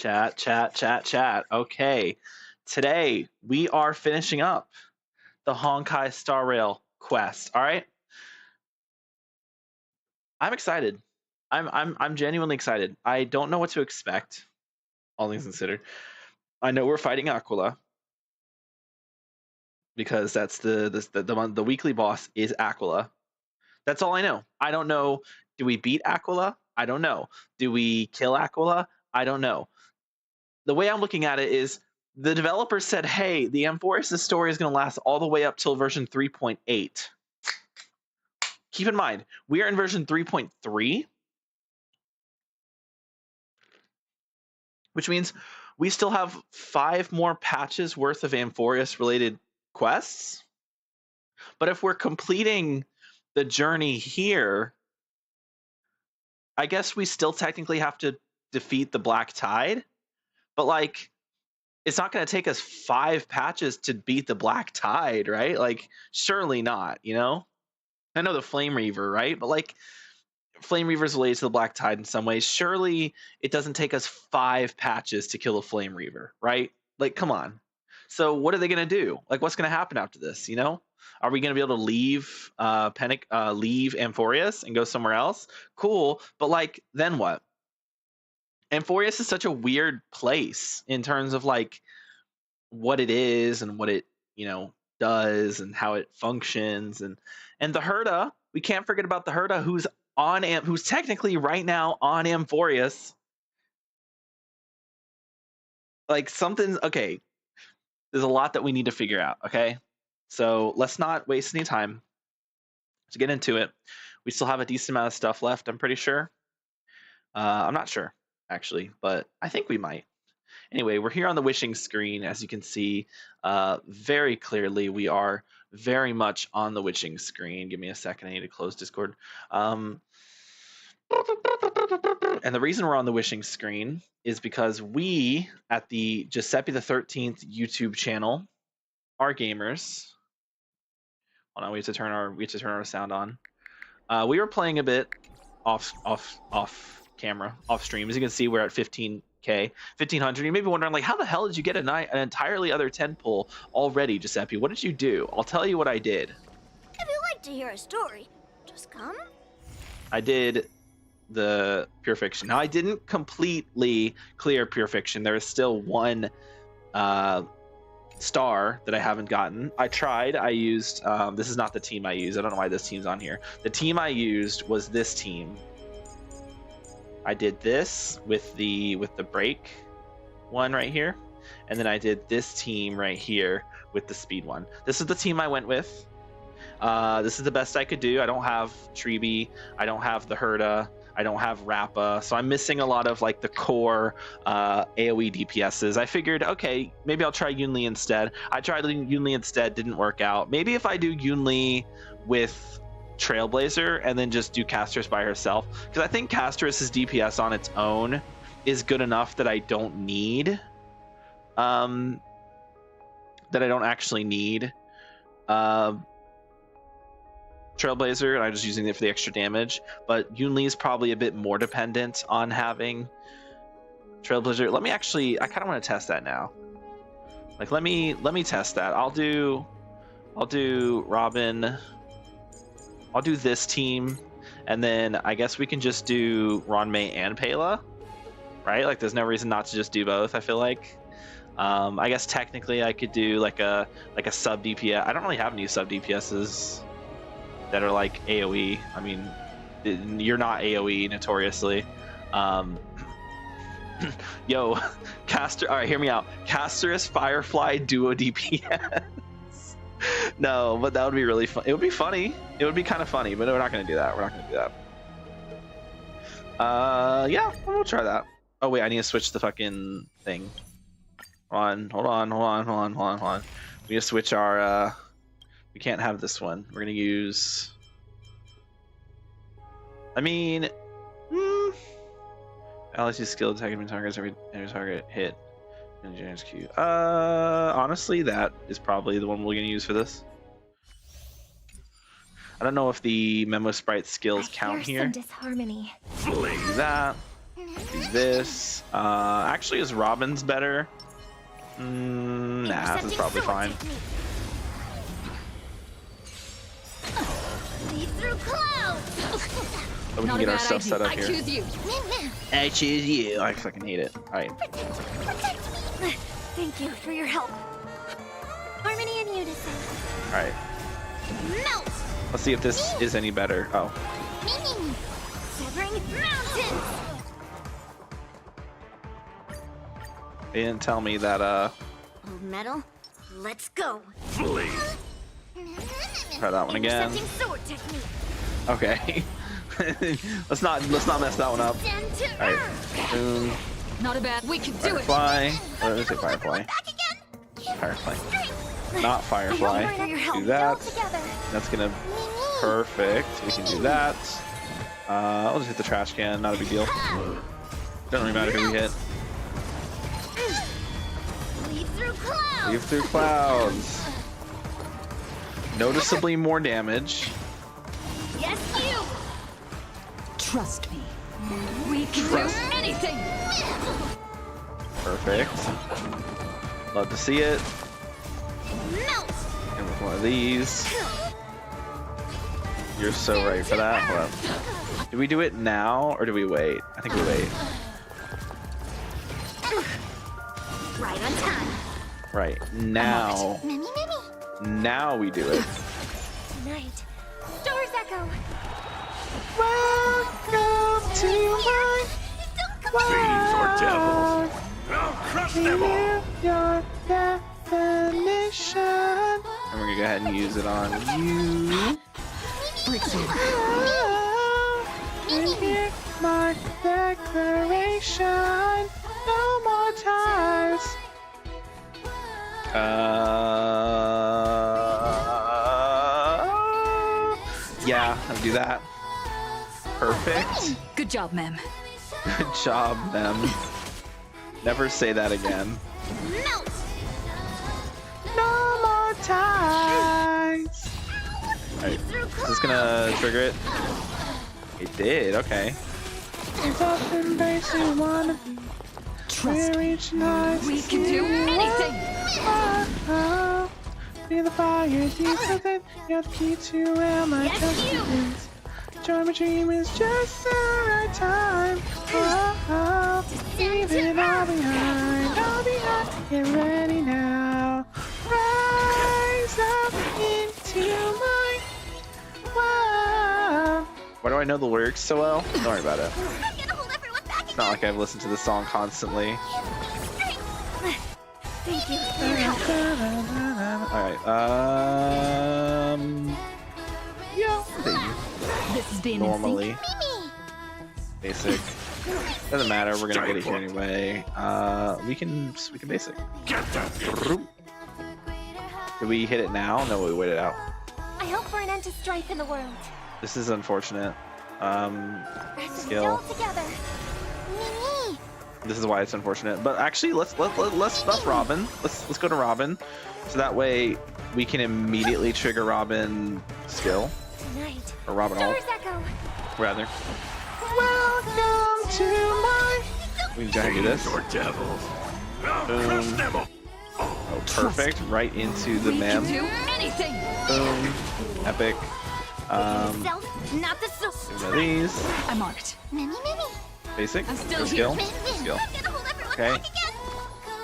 Chat, chat, chat, chat. Okay. Today we are finishing up the Honkai Star Rail quest. All right. I'm excited. I'm genuinely excited. I don't know what to expect, all things considered. I know we're fighting Aquila because that's the weekly boss is Aquila. That's all I know. I don't know. Do we beat Aquila? I don't know. Do we kill Aquila? I don't know. The way I'm looking at it is the developer said, hey, the Amphoris' story is going to last all the way up till version 3.8. Keep in mind, we are in version 3.3, which means we still have 5 more patches worth of Amphoris related quests. But if we're completing the journey here, I guess we still technically have to defeat the Black Tide. But like, it's not going to take us 5 patches to beat the Black Tide, right? Like, surely not, you know? I know the Flame Reaver, right? But like, Flame Reaver is related to the Black Tide in some ways. Surely it doesn't take us 5 patches to kill a Flame Reaver, right? Like, come on. So what are they going to do? Like, what's going to happen after this, you know? Are we going to be able to leave leave Amphorius and go somewhere else? Cool, but like, then what? Amphorius is such a weird place in terms of like what it is and what it, you know, does and how it functions, and the Herda, we can't forget about the Herda who's who's technically right now on Amphorius. Like, something's okay. There's a lot that we need to figure out, okay? So let's not waste any time. Let's get into it. We still have a decent amount of stuff left, I'm pretty sure. I'm not sure, actually, but I think we might. Anyway, we're here on the wishing screen. As you can see very clearly, we are very much on the wishing screen. Give me a second. I need to close Discord. And the reason we're on the wishing screen is because we, at the Giuseppe the 13th YouTube channel, are gamers. Hold on, we have to turn our sound on. We were playing a bit off camera, off stream. As you can see, we're at 15K, 1500. You may be wondering, like, how the hell did you get an entirely other 10 pull already, Giuseppe? What did you do? I'll tell you what I did. If you like to hear a story, just come. I did the Pure Fiction. Now, I didn't completely clear Pure Fiction. There is still one star that I haven't gotten. I tried. I used this is not the team I used. I don't know why this team's on here. The team I used was this team. I did this with the break one right here, and then I did this team right here with the speed one. This is the team I went with. This is the best I could do. I don't have Treeby, I don't have the Herda, I don't have Rappa, so I'm missing a lot of like the core AoE DPSs. I figured, okay, maybe I'll try Yunli instead. I tried Yunli instead, didn't work out. Maybe if I do Yunli with Trailblazer and then just do Casterus by herself, because I think Casterus's DPS on its own is good enough that I don't need actually need Trailblazer, and I'm just using it for the extra damage. But Yunli is probably a bit more dependent on having Trailblazer. Let me actually, I kind of want to test that now. Like, let me test that. I'll do Robin. I'll do this team, and then I guess we can just do Ronmei and Pela, right? Like, there's no reason not to just do both, I feel like. I guess technically I could do like a sub DPS. I don't really have any sub DPSs that are like AoE. I mean, you're not AoE notoriously. Yo, Caster. All right, hear me out. Casterus Firefly duo DPS. No, but that would be really fun. It would be funny. It would be kind of funny, but we're not going to do that. We're not going to do that. Yeah, we'll try that. Oh wait, I need to switch the fucking thing. Hold on. We need to switch our. We can't have this one. We're going to use. I mean, allies use skill attacking targets every target hit. Honestly, that is probably the one we're going to use for this. I don't know if the Memo Sprite skills count here. Some disharmony. So we'll use that. do this. Actually, is Robin's better? Nah, this is probably fine. Lead through clouds. So we can get our stuff set up here. choose you. I choose you. I fucking hate it. All right. Protect me. Thank you for your help. Harmony and unison. All right. Melt. Let's see if this is any better. Oh. Severing mountains. They didn't tell me that, Old metal. Let's go. Flee. try that one again. Intercepting sword technique. Okay. let's not mess that one up. Stand to All right. earth. Boom. Not a bad. We can do it. Firefly. What is it? Firefly. Back again. Firefly. Strength. Not Firefly. Do that. Together. That's gonna perfect. We can do that. I'll just hit the trash can. Not a big deal. Doesn't really matter who we hit. Leave through clouds. Leave through clouds. Noticeably more damage. Yes, you. Trust me. We can Trust. do anything. Perfect. Love to see it. Melt. And with one of these. You're so right for that. Hold up. Do we do it now or do we wait? I think we wait. Right on time. Right. Now. Mimi. Now we do it. Tonight. Stars echo. Welcome to my Fiends or devils. I'll crush them all. your definition. And we're gonna go ahead and use it on you. Hear my declaration. No more ties. Yeah, I'll do that. Perfect. Good job, ma'am. Good job, them. Never say that again. Melt. No more ties. Alright, is this gonna trigger it? It did, okay. Trust me. We can do anything. Be the fire, do something. You have the key to where my Yes, you. is. Join my dream is just the right time. Leaving all behind, get ready now. Rise up into my world. Why do I know the lyrics so well? Don't worry about it. I'm gonna hold everyone back It's not like I've listened to this song constantly. Thank you for your help. Alright, yeah, This is being normally. Mimi. Basic. Doesn't matter, we're gonna get it here anyway. We can basic. Get that. Did we hit it now? No, we waited out. I hope for an end to strife in the world. This is unfortunate. Rest Skill. still together. Mimi. This is why it's unfortunate. But actually, let's buff Robin. Let's go to Robin, so that way we can immediately trigger Robin skill Tonight. or Robin ult Stars echo. rather. Welcome to my. We can go ahead and do this. Fiends or devils. I'll Boom. crush them all. Oh, perfect. Right into the We mem. can do anything. Boom. Epic. Self, not the soul. One of these. I'm on it. Mimi. Basic. I'm still Or here. skill. Skill. I'm gonna hold everyone Okay. back again.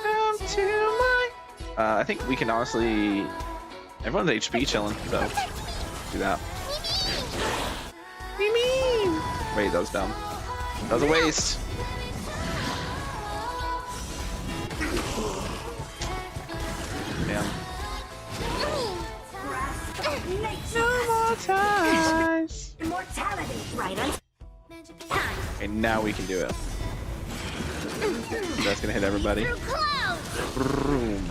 Come to my. I think we can honestly. Everyone's HP chilling, so do that. Wait, that was dumb. That was a waste. Damn. No more ties. Immortality. Right on time. Okay, now we can do it. That's gonna hit everybody. Through clouds. Boom.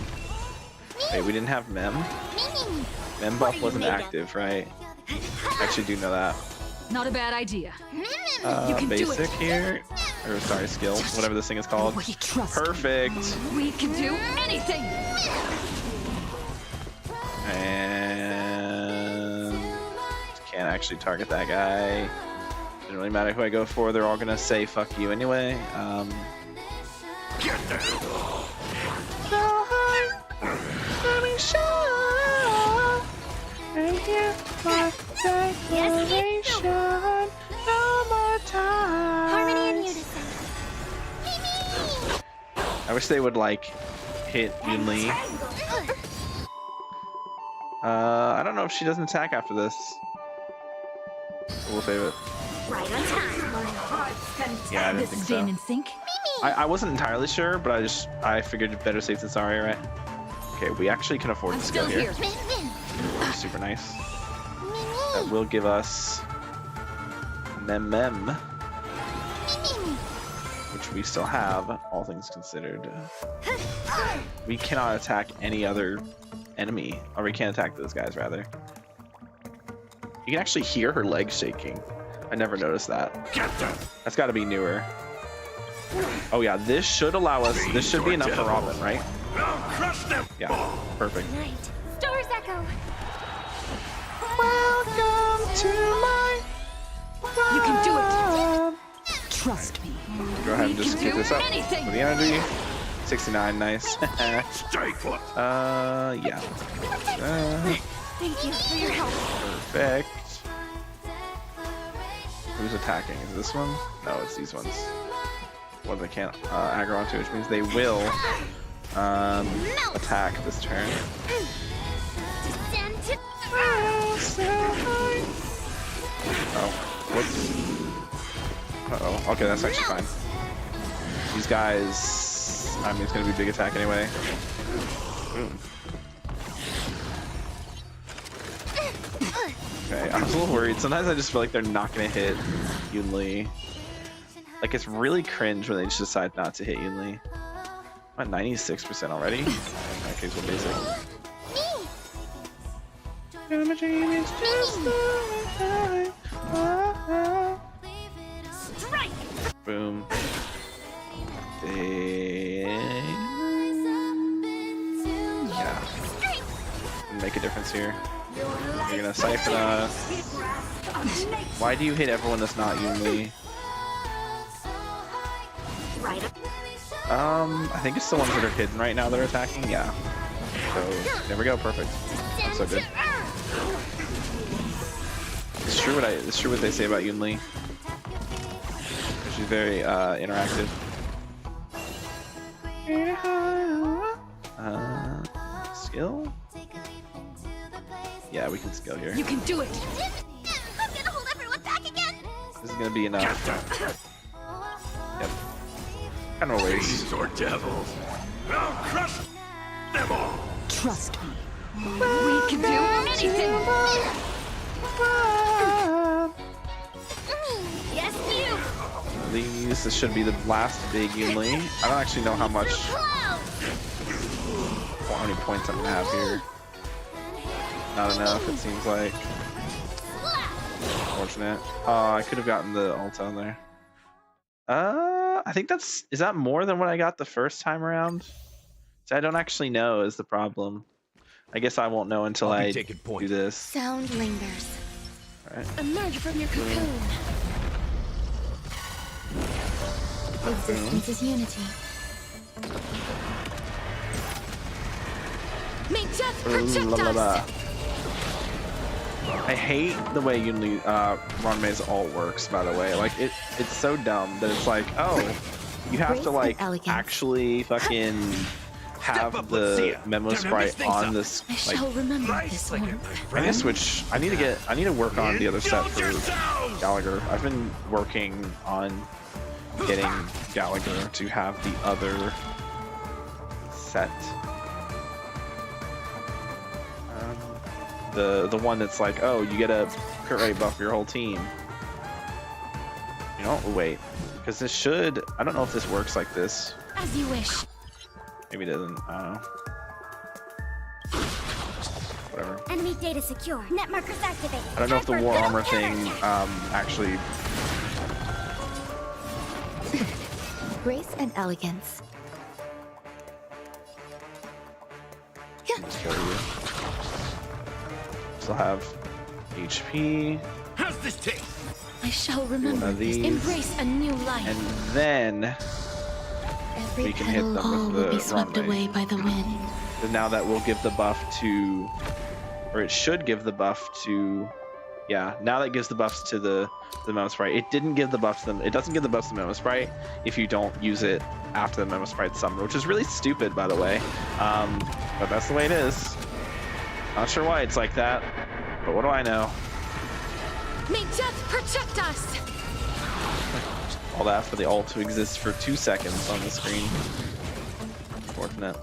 Wait, we didn't have Mem? Mimi. Mem buff wasn't active, right? I actually do know that. Not a bad idea. Mimi. can do Basic it. here. Or sorry, skill. Whatever this thing is called. We trust. Perfect. We can do anything. And can't actually target that guy. Doesn't really matter who I go for. They're all gonna say "fuck you" anyway. Get down. Harmony and unison. I wish they would like hit Yoon Lee. I don't know if she doesn't attack after this. We'll save it. Right on time. Yeah, I didn't This think is so. Dane in sync. I wasn't entirely sure, but I figured better safe than sorry, right? Okay, we actually can afford I'm to go still here. here. Super nice. That will give us Mem, which we still have, all things considered. We cannot attack any other enemy, or we can't attack those guys, rather. You can actually hear her legs shaking. I never noticed that. Get down. That's got to be newer. Oh yeah, this should allow us, this should be enough for Robin, right? I'll crush them. Yeah, perfect. Night. Stars echo. Welcome to my You can do it. Trust me. Go ahead and just can get do this up anything. for the energy. 69, nice. Stay put. Yeah. Thank you for your help. Perfect. Who's attacking? Is this one? No, it's these ones. Ones I can't aggro onto, which means they will attack this turn. Descend to Oh, whoops. Uh-oh. Okay, that's actually fine. These guys, I mean, it's gonna be a big attack anyway. Boom. Okay, I was a little worried. Sometimes I just feel like they're not gonna hit Yoon Lee. Like, it's really cringe when they just decide not to hit Yoon Lee. I'm at 96% already. In that case, we're basic. strike. Boom. Yeah. Make a difference here. You're gonna siphon us. Why do you hit everyone that's not Yoon Lee? Right up. I think it's the ones that are hidden right now that are attacking. Yeah. So there we go. Perfect. That's so good. It's true what they say about Yoon Lee. She's very interactive. Skill? Yeah, we can skill here. You can do it. I'm gonna hold everyone back again. This is gonna be enough. Get down. Yep. Kind of a waste. Fiends or devils. I'll crush them all. Trust me. We can do anything. Yes, you. This should be the last big Yoon Lee. I don't actually know how much, how many points I'm gonna have here. Not enough, it seems like. Unfortunate. Oh, I could have gotten the ult on there. I think is that more than what I got the first time around? So I don't actually know is the problem. I guess I won't know until I do this. Sound lingers. Alright. Emerge from your cocoon. Existence is unity. May death protect La, la, la. us. I hate the way Ranmei's ult works, by the way. Like, it's so dumb that it's like, oh, you have Grace to, and like, elegance. actually fucking have up, let's the see ya. memo Time to mix sprite things on up. this, I like, shall remember Nice, this like one. I need to switch, I need to work on the other set Indulge for yourselves! Gallagher. I've been working on getting Gallagher to have the other set. The one that's like, oh, you get a crit rate buff for your whole team. You know, wait, because this should, I don't know if this works like this. As you wish. Maybe it doesn't, I don't know. Whatever. Enemy data secure. Net markers activated. I don't know if the Time for war little armor thing energy. actually. Grace and elegance. Let's kill you. Still have HP. How's this taste? I shall remember of this. these. Embrace a new life. And then Every we can hit petal them all with will the be swept runway. away by the wind. And now that will give the buff to, or it should give the buff to, yeah. Now that gives the buffs to the Memo Sprite. It didn't give the buffs to them. It doesn't give the buffs to the Memo Sprite if you don't use it after the Memo Sprite summoned, which is really stupid, by the way. But that's the way it is. Not sure why it's like that, but what do I know? May death protect us! All that for the ult to exist for 2 seconds on the screen. Unfortunate.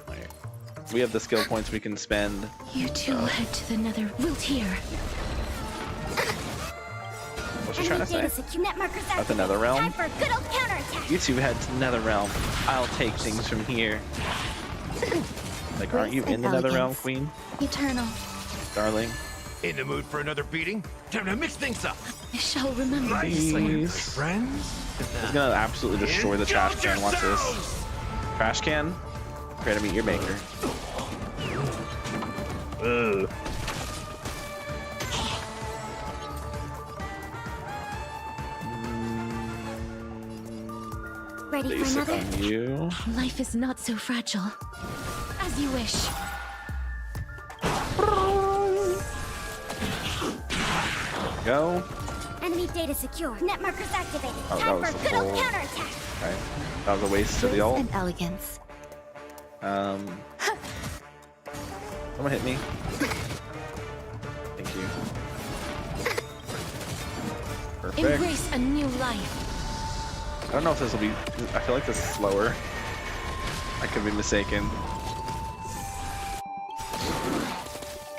Alright. We have the skill points we can spend. You two will head to the nether. Wilt here. What's she trying to say? Net markers At the nether realm? Time for a good old counterattack. You two head to the nether realm. I'll take things from here. Like, aren't you in the nether realm, queen? Eternal. Darling? In the mood for another beating? Time to mix things up. I shall remember Nice, this like one. my friends. He's gonna absolutely destroy the trash Indulge can. Watch this. yourselves! Trash can? Prepare to meet your maker. Ugh. Ready for Basic another? on you. Life is not so fragile. As you wish. Go. Enemy data secure. Net markers activated. Oh, that Time was for a the good old full- counterattack. Okay. That was a waste of the ult. And elegance. Someone hit me. Thank you. Perfect. Embrace a new life. I don't know if this will be. I feel like this is slower. I could be mistaken.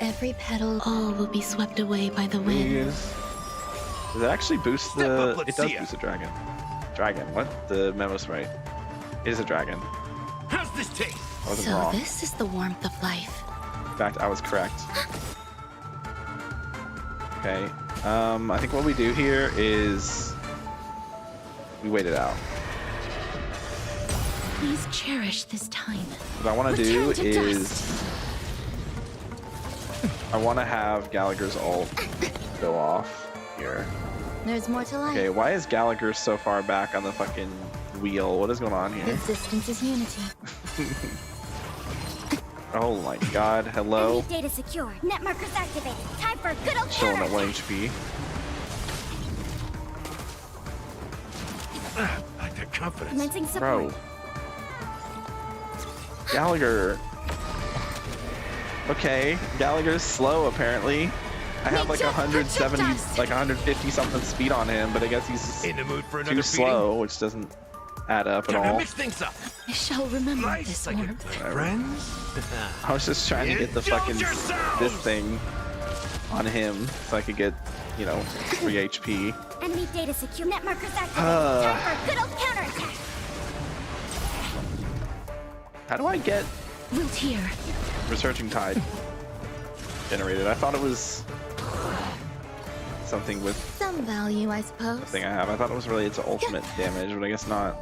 Every petal, all will be swept away by the wind. Please. Does it actually boost Step the? up, let's It does see ya. boost the dragon. Dragon. What? The Memo Sprite. It is a dragon. How's this taste? I wasn't So wrong. this is the warmth of life. In fact, I was correct. Okay. I think what we do here is we wait it out. Please cherish this time. What I want to do Return to is dust. I want to have Gallagher's ult go off here. There's more to life. Okay, why is Gallagher so far back on the fucking wheel? What is going on here? Resistance is unity. Oh my god, hello. Enemy data secure. Net markers activated. Time for a good old Chilling at 1 counterattack. HP. I like that confidence. Commencing support. Bro. Gallagher. Okay, Gallagher's slow apparently. I have like May death 170, protect us. like 150 something speed on him, but I guess he's In the mood for another too beating? slow, which doesn't add up at Time to all. mix things up. I shall remember Nice, this like it, warmth. my friends. I was just trying to get the Indulge fucking yourselves. this thing on him so I could get, you know, 3 HP. Enemy data secure. Net markers activated. Time for a good old counterattack. How do I get Wilt here. Researching Tide generated? I thought it was something with Some value, I suppose. the thing I have. I thought it was related to ultimate damage, but I guess not.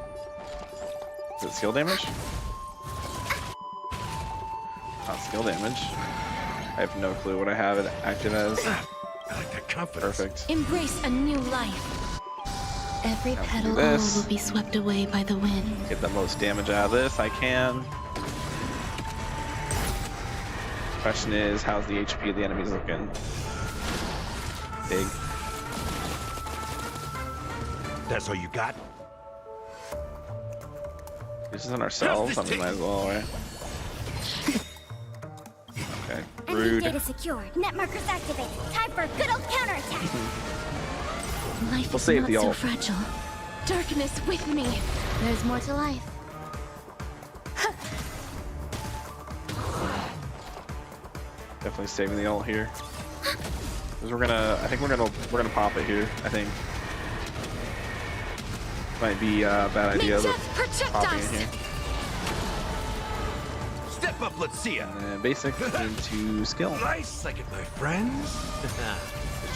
Is it skill damage? Not skill damage. I have no clue what I have it active as. I like that confidence. Perfect. Embrace a new life. Every Now we petal, do all this. will be swept away by the wind. Get the most damage out of this I can. Question is, how's the HP of the enemies looking? Big. That's all you got? This isn't ourselves, I How's mean, this might as well, right? Okay. Enemy Rude. data secure. Net markers activated. Time for a good old counterattack. Life We'll is save not the so ult. fragile. Darkness with me. There's more to life. Definitely saving the ult here. Because I think we're gonna pop it here, I think. Might be a bad May idea, but death protect popping us. it here. Step up, let's see ya. And then basic into skill. Nice, like it, my friends. Just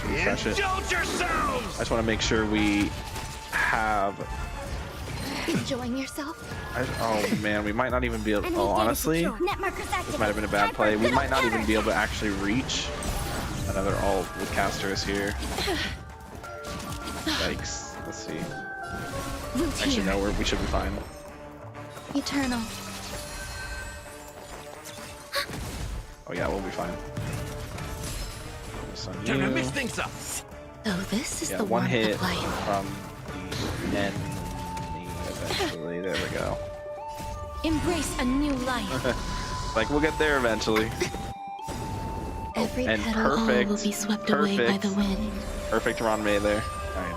to refresh it. Indulge I yourselves. just want to make sure we have. Enjoying yourself? Oh man, we might not even be able. Enemy Oh, data honestly, secure. Net markers activated. this might have been a bad Time for play. We good might old not even be able to counterattack. actually reach Another all wood caster is here. Yikes. Let's see. Actually, no, we should be fine. Eternal. Oh yeah, we'll be fine. Focus on Gonna you. mix things up. So this is Yeah, the one warmth hit of life. from the enemy eventually. There we go. Embrace a new life. Like, we'll get there eventually. Every and petal all will perfect, be swept away by perfect. the wind. Perfect Ron May there. Alright.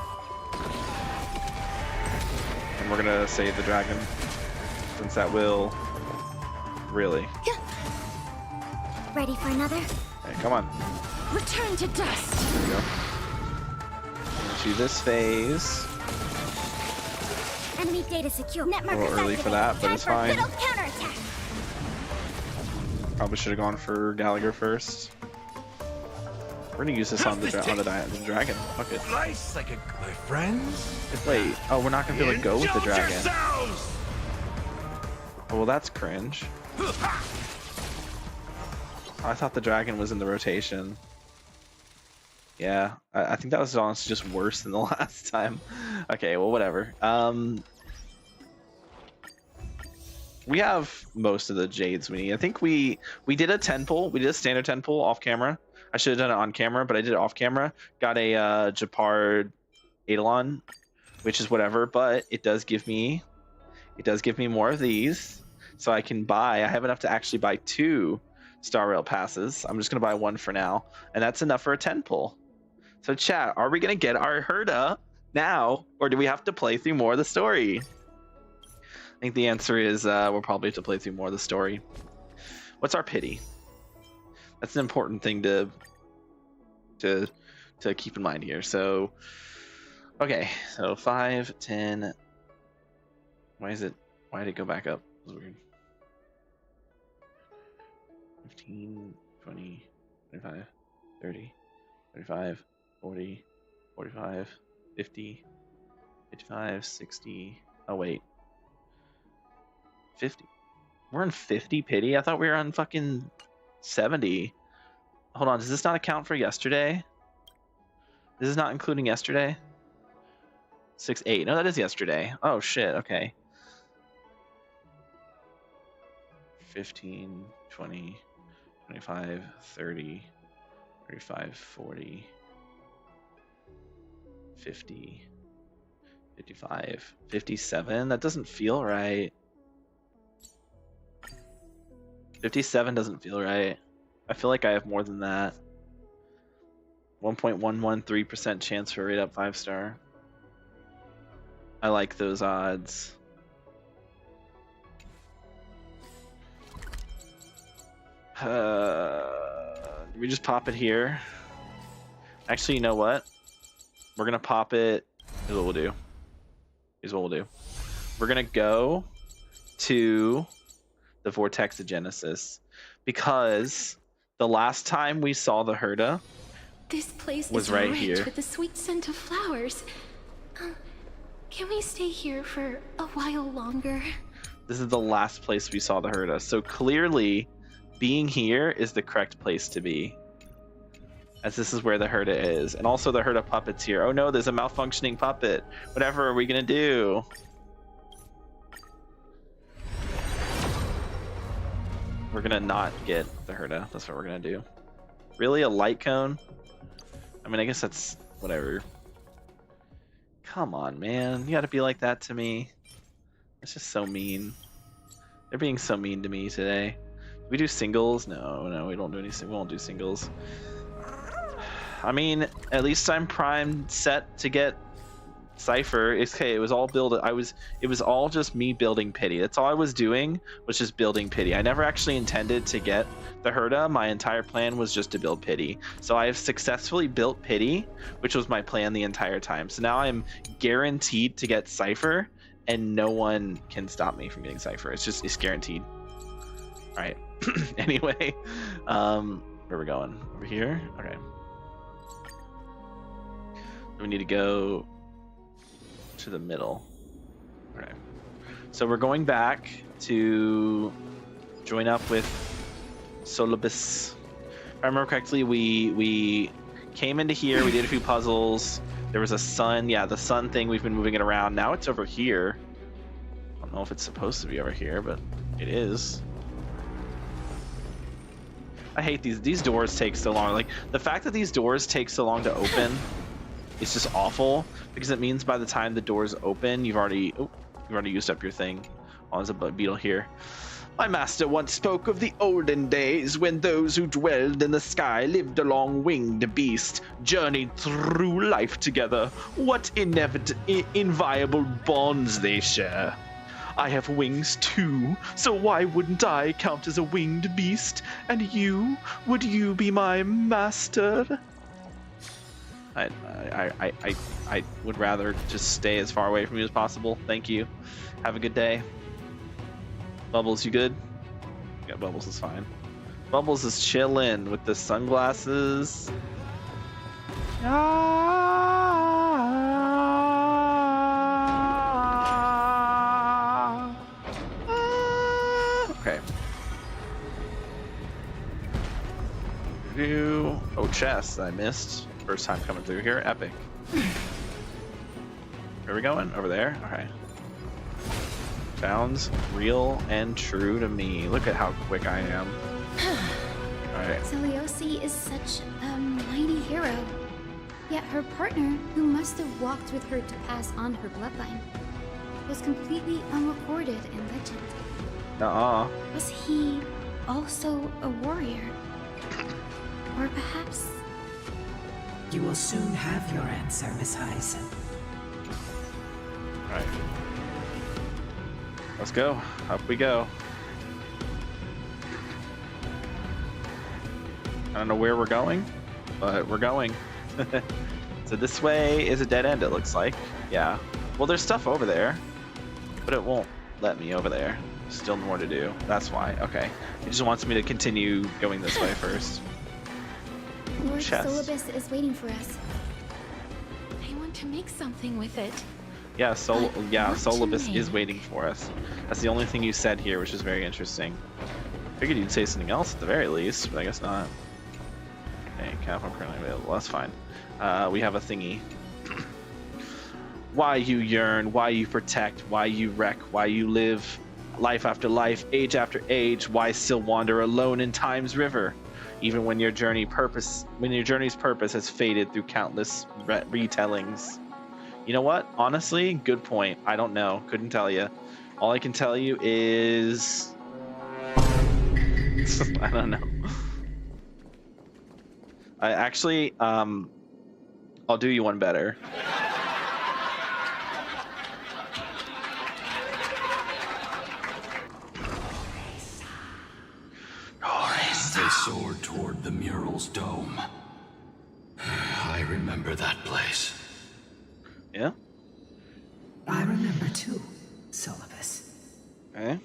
And we're gonna save the dragon. Since that will... Really. Ready for another? Hey, come on. Return to dust. There we go. To this phase. Enemy data secure. Net A markers little early for that, but Time it's for fine. Fiddle counterattack. Probably should have gone for Gallagher first. We're gonna use this on the dragon. Fuck it. Life's like my friends. Wait. Oh, we're not gonna be able to go with the Indulge dragon. yourselves! Oh, well, that's cringe. I thought the dragon was in the rotation. Yeah, I think that was honestly just worse than the last time. Okay, well, whatever. We have most of the jades we need. I think we did a 10 pull. We did a standard 10 pull off camera. I should have done it on camera, but I did it off camera. Got a Japard Eidolon, which is whatever, but it does give me more of these, so I can buy. I have enough to actually buy 2 Star Rail passes. I'm just gonna buy 1 for now, and that's enough for a 10 pull. So chat, are we gonna get our Herda now, or do we have to play through more of the story? I think the answer is we'll probably have to play through more of the story. What's our pity? That's an important thing to keep in mind here. So, okay, so 5, 10. Why did it go back up? That was weird. 15, 20, 25, 30, 35, 40, 45, 50, 55, 60. Oh, wait. 50. We're in 50 pity? I thought we were on fucking 70. Hold on, does this not account for yesterday? This is not including yesterday? 6, 8. No, that is yesterday. Oh, shit, okay. 15, 20, 25, 30, 35, 40, 50, 55, 57. That doesn't feel right. 57 doesn't feel right. I feel like I have more than that. 1.113% chance for rate up 5-star. I like those odds. We just pop it here. Actually, you know what? We're gonna pop it. Here's what we'll do. Here's what we'll do. We're gonna go to the Vortex of Genesis, because the last time we saw the Herda This place was is right rich here. with the sweet scent of flowers. Can we stay here for a while longer? This is the last place we saw the Herda, so clearly being here is the correct place to be, as this is where the Herda is. And also the Herda puppet's here. Oh no, there's a malfunctioning puppet. Whatever are we gonna do? We're gonna not get the Herda. That's what we're gonna do. Really, a light cone? I mean, I guess that's whatever. Come on, man. You gotta be like that to me. It's just so mean. They're being so mean to me today. We do singles? No, we don't do any. We won't do singles. I mean, at least I'm primed, set to get Cypher. It's okay. It was all build. It was all just me building pity. That's all I was doing, was just building pity. I never actually intended to get the Herda. My entire plan was just to build pity. So I have successfully built pity, which was my plan the entire time. So now I'm guaranteed to get Cypher, and no one can stop me from getting Cypher. It's guaranteed. All right. Anyway, where are we going? Over here? Okay. We need to go to the middle. Okay. So we're going back to join up with Solibus, I remember correctly, we came into here, we did a few puzzles. There was a sun, yeah, the sun thing, we've been moving it around. Now it's over here. I don't know if it's supposed to be over here, but it is. I hate these doors take so long. Like, the fact that these doors take so long to open is just awful, because it means by the time the doors open, you've already used up your thing. Oh, there's a beetle here. My master once spoke of the olden days when those who dwelled in the sky lived along winged beasts, journeyed through life together. What inviolable bonds they share. I have wings too, so why wouldn't I count as a winged beast? And you, would you be my master? I would rather just stay as far away from you as possible. Thank you. Have a good day. Bubbles, you good? Yeah, Bubbles is fine. Bubbles is chilling with the sunglasses. Okay. Oh, chest I missed. First time coming through here. Epic. Where are we going? Over there? Okay. Sounds real and true to me. Look at how quick I am. Alright. Celiosi is such a mighty hero. Yet her partner, who must have walked with her to pass on her bloodline, was completely unrecorded in legend. Nuh-uh. Was he also a warrior? Or perhaps... You will soon have your answer, Miss Hyacinth. Alright. Let's go. Up we go. I don't know where we're going, but we're going. So this way is a dead end, it looks like. Yeah. Well, there's stuff over there, but it won't let me over there. Still more to do. That's why. Okay. It just wants me to continue going this way first. Lord Chest. Solibus is waiting for us. I want to make something with it. Yeah, What to Solibus is make? waiting for us. That's the only thing you said here, which is very interesting. Figured you'd say something else at the very least, but I guess not. Okay, capital currently available. That's fine. We have a thingy. Why you yearn, why you protect, why you wreck, why you live life after life, age after age, why still wander alone in time's river, even when your journey's purpose has faded through countless retellings. You know what? Honestly, good point. I don't know. Couldn't tell you. All I can tell you is... I don't know. I actually, I'll do you one better. They soared toward the mural's dome. I remember that place. Yeah? I remember too, Solibus. Okay.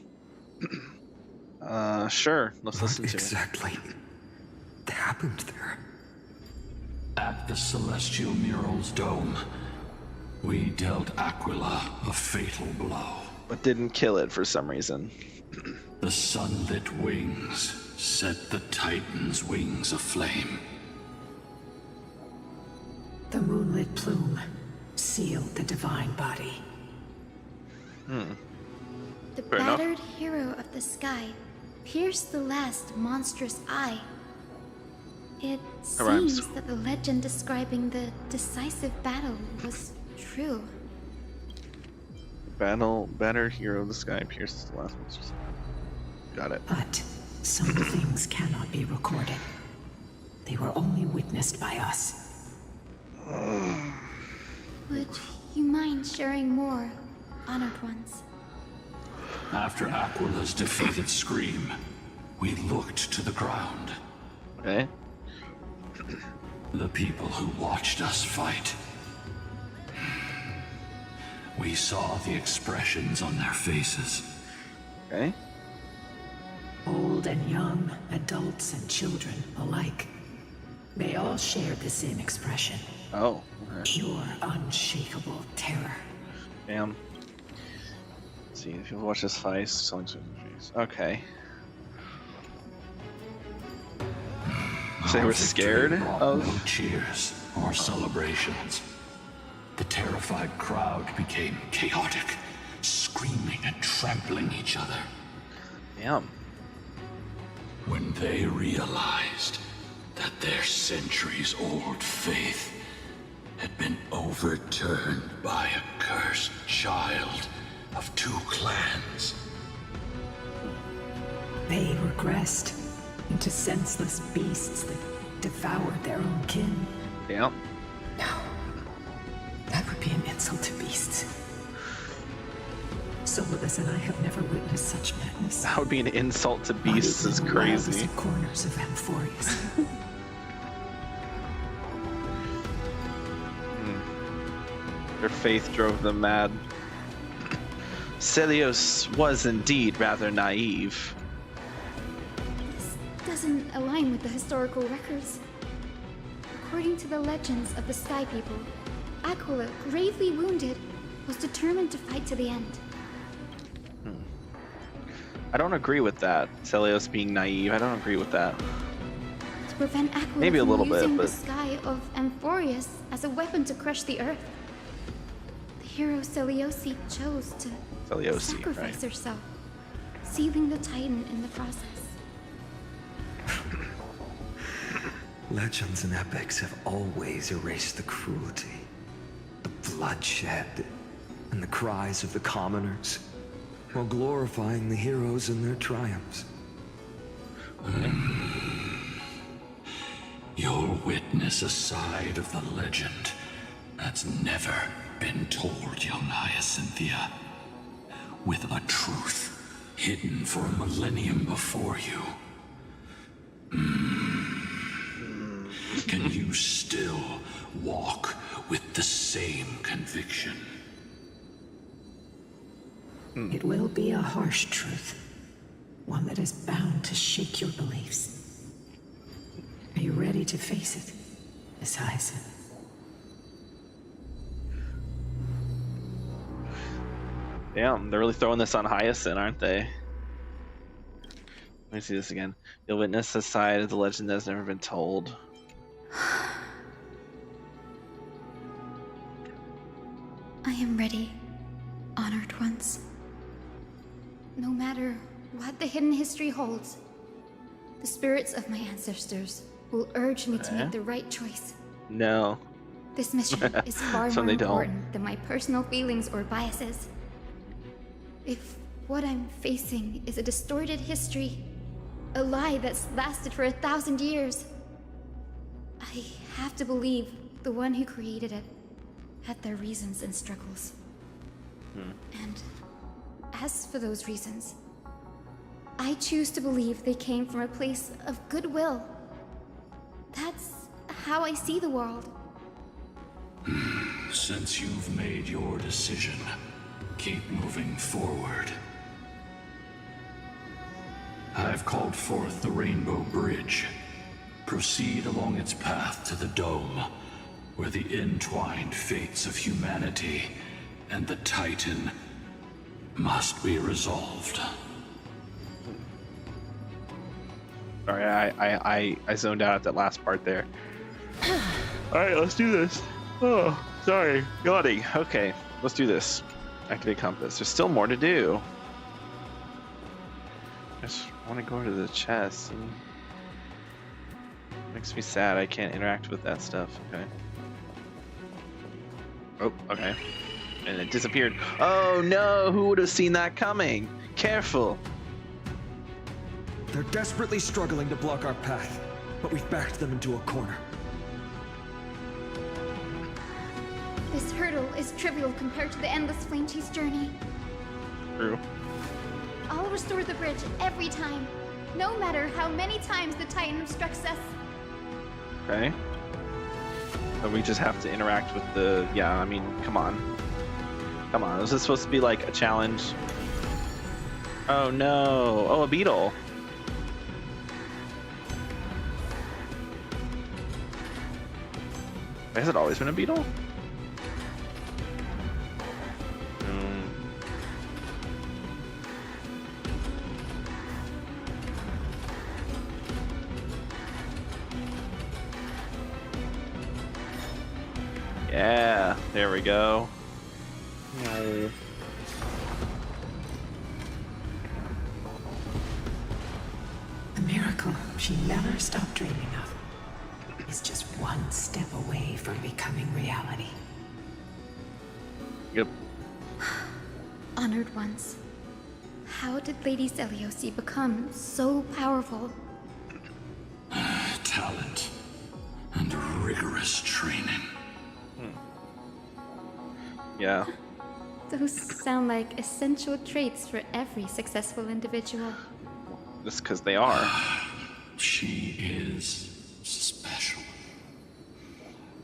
Sure. Let's What listen to it. exactly happened there? At the celestial mural's dome, we dealt Aquila a fatal blow. But didn't kill it for some reason. The sunlit wings set the Titan's wings aflame. The moonlit plume sealed the divine body. The Fair enough. battered hero of the sky pierced the last monstrous eye. It That rhymes. seems that the legend describing the decisive battle was true. Banner hero of the sky pierces the last monster. Got it. But some things cannot be recorded. They were only witnessed by us. Would you mind sharing more, honored ones? After Aquila's defeated scream, we looked to the ground. Okay. The people who watched us fight. We saw the expressions on their faces. Okay. Old and young, adults and children alike. They all shared the same expression. Oh. Okay. Pure, unshakable terror. Damn. Let's see if you watch this fight. Selling certain trees. Okay. So they Our were victory scared brought of. no cheers or celebrations. The terrified crowd became chaotic, screaming and trampling each other. Damn. When they realized that their centuries-old faith had been overturned by a cursed child of two clans. They regressed into senseless beasts that devoured their own kin. Damn. No. That would be an insult to beasts. Solidus and I have never witnessed such madness. That would be an insult to Not beasts. even Is in the crazy. wildest corners of Amphorius. Their faith drove them mad. Celios was indeed rather naive. This doesn't align with the historical records. According to the legends of the Sky People, Aquila, gravely wounded, was determined to fight to the end. I don't agree with that. Celios being naive. I don't agree with that. To prevent Aquila Maybe a from little bit, using but- the sky of Amphorius as a weapon to crush the earth. The hero Celiosi chose to Celiosi, sacrifice right? herself, sealing the Titan in the process. Legends and epics have always erased the cruelty, the bloodshed, and the cries of the commoners, while glorifying the heroes and their triumphs. You'll witness a side of the legend that's never been told, young Hyacinthia. With a truth hidden for a millennium before you. Can you still walk with the same conviction? It will be a harsh truth. One that is bound to shake your beliefs. Are you ready to face it, Miss Hyacinth? Damn, they're really throwing this on Hyacinth, aren't they? Let me see this again. You'll witness a side of the legend that has never been told. I am ready, honored ones. No matter what the hidden history holds, the spirits of my ancestors will urge me to make the right choice. No. This mission is far So more they don't. important than my personal feelings or biases. If what I'm facing is a distorted history, a lie that's lasted for 1,000 years, I have to believe the one who created it had their reasons and struggles. And as for those reasons, I choose to believe they came from a place of goodwill. That's how I see the world. Since you've made your decision, keep moving forward. I've called forth the Rainbow Bridge. Proceed along its path to the Dome, where the entwined fates of humanity and the Titan must be resolved. Sorry, I zoned out at that last part there. Alright, let's do this. Oh, sorry. Yawning. Okay, let's do this. Activate compass. There's still more to do. I just want to go to the chest. And makes me sad I can't interact with that stuff. Okay. Oh, okay. And it disappeared. Oh no, who would have seen that coming? Careful. They're desperately struggling to block our path, but we've backed them into a corner. This hurdle is trivial compared to the endless Flamechase journey. True. I'll restore the bridge every time, no matter how many times the Titan obstructs us. Okay. But we just have to interact with the... Yeah, I mean, come on. Come on, is this supposed to be like a challenge? Oh no! Oh, a beetle! Has it always been a beetle? Yeah, there we go. No. The miracle she never stopped dreaming of is just one step away from becoming reality. Yep. Honored ones. How did Lady Seliosi become so powerful? Talent and rigorous training. Yeah. Those sound like essential traits for every successful individual. Just because they are. She is special.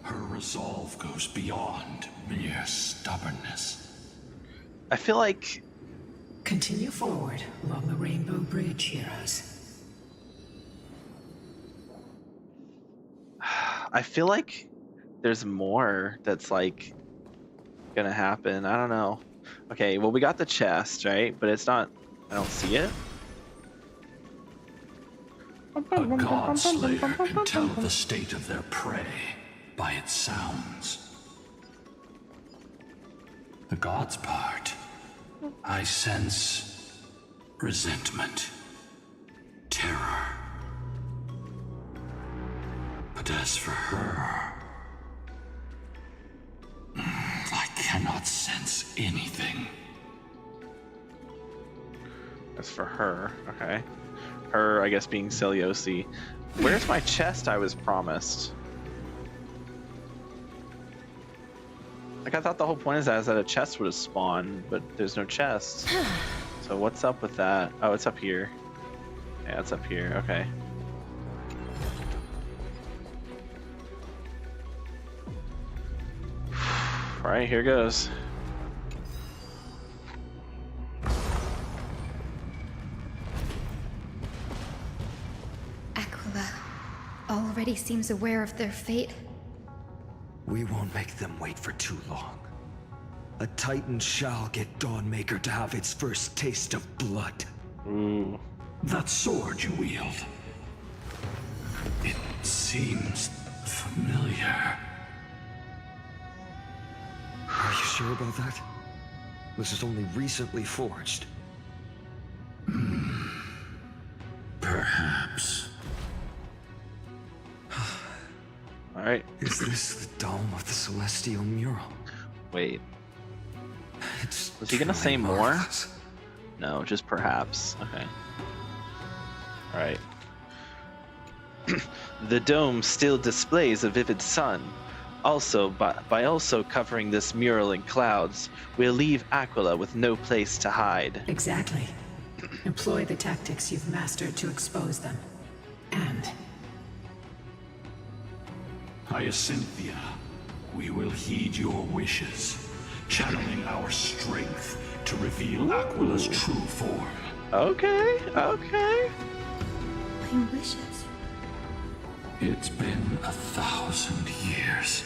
Her resolve goes beyond mere stubbornness. I feel like Continue forward along the Rainbow Bridge, heroes. there's more that's like gonna happen. I don't know. Okay, well we got the chest, right? But it's not. I don't see it. A god slayer can tell the state of their prey by its sounds. The god's part, I sense resentment, terror. But as for her, I cannot sense anything. As for her, okay. Her, I guess, being Seliosi. Where's my chest I was promised? Like, I thought the whole point is that a chest would have spawned, but there's no chest. So what's up with that? Oh, it's up here. Yeah, it's up here. Okay. All right, here goes. Aquila already seems aware of their fate. We won't make them wait for too long. A Titan shall get Dawnmaker to have its first taste of blood. Ooh. That sword you wield, it seems familiar. Are you sure about that? This is only recently forged. Perhaps. All right. Is this the dome of the Celestial Mural? Wait. It's Was he gonna truly say more? marvelous. No, just perhaps. Okay. All right. The dome still displays a vivid sun. Also, by also covering this mural in clouds, we'll leave Aquila with no place to hide. Exactly. Employ the tactics you've mastered to expose them. And Hyacinthia, we will heed your wishes, channeling our strength to reveal Aquila's true form. Okay, okay. My wishes. It's been 1,000 years.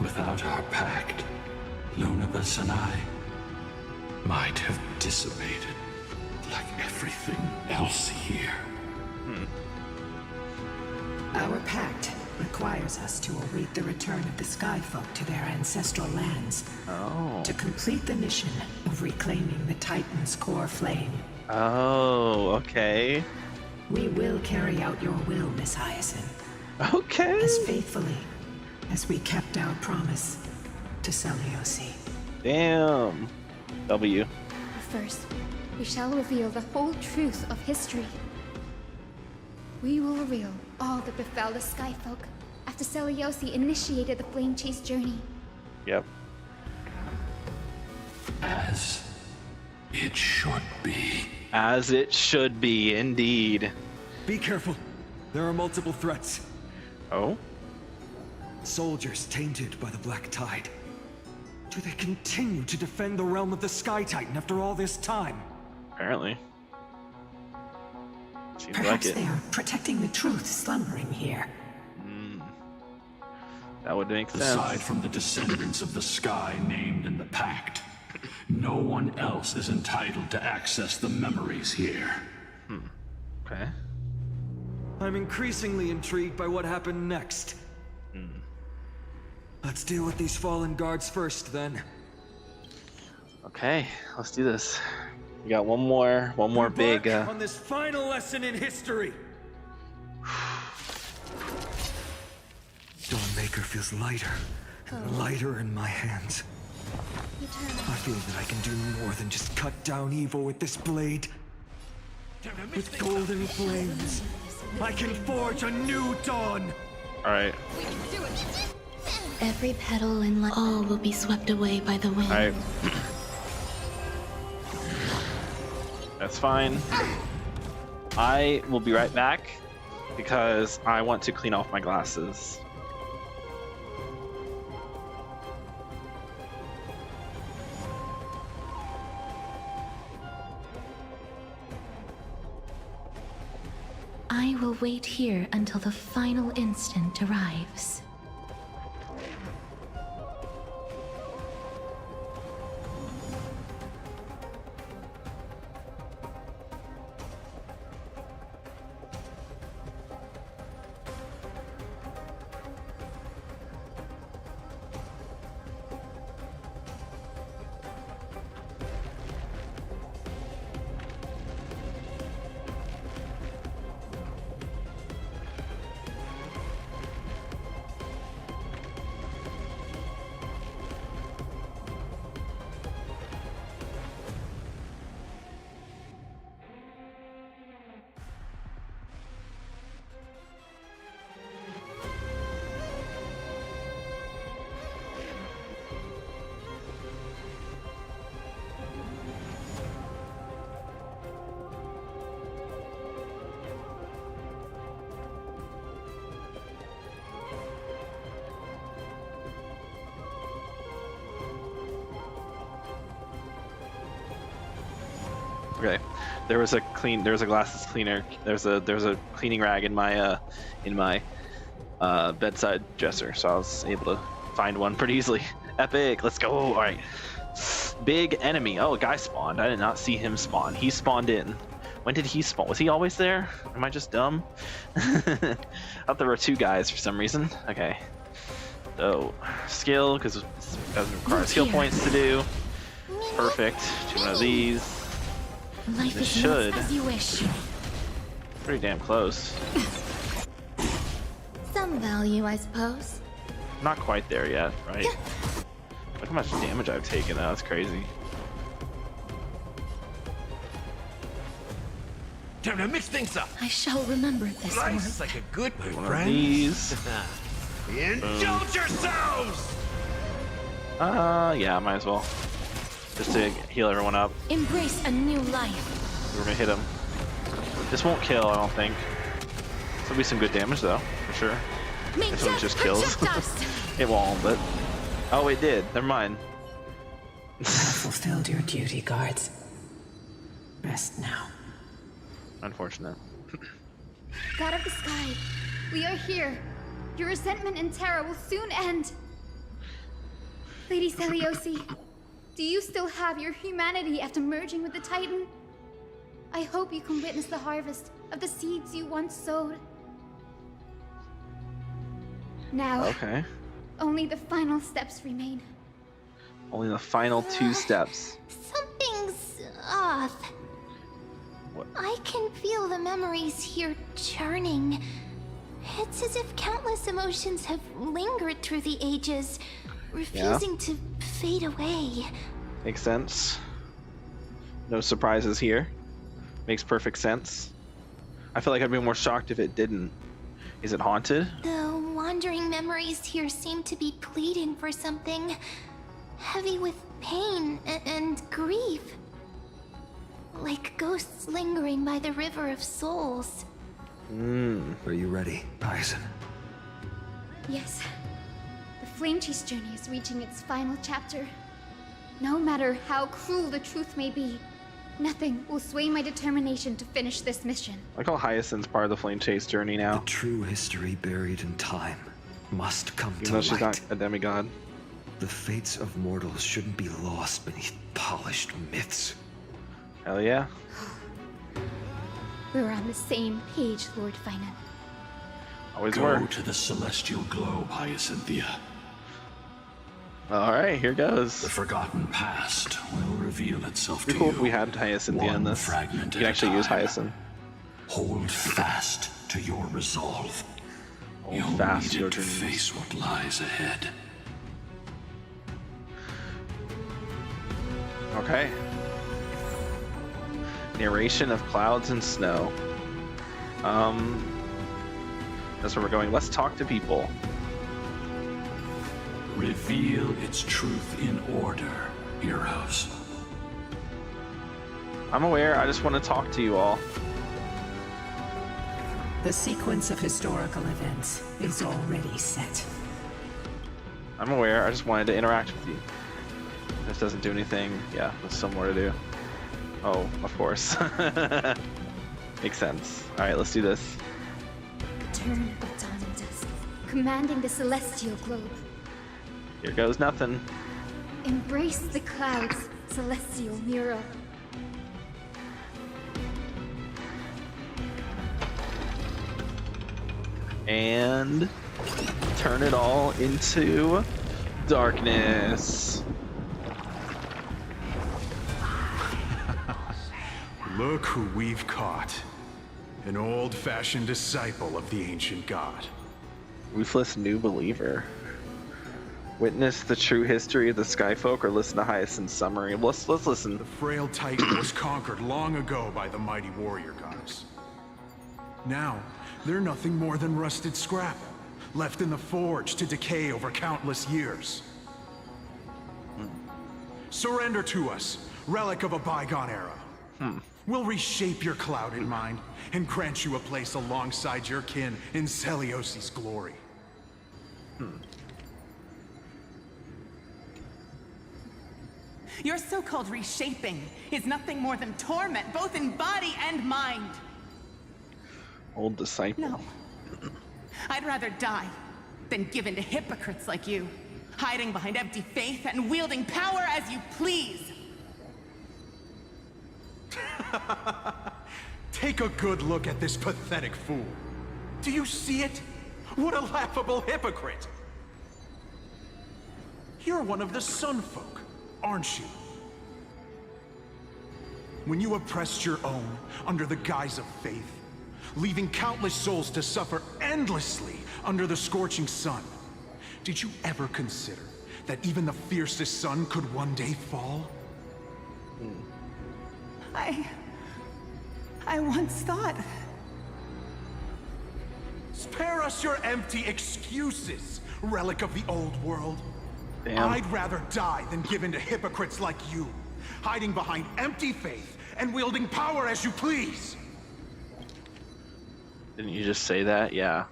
Without our pact, Lunabus and I might have dissipated like everything else here. our pact requires us to await the return of the Skyfolk to their ancestral lands. Oh. To complete the mission of reclaiming the Titan's core flame. Oh, okay. We will carry out your will, Miss Hyacinth, Okay. as faithfully as we kept our promise to Seliosi. Damn. W. First, we shall reveal the whole truth of history. We will reveal all that befell the Skyfolk after Seliosi initiated the Flamechase journey. Yep. As it should be. As it should be, indeed. Be careful. There are multiple threats. Oh? Soldiers tainted by the Black Tide. Do they continue to defend the realm of the Sky Titan after all this time? Apparently. Seems Perhaps like they it. are protecting the truth slumbering here. That would make sense. Aside from the descendants of the sky named in the pact, no one else is entitled to access the memories here. Okay. I'm increasingly intrigued by what happened next. A Let's deal with these fallen guards first, then. Okay, let's do this. We got one more big. On this final lesson in history. Dawnmaker feels lighter and lighter in my hands. I feel that I can do more than just cut down evil with this blade. With golden flames, I can forge a new dawn. All right. Every petal in life, all will be swept away by the wind. All right. That's fine. I will be right back because I want to clean off my glasses. I will wait here until the final instant arrives. Okay, there was a glasses cleaner. There's a cleaning rag in my bedside dresser, so I was able to find one pretty easily. Epic, let's go. All right, big enemy. Oh, a guy spawned. I did not see him spawn. He spawned in. When did he spawn? Was he always there? Am I just dumb? I thought there were two guys for some reason. Okay, so skill because it requires skill points to do. Perfect. Do one of these. Life This is should. not as you wish. Pretty damn close. Some value, I suppose. Not quite there yet, right? Look how much damage I've taken. That's crazy. Time to mix things up. I shall remember this Nice, one. like a good my One of friend. these. Indulge yourselves! Yeah, might as well. Just to heal everyone up. Embrace a new life. We're gonna hit him. This won't kill, I don't think. This will be some good damage though, for sure. May This one death just kills. protect us. It won't, but oh, it did. Never mind. Fulfilled your duty, guards. Rest now. Unfortunate. God of the sky, we are here. Your resentment and terror will soon end. Lady Celiosi, do you still have your humanity after merging with the Titan? I hope you can witness the harvest of the seeds you once sowed. Now, Okay. only the final steps remain. Only the final two steps. Something's off. What? I can feel the memories here churning. It's as if countless emotions have lingered through the ages, refusing to fade away. Makes sense. No surprises here. Makes perfect sense. I feel like I'd be more shocked if it didn't. Is it haunted? The wandering memories here seem to be pleading for something heavy with pain and grief. Like ghosts lingering by the river of souls. Are you ready, Bison? Yes. The Flamechase journey is reaching its final chapter. No matter how cruel the truth may be, nothing will sway my determination to finish this mission. I call Hyacinth's part of the Flamechase journey now. The true history buried in time must come Even to though she's light. not a demigod. The fates of mortals shouldn't be lost beneath polished myths. Hell yeah. We're on the same page, Lord Finan. Always Go were. to the celestial globe, Hyacinthia. All right, here goes. The forgotten past will reveal itself It'd to be cool you. if we had Hyacinth in One this. fragment You can at a actually use time. Hyacinth. Hold fast to your resolve. You'll fast need to your it to dreams. face what lies ahead. Okay. Narration of clouds and snow. That's where we're going. Let's talk to people. Reveal its truth in order, heroes. I'm aware. I just want to talk to you all. The sequence of historical events is already set. I'm aware. I just wanted to interact with you. This doesn't do anything. Yeah, there's some more to do. Oh, of course. Makes sense. All right, let's do this. Return of dawn and dusk, commanding the celestial globe. Here goes nothing. Embrace the clouds, celestial mural. And turn it all into darkness. Look who we've caught. An old-fashioned disciple of the ancient god. Ruthless new believer. Witness the true history of the Skyfolk or listen to Hyacinth's summary. Let's listen. The frail titan was conquered long ago by the mighty warrior goddess. Now, they're nothing more than rusted scrap, left in the forge to decay over countless years. Surrender to us, relic of a bygone era. We'll reshape your clouded mind and grant you a place alongside your kin in Celiosi's glory. Your so-called reshaping is nothing more than torment, both in body and mind. Old disciple. No. I'd rather die than give in to hypocrites like you, hiding behind empty faith and wielding power as you please. Take a good look at this pathetic fool. Do you see it? What a laughable hypocrite! You're one of the Sun Folk, aren't you? When you oppressed your own under the guise of faith, leaving countless souls to suffer endlessly under the scorching sun, did you ever consider that even the fiercest sun could one day fall? I once thought. Spare us your empty excuses, relic of the old world. Damn. I'd rather die than give in to hypocrites like you, hiding behind empty faith and wielding power as you please. Didn't you just say that? Yeah.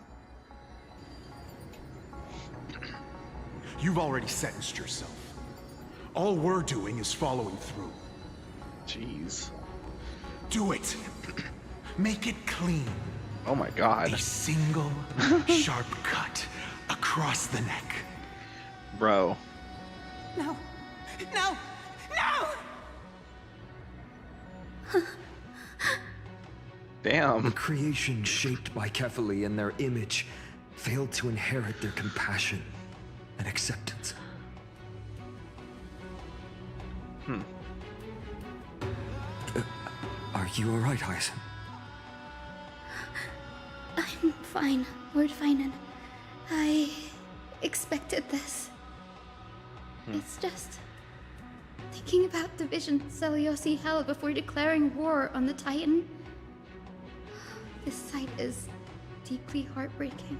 You've already sentenced yourself. All we're doing is following through. Jeez. Do it. Make it clean. Oh my god. A single, sharp cut across the neck. Bro. No. No! No! Damn. Creation shaped by Kefali in their image failed to inherit their compassion and acceptance. Are you alright, Hyacinth? I'm fine, Lord Finan. I expected this. It's just thinking about the vision Celiosi held before declaring war on the Titan. This sight is deeply heartbreaking.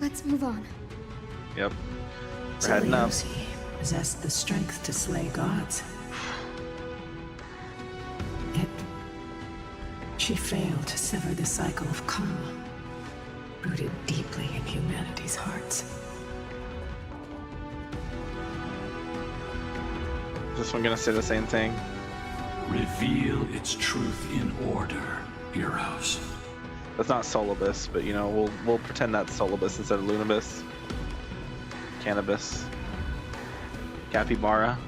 Let's move on. Yep. We're heading up. Celiosi possessed the strength to slay gods. Yet, she failed to sever the cycle of karma, rooted deeply in humanity's hearts. Is this one gonna say the same thing? Reveal its truth in order, heroes. That's not Solibus, but you know, we'll pretend that's Solibus instead of Lunibus. Cannabis. Capybara.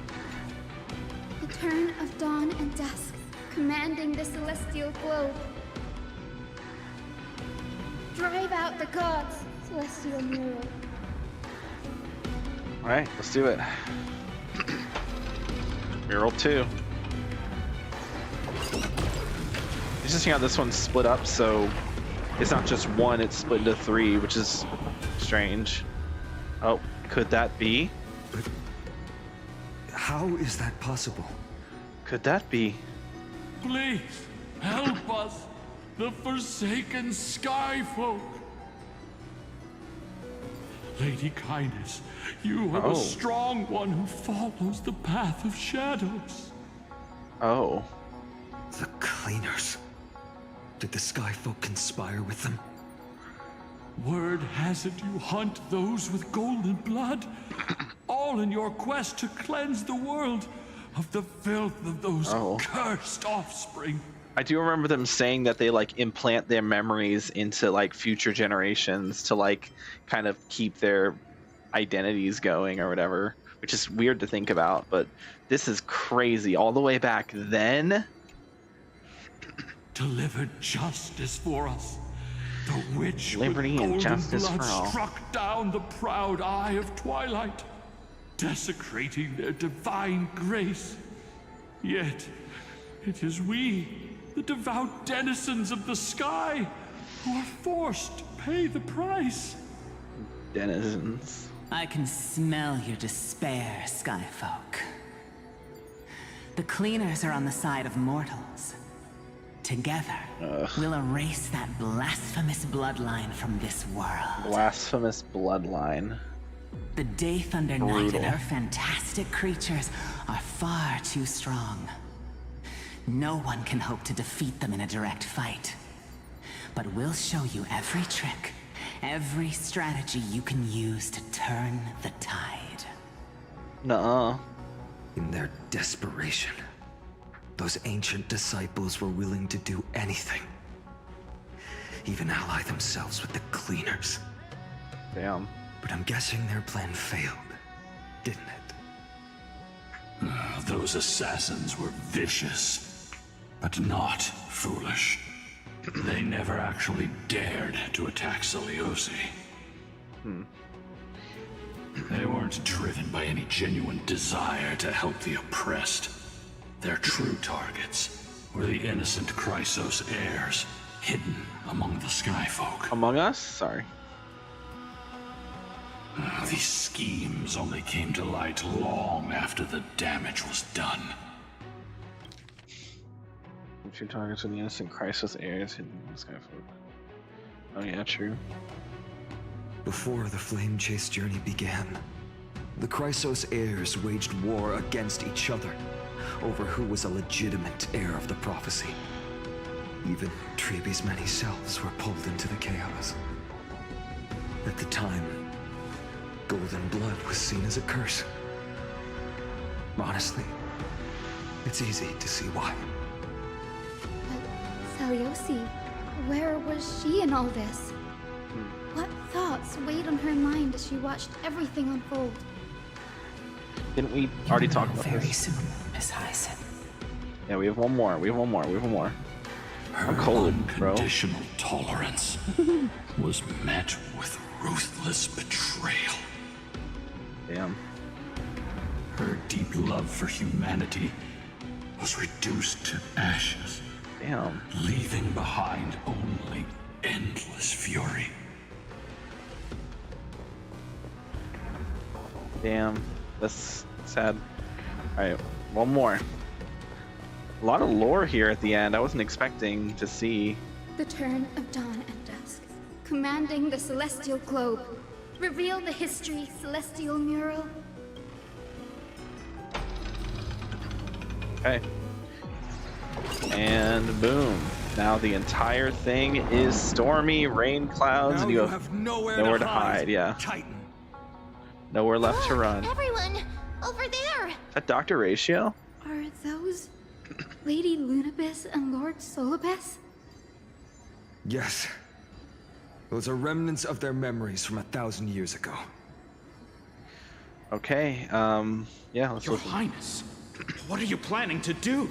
The turn of dawn and dusk, commanding the celestial globe. Drive out the gods, celestial mural. Alright, let's do it. Mural 2. It's just how this one's split up, so it's not just one, it's split into 3, which is strange. Oh, could that be? But how is that possible? Could that be? Please, help us, the forsaken skyfolk. Lady Kindness, you are the strong one who follows the path of shadows. Oh. The cleaners. Did the Skyfolk conspire with them? Word has it you hunt those with golden blood, all in your quest to cleanse the world of the filth of those cursed offspring. I do remember them saying that they like implant their memories into like future generations to like kind of keep their identities going or whatever, which is weird to think about, but this is crazy. All the way back then. Delivered justice for us. The witch Liberty with and golden justice blood for all. struck down the proud eye of twilight, desecrating their divine grace. Yet, it is we, the devout denizens of the sky, who are forced to pay the price. Denizens. I can smell your despair, Skyfolk. The cleaners are on the side of mortals. Together, we'll erase that blasphemous bloodline from this world. Blasphemous bloodline. The Day Thunder Knight and her fantastic creatures are far too strong. No one can hope to defeat them in a direct fight. But we'll show you every trick, every strategy you can use to turn the tide. Nuh-uh. In their desperation, those ancient disciples were willing to do anything. Even ally themselves with the cleaners. Damn. But I'm guessing their plan failed, didn't it? Those assassins were vicious, but not foolish. They never actually dared to attack Seliosi. They weren't driven by any genuine desire to help the oppressed. Their true targets were the innocent Chrysos heirs, hidden among the Skyfolk. Among Us? Sorry. These schemes only came to light long after the damage was done. Two targets of the innocent Chrysos heirs hidden in the Skyfolk. Oh yeah, true. Before the Flamechase journey began, the Chrysos heirs waged war against each other over who was a legitimate heir of the prophecy. Even Treeby's many selves were pulled into the chaos. At the time, golden blood was seen as a curse. Honestly, it's easy to see why. But Seliosi, where was she in all this? What thoughts weighed on her mind as she watched everything unfold? Didn't we already talk about Very this? soon, Miss Hyson. Yeah, we have one more. We have one more. We have one more. I'm cold, bro. Unconditional tolerance was met with ruthless betrayal. Damn. Her deep love for humanity was reduced to ashes, Damn. leaving behind only endless fury. Damn. That's sad. Alright, one more. A lot of lore here at the end. I wasn't expecting to see. The turn of dawn and dusk. Commanding the celestial globe. Reveal the history, celestial mural. Okay. And boom. Now the entire thing is stormy, rain clouds, Now and you you have nowhere to hide. Yeah. Titan. Nowhere left to Look, run. everyone, over there. Is that Dr. Ratio? Are those Lady Lunabis and Lord Solibus? Yes. Those are remnants of their memories from 1,000 years ago. Okay. Yeah, let's Your listen. Highness, what are you planning to do?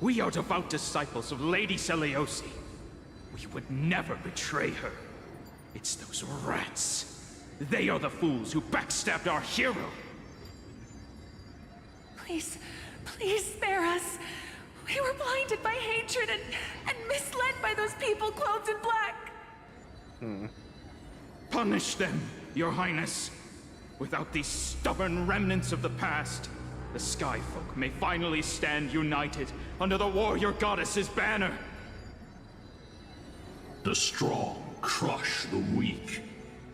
We are devout disciples of Lady Seliosi. We would never betray her. It's those rats. They are the fools who backstabbed our hero. Please, please spare us. We were blinded by hatred and misled by those people clothed in black. Punish them, your highness. Without these stubborn remnants of the past, the Skyfolk may finally stand united under the warrior goddess's banner. The strong crush the weak,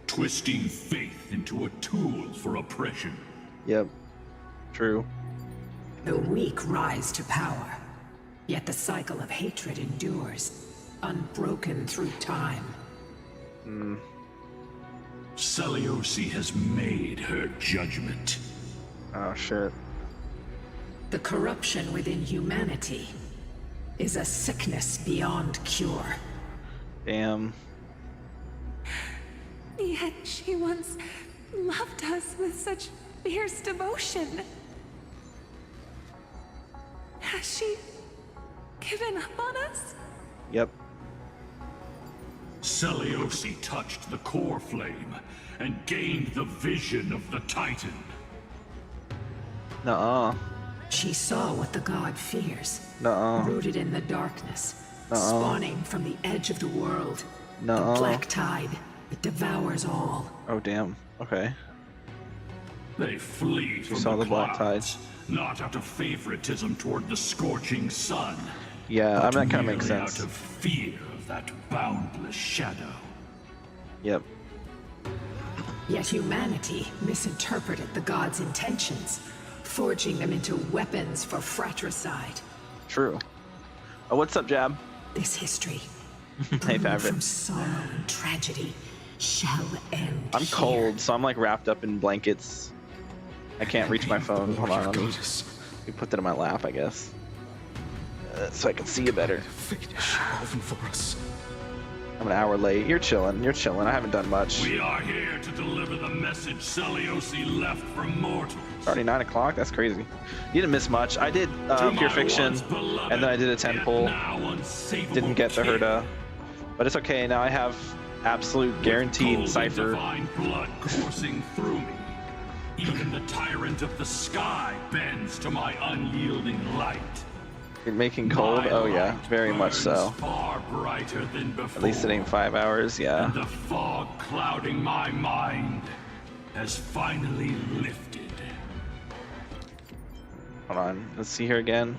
twisting faith into a tool for oppression. Yep. True. The weak rise to power, yet the cycle of hatred endures, unbroken through time. Seliosi has made her judgment. Oh, shit. The corruption within humanity is a sickness beyond cure. Damn. Yet she once loved us with such fierce devotion. Has she given up on us? Yep. Seliosi touched the core flame and gained the vision of the Titan. Nuh-uh. She saw what the god fears, Nuh-uh. rooted in the darkness, Nuh-uh. spawning from the edge of the world. Nuh-uh. The black tide, it devours all. Oh, damn. Okay. They flee from saw the black clouds, not out of favoritism toward the scorching sun. Yeah, but that kind of merely makes sense. out of fear of that boundless shadow. Yep. Yet humanity misinterpreted the god's intentions, forging them into weapons for fratricide. True. Oh, what's up, Jab? This history, Hey, brewed Favorite. from sorrow and tragedy, shall end I'm here. cold, so I'm like wrapped up in blankets. I can't reach my phone. Hold on, let me put that in my lap, I guess. So I can see you better. For us. I'm an hour late. You're chilling. You're chilling. I haven't done much. We are here to deliver the message Seliosi left for mortals. It's already 9 o'clock. That's crazy. You didn't miss much. I did To Pure my Fiction, once beloved, and then I did a 10 yet pull. now unsavable Didn't get the kin. Herda, but it's okay. Now I have absolute guaranteed Golden cipher. divine blood coursing through me. Even the tyrant of the sky bends to my unyielding light. You're making cold? My Oh yeah, light very much burns so. Far brighter than before. At least it ain't 5 hours. Yeah. And the fog clouding my mind has finally lifted. Hold on. Let's see here again.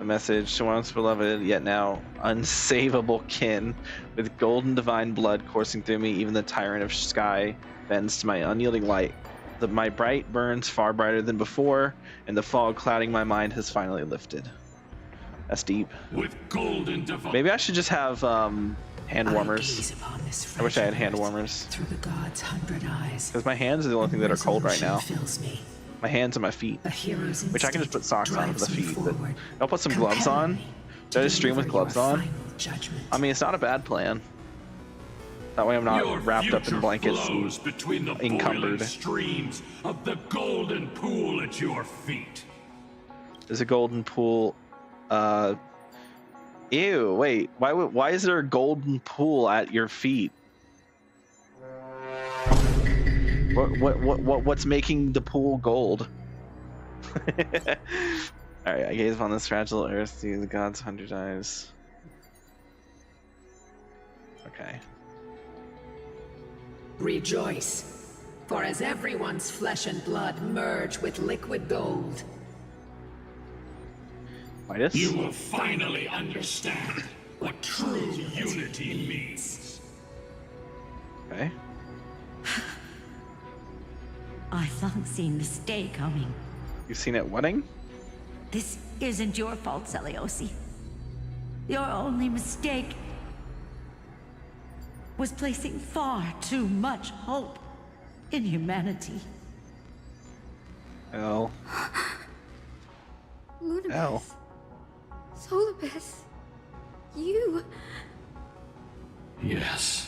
A message to once beloved, yet now unsavable kin, with golden divine blood coursing through me. Even the tyrant of sky bends to my unyielding light. My bright burns far brighter than before, and the fog clouding my mind has finally lifted. That's deep. With golden divine. Maybe I should just have hand warmers. gaze upon this I wish I had hand fragile earth warmers. Through the god's 100 eyes. Because my hands are the only thing that are cold right now. Resolution fills me. My hands and my feet. A hero's Which I can just put instinct socks on for the drives me feet. But forward, I'll put some gloves on. compelling me Should I to just stream with deliver gloves your on? final judgment. I mean, it's not a bad plan. That way I'm not Your wrapped up in future blankets flows and between the encumbered. boiling streams of the golden pool at your feet. There's a golden pool. Ew, wait. Why is there a golden pool at your feet? What's making the pool gold? Alright, I gaze upon this fragile earth through the god's 100 eyes. Okay. Rejoice, for as everyone's flesh and blood merge with liquid gold, Midas? You will finally understand what true unity means. Okay. I've long seen this day coming. You've seen it wedding? This isn't your fault, Seliosi. Your only mistake was placing far too much hope in humanity. L. Lunabis. L. Solibus. You. Yes.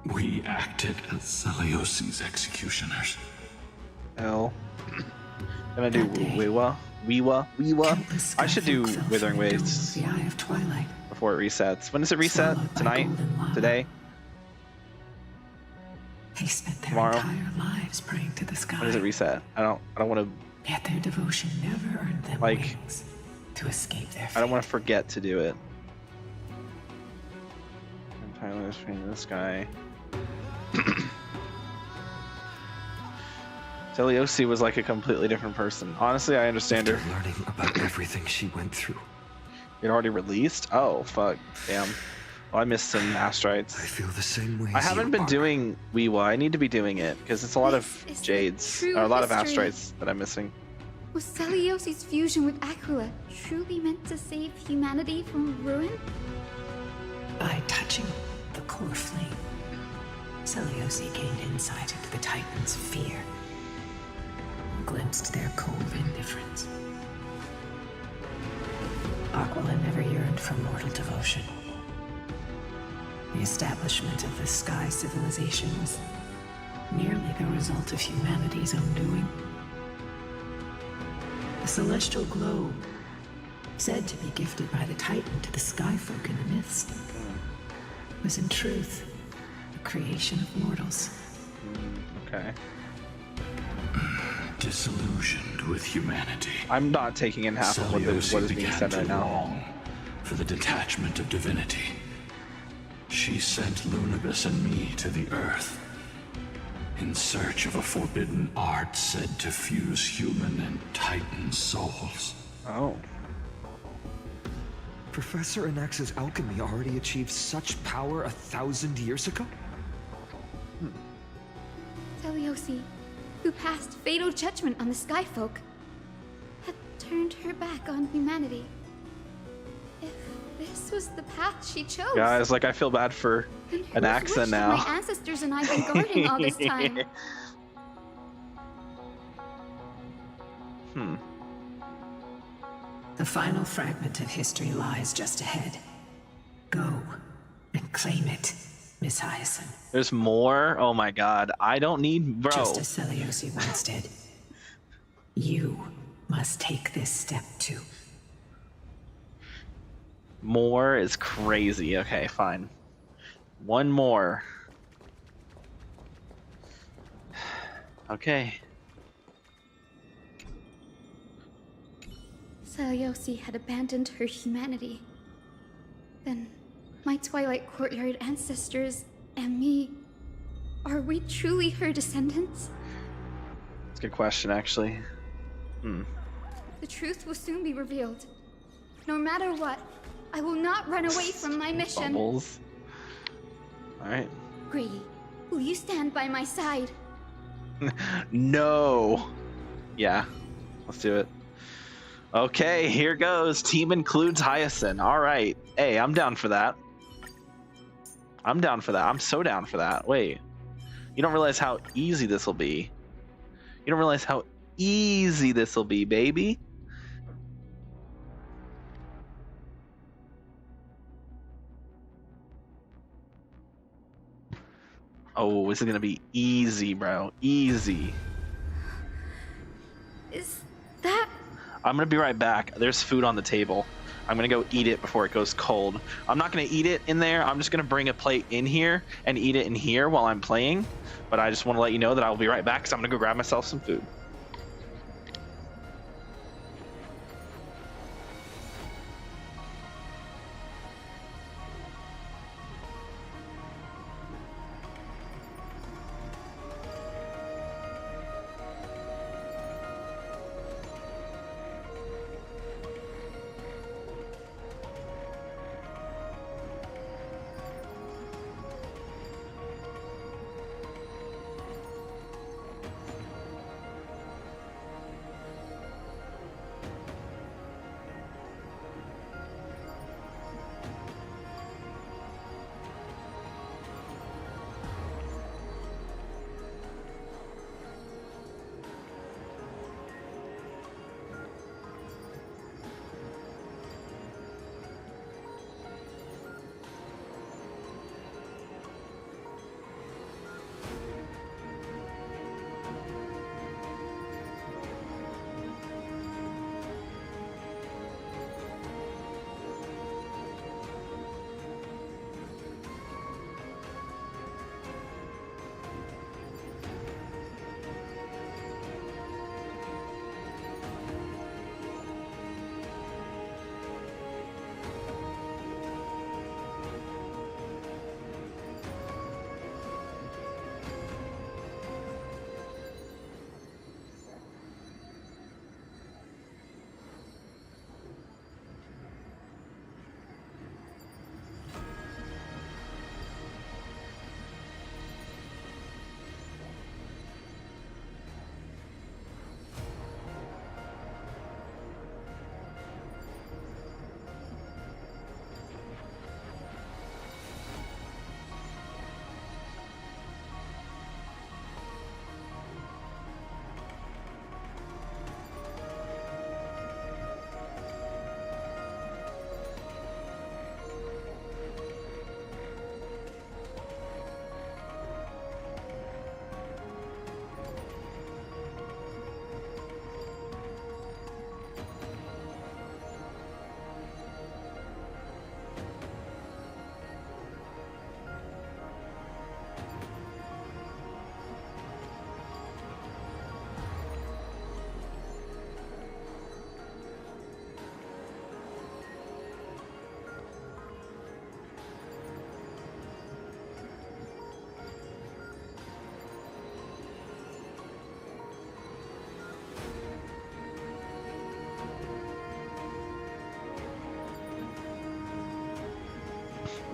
We acted as Seliosi's executioners. L. Gonna do Weewa. countless I should do skyfolk fell Withering from the dome of Waves the Eye of Twilight. before it resets. When does it reset? Swallowed by Tonight? golden lava. Today? They spent their Tomorrow? entire lives praying to the sky. When does it reset? I don't want to, Yet their devotion never earned them like, wings to escape their fate. I don't want to forget to do it. Tyler's praying to this guy. Teliosi was like a completely different person. Honestly, I understand her. After learning about everything she went through, It already released? Oh, fuck. Damn. Well, I missed some I asteroids. feel the same way. I as haven't you been are. doing Weewa. I need to be doing it because it's a lot of This is the jades, true or a lot of history. asteroids that I'm missing. Was Celiosi's fusion with Aquila truly meant to save humanity from ruin? By touching the core flame, Celiosi gained insight into the Titans' fear and glimpsed their cold indifference. Aquila never yearned for mortal devotion. The establishment of the Sky Civilization was merely the result of humanity's own doing. The celestial globe, said to be gifted by the Titan to the Skyfolk in the myths, was in truth a creation of mortals. Okay. Disillusioned with humanity, I'm not taking in half of what is Celiosi being began said to right now. long for the detachment of divinity. She sent Lunibus and me to the Earth in search of a forbidden art said to fuse human and Titan souls. Oh. Professor Anax's alchemy already achieved such power 1,000 years ago? Celiosi, who passed fatal judgment on the Skyfolk, had turned her back on humanity. If this was the path she chose, Guys, like, I feel bad for then whose Anaxa wish have now. my ancestors and I been guarding all this time? The final fragment of history lies just ahead. Go and claim it, Miss Hyacinth. There's more? Oh my god. I don't need... Bro. Just as Celiosi once did. You must take this step too. More is crazy. Okay, fine. One more. Okay. Celiosi had abandoned her humanity. Then, my Twilight Courtyard ancestors and me, are we truly her descendants? That's a good question, actually. The truth will soon be revealed. No matter what, I will not run away from my mission. Bubbles. Alright. Grady, will you stand by my side? No. Yeah. Let's do it. Okay, here goes. Team includes Hyacinth. Alright. Hey, I'm down for that. I'm down for that. I'm so down for that. Wait. You don't realize how easy this will be. You don't realize how easy this will be, baby. Oh, this is gonna be easy, bro. Easy. Is that... I'm gonna be right back. There's food on the table. I'm gonna go eat it before it goes cold. I'm not gonna eat it in there. I'm just gonna bring a plate in here and eat it in here while I'm playing. But I just want to let you know that I'll be right back because I'm gonna go grab myself some food.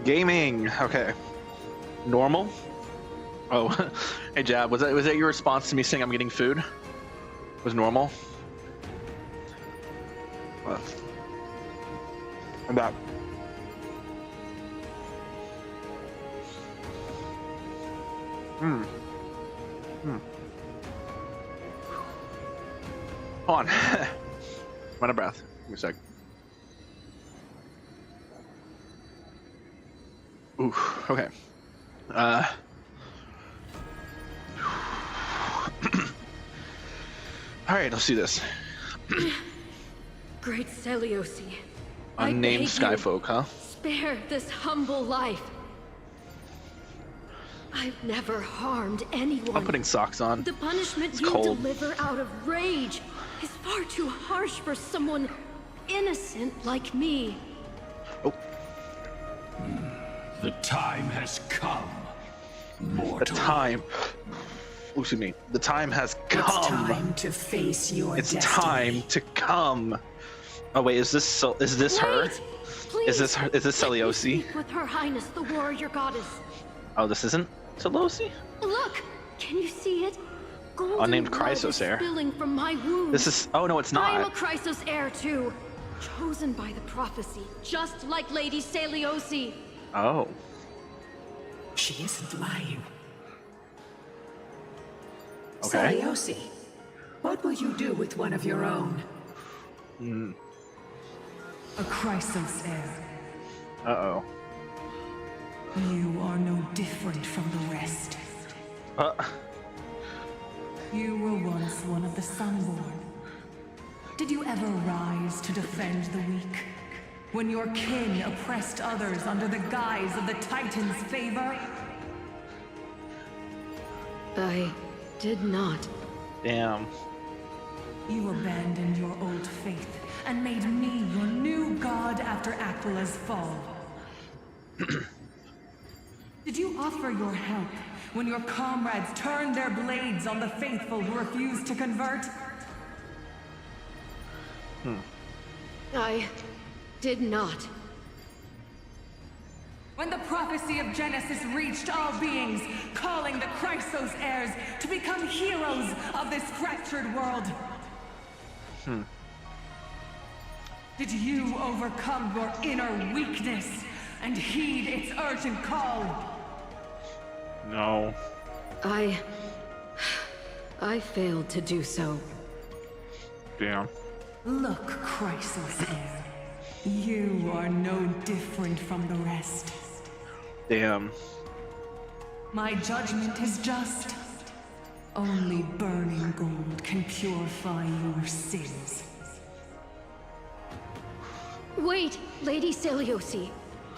Gaming. Okay. Normal. Oh, hey Jab, was that your response to me saying I'm getting food? Was normal? I'm back. Hold on. I'm out of breath. Give me a sec. Ooh, okay. Alright, let's do this. Great Seliosi. Unnamed Skyfolk, huh? Spare this humble life. I've never harmed anyone. I'm putting socks on. The punishment It's you cold. deliver out of rage is far too harsh for someone innocent like me. Oh. The time has come, mortal. The time. Oh, excuse me. The time has come. It's time to face your It's destiny. time to come. Oh wait, is this her? Please, Is this Seliosi? speak with Her Highness, the warrior goddess. Oh, this isn't Seliosi? Look, can you see it? Golden Unnamed blood is Chrysos heir. spilling from my wounds. This is. Oh no, it's I am a not. Chrysos heir too, chosen by the prophecy, just like Lady Seliosi. Oh. She isn't lying. Okay. Seliosi, what will you do with one of your own? A Chrysos heir. Uh-oh. You are no different from the rest. You were once one of the Sunborn. Did you ever rise to defend the weak? When your kin oppressed others under the guise of the Titan's favor? I did not. Damn. You abandoned your old faith and made me your new god after Aquila's fall. Did you offer your help when your comrades turned their blades on the faithful who refused to convert? I did not. When the prophecy of Genesis reached all beings, calling the Chrysos heirs to become heroes of this fractured world. Did you overcome your inner weakness and heed its urgent call? No. I failed to do so. Damn. Look, Chrysos heir. You are no different from the rest. Damn. My judgment is just. Only burning gold can purify your sins. Wait, Lady Seliosi.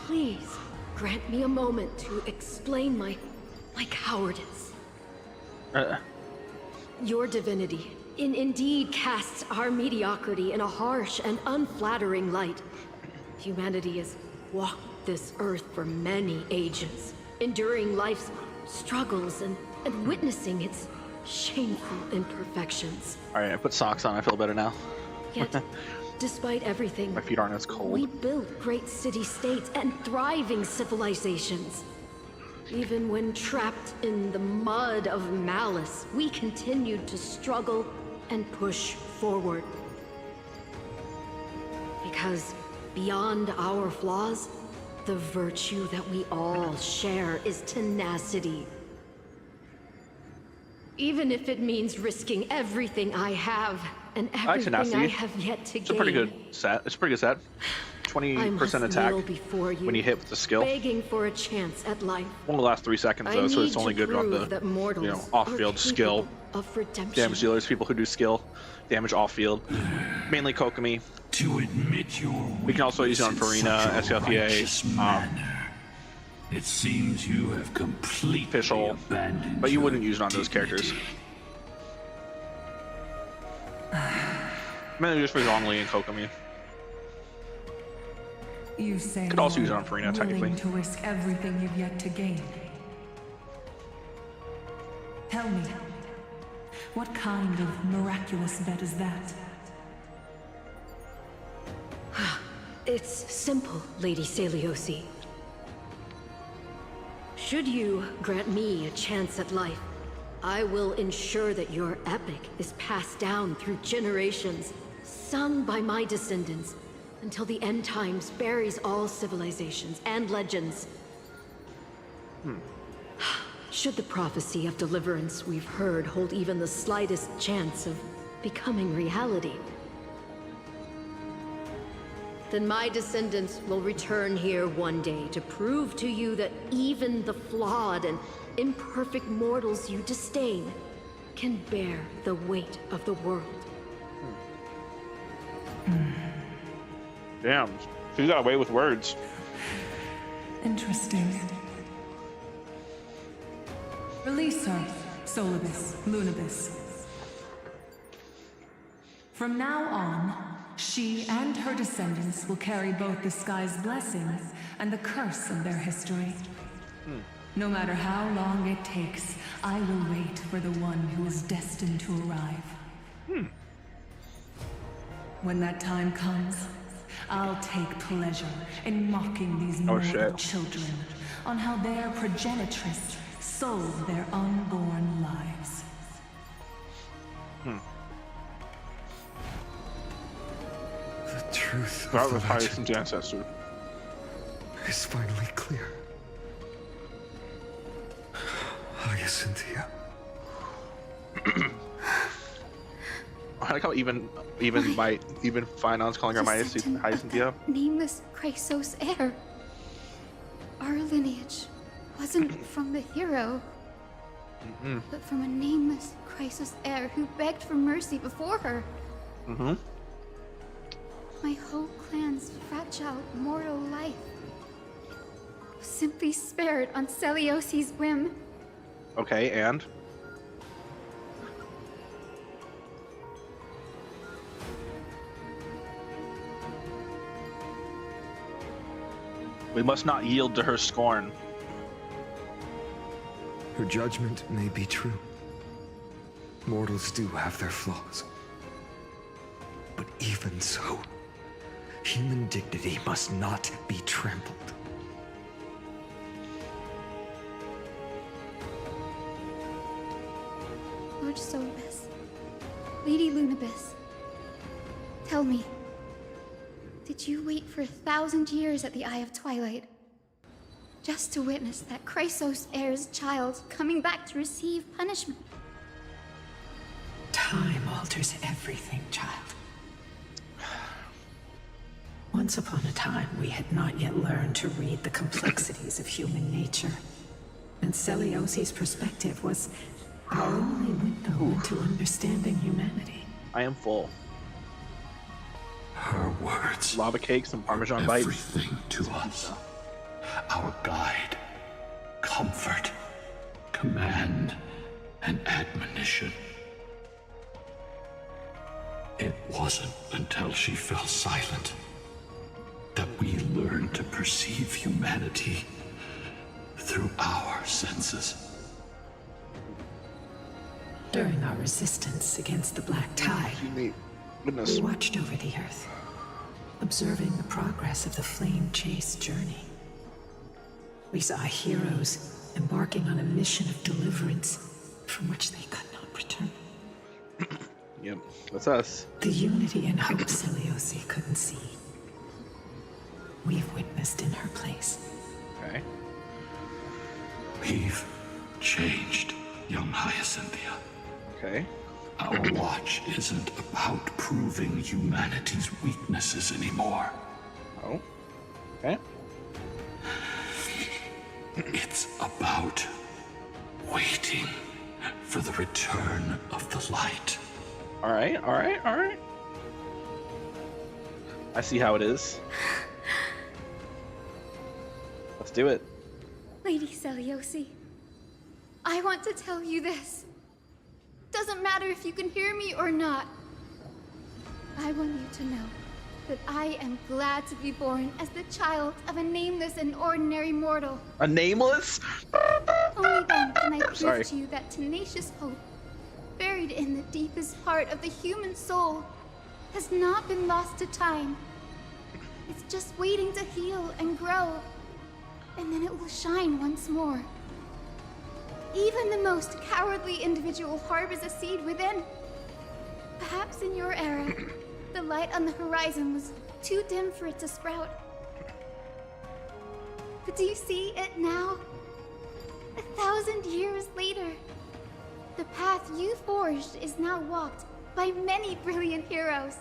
Please, grant me a moment to explain my cowardice. Your divinity indeed casts our mediocrity in a harsh and unflattering light. Humanity has walked this earth for many ages, enduring life's struggles and witnessing its shameful imperfections. Alright, I put socks on. I feel better now. Yet, despite everything, My feet aren't as cold. we built great city-states and thriving civilizations. Even when trapped in the mud of malice, we continued to struggle and push forward. Because beyond our flaws, the virtue that we all share is tenacity. Even if it means risking everything I have and everything I have yet to gain. It's a pretty good set. It's a pretty good set. 20% attack when you hit with the skill. Begging for a chance at life. Only lasts 3 seconds though, so it's only good on the off-field skill. Damage dealers, people who do skill damage off-field, mainly Kokomi. To admit your We can also use it on Farina, righteous SLFA, manner. It seems you have completely Official, abandoned but you your wouldn't use it on those characters. dignity. Mainly just for Zhongli and Kokomi. You say Could also you're use it on Farina, willing technically. to risk everything you've yet to gain. Tell me, what kind of miraculous bet is that? It's simple, Lady Seliosi. should you grant me a chance at life, I will ensure that your epic is passed down through generations, sung by my descendants, until the end times buries all civilizations and legends. Should the prophecy of deliverance we've heard hold even the slightest chance of becoming reality, then my descendants will return here one day to prove to you that even the flawed and imperfect mortals you disdain can bear the weight of the world. Damn, she got away with words. Interesting. Release her, Solibus, Lunibus. From now on, she and her descendants will carry both the sky's blessings and the curse of their history. No matter how long it takes, I will wait for the one who is destined to arrive. When that time comes, I'll take pleasure in mocking these mortal children on how their progenitress sold their unborn lives. The truth That of was the legend Hyacinth's ancestor. is finally clear. Hyacinthia. I like how even Finon's calling her Hyacinthia. Nameless Chrysos heir. Our lineage wasn't from the hero, but from a nameless Chrysos heir who begged for mercy before her. My whole clan's fragile mortal life was simply spared on Celiosi's whim. Okay, and? We must not yield to her scorn. Her judgment may be true. Mortals do have their flaws. But even so, human dignity must not be trampled. Lord Solibus, Lady Lunibus, tell me, did you wait for 1,000 years at the Eye of Twilight just to witness that Chrysos heir's child coming back to receive punishment? Time alters everything, child. Once upon a time, we had not yet learned to read the complexities of human nature. And Celiosi's perspective was our only window into understanding humanity. I am full. Her words Lava cakes and Parmesan are bites. everything to us. Our guide, comfort, command, and admonition. It wasn't until she fell silent that we learned to perceive humanity through our senses. During our resistance against the Black Tide, Goodness. we watched over the Earth, observing the progress of the Flamechase journey. We saw heroes embarking on a mission of deliverance from which they could not return. Yep, that's us. The unity and hope Celiosi couldn't see, we've witnessed in her place. Okay. We've changed, young Hyacinthia. Okay. Our watch isn't about proving humanity's weaknesses anymore. Oh. Okay. It's about waiting for the return of the light. All right. I see how it is. Let's do it. Lady Celiosi, I want to tell you this. Doesn't matter if you can hear me or not. I want you to know that I am glad to be born as the child of a nameless and ordinary mortal. A nameless? Only then can I prove Sorry. to you that tenacious hope, buried in the deepest part of the human soul, has not been lost to time. It's just waiting to heal and grow, and then it will shine once more. Even the most cowardly individual harbors a seed within. Perhaps in your era, the light on the horizon was too dim for it to sprout. But do you see it now? 1,000 years later, the path you forged is now walked by many brilliant heroes.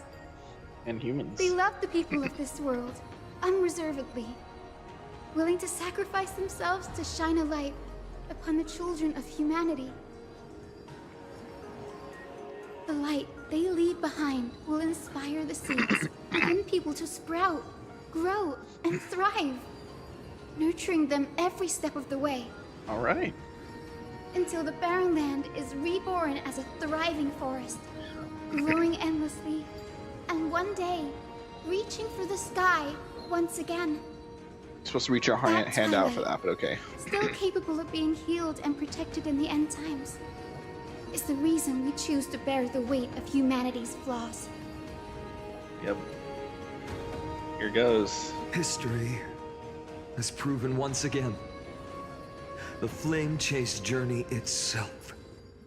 And humans. They love the people of this world, unreservedly, willing to sacrifice themselves to shine a light upon the children of humanity. The light they leave behind will inspire the seeds and people to sprout, grow, and thrive, nurturing them every step of the way. All right. Until the barren land is reborn as a thriving forest, growing endlessly, and one day, reaching for the sky once again. Supposed to reach your hand out for that, but okay. Still capable of being healed and protected in the end times, is the reason we choose to bear the weight of humanity's flaws. Yep. Here goes. History has proven once again, the Flamechase journey itself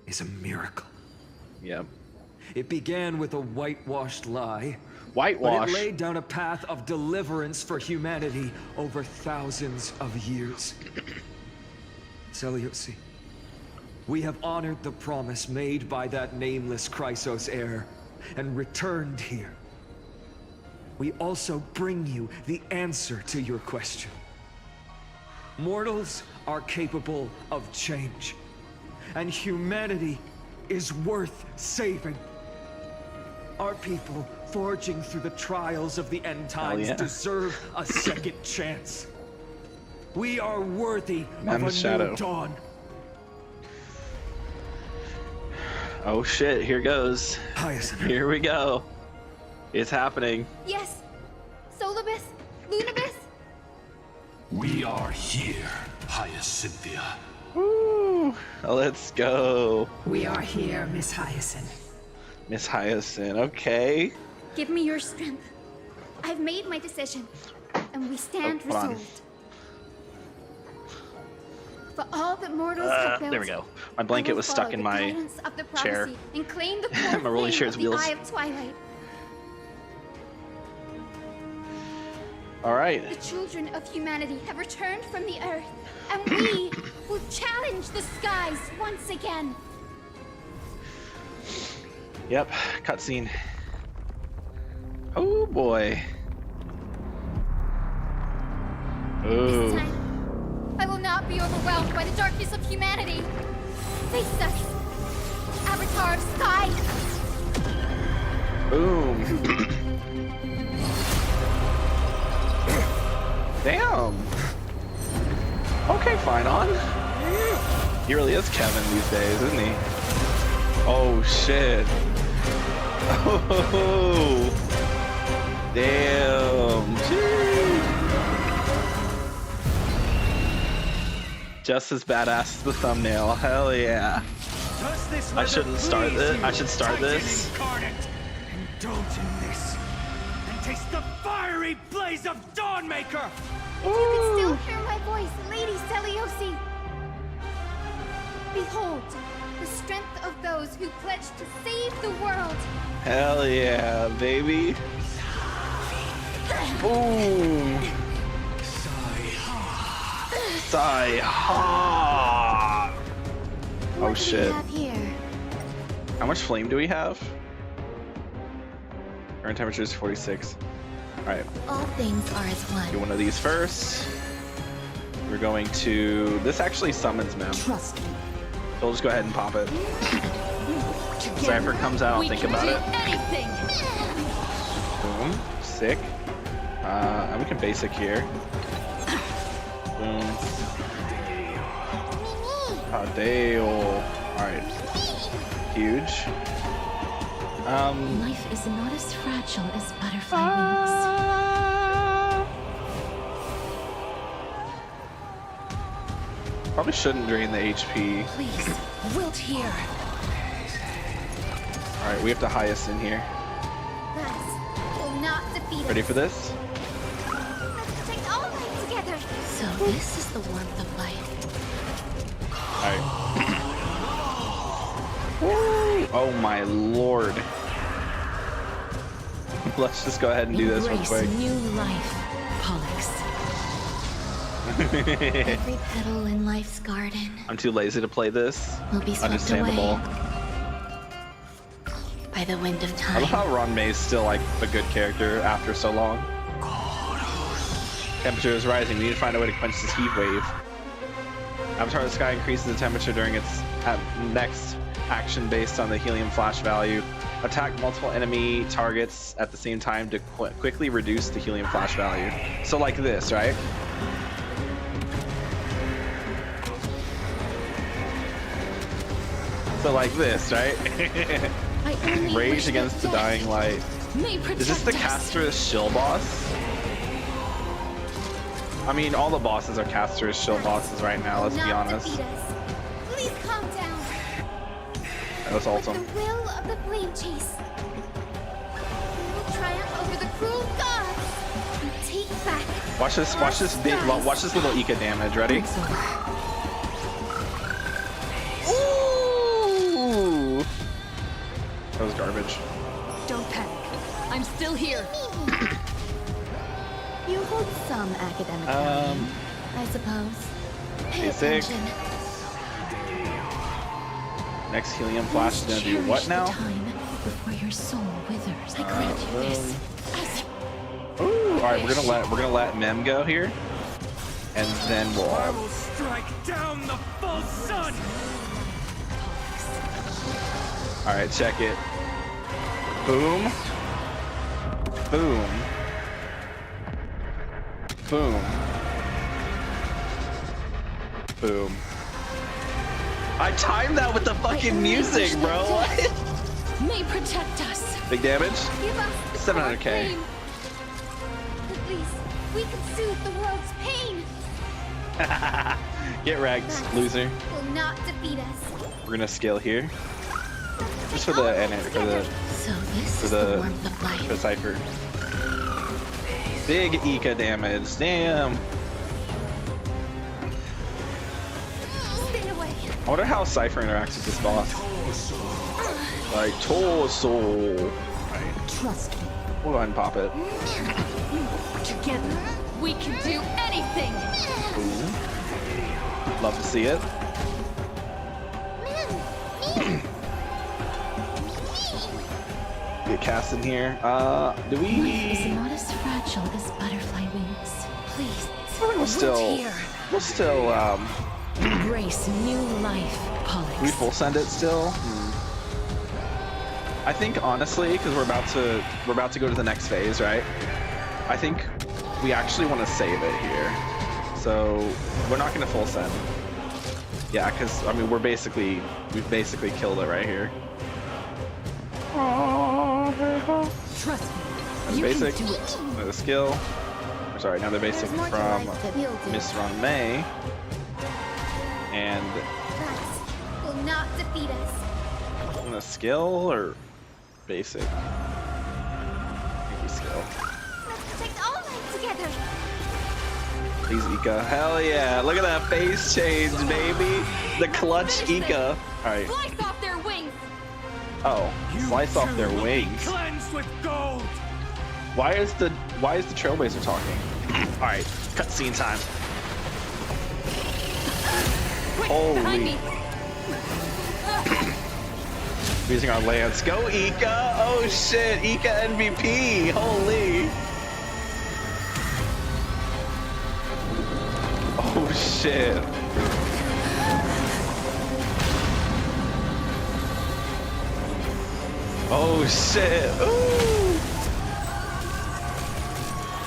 is a miracle. Yep. It began with a whitewashed lie. Whitewash. But it laid down a path of deliverance for humanity over thousands of years. Seleuci, we have honored the promise made by that nameless Chrysos heir and returned here. We also bring you the answer to your question. Mortals are capable of change, and humanity is worth saving. Our people, forging through the trials of the end times, deserve a second chance. We are worthy of a new dawn. Oh shit, here goes. Hyacinth. Here we go. It's happening. Yes! Solibus? Lunibus? We are here, Hyacinthia. Woo! Let's go. We are here, Miss Hyacinth. Miss Hyacinth, okay. Give me your strength. I've made my decision, and we stand resolved. For all that mortals have built, there we go. My blanket was stuck in my chair. And claim the My rolling chair's wheels. Eye of Twilight. All right. The children of humanity have returned from the earth, and we will challenge the skies once again. Yep, cutscene. Oh boy. Ooh. This time, I will not be overwhelmed by the darkness of humanity. Face us, Avatar of Sky. Boom. Damn. Okay, fine on. He really is Kevin these days, isn't he? Oh shit. Oh. Damn. Jeez. Just as badass as the thumbnail. Hell yeah. I shouldn't start this. I should start this. Indulge in this and taste the fiery blaze of Dawnmaker. If you could still hear my voice, Lady Seleuci. Behold, the strength of those who pledge to save the world. Hell yeah, baby. Boom. Sigh. Ha. Oh shit. What do we have here? How much flame do we have? Current temperature is 46. Alright. All things are as one. Do one of these first. We're going to... This actually summons Mem. Trust me. So we'll just go ahead and pop it. Cypher comes out, I'll think about it. Anything. Boom. Sick. And we can basic here. Boom. Hadeo. Alright. Huge. Life is not as fragile as butterfly wings. Probably shouldn't drain the HP. Please, wilt here. Alright, we have to highest in here. That will not defeat Ready us. for this? Let's take all night together. So this is the warmth of life. Alright. Oh my lord. Let's just go ahead and do this real quick. New life, Pollux. Every petal in life's garden I'm too lazy to play this. will be swept Understandable. away by the wind of I time. love how Ron May's still like a good character after so long. Temperature is rising. We need to find a way to quench this heat wave. Avatar of the Sky increases the temperature during its next action based on the helium flash value. Attack multiple enemy targets at the same time to quickly reduce the helium flash value. So like this, right? So like this, right? Rage against the dying light. Is this the Caster's shill boss? I mean, all the bosses are Caster's shill bosses right now, let's be honest. Please calm down. That's awesome. The will of the Flamechase. We will triumph over the cruel gods and take back. Watch this little Ika damage, ready? Ooh! That was garbage. Don't panic. I'm still here. You hold some academic value, I suppose. Pay Basic. attention. Next helium flash is gonna do what now? Time before your soul withers. I grant you this. Ooh! All right, we're gonna let Mem go here, and then we'll. I will strike down the full sun. All right, check it. Boom. Boom. Boom. Boom. I timed that with the fucking music, bro. What? May protect us. Big damage? Give us the 700k. pain. At least we can soothe the world's pain. Get wrecked, loser. Will not defeat us. We're gonna scale here. Just for the So this for is the warmth of life. the Cypher. Big Ika damage. Damn. Stay away. I wonder how Cypher interacts with this boss. Like torso. Right. Trust me. We'll go ahead and pop it. Together, we can do anything. Ooh. Love to see it. Get cast in here. Do Life is we? not as fragile as butterfly wings. Please. We'll still Embrace new life, Pollux. we full send it still. I think honestly, because we're about to go to the next phase, right? I think we actually want to save it here, so we're not gonna full send. Yeah, because I mean we've basically killed it right here. Trust me. That's You basic. can do it. Another skill. Sorry, another basic There's more to from life than you'll do. Miss Ron May. And That will not defeat us. a skill or basic? Maybe skill. Let's protect all life together. Please, Ika. Hell yeah. Look at that face change, baby. The clutch Ika. Alright. Slice off their wings. Oh. Slice off their Will be wings. cleansed with gold. Why is the Trailblazer talking? Alright. Cutscene time. Quick, behind Holy. me. Using our lance. Go Ika! Oh shit! Ika MVP! Holy! Oh shit! Oh shit! Ooh!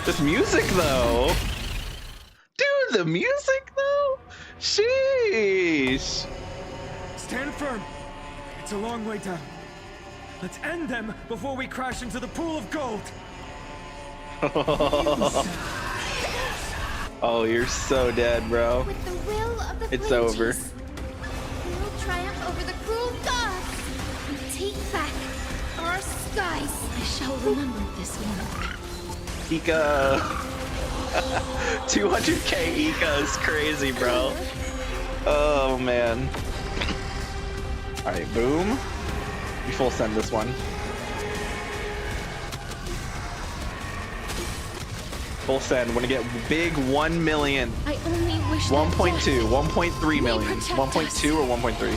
This music though! Dude, the music though! Sheesh! Stand firm. It's a long way down. Let's end them before we crash into the pool of gold. Oh, you're so dead, bro. With the will of the It's Flamechase, over. we will triumph over the cruel gods and take back our skies. I shall remember this one. Ika. 200k Ika is crazy, bro. Oh man. Alright, boom. We full send this one. Full send. Want to get big 1 million. I only wish 1.2, 1.3 million. 1.2 or 1.3?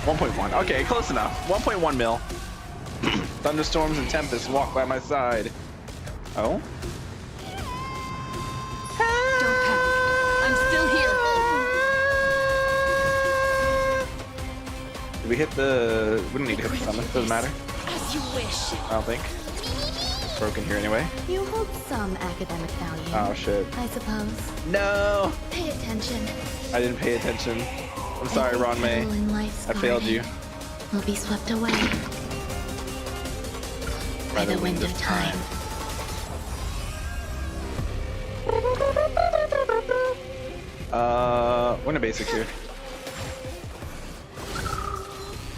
1.1. Okay, close enough. 1.1 mil. Thunderstorms and tempests walk by my side. Oh? Don't panic. I'm still here. Did we hit the... We don't need to hit the summon. Doesn't matter. As you wish. I don't think. Broken here anyway. You hold some academic value. Oh shit. I suppose. No! Pay attention. I didn't pay attention. I'm sorry, Ron May. I failed you. Will be swept away by the wind of time. We're in a basic here.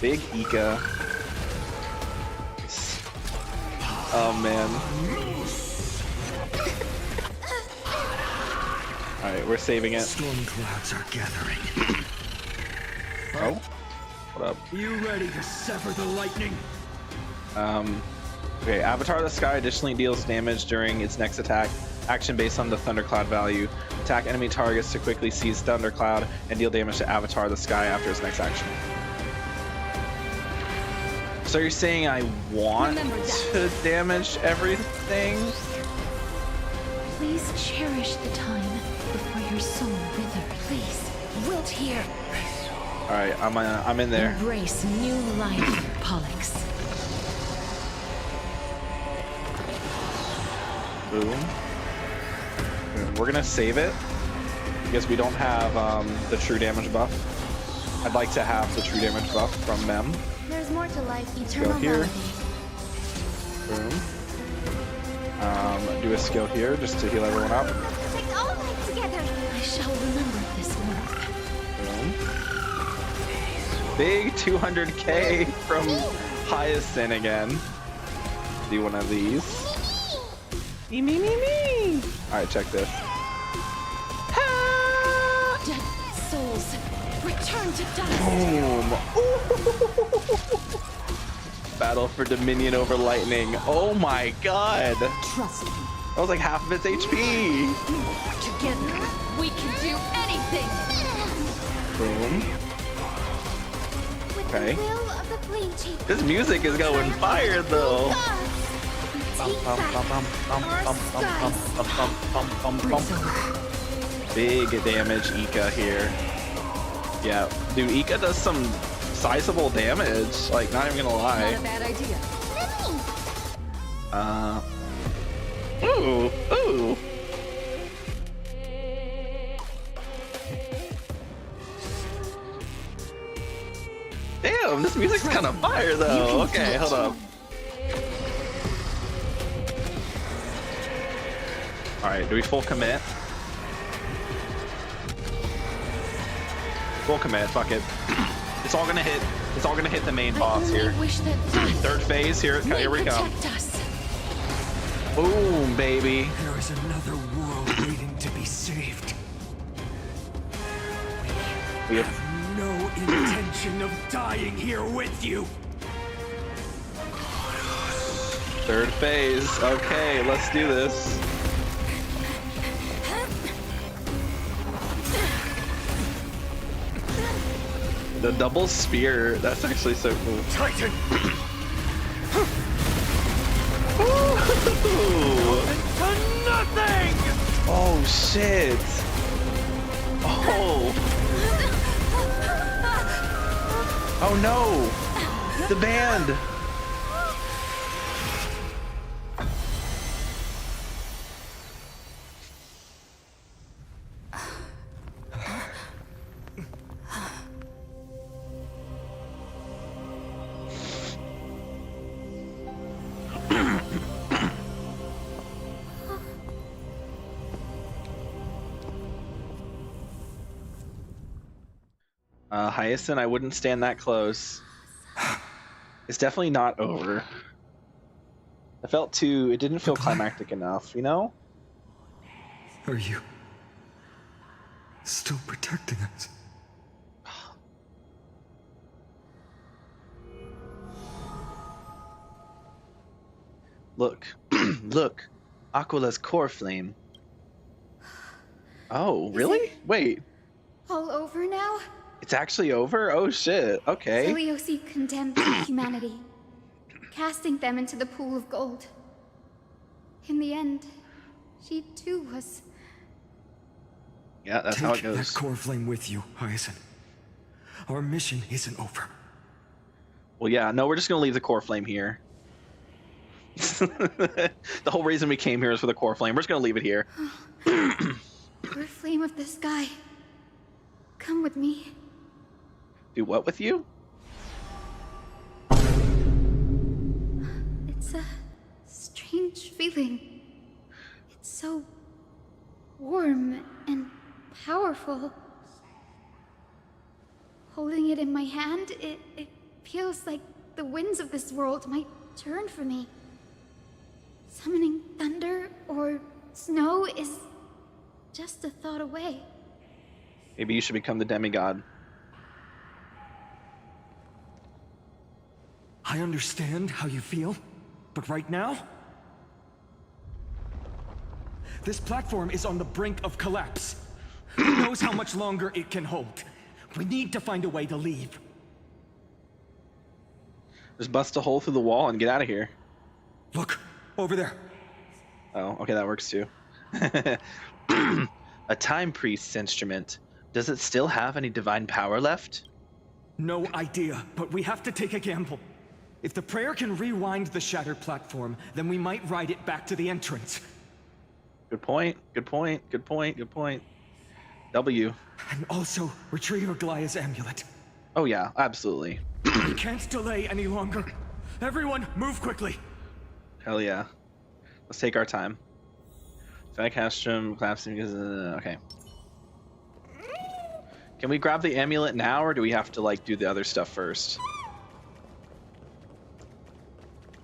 Big Ika. Oh man. Alright, we're saving it. Storm clouds are gathering. Oh? What up? You ready to sever the lightning? Okay, Avatar of the Sky additionally deals damage during its next attack. Action based on the Thundercloud value. Attack enemy targets to quickly seize Thundercloud and deal damage to Avatar of the Sky after its next action. So you're saying I want to damage everything? Please cherish the time before your soul wither. Please, wilt here. Alright, I'm in there. Embrace new life, Pollux. Boom. We're gonna save it because we don't have the true damage buff. I'd like to have the true damage buff from Mem. There's more to life, Go eternal here. melody. Boom. Do a skill here just to heal everyone up. Take all of life together. I shall remember this work. Boom. Big 200k from Hyacinth again. Do one of these. Me. Alright, check this. Dead souls, return to dust. Boom. Battle for Dominion over Lightning. Oh my god. Trust me. That was like half of its HP. Together, we can do anything. Boom. With Okay. the will of the Flamechase. This music is going fire though. Big damage Ika here. Yeah, dude, Ika does some sizable damage. Like, not even gonna lie. Not a bad idea. Ooh. Damn, this music's kind of fire though. Okay, hold up. Alright, do we full commit? Full commit, fuck it. It's all gonna hit. It's all gonna hit the main boss here. Wish that Third phase, here we come. us. Boom, baby. There is another world waiting to be saved. We have No intention of dying here with you. third phase. Okay, let's do this. The double spear, that's actually so cool. Titan! Ooh. Nothing! Oh shit. Oh. Oh no. The band. Hyacinth, I wouldn't stand that close. It's definitely not over. It didn't feel climactic enough, you know? Are you still protecting us? Look. Look. Aquala's core flame. Oh, really? Wait. All over now? It's actually over? Oh shit. Okay. Celiosi condemned humanity, casting them into the pool of gold. In the end, she too was... Yeah, that's how it goes. Take that core flame with you, Hyacinth. Our mission isn't over. Well, yeah, no, we're just gonna leave the core flame here. The whole reason we came here is for the core flame. We're just gonna leave it here. Core flame of the sky. Come with me. Do what with you? It's a strange feeling. It's so warm and powerful. Holding it in my hand, it feels like the winds of this world might turn for me. Summoning thunder or snow is just a thought away. Maybe you should become the demigod. I understand how you feel, but right now, this platform is on the brink of collapse. Who knows how much longer it can hold? We need to find a way to leave. Just bust a hole through the wall and get out of here. Look, over there. Oh, okay, that works too. A time priest's instrument. Does it still have any divine power left? No idea, but we have to take a gamble. If the prayer can rewind the shattered platform, then we might ride it back to the entrance. Good point, good point, good point, good point. W. And also, retrieve Aglaya's amulet. Oh yeah, absolutely. We can't delay any longer. Everyone, move quickly. Hell yeah. Let's take our time. Fanacastrum, collapsing, okay. Can we grab the amulet now, or do we have to, like, do the other stuff first?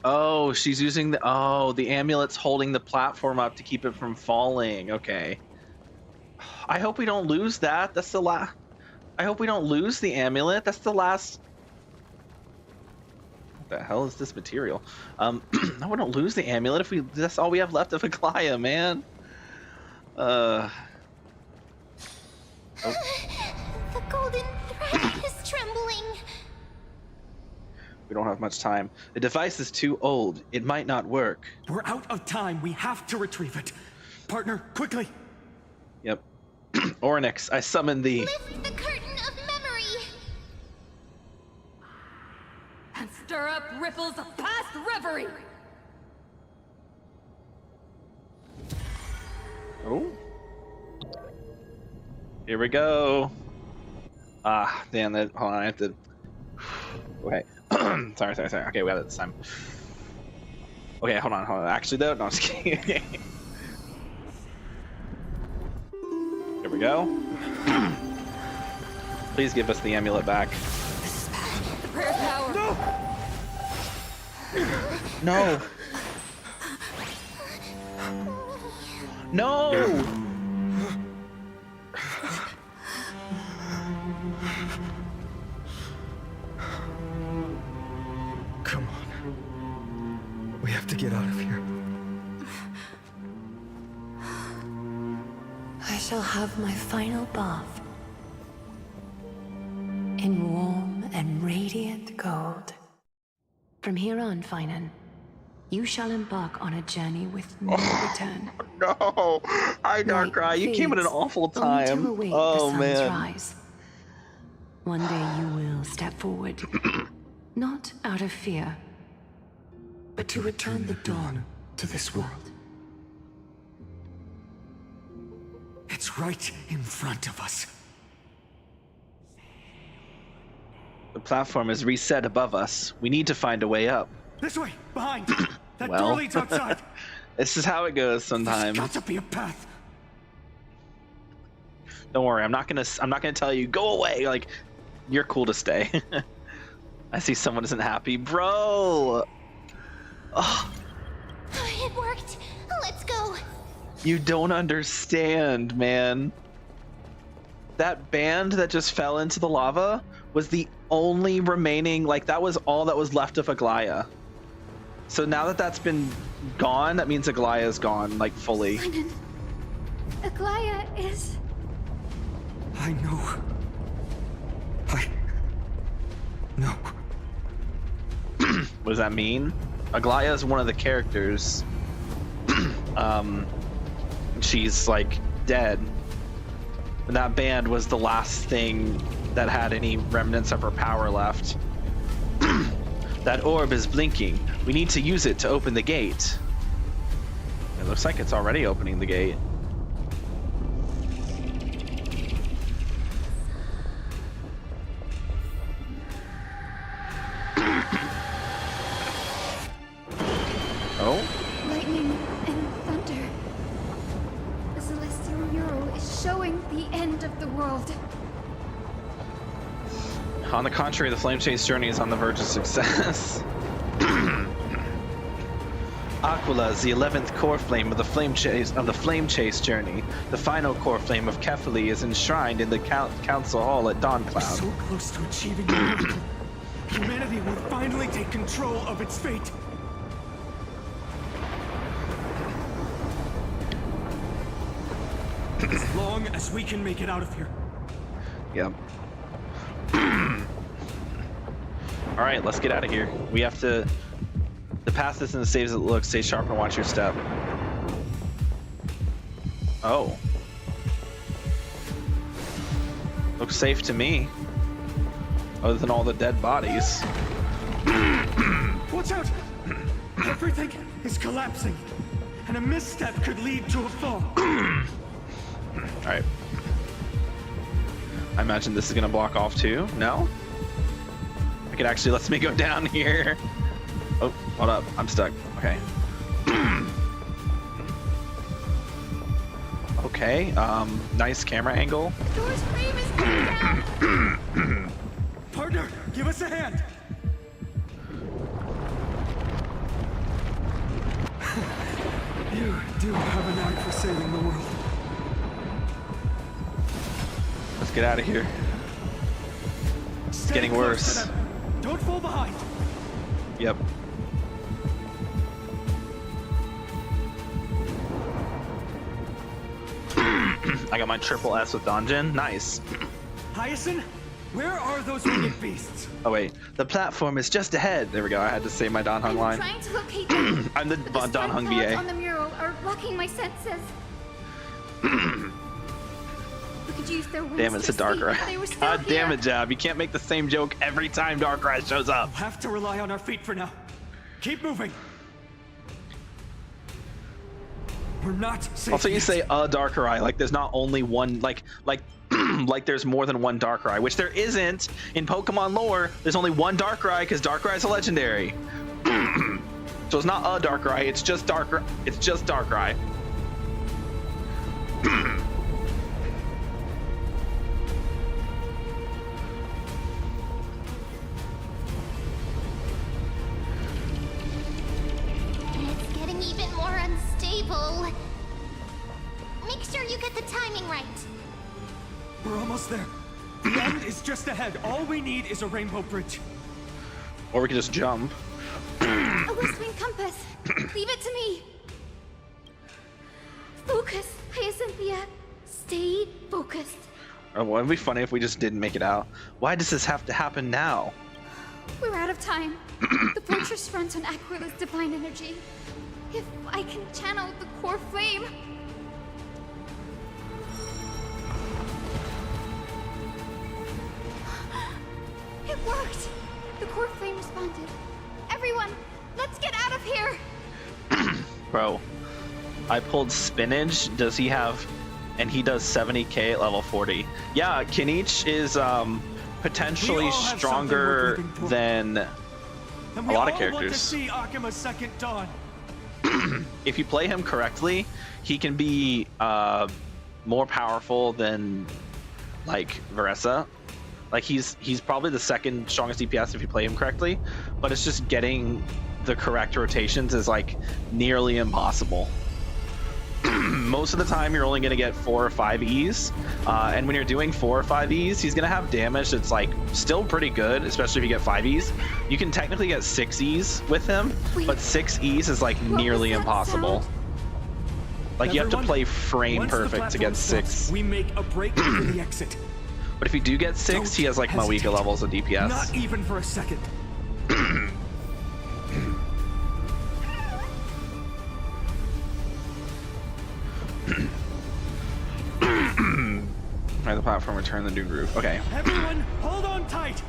Oh, she's using the... Oh, the amulet's holding the platform up to keep it from falling. Okay. I hope we don't lose that. That's the last... I hope we don't lose the amulet. That's the last... What the hell is this material? No, we don't lose the amulet if we... That's all we have left of Aglaya, man. Oh. The golden thread is trembling. We don't have much time. The device is too old. It might not work. We're out of time. We have to retrieve it. Partner, quickly. Yep. Oryx, I summon thee. Lift the curtain of memory. And stir up ripples of past reverie. Oh. Here we go. Ah, damn that. Hold on, I have to. Okay. sorry. Okay, we got it this time. Okay, hold on. Actually, though, no, I'm just kidding. Here we go. Please give us the amulet back. The prayer power. No! No! Come on. We have to get out of here. I shall have my final bath in warm and radiant gold. From here on, Finan, you shall embark on a journey with no return. No! I don't cry. You came at an awful time. Oh, man. Rise. One day you will step forward, not out of fear, but to return the dawn to this world. It's right in front of us. The platform is reset above us. We need to find a way up. This way, behind. That Well. door leads outside. This is how it goes sometimes. There's got to be a path. Don't worry, I'm not gonna tell you go away. Like, you're cool to stay. I see someone isn't happy, bro. Oh, It worked. Let's go. you don't understand, man. That band that just fell into the lava was the only remaining. Like, that was all that was left of Aglaya. So now that that's been gone, that means Aglaya is gone, like fully. Simon, Aglaya is... I know. No. What does that mean? Aglaya is one of the characters. She's like dead. And that band was the last thing that had any remnants of her power left. That orb is blinking. We need to use it to open the gate. It looks like it's already opening the gate. Oh? Lightning and thunder. The celestial mural is showing the end of the world. On the contrary, the Flamechase journey is on the verge of success. Aquila is the 11th core flame of the Flamechase journey. The final core flame of Kefali is enshrined in the council hall at Dawncloud. So close to achieving the miracle. Humanity will finally take control of its fate. As long as we can make it out of here. Yep. All right, let's get out of here. We have to. The path isn't as safe as it looks. Stay sharp and watch your step. Oh. Looks safe to me. Other than all the dead bodies. Watch out! Everything is collapsing, and a misstep could lead to a fall. All right. I imagine this is gonna block off too. No? It actually lets me go down here. Oh, hold up. I'm stuck. Okay. Okay. Nice camera angle. Door's frame is coming down. Partner, give us a hand. You do have an eye for saving the world. Let's get out of here. It's getting worse. Don't fall behind. Yep. I got my triple S with Donjin. Nice. Hyacinth, where are those winged beasts? Oh wait, the platform is just ahead. There we go. I had to say my Don Hung line. Trying to locate them. I'm the Don Hung clouds BA. on the mural are blocking my senses. We could use their wings. Damn it, it's a Darkrai. God damn it, Jab. You can't make the same joke every time Darkrai shows up. We'll have to rely on our feet for now. Keep moving. We're not safe. Also, you say a Darkrai, like there's not only one, like there's more than one Darkrai, which there isn't in Pokemon lore. There's only one Darkrai because Darkrai is a legendary. So it's not a Darkrai, it's just Darkrai. It's just Darkrai. It's getting even more unstable. Make sure you get the timing right. We're almost there. The end is just ahead. All we need is a rainbow bridge. Or we can just jump. A west-wing compass. Leave it to me. Focus, Hyacinthia. Stay focused. Oh, well, it'd be funny if we just didn't make it out. Why does this have to happen now? We're out of time. The fortress runs on Aquila's divine energy. If I can channel the core flame... It worked! The core flame responded. Everyone, let's get out of here! Bro, I pulled Spinach. Does he have... And he does 70k at level 40. Yeah, Kinich is potentially stronger than a lot of characters. Want to see Akima's second dawn. If you play him correctly, he can be more powerful than like Veressa. Like he's probably the second strongest DPS if you play him correctly, but it's just getting the correct rotations is like nearly impossible. most of the time you're only going to get 4 or 5 E's, and when you're doing 4 or 5 E's, he's going to have damage that's like still pretty good, especially if you get 5 E's. You can technically get 6 E's with him, but 6 E's is like nearly impossible. Like you have to play frame perfect to get 6. We make a break for the exit. But if you do get 6, he has like Moika levels of DPS. Not even for a second. Try the platform, return the dude roof. Okay. Everyone, hold on tight.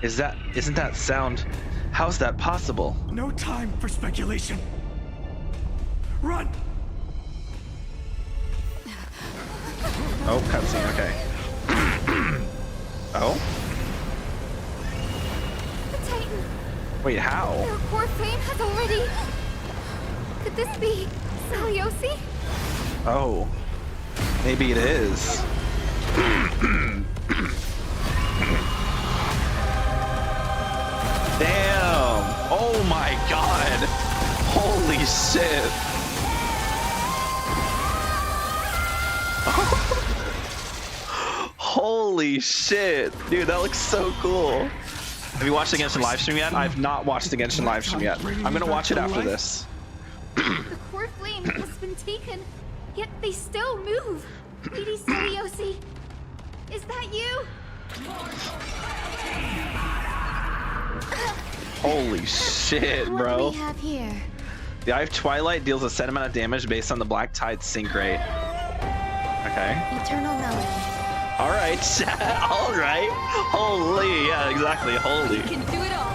Isn't that sound? How's that possible? No time for speculation. Run. Oh, cutscene. Okay. Oh. The Titan. Wait, how? Their core flame has already. Could this be Celiosi? Oh. Maybe it is. Damn! Oh my god! Holy shit! Holy shit! Dude, that looks so cool. Have you watched the Genshin live stream yet? I've not watched the Genshin live stream yet. I'm gonna watch it after this. The core flame has been taken, yet they still move. Lady Celiosi, is that you? Holy shit, bro. What do we have here? The Eye of Twilight deals a set amount of damage based on the Black Tide sync rate. Okay. Eternal melody. All right. All right. Holy. Yeah, exactly. Holy. You can do it all.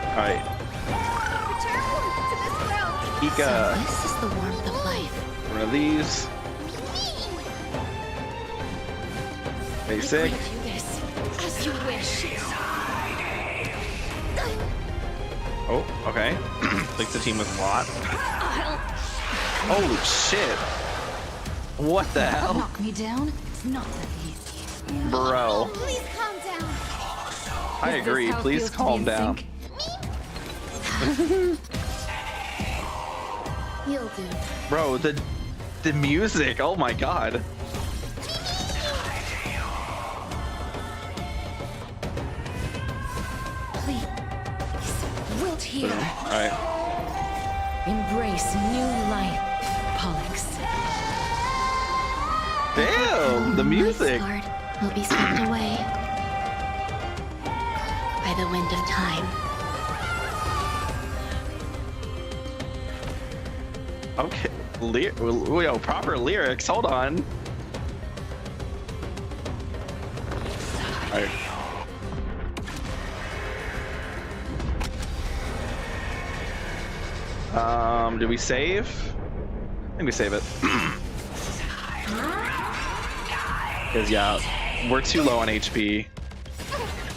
All right. Return to this realm. Ika. This is the warmth of life. One of these. Basic. Do this as you wish. Oh, okay. Likes the team with a lot. Holy shit. What the hell? Knock me down? It's not that easy. Bro. Please calm down. I agree. Please calm down. You'll do. Bro, the music. Oh my god. Wilt here. All right. Embrace new life, Pollux. Damn, the music. Lord will be swept away by the wind of time. Okay. Proper lyrics. Hold on. All right. Do we save? I think we save it. Because yeah, we're too low on HP.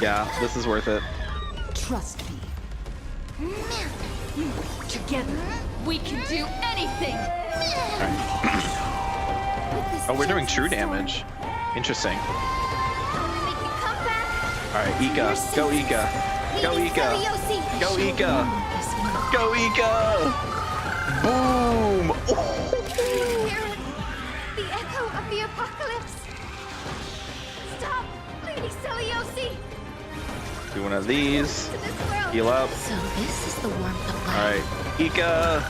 Yeah, this is worth it. Trust me. Together, we can do anything. Oh, we're doing true damage. Interesting. All right, Ika. Go Ika. Go Ika. Go Ika. Go Ika. Boom. The echo of the apocalypse. Stop, Lady Celiosi. Do one of these. To this world. Heal up. So this is the warmth of life. All right, Ika.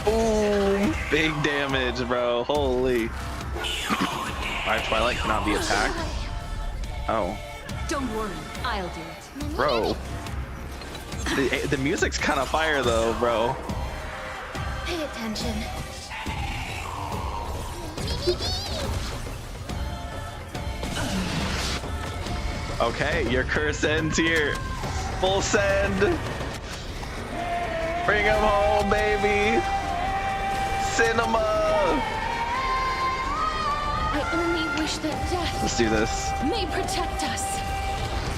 Boom. Big damage, bro. Holy. Alright, Twilight cannot be attacked. Oh. Don't worry, I'll do it. Bro. The music's kind of fire though, bro. Pay attention. Okay, your curse ends here. Full send. Bring him home, baby. Cinema. I only wish that death Let's do this. may protect us.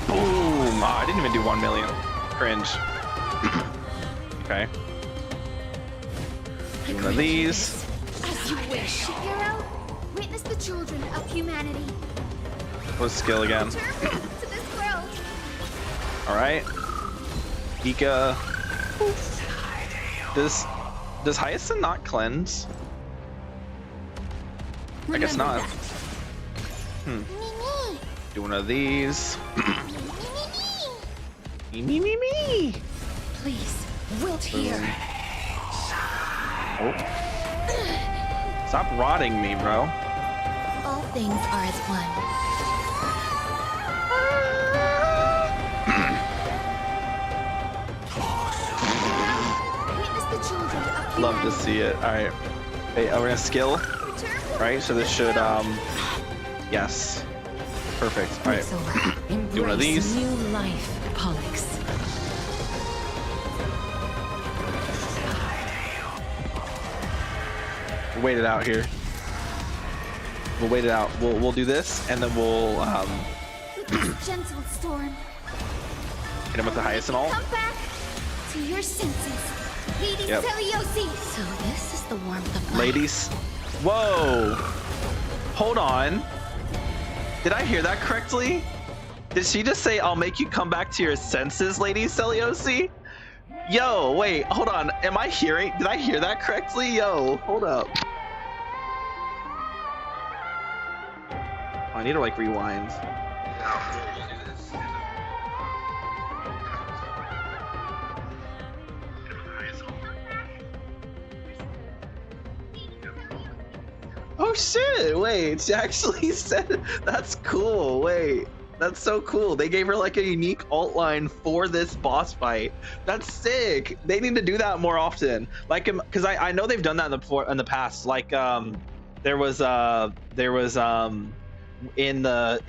Boom. Oh, I didn't even do 1 million. Cringe. Okay. One of these. As you wish. Hero, witness the children of humanity. What's skill again? Return to this world. Alright. Ika. Does Hyacinth not cleanse? I guess not. Do one of these. Me. Please, wilt here. Oh. Stop rotting me, bro. All things are as one. Witness the children of Love to see it. All right. Hey, we're gonna skill, right? So this should, yes. Perfect. All right. Do one of these. New life, Pollux. We'll wait it out here. We'll wait it out. We'll do this, and then we'll With this gentle storm, hit him with the Hyacinth ult. come back to your senses. Lady Yep. Celiosi. So this is the warmth of life. Ladies. Whoa. Hold on. Did I hear that correctly? Did she just say, I'll make you come back to your senses, Lady Celiosi? Yo, wait, hold on. Did I hear that correctly? Yo, hold up. I need to like rewind. Oh shit, wait, she actually said, that's cool, wait. That's so cool. They gave her like a unique alt line for this boss fight. That's sick. They need to do that more often. Like, because I know they've done that in the past. Like, there was in the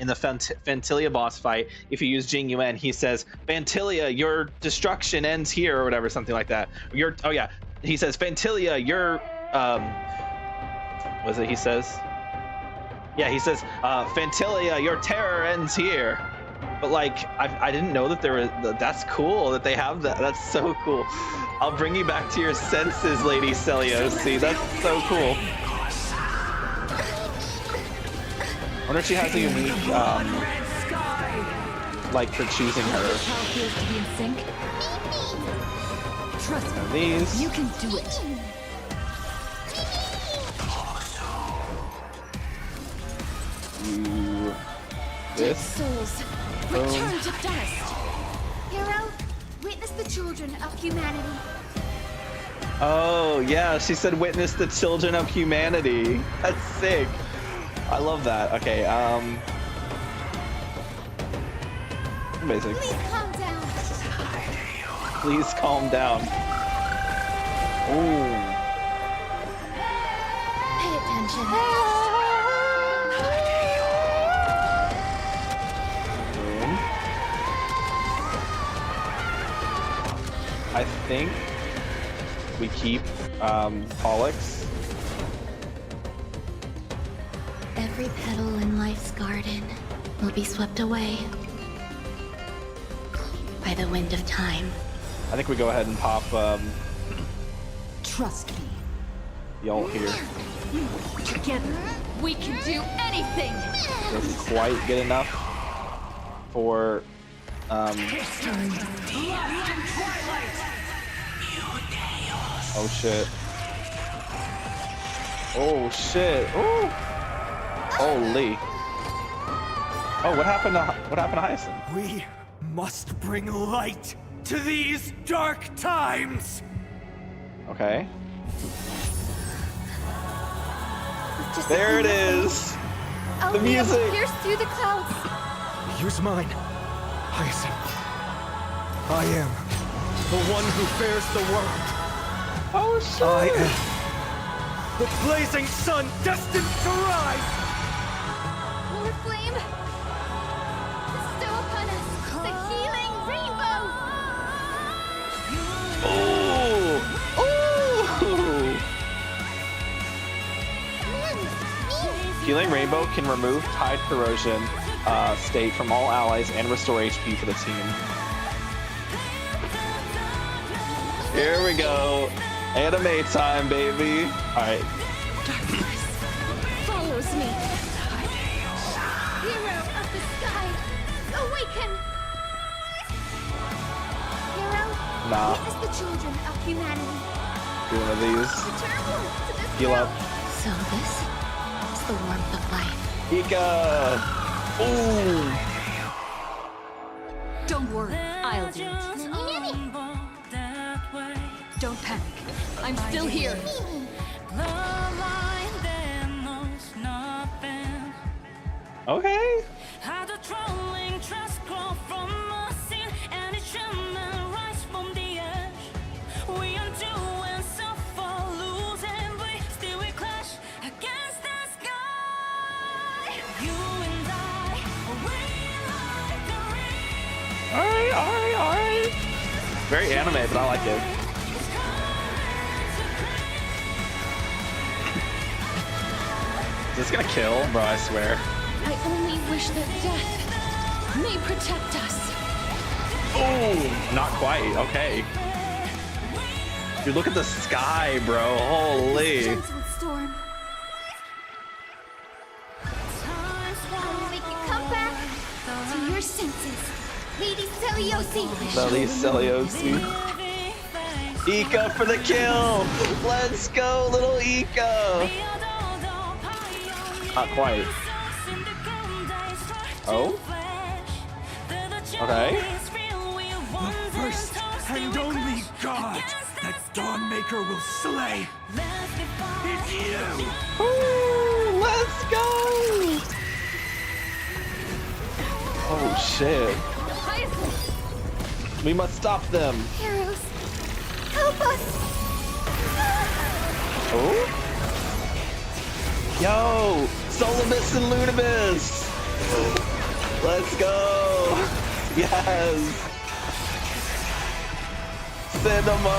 Fantilia boss fight, if you use Jing Yuan, he says, Fantilia, your destruction ends here, or whatever, something like that. Oh yeah, he says, Fantilia, your what is it he says? Yeah, he says, Fantilia, your terror ends here. But like, I didn't know that there was, that's cool that they have that. That's so cool. I'll bring you back to your senses, Lady Celiosi. That's so cool. I wonder if she has a unique, like for choosing her. Trust me. These. You can do it. This. Souls, return to dust. Hero, witness the children of humanity. Oh yeah, she said witness the children of humanity. That's sick. I love that. Okay, amazing. Please calm down. Please calm down. Ooh. Pay attention. I think we keep Pollux. Every petal in life's garden will be swept away by the wind of time. I think we go ahead and pop Trust me. the ult here. Together, we can do anything. Doesn't quite get enough for oh shit. Oh shit. Oh. Holy. Oh, what happened to Hyacinth? We must bring light to these dark times. Okay. Just There it is. The music. pierce through the clouds. Use mine, Hyacinth. I am the one who bears the world. Oh shit. I am the blazing sun destined to rise. Lord Flame, bestow upon us the healing rainbow. Oh. Oh. Healing Rainbow can remove Tide Corrosion state from all allies and restore HP for the team. Here we go. Anime time, baby. Alright. Darkness follows me. Hero of the sky, awaken. Hero, Nah. witness the children of humanity. Do one of these. Heal up. So this is the warmth of life. Ika! Ooh! Don't worry, I'll do it. Don't panic. I'm still here. Okay. Alright. Very anime, but I like it. Is this gonna kill? Bro, I swear. I only wish that death may protect us. Oh, not quite. Okay. Dude, look at the sky, bro. Holy. Gentle storm. I'll make you come back to your senses. Lady Celiosi. Lady Celiosi. Ika for the kill. Let's go, little Ika. Not quite. Oh? Okay. The first and only god that Dawnmaker will slay is you! Ooh, let's go! Oh shit. We must stop them. Heroes, help us! Oh? Yo! Solibus and Lunibus! Let's go! Yes! Cinema!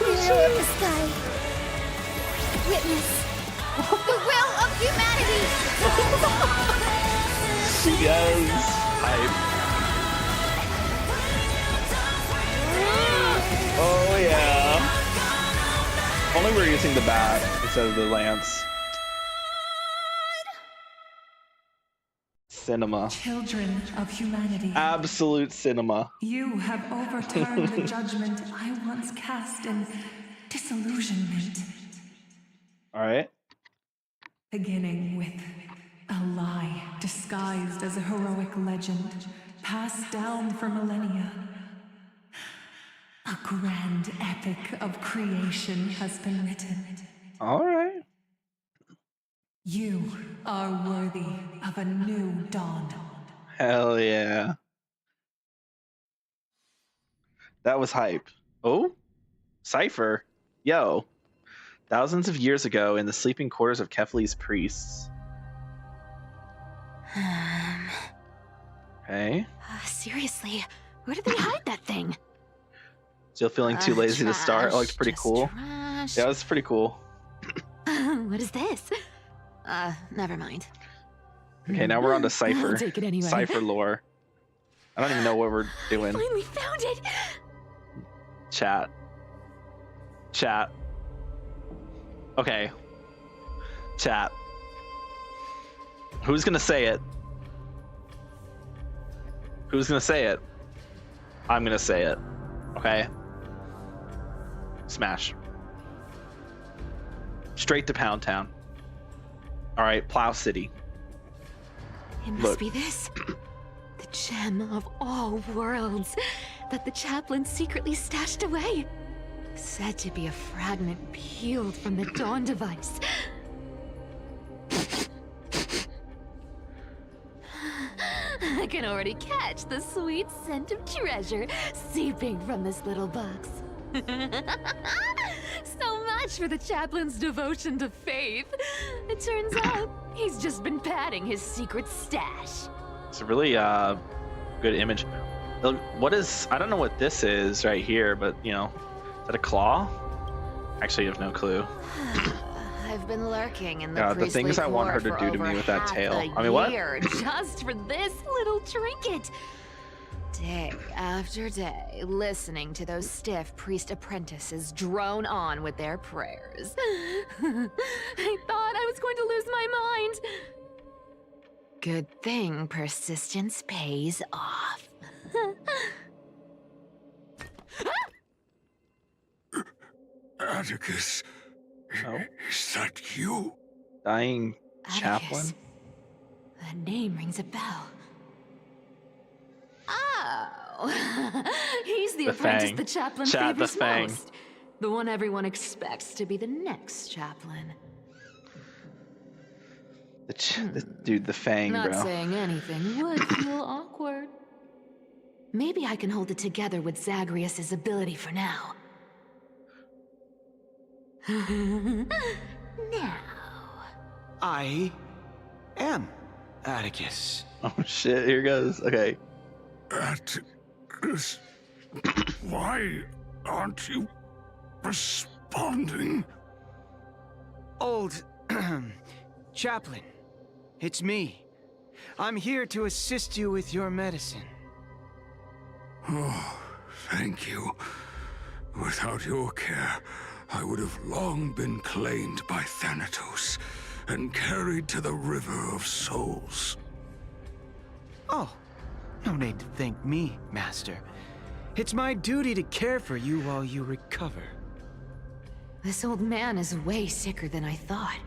Hero of the sky, witness the will of humanity! Yes! Hype. Oh yeah! Only we're using the bat instead of the lance. Cinema. Children of humanity. Absolute cinema. You have overturned the judgment I once cast in disillusionment. Alright. Beginning with a lie disguised as a heroic legend, passed down for millennia. A grand epic of creation has been written. Alright. You are worthy of a new dawn. Hell yeah. That was hype. Oh? Cypher. Yo. Thousands of years ago in the sleeping quarters of Kefli's priests. Okay. Seriously, where did they hide that thing? Still feeling too lazy to start? It looked pretty cool. Trash. Yeah, it was pretty cool. What is this? Never mind. Okay, now we're on to Cypher. I'll take it anyway. Cypher lore. I don't even know what we're doing. Finally found it! Chat. Chat. Okay. Chat. Who's gonna say it? Who's gonna say it? I'm gonna say it. Okay? Smash. Straight to Pound Town. Alright, Plow City. It must Look. be this. The gem of all worlds that the chaplain secretly stashed away. Said to be a fragment peeled from the Dawn device. I can already catch the sweet scent of treasure seeping from this little box. So much for the chaplain's devotion to faith. It turns out he's just been padding his secret stash. It's a really good image. What is, I don't know what this is right here, but you know, is that a claw? Actually, I have no clue. I've been lurking in the God, the priestly things I want her to core do to for me with that over tail. half I mean, a what? year just for this little trinket. Day after day, listening to those stiff priest apprentices drone on with their prayers. I thought I was going to lose my mind. Good thing persistence pays off. Atticus, Oh, is that you? dying Atticus. chaplain. That name rings a bell. Oh, he's the The apprentice Fang. the chaplain Chat, the favors Fang. most. The one everyone expects to be the next chaplain. Dude, the Fang, Not bro. saying anything would feel awkward. Maybe I can hold it together with Zagreus's ability for now. Now. I am Atticus. Oh shit, here goes. Okay. Atticus, why aren't you responding? Old chaplain, it's me. I'm here to assist you with your medicine. Oh, thank you. Without your care, I would have long been claimed by Thanatos and carried to the River of Souls. Oh, no need to thank me, Master. It's my duty to care for you while you recover. This old man is way sicker than I thought.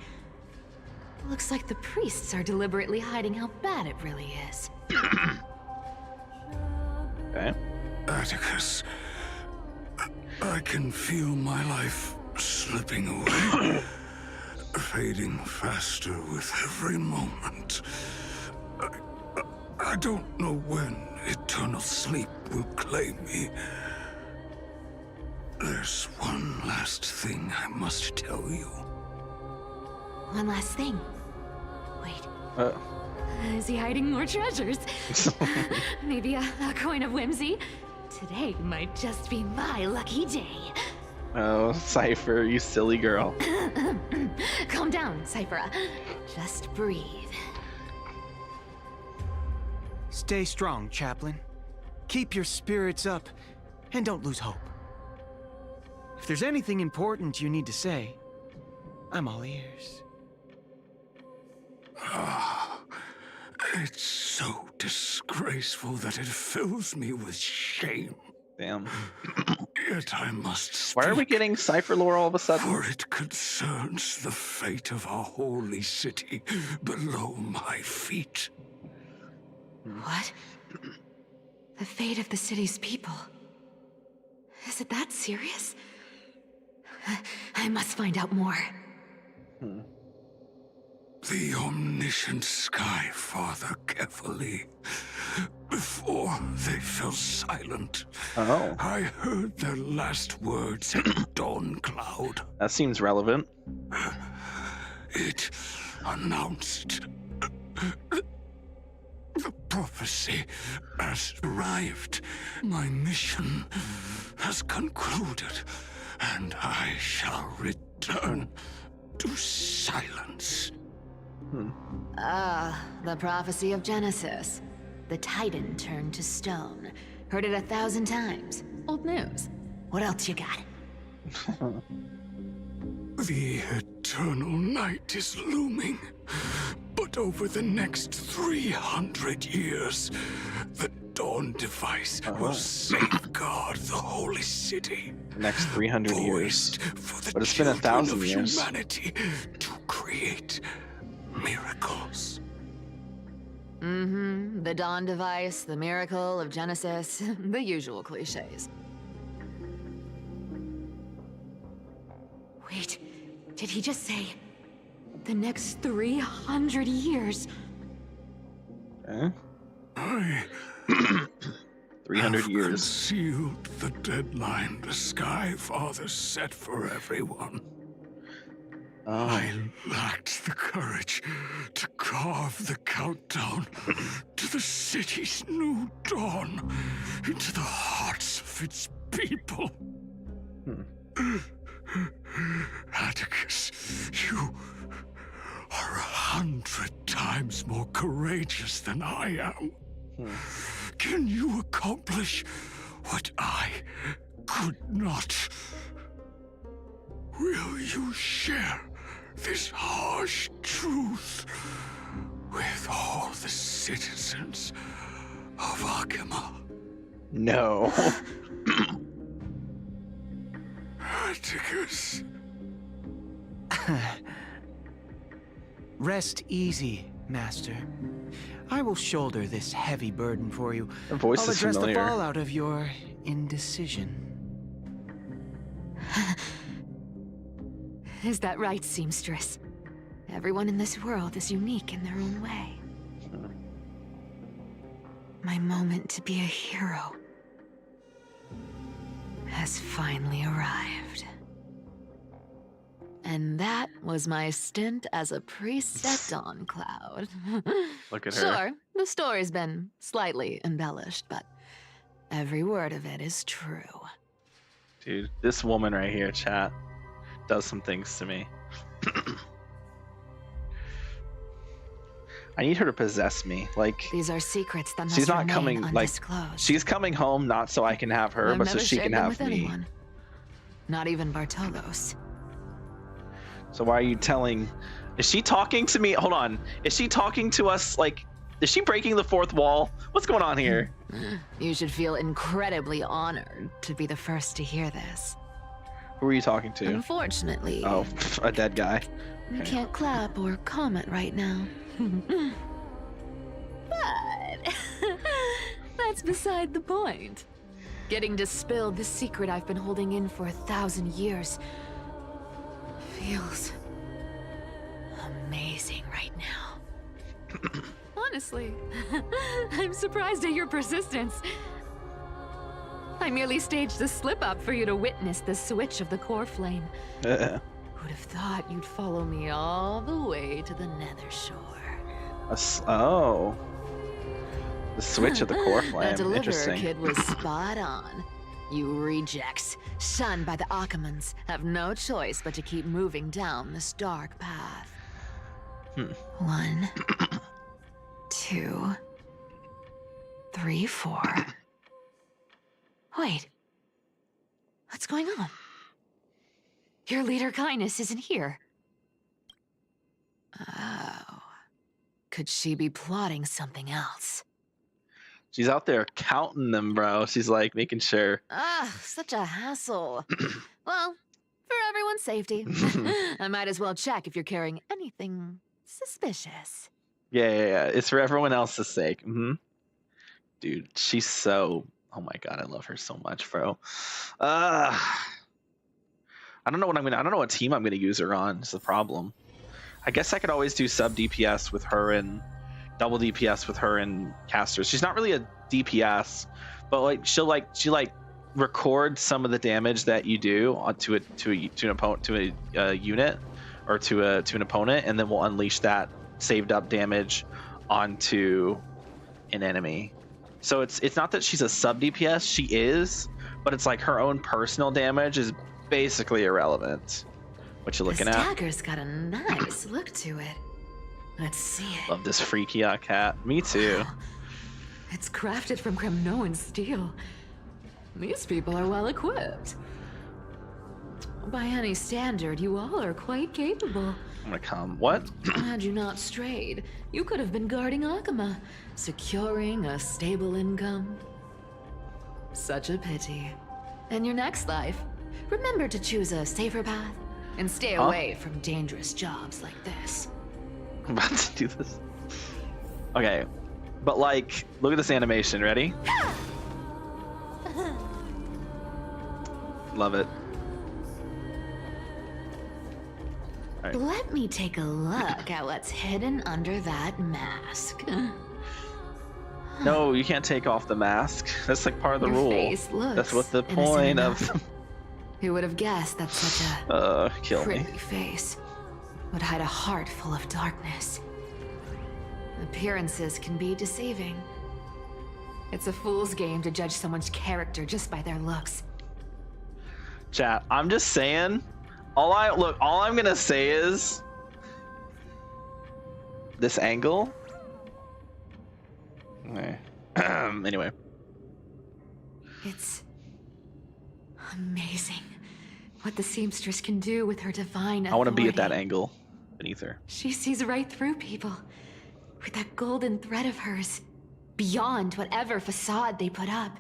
Looks like the priests are deliberately hiding how bad it really is. Okay. Atticus, I can feel my life slipping away, fading faster with every moment. I don't know when eternal sleep will claim me. There's one last thing I must tell you. One last thing. Wait. Is he hiding more treasures? Maybe a coin of whimsy? Today might just be my lucky day. Oh, Cypher, you silly girl. Calm down, Cyphera. Just breathe. Stay strong, chaplain. Keep your spirits up, and don't lose hope. If there's anything important you need to say, I'm all ears. It's so disgraceful that it fills me with shame. Damn. Yet I must speak. Why are we getting Cypher lore all of a sudden? For it concerns the fate of our holy city below my feet. What? The fate of the city's people. Is it that serious? I must find out more. The omniscient Sky Father carefully. Before they fell silent, I heard their last words at Dawn Cloud. That seems relevant. It announced the prophecy has arrived. My mission has concluded, and I shall return to silence. The prophecy of Genesis. The Titan turned to stone. Heard it 1,000 times. Old news. What else you got? The eternal night is looming, but over the next 300 years, the Dawn device will safeguard the holy city. Next 300 years. For the But it's been 1,000 of years. humanity to create miracles. The Dawn device, the miracle of Genesis, the usual cliches. Wait, did he just say the next 300 years? I 300 years. Concealed the deadline the Sky Father set for everyone. I lacked the courage to carve the countdown to the city's new dawn into the hearts of its people. Atticus, you are 100 times more courageous than I am. Can you accomplish what I could not? Will you share this harsh truth with all the citizens of Akima. No. Atticus. Rest easy, Master. I will shoulder this heavy burden for you. Her voice I'll is address familiar. the fallout of your indecision. Is that right, seamstress? Everyone in this world is unique in their own way. My moment to be a hero has finally arrived. And that was my stint as a priest at Dawn Cloud. Look at her. Sure, the story's been slightly embellished, but every word of it is true. Dude, this woman right here, chat, does some things to me. I need her to possess me. Like, these are secrets that must she's not remain coming. Like, undisclosed. she's coming home not so I can have her, I've but so never she shared can them have with me. anyone. Not even Bartolos. So why are you telling? Is she talking to me? Hold on. Is she talking to us? Like, is she breaking the fourth wall? What's going on here? You should feel incredibly honored to be the first to hear this. Who are you talking to? Unfortunately, Oh, a dead guy. we can't clap or comment right now. But that's beside the point. Getting to spill the secret I've been holding in for 1,000 years feels amazing right now. Honestly, I'm surprised at your persistence. I merely staged a slip-up for you to witness the switch of the core flame. Who'd have thought you'd follow me all the way to the nether shore? Oh. The switch of the core flame. That deliverer Interesting. kid was spot on. You rejects, shunned by the Akamans, have no choice but to keep moving down this dark path. 1, 2, 3, 4. Wait. What's going on? Your leader Kindness isn't here. Oh. Could she be plotting something else? She's out there counting them, bro. She's like making sure. Ah, such a hassle. Well, for everyone's safety, I might as well check if you're carrying anything suspicious. Yeah. It's for everyone else's sake. Dude, she's so. Oh my god, I love her so much, bro. I don't know what I'm gonna. I don't know what team I'm gonna use her on. Is the problem. I guess I could always do sub DPS with her and double DPS with her and casters. She's not really a DPS, but like she record some of the damage that you do onto an opponent, to a unit, or to an opponent, and then we'll unleash that saved up damage onto an enemy. So it's not that she's a sub DPS, she is, but it's like her own personal damage is basically irrelevant. What you looking this at? dagger's got a nice look to it. Let's see it. Love this freaky cat. Me too. Wow. It's crafted from Kremnoan steel. These people are well equipped. By any standard, you all are quite capable. I'm gonna come. What? Had you not strayed, you could have been guarding Akama, securing a stable income. Such a pity. In your next life, remember to choose a safer path and stay away from dangerous jobs like this. I'm about to do this. Okay, but like, look at this animation. Ready? Love it. Right. Let me take a look at what's hidden under that mask. No, you can't take off the mask. That's like part of the Your rule. face looks That's what the innocent point enough. of. Who would have guessed that such a Kill me. pretty face would hide a heart full of darkness? Appearances can be deceiving. It's a fool's game to judge someone's character just by their looks. Chat, I'm just saying. All I'm gonna say is this angle. Okay. Anyway. It's amazing what the seamstress can do with her divine authority. I want to be at that angle beneath her. She sees right through people, With that golden thread of hers, beyond whatever facade they put up.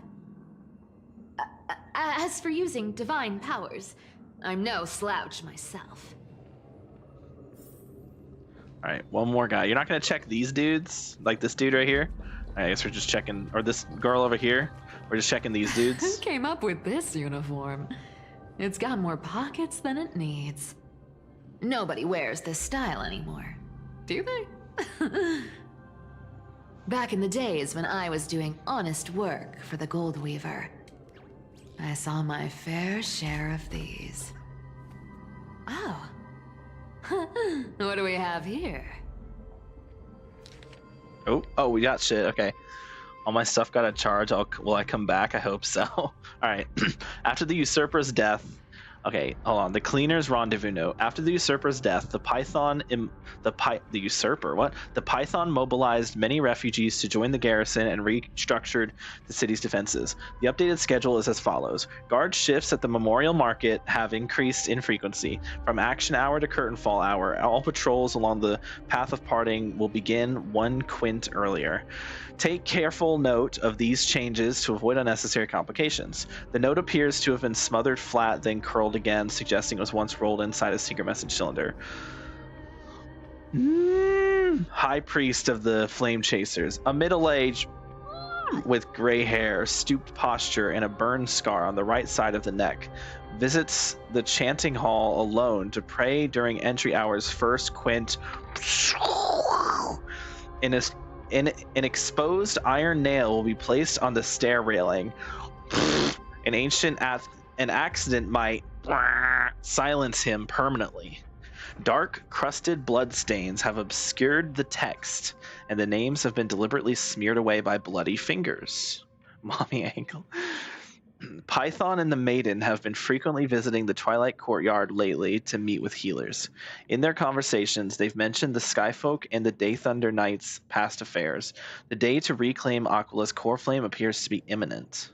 As for using divine powers, I'm no slouch myself. Alright, one more guy. You're not gonna check these dudes? Like this dude right here? I guess we're just checking, or this girl over here. We're just checking these Who dudes. came up with this uniform? It's got more pockets than it needs. Nobody wears this style anymore, do they? Back in the days when I was doing honest work for the Gold Weaver, I saw my fair share of these. Oh. What do we have here? Oh, we got shit. Okay. All my stuff got a charge. Will I come back? I hope so. All right. After the usurper's death. Okay, hold on. The cleaner's rendezvous note. After the usurper's death, the Python mobilized many refugees to join the garrison and restructured the city's defenses. The updated schedule is as follows. Guard shifts at the Memorial Market have increased in frequency. From action hour to curtain fall hour, all patrols along the path of parting will begin 1 quint earlier. Take careful note of these changes to avoid unnecessary complications. The note appears to have been smothered flat, then curled again, suggesting it was once rolled inside a secret message cylinder. High Priest of the Flamechasers, a middle-aged with gray hair, stooped posture, and a burn scar on the right side of the neck, visits the chanting hall alone to pray during entry hours first quint. An exposed iron nail will be placed on the stair railing. An accident might silence him permanently. Dark, crusted bloodstains have obscured the text, and the names have been deliberately smeared away by bloody fingers. Mommy ankle. Python and the Maiden have been frequently visiting the Twilight Courtyard lately to meet with healers. In their conversations, they've mentioned the Skyfolk and the Day Thunder Knights' past affairs. The day to reclaim Aquala's core flame appears to be imminent.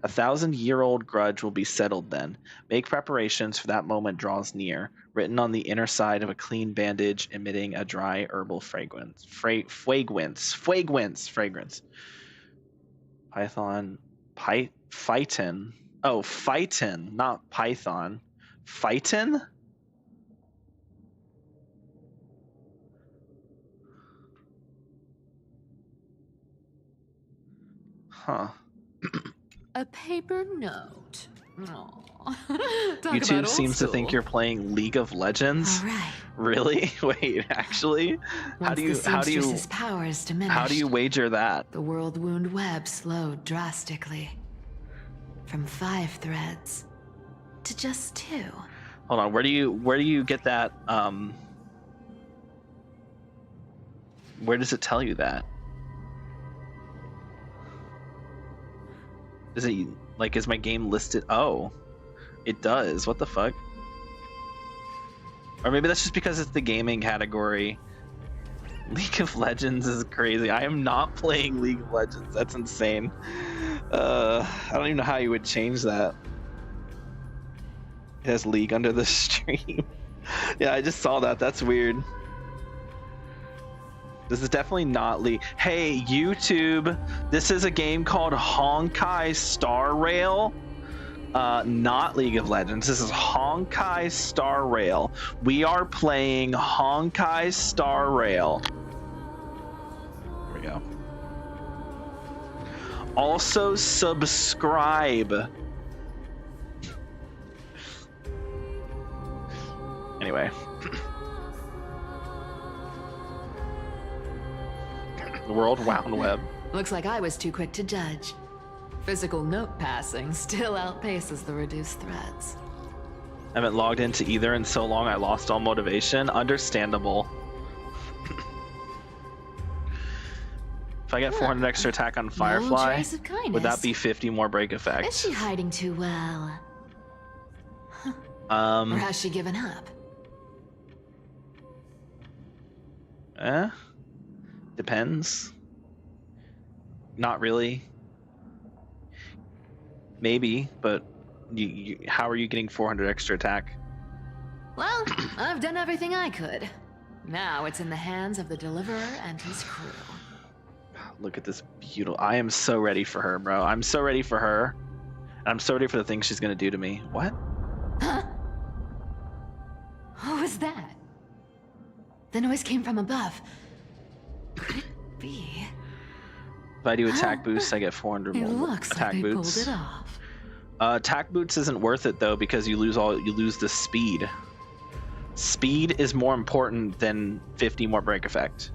1,000-year-old grudge will be settled then. Make preparations for that moment draws near, written on the inner side of a clean bandage emitting a dry herbal fragrance. Fragrance. Python. Phyton. Oh, Phyton, not Python. Phyton? Huh. A paper note. YouTube seems to think you're playing League of Legends. All right. Really? Wait, actually? How do you powers diminished, how do you wager that? The world wound web slowed drastically. From 5 threads to just 2. Hold on, where do you get that where does it tell you that? Is it like, is my game listed? Oh, it does. What the fuck? Or maybe that's just because it's the gaming category. League of Legends is crazy. I am not playing League of Legends. That's insane. I don't even know how you would change that. It has League under the stream. Yeah, I just saw that. That's weird. This is definitely not League. Hey, YouTube, this is a game called Honkai Star Rail. Not League of Legends. This is Honkai Star Rail. We are playing Honkai Star Rail. There we go. Also subscribe. Anyway. The World Wound Web. Looks like I was too quick to judge. Physical note passing still outpaces the reduced threads. I haven't logged into either in so long I lost all motivation. Understandable. If I get 400 extra attack on Firefly, trace of kindness. would that be 50 more break Is effects? she hiding too well? Or has she given up? Depends. Not really. Maybe, but how are you getting 400 extra attack? Well, I've done everything I could. Now it's in the hands of the Deliverer and his crew. Look at this beautiful. I am so ready for her, bro. I'm so ready for her. And I'm so ready for the things she's gonna do to me. What? Huh? What was that? The noise came from above. Could it be? If I do attack boosts, I get 400 It more looks attack like they boots. pulled it off. Attack boots isn't worth it though because you lose the speed. Speed is more important than 50 more break effect.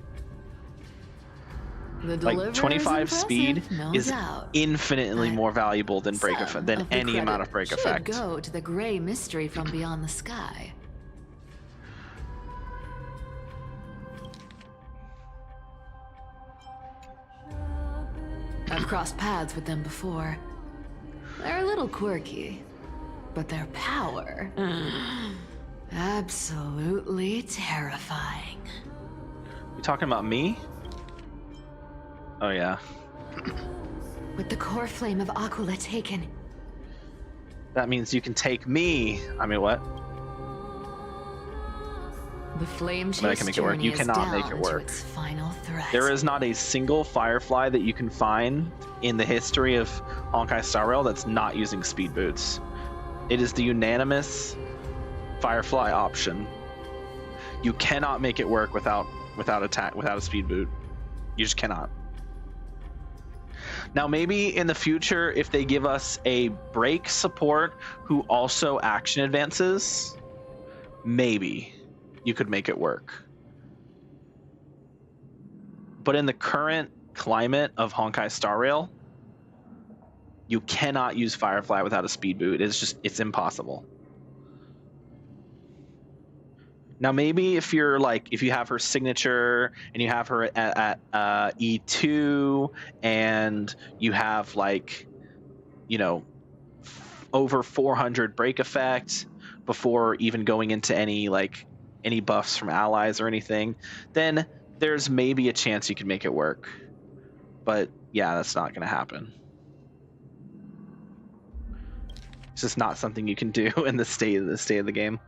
The Like 25 speed no is doubt. infinitely more valuable than break Some effect than of the any amount credit of break should effect. go to the gray mystery from beyond the sky. I've crossed paths with them before. They're a little quirky, but their power, absolutely terrifying. You talking about me? Oh yeah. With the core flame of Aquila taken, That means you can take me. I mean, what? the Flamechase I can make it work. journey You is cannot make down it to work. its final threat. There is not a single Firefly that you can find in the history of Honkai Star Rail that's not using speed boots. It is the unanimous Firefly option. You cannot make it work without a speed boot. You just cannot. Now maybe in the future, if they give us a break support who also action advances, maybe you could make it work. But in the current climate of Honkai Star Rail, you cannot use Firefly without a speed boot. It's impossible. Now maybe if you have her signature and you have her at E2 and you have over 400 break effect before even going into any buffs from allies or anything, then there's maybe a chance you can make it work. But yeah, that's not going to happen. It's just not something you can do in the state of the game.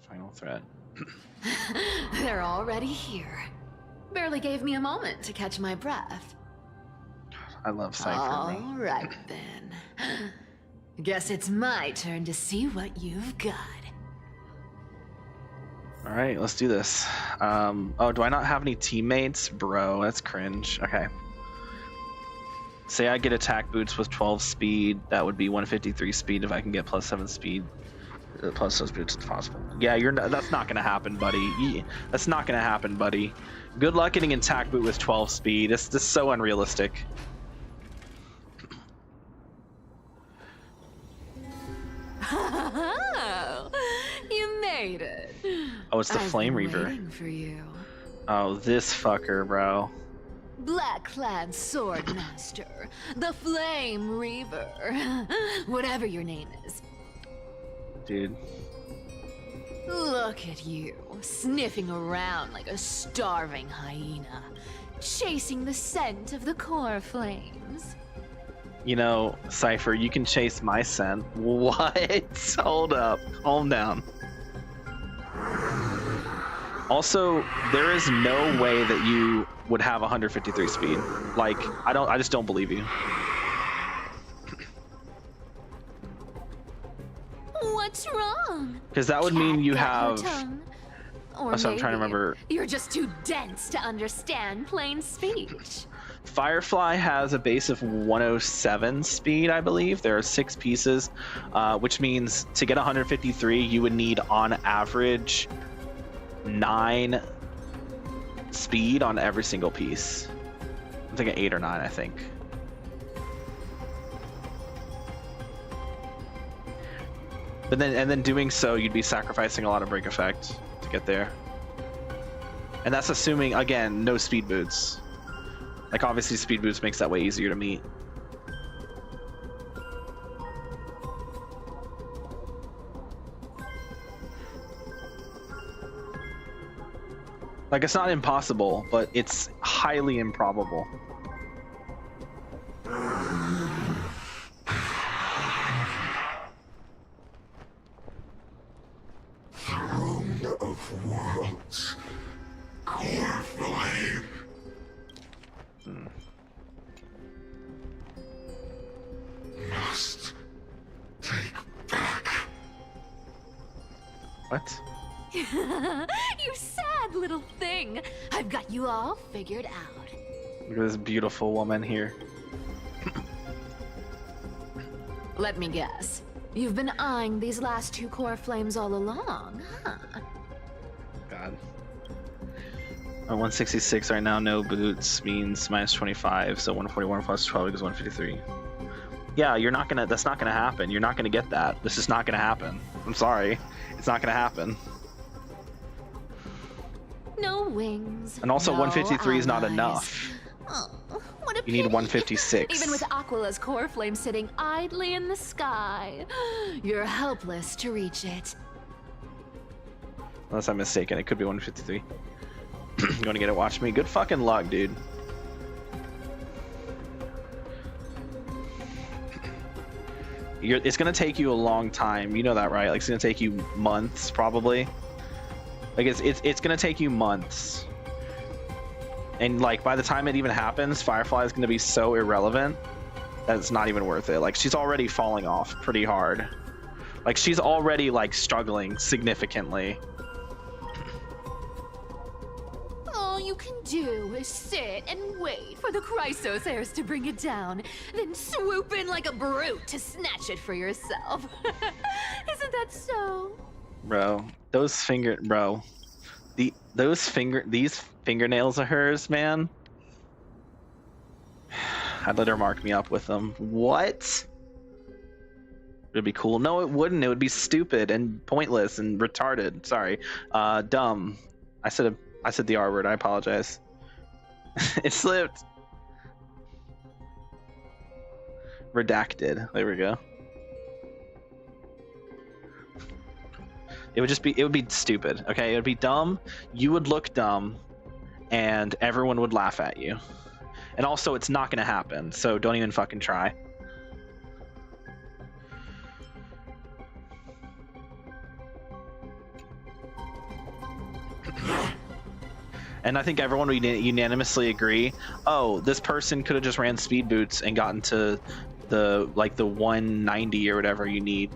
Final threat. They're already here. Barely gave me a moment to catch my breath. I love Cypher. All right then. Guess it's my turn to see what you've got. All right, let's do this. Oh, do I not have any teammates? Bro, that's cringe. Okay. Say I get attack boots with 12 speed. That would be 153 speed if I can get plus 7 speed. Plus those boots, it's possible. Yeah, that's not gonna happen, buddy. That's not gonna happen, buddy. Good luck getting an attack boot with 12 speed. This is so unrealistic. You made it. Oh, it's the I've Flame been Reaver. waiting for you. Oh, this fucker, bro. Black-clad swordmaster, the Flame Reaver, whatever your name is. Dude. Look at you, sniffing around like a starving hyena, chasing the scent of the core flames. You know, Cypher, you can chase my scent. What? Hold up. Calm down. Also, there is no way that you would have 153 speed. Like, I just don't believe you. What's wrong? Because that would mean you Cat have... your tongue? Or That's what I'm trying to maybe remember. You're just too dense to understand plain speech. Firefly has a base of 107 speed, I believe. There are 6 pieces, which means to get 153, you would need on average 9 speed on every single piece. I'm thinking 8 or 9, I think. But then doing so, you'd be sacrificing a lot of break effect to get there. And that's assuming, again, no speed boots. Like, obviously, speed boots makes that way easier to meet. Like, it's not impossible, but it's highly improbable. worlds. Core flame. Must take back. What? You sad little thing. I've got you all figured out. Look at this beautiful woman here. Let me guess. You've been eyeing these last 2 core flames all along, huh? God. 166 right now, no boots means minus 25, so 141 plus 12 equals 153. Yeah, you're not gonna, that's not gonna happen. You're not gonna get that. This is not gonna happen. I'm sorry. It's not gonna happen. No wings. And also no 153 is not allies. enough. Oh, what a You need pity. 156. Even with Aquila's core flame sitting idly in the sky, you're helpless to reach it. Unless I'm mistaken, it could be 153. You wanna get it? Watch me. Good fucking luck, dude. It's gonna take you a long time. You know that, right? Like, it's gonna take you months, probably. Like, it's gonna take you months. And like, by the time it even happens, Firefly is gonna be so irrelevant that it's not even worth it. Like, she's already falling off pretty hard. Like, she's already like struggling significantly. All you can do is sit and wait for the Chrysos heirs to bring it down, then swoop in like a brute to snatch it for yourself. Isn't that so? Bro, those these fingernails of hers, man. I'd let her mark me up with them. What? It'd be cool. No, it wouldn't. It would be stupid and pointless and retarded. Sorry. Dumb. I said the R word. I apologize. It slipped. Redacted. There we go. It would be stupid, okay? It would be dumb, you would look dumb, and everyone would laugh at you. And also, it's not gonna happen, so don't even fucking try. And I think everyone would unanimously agree, oh, this person could have just ran speed boots and gotten to the 190 or whatever you need.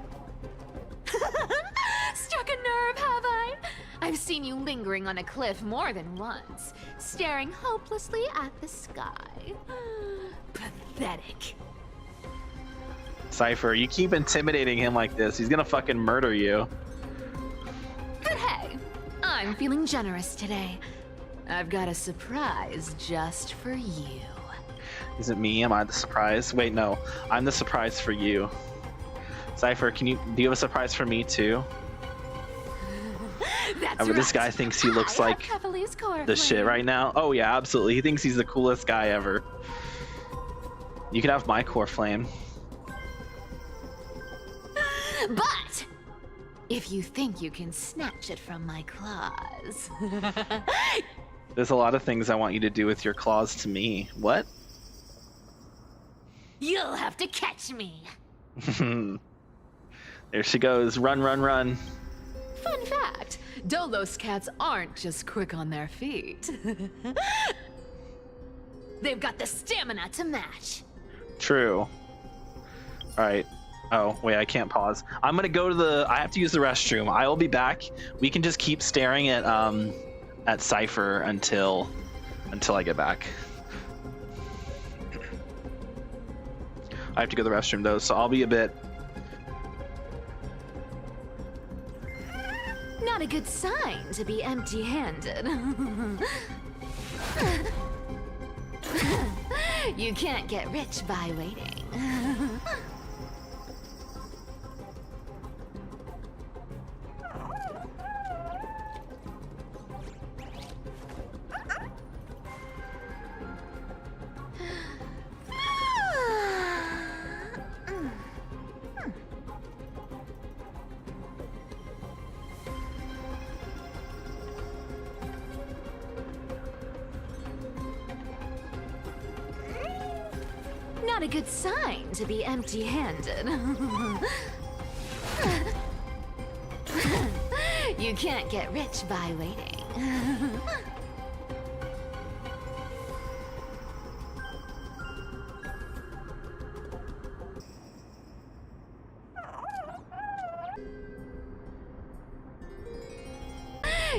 Struck a nerve, have I? I've seen you lingering on a cliff more than once, staring hopelessly at the sky. Pathetic. Cypher, you keep intimidating him like this. He's gonna fucking murder you. But hey, I'm feeling generous today. I've got a surprise just for you. Is it me? Am I the surprise? Wait, no. I'm the surprise for you. Cypher, do you have a surprise for me too? That's Right. This guy thinks he looks like the shit right now. Oh yeah, absolutely. He thinks he's the coolest guy ever. You can have my core flame. But if you think you can snatch it from my claws, There's a lot of things I want you to do with your claws to me. What? you'll have to catch me. There she goes. Run, run, run. Fun fact, Dolos cats aren't just quick on their feet. They've got the stamina to match. True. All right. Oh, wait, I can't pause. I'm gonna go to I have to use the restroom. I will be back. We can just keep staring at Cypher until I get back. I have to go to the restroom though, so I'll be a bit. Not a good sign to be empty-handed. You can't get rich by waiting. Not a good sign to be empty-handed. You can't get rich by waiting.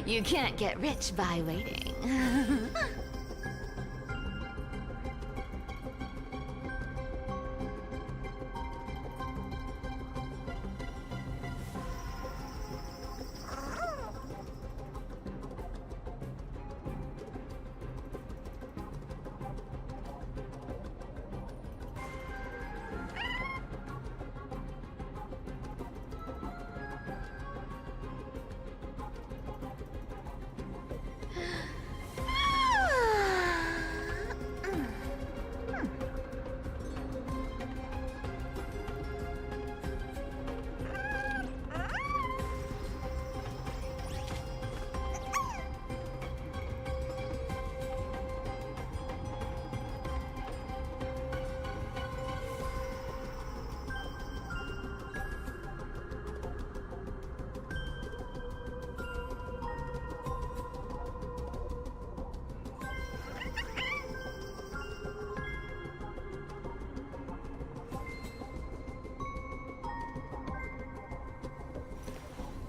You can't get rich by waiting.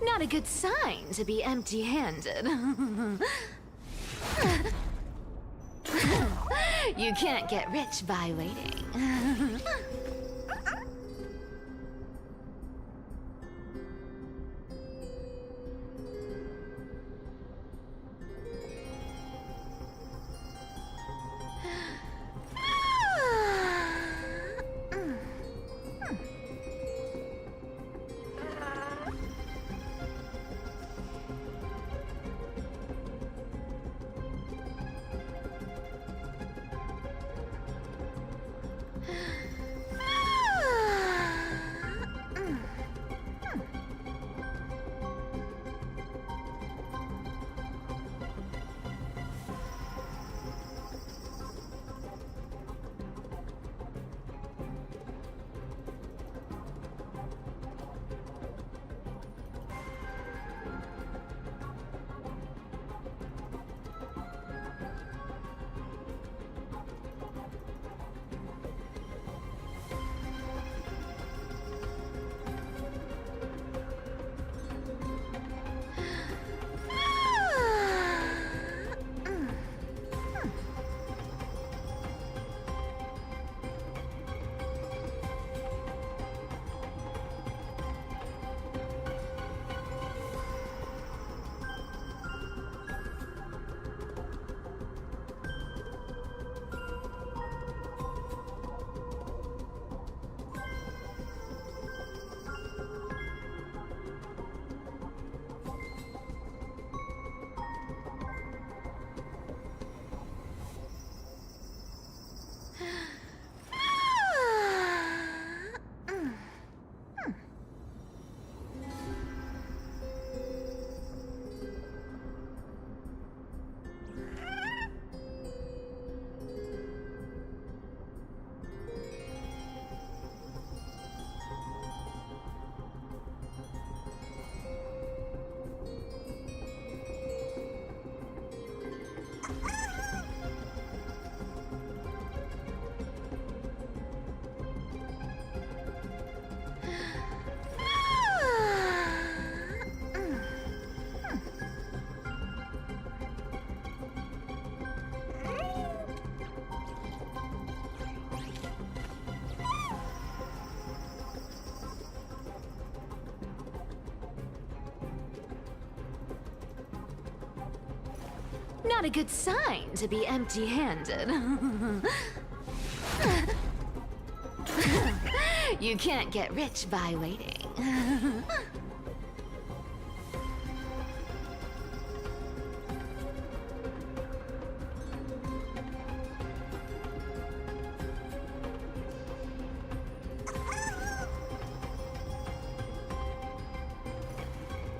Not a good sign to be empty-handed. You can't get rich by waiting. Not a good sign to be empty-handed. You can't get rich by waiting.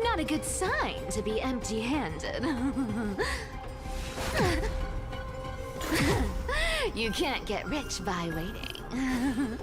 Not a good sign to be empty-handed. You can't get rich by waiting.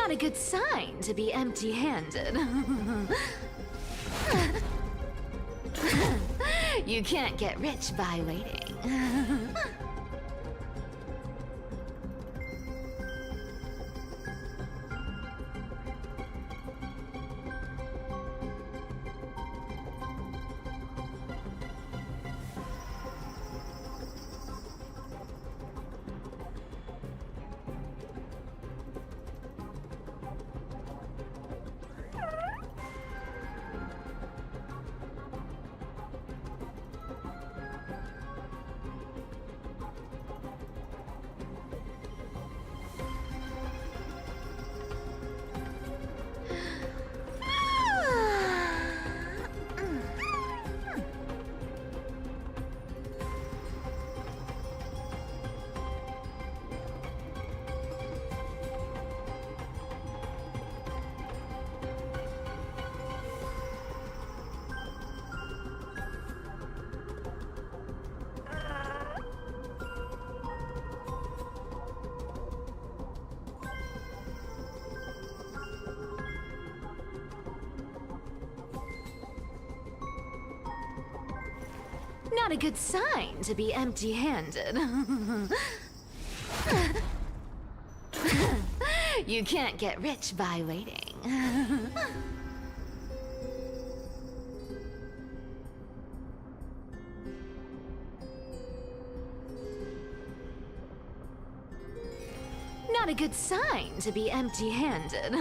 Not a good sign to be empty-handed. You can't get rich by waiting. Not a good sign to be empty-handed. You can't get rich by waiting. Not a good sign to be empty-handed.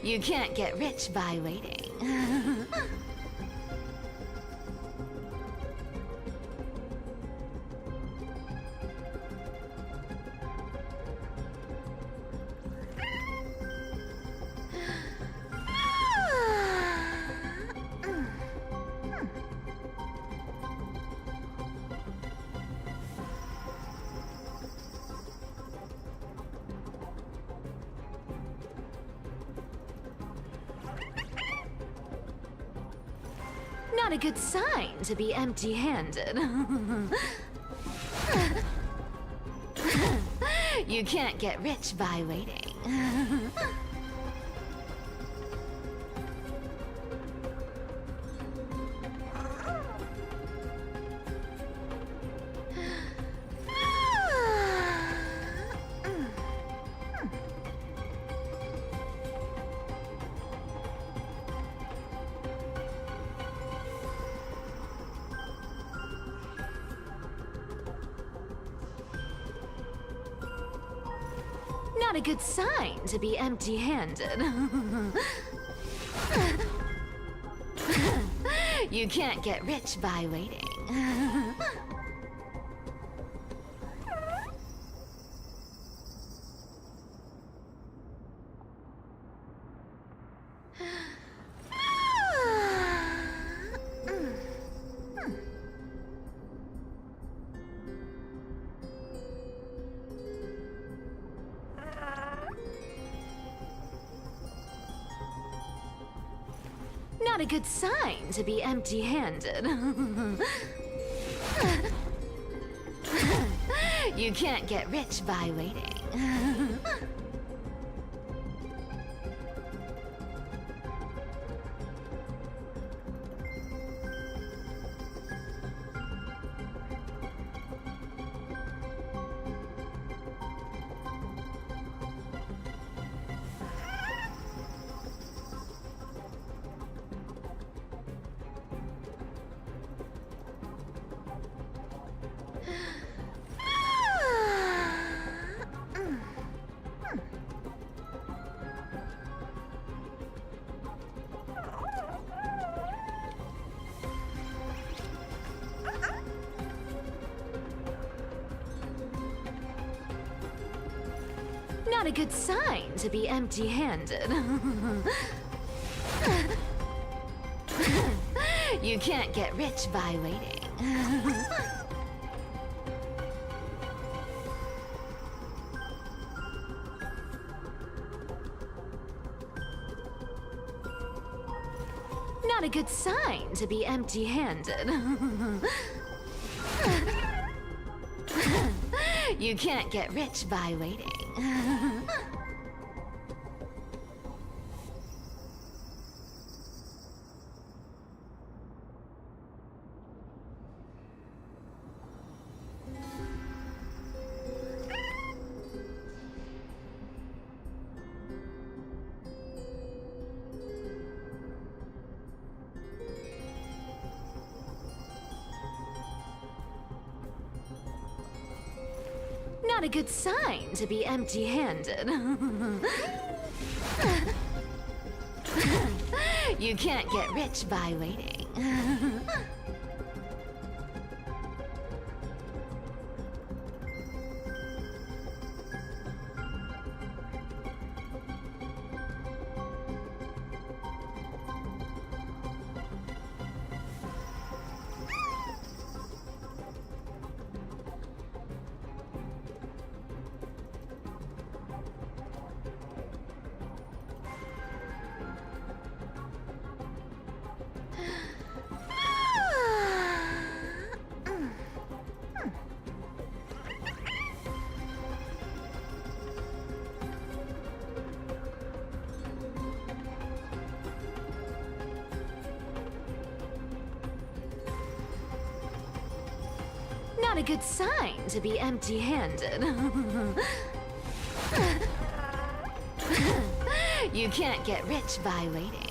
You can't get rich by waiting. Not a good sign to be empty-handed. You can't get rich by waiting. Not a good sign to be empty-handed. You can't get rich by waiting. Not a good sign to be empty-handed. You can't get rich by waiting. Not a good sign to be empty-handed. You can't get rich by waiting. Not a good sign to be empty-handed. You can't get rich by waiting. Not a good sign to be empty-handed. You can't get rich by waiting. Not a good sign to be empty-handed. You can't get rich by waiting.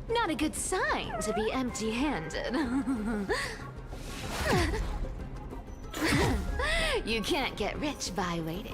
Not a good sign to be empty-handed. You can't get rich by waiting.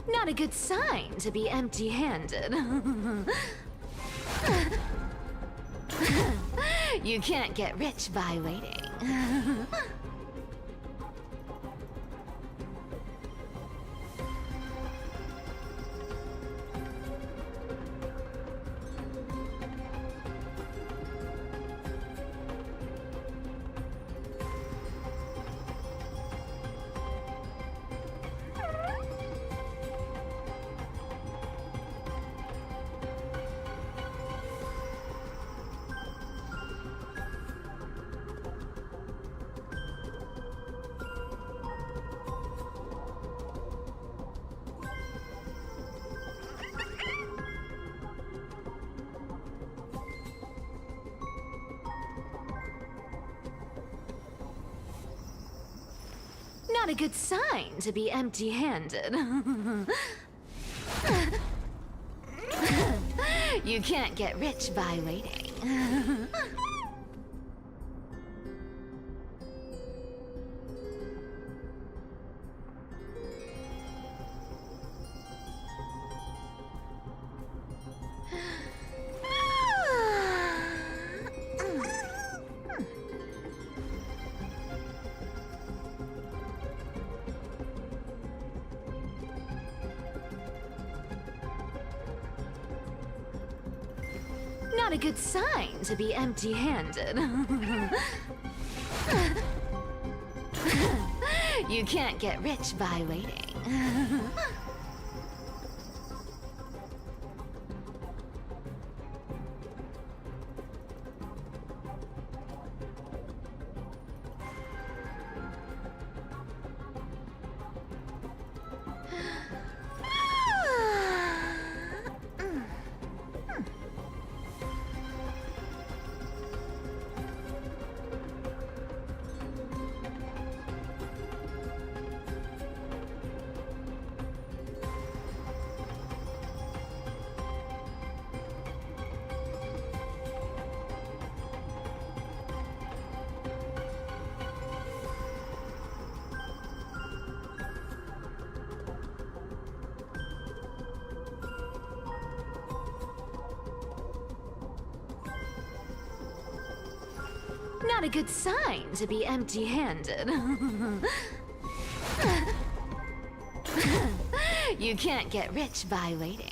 Not a good sign to be empty-handed. You can't get rich by waiting. Not a good sign to be empty-handed. You can't get rich by waiting. Not a good sign to be empty-handed. You can't get rich by waiting. Not a good sign to be empty-handed. You can't get rich by waiting.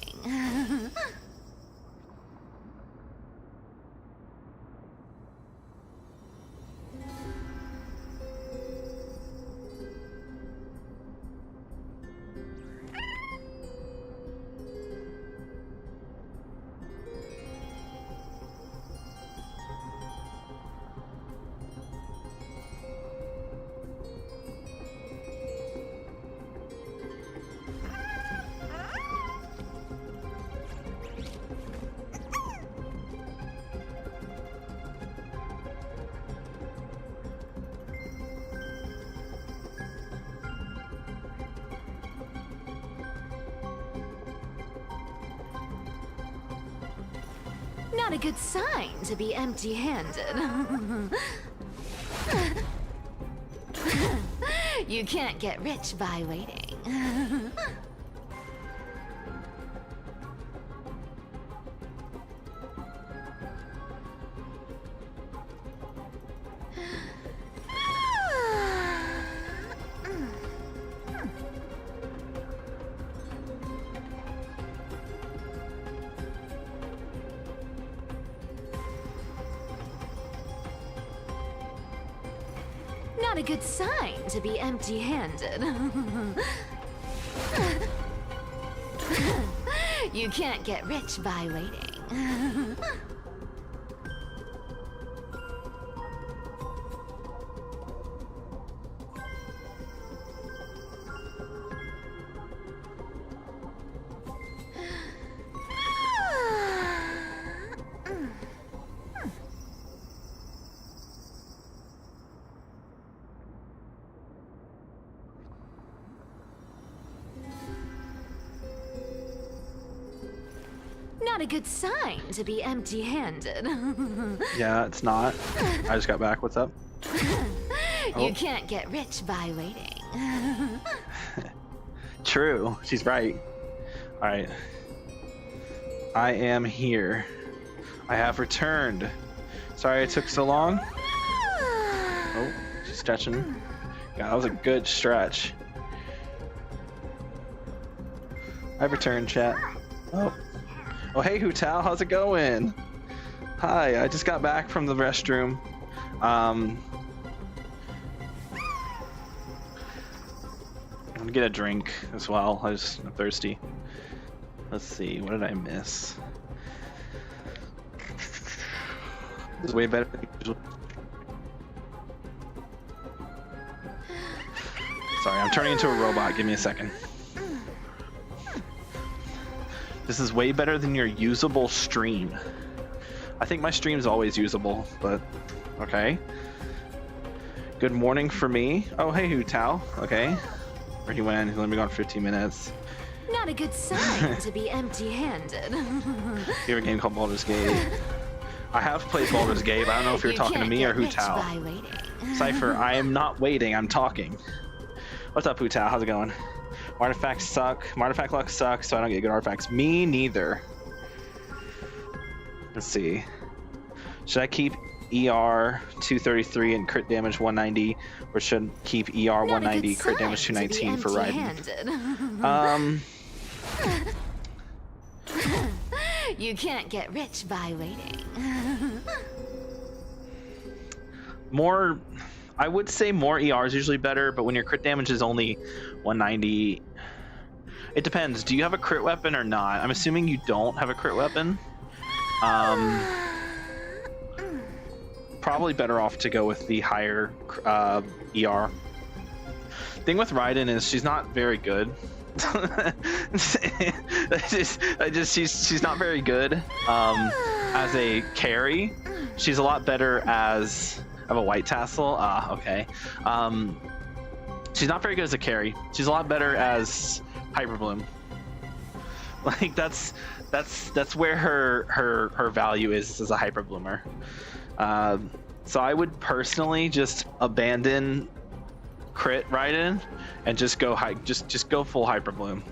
Not a good sign to be empty-handed. You can't get rich by waiting. Not a good sign to be empty-handed. You can't get rich by waiting. Not a good sign to be empty-handed. Yeah, it's not. I just got back. What's up? You can't get rich by waiting. True. She's right. All right. I am here. I have returned. Sorry it took so long. Oh, she's stretching. God, that was a good stretch. I've returned, chat. Oh. Oh, hey, Hutao, how's it going? Hi, I just got back from the restroom. I'm gonna get a drink as well. I'm thirsty. Let's see, what did I miss? This is way better than usual. Sorry, I'm turning into a robot. Give me a second. This is way better than your usable stream. I think my stream's always usable, but okay. Good morning for me. Oh, hey, Hu Tao. Okay. Where he went? He's only been gone 15 minutes. Not a good sign to be empty-handed. You have a game called Baldur's Gate. I have played Baldur's Gate, but I don't know if you're talking to me or Hu Tao. Cypher, I am not waiting, I'm talking. What's up, Hu Tao? How's it going? Artifacts suck. My artifact luck sucks, so I don't get good artifacts. Me neither. Let's see. Should I keep ER 233 and crit damage 190, or should keep ER 190, crit damage 219 for riding? You can't get rich by waiting. More, I would say more ER is usually better, but when your crit damage is only 190, it depends. Do you have a crit weapon or not? I'm assuming you don't have a crit weapon. Probably better off to go with the higher ER. Thing with Raiden is she's not very good. She's not very good as a carry. She's a lot better as I have a white tassel. Okay. She's not very good as a carry. She's a lot better as Hyperbloom. Like that's where her value is as a Hyperbloomer. So I would personally just abandon crit Raiden and just go just go full Hyperbloom.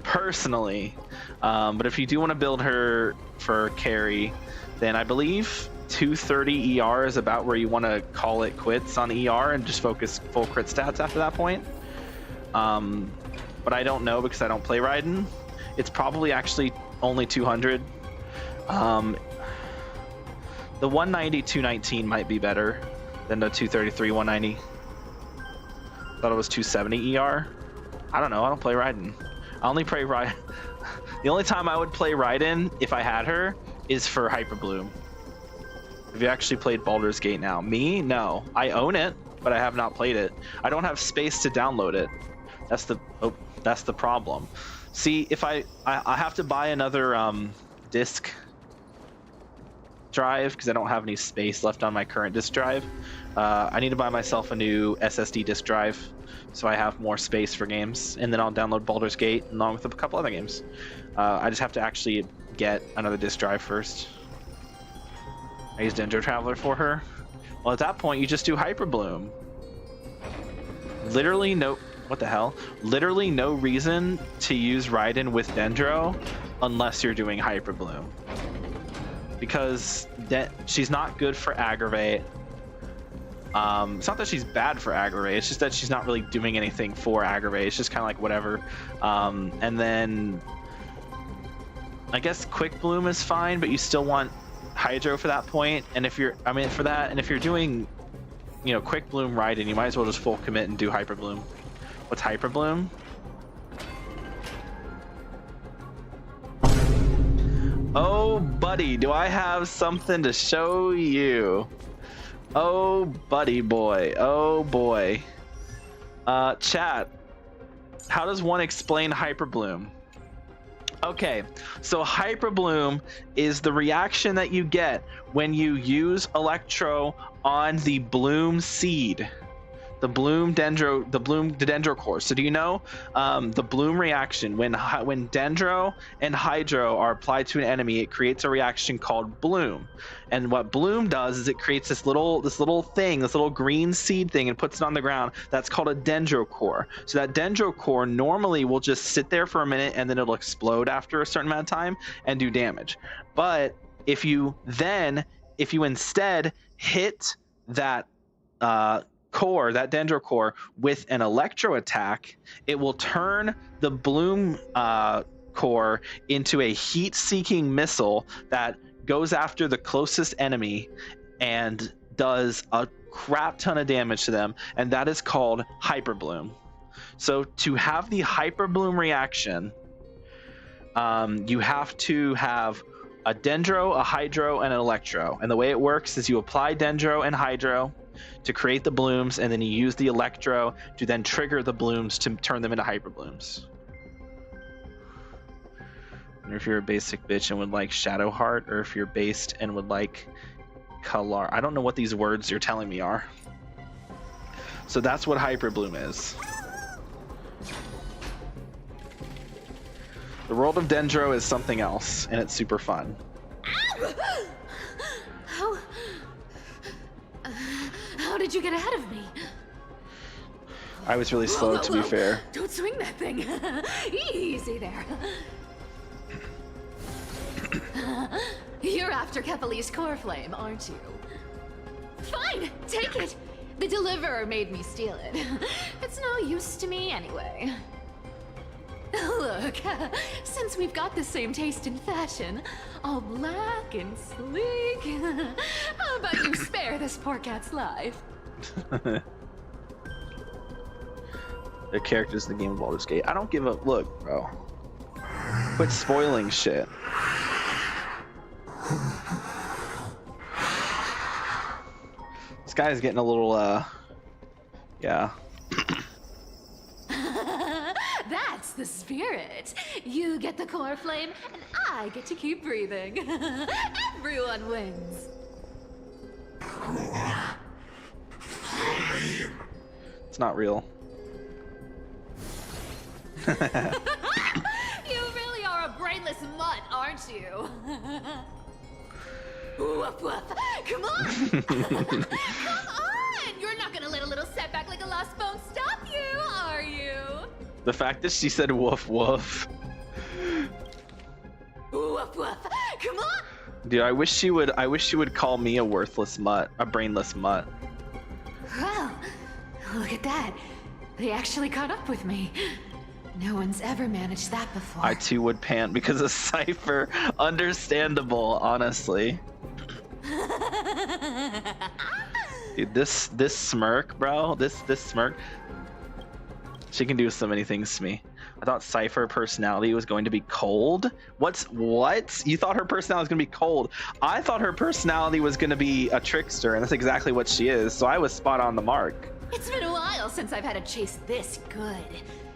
Personally, but if you do want to build her for carry, then I believe 230 ER is about where you want to call it quits on ER and just focus full crit stats after that point. But I don't know because I don't play Raiden. It's probably actually only 200. The 190 219 might be better than the 233 190. Thought it was 270 ER. I don't know. I don't play Raiden. I only play Raiden. The only time I would play Raiden if I had her is for Hyperbloom. Have you actually played Baldur's Gate now? Me? No. I own it, but I have not played it. I don't have space to download it. That's the problem. See, if I have to buy another disk drive because I don't have any space left on my current disk drive. I need to buy myself a new SSD disk drive so I have more space for games, and then I'll download Baldur's Gate along with a couple other games. I just have to actually get another disk drive first. I used Dendro Traveler for her. Well, at that point, you just do Hyperbloom. Literally no... What the hell? Literally no reason to use Raiden with Dendro unless you're doing Hyperbloom. Because she's not good for Aggravate. It's not that she's bad for Aggravate, it's just that she's not really doing anything for Aggravate. It's just kind of like whatever. And then I guess Quick Bloom is fine, but you still want Hydro for that point. And if you're, for that, and if you're doing, Quick Bloom Raiden, you might as well just full commit and do Hyper Bloom. What's Hyper Bloom? Oh, buddy, do I have something to show you? Oh, buddy boy. Oh, boy. Chat, how does one explain Hyper Bloom? Okay, so Hyper Bloom is the reaction that you get when you use Electro on the Bloom seed. The Dendro core. So do you know the Bloom reaction? When Dendro and Hydro are applied to an enemy, it creates a reaction called Bloom. And what Bloom does is it creates this little green seed thing and puts it on the ground. That's called a Dendro core. So that Dendro core normally will just sit there for a minute and then it'll explode after a certain amount of time and do damage. But if you instead hit that core, that Dendro core, with an Electro attack, it will turn the Bloom core into a heat-seeking missile that goes after the closest enemy and does a crap ton of damage to them, and that is called Hyper Bloom. So to have the Hyper Bloom reaction, you have to have a Dendro, a Hydro, and an Electro. And the way it works is you apply Dendro and Hydro to create the blooms, and then you use the Electro to then trigger the blooms to turn them into Hyper Blooms. And if you're a basic bitch and would like Shadowheart, or if you're based and would like Kalar. I don't know what these words you're telling me are. So that's what Hyper Bloom is. The world of Dendro is something else, and it's super fun. How did you get ahead of me? I was really slow, to be fair. Don't swing that thing. Easy there. You're after Kepali's core flame, aren't you? Fine, take it. The deliverer made me steal it. It's no use to me anyway. Look, since we've got the same taste in fashion, all black and sleek, how about you spare this poor cat's life? The characters in the game of Baldur's Gate. I don't give a look, bro. Quit spoiling shit. This guy is getting a little, yeah. That's the spirit. You get the core flame, and I get to keep breathing. Everyone wins. It's not real. You really are a brainless mutt, aren't you? Woof woof. Come on! Come on! You're not gonna let a little setback like a lost bone stop you, are you? The fact that she said woof woof. Woof woof. Come on! Dude, I wish she would call me a worthless mutt, a brainless mutt. Well, look at that. They actually caught up with me. No one's ever managed that before. I too would pant because of Cypher. Understandable, honestly. Dude, this smirk, bro. This smirk. She can do so many things to me. I thought Cypher personality was going to be cold. What? You thought her personality was going to be cold? I thought her personality was going to be a trickster, and that's exactly what she is. So I was spot on the mark. It's been a while since I've had a chase this good.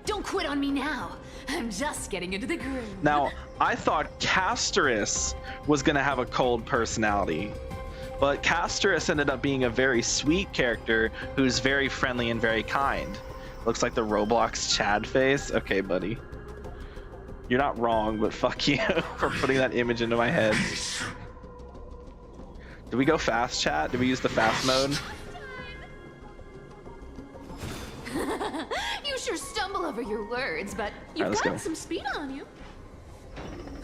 Don't quit on me now. I'm just getting into the groove. Now, I thought Casterus was going to have a cold personality. But Casterus ended up being a very sweet character who's very friendly and very kind. Looks like the Roblox Chad face. Okay, buddy. You're not wrong, but fuck you for putting that image into my head. Did we go fast, chat? Did we use the fast mode? You sure stumble over your words, but you've got some speed on you.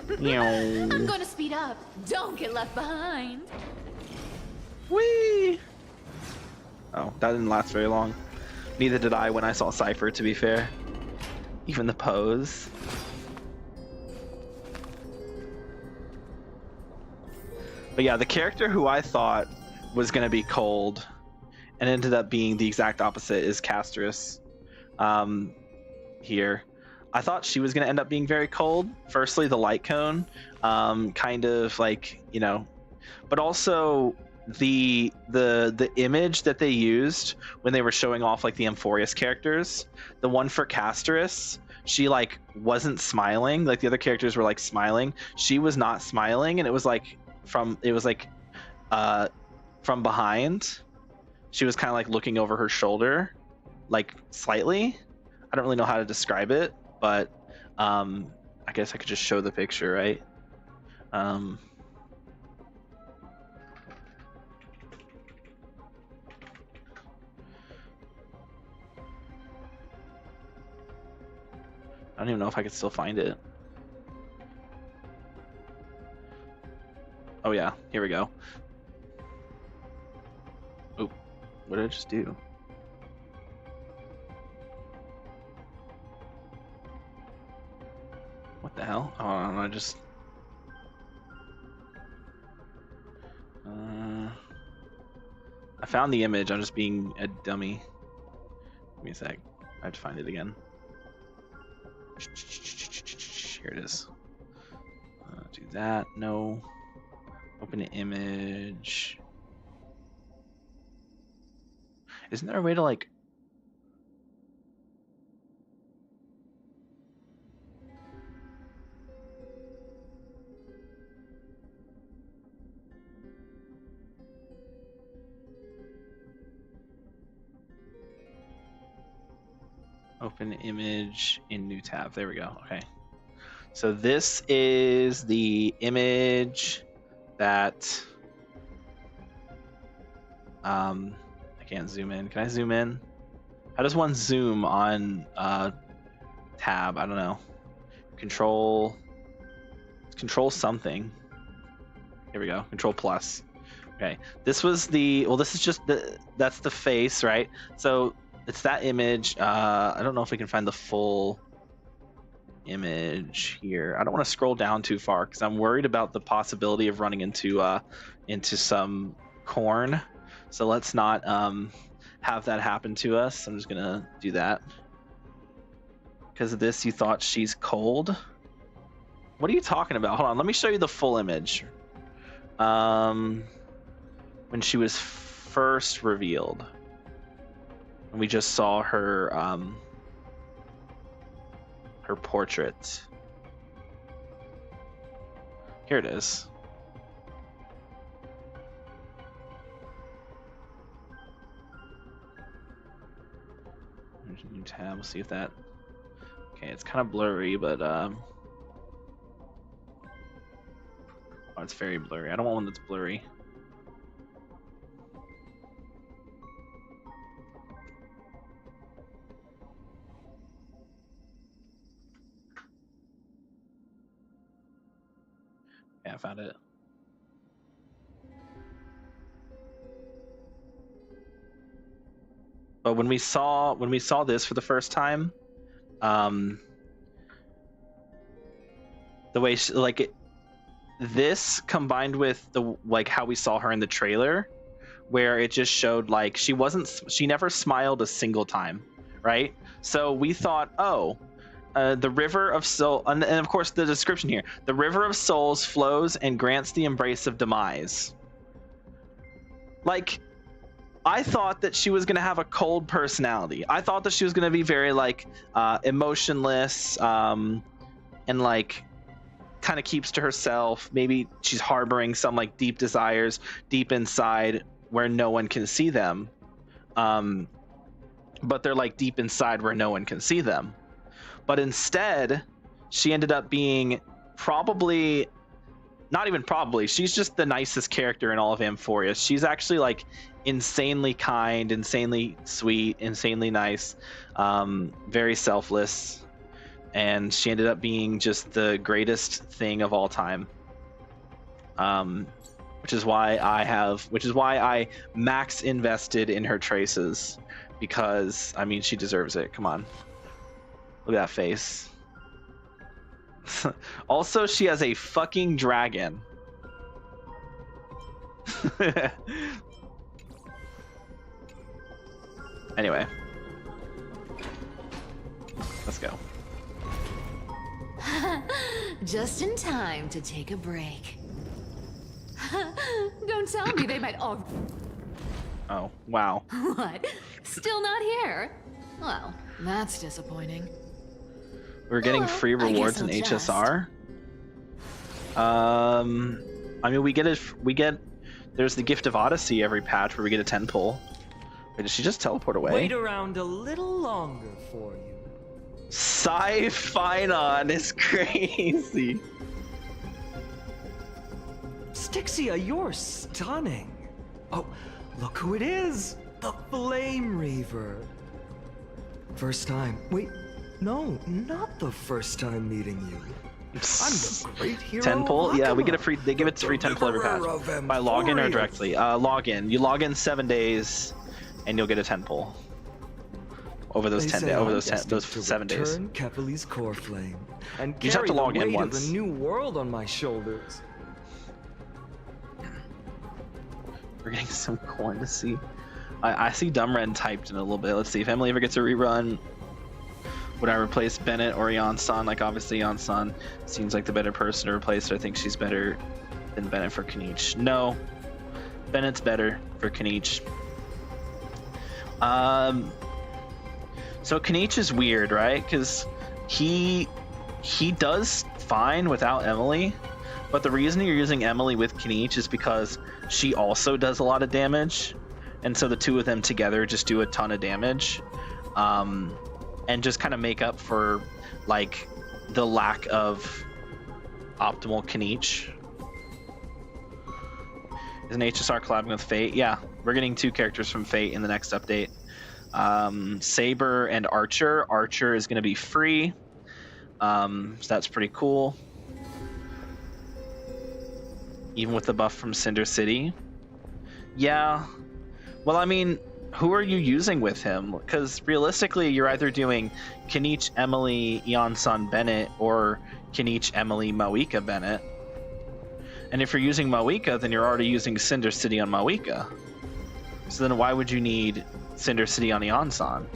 I'm going to speed up. Don't get left behind. Whee! Oh, that didn't last very long. Neither did I when I saw Cypher, to be fair. Even the pose. But yeah, the character who I thought was going to be cold and ended up being the exact opposite is Casterus. Here. I thought she was going to end up being very cold. Firstly, the light cone. Kind of like, you know. But also the image that they used when they were showing off like the Amphorius characters, the one for Casterus, she like wasn't smiling, like the other characters were like smiling, she was not smiling, and it was like from behind she was kind of like looking over her shoulder, like slightly. I don't really know how to describe it, but I guess I could just show the picture, right? I don't even know if I could still find it. Oh yeah, here we go. Oh, what did I just do? What the hell? Oh, I just... I found the image, I'm just being a dummy. Give me a sec. I have to find it again. Here it is. Do that. No. Open an image. Isn't there a way to like... Open image in new tab. There we go. Okay. So this is the image that I can't zoom in. Can I zoom in? How does one zoom on tab? I don't know. Control something. Here we go. Control plus. Okay. This was the this is just that's the face, right? So it's that image. I don't know if we can find the full image here. I don't want to scroll down too far because I'm worried about the possibility of running into some corn. So let's not have that happen to us. I'm just gonna do that. Because of this, you thought she's cold? What are you talking about? Hold on, let me show you the full image. When she was first revealed. And we just saw her her portrait. Here it is. There's a new tab. We'll see if that. Okay, it's kind of blurry, but oh, it's very blurry. I don't want one that's blurry. Yeah, I found it. But when we saw this for the first time, the way she, this combined with the how we saw her in the trailer, where it just showed she never smiled a single time, right? So we thought, oh, the river of soul, and of course the description here: the river of souls flows and grants the embrace of demise. I thought that she was going to have a cold personality. I thought that she was going to be very emotionless, and kind of keeps to herself. Maybe she's harboring some deep desires deep inside where no one can see them. But they're deep inside where no one can see them. But instead, she ended up being she's just the nicest character in all of Amphoria. She's actually insanely kind, insanely sweet, insanely nice, very selfless, and she ended up being just the greatest thing of all time. Which is why I max invested in her traces, because I mean she deserves it. Come on, look at that face. Also, she has a fucking dragon. Anyway, let's go. Just in time to take a break. Don't tell me they might all. Oh, wow. What? Still not here? Well, that's disappointing. We're getting free rewards in HSR. I mean, we get. There's the Gift of Odyssey every patch where we get a 10 pull. Wait, did she just teleport away? Wait around a little longer for you. Sci-Finon is crazy. Styxia, you're stunning. Oh, look who it is. The Flame Reaver. First time. Wait, no, not the first time meeting you. I'm the great hero. 10 pull? Yeah, we get a free. They give it free 10 pull every patch by login or directly. Login. You log in 7 days, and you'll get a 10 pull over those 10 days. Over those 7 days. Kepali's core flame, and you just have to log in once. The new world on my shoulders. We're getting some corn to see. I see Dumbren typed in a little bit. Let's see if Emily ever gets a rerun. Would I replace Bennett or Yon-san? Obviously Yon-san seems like the better person to replace her. I think she's better than Bennett for Kaniche. No, Bennett's better for Kaniche. So Kaniche is weird, right? Because he does fine without Emily, but the reason you're using Emily with Kaniche is because she also does a lot of damage, and so the two of them together just do a ton of damage. and just kind of make up for like the lack of optimal Kniech. Is an HSR collabing with Fate? Yeah, we're getting 2 characters from Fate in the next update. Saber and Archer. Archer is going to be free, so that's pretty cool. Even with the buff from Cinder City. Yeah. Well, I mean, who are you using with him? Because realistically, you're either doing Kniech, Emily, Eon-san Bennett, or Kniech, Emily, Mawika Bennett. And if you're using Mawika, then you're already using Cinder City on Mawika. So then why would you need Cinder City on Eon-san?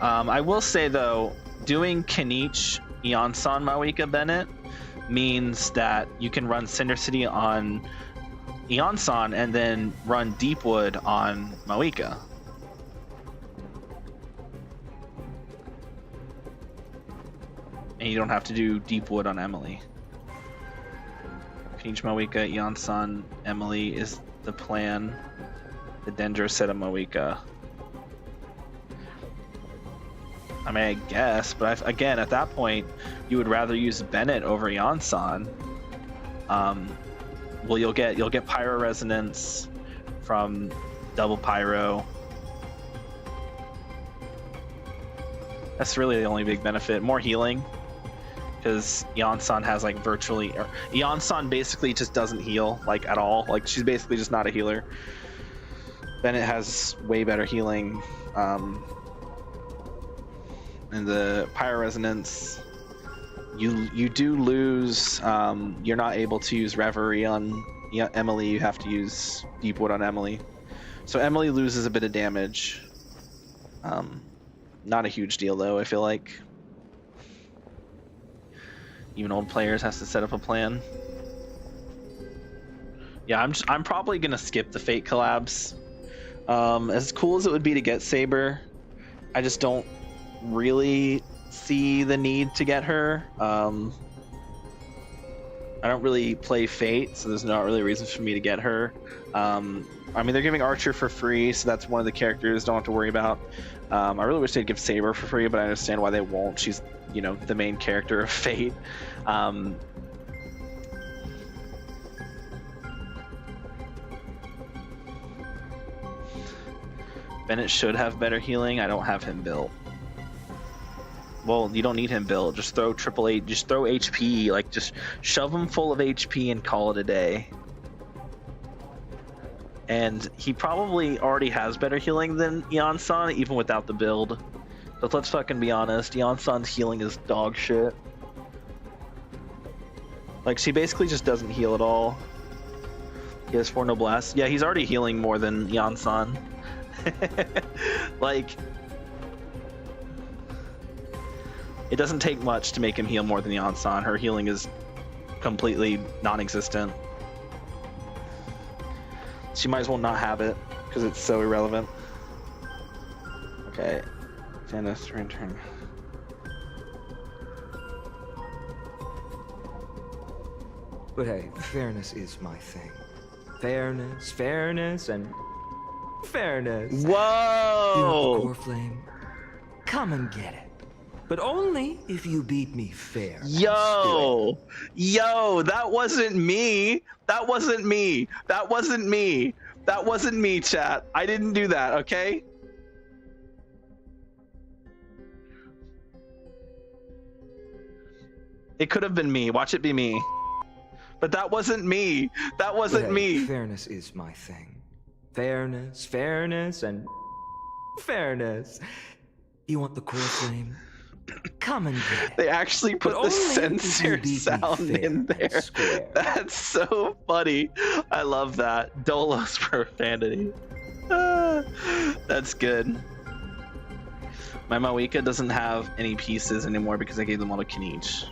I will say, though, doing Kniech, Eon-san, Mawika Bennett means that you can run Cinder City on Eon-san and then run Deepwood on Mawika. And you don't have to do Deepwood on Emily. Kniech, Mawika, Eon-san, Emily is the plan. The Dendro set of Mawika. I mean, I guess, but again, at that point, you would rather use Bennett over Eon-san. Well, you'll get Pyro Resonance from Double Pyro. That's really the only big benefit. More healing, because Eon-san has like virtually, Eon-san basically just doesn't heal like at all. Like she's basically just not a healer. Bennett has way better healing. And the Pyro Resonance, you do lose. You're not able to use Reverie on Emily. You have to use Deepwood on Emily. So Emily loses a bit of damage. Not a huge deal though, I feel like. Even old players has to set up a plan. Yeah, I'm probably gonna skip the Fate collabs. As cool as it would be to get Saber, I just don't really see the need to get her. I don't really play Fate, so there's not really a reason for me to get her. I mean, they're giving Archer for free, so that's one of the characters don't have to worry about. I really wish they'd give Saber for free, but I understand why they won't. She's, you know, the main character of Fate. Bennett should have better healing. I don't have him built. Well, you don't need him built. Just throw just throw HP. Like, just shove him full of HP and call it a day. And he probably already has better healing than Eon-san, even without the build. But let's fucking be honest, Eon-san's healing is dog shit. Like, she basically just doesn't heal at all. He has 4 Noblesse. Yeah, he's already healing more than Eon-san. Like, it doesn't take much to make him heal more than Eon-san. Her healing is completely non-existent. She might as well not have it, because it's so irrelevant. Okay. Janice, turn. But hey, fairness is my thing. Fairness, and fairness. Whoa! You core flame? Come and get it. But only if you beat me fair. Yo, that wasn't me. That wasn't me. That wasn't me. That wasn't me, chat. I didn't do that, okay? It could have been me. Watch it be me. But that wasn't me. That wasn't me. Fairness is my thing. Fairness, and fairness. You want the core flame? Come and get it. They actually put the censor sound in there. That's so funny. I love that. Dolos profanity. That's good. My Mawika doesn't have any pieces anymore because I gave them all to Kniech.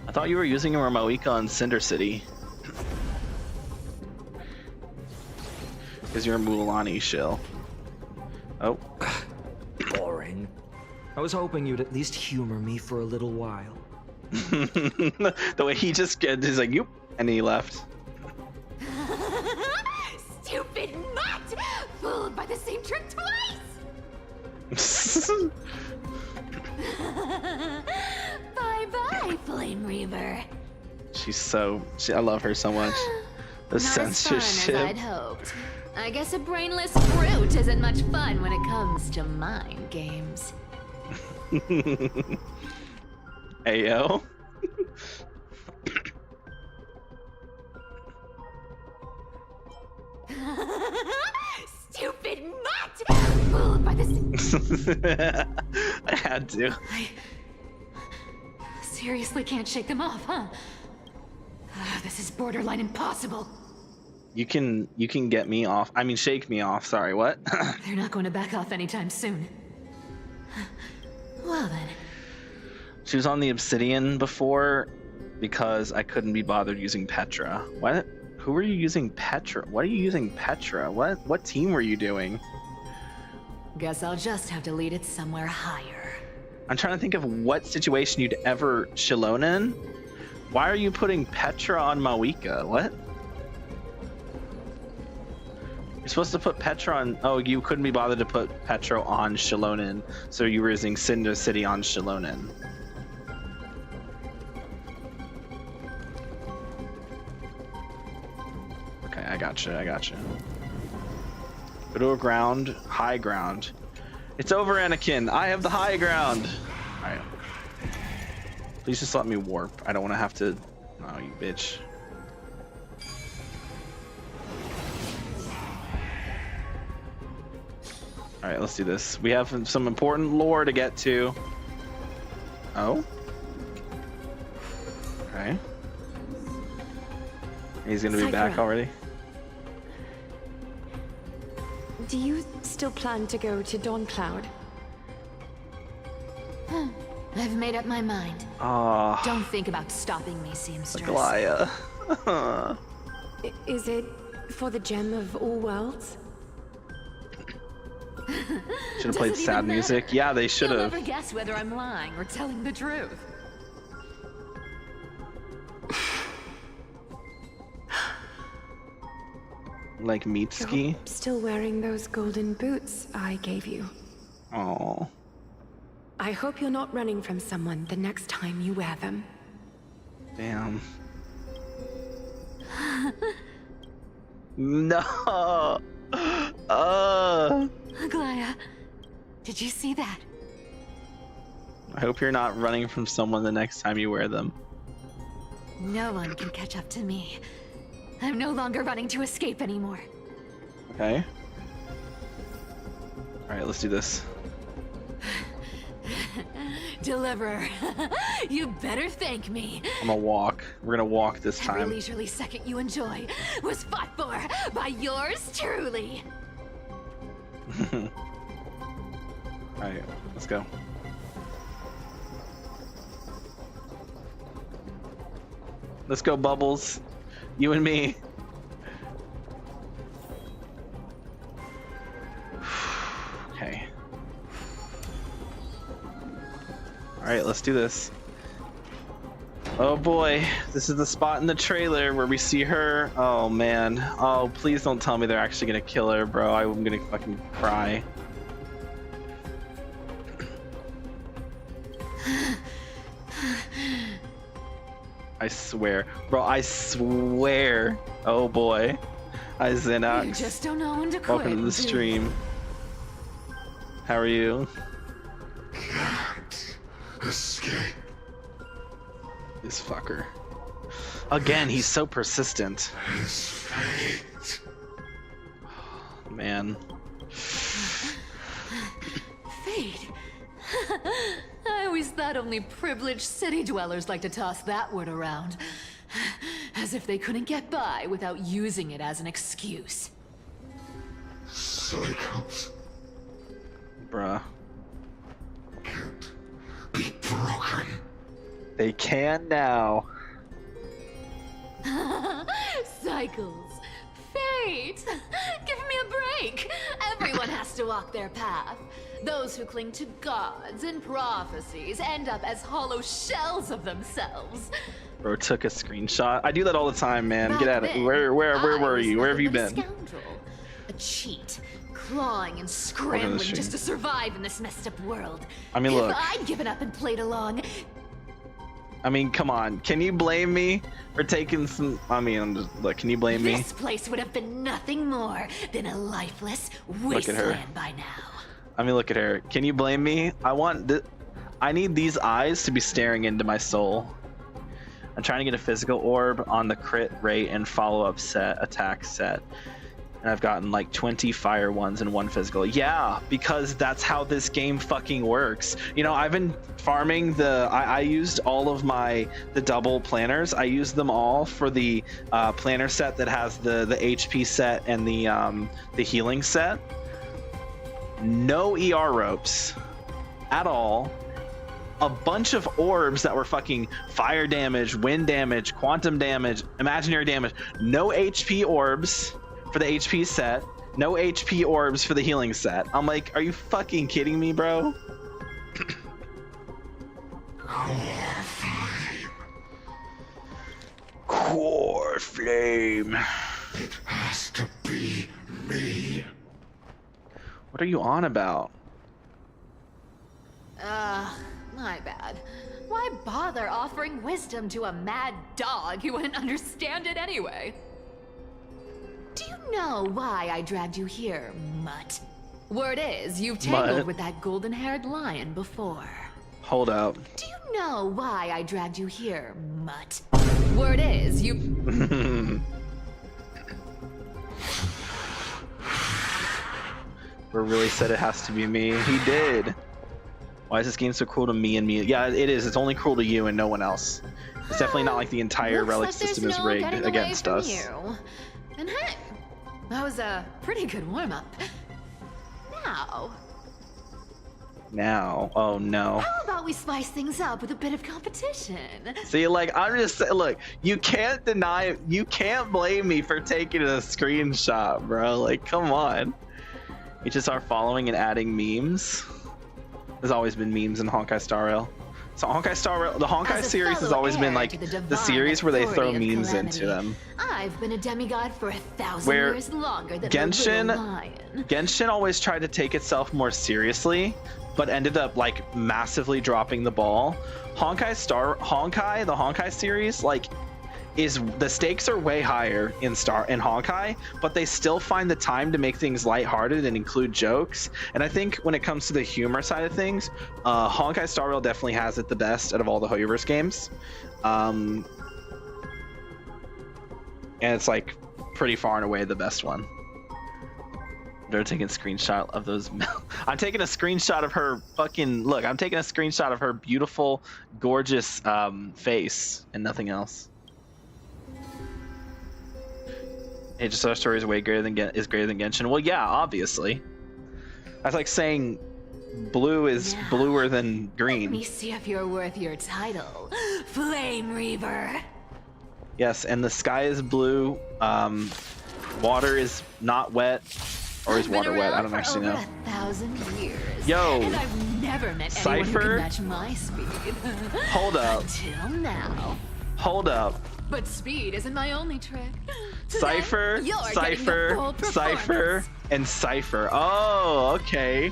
I thought you were using your Mawika on Cinder City. Because you're a Mulan shill. Oh. Boring. I was hoping you'd at least humor me for a little while. The way he just he's like, "Yoop," and he left. the same trick twice! Bye-bye, Flame Reaver. I love her so much. The Not as fun as censorship. I'd hoped. I guess a brainless brute isn't much fun when it comes to mind games. Ayo. Stupid mutt! Fooled by the... I had to. I seriously can't shake them off, huh? This is borderline impossible. You can get me off. I mean, shake me off. Sorry, what? They're not going to back off anytime soon. Well then. She was on the Obsidian before because I couldn't be bothered using Petra. What? Who were you using Petra? What are you using Petra? What team were you doing? Guess I'll just have to lead it somewhere higher. I'm trying to think of what situation you'd ever Shallone in. Why are you putting Petra on Mawika? What? You're supposed to put Petra on... Oh, you couldn't be bothered to put Petra on Shallone, so you were using Cinder City on Shallone. Okay, I gotcha. Go to a ground, high ground. It's over, Anakin. I have the high ground. Alright. Please just let me warp. I don't want to have to... Oh, you bitch. Alright, let's do this. We have some important lore to get to. Oh? Okay. He's gonna be back already. Do you still plan to go to Dawn Cloud? I've made up my mind. Don't think about stopping me, seamstress. Glaya. Is it for the gem of all worlds? Should have played sad music. Yeah, they should You'll have. never guess whether I'm lying or telling the truth. Like Meatski. You're still wearing those golden boots I gave you. Oh. I hope you're not running from someone the next time you wear them. Damn. No. Glaya, did you see that? I hope you're not running from someone the next time you wear them. No one can catch up to me. I'm no longer running to escape anymore. Okay. Alright, let's do this. Deliverer, you better thank me. I'm gonna walk. We're gonna walk this Every time. leisurely second you enjoy was fought for by yours truly. Alright, let's go. Let's go, Bubbles. You and me. Okay. Alright, let's do this. Oh boy, this is the spot in the trailer where we see her. Oh man. Oh, please don't tell me they're actually gonna kill her, bro. I'm gonna fucking cry. I swear. Bro, I swear. Oh boy. Hi, Xenox. You just don't know when to quit. Welcome to the stream. How are you? Can't escape. This fucker. Again, he's so persistent. His fate. Man. Fate? I always thought only privileged city dwellers like to toss that word around. As if they couldn't get by without using it as an excuse. Cycles Bruh. can't be broken. They can now. Cycles. Fate! Give me a break! Everyone has to walk their path. Those who cling to gods and prophecies end up as hollow shells of themselves. Bro took a screenshot. I do that all the time, man. Back Get at it. then, Where were you? Where have you I was been? nothing but a scoundrel. A cheat, clawing and scrambling just to survive in this messed up world. I mean, look. If I'd given up and played along. I mean, come on. Can you blame me for taking some? I mean, look. Can you blame me? This place would have been nothing more than a lifeless wasteland by now. I mean, look at her. Can you blame me? I need these eyes to be staring into my soul. I'm trying to get a physical orb on the crit rate and follow-up attack set. And I've gotten like 20 fire ones and 1 physical. Yeah, because that's how this game fucking works. You know, I've been farming I used all of the double planners. I used them all for the planner set that has the HP set and the healing set. No ER ropes at all. A bunch of orbs that were fucking fire damage, wind damage, quantum damage, imaginary damage. No HP orbs for the HP set, no HP orbs for the healing set. I'm like, are you fucking kidding me, bro? Core flame. It has to be me. What are you on about? My bad. Why bother offering wisdom to a mad dog who wouldn't understand it anyway? Do you know why I dragged you here, mutt? Word is, you've tangled with that golden-haired lion before. Hold up. Do you know why I dragged you here, mutt? Word is, you... Bro really said it has to be me. He did. Why is this game so cruel to me and me? Yeah, it is. It's only cruel to you and no one else. It's definitely not like the entire relic system is rigged against us. And hey, that was a pretty good warm-up. Now, oh no. How about we spice things up with a bit of competition? See, like, I'm just saying, look, you can't blame me for taking a screenshot, bro. Like, come on. You just are following and adding memes. There's always been memes in Honkai Star Rail. So Honkai Star Rail, the Honkai series has always been like the series where they throw memes into them. I've been a demigod for 1,000 years longer than Genshin always tried to take itself more seriously, but ended up like massively dropping the ball. The Honkai series, like, the stakes are way higher in Honkai, but they still find the time to make things lighthearted and include jokes. And I think when it comes to the humor side of things, Honkai Star Rail definitely has it the best out of all the Hoyoverse games. And it's like pretty far and away the best one. They're taking a screenshot of those. I'm taking a screenshot of her fucking look. I'm taking a screenshot of her beautiful, gorgeous face and nothing else. Age of Star Story is greater than Genshin. Well, yeah, obviously. That's like saying blue is bluer than green. Let me see if you're worth your title, Flame Reaver. Yes, and the sky is blue. Water is not wet, or is water wet? I don't actually know. 1,000 years. Yo, and I've never met Cypher? anyone who can match my speed. Hold up. Until now. Hold up. But speed isn't my only trick. Cypher, Cypher, and Cypher. Oh, okay.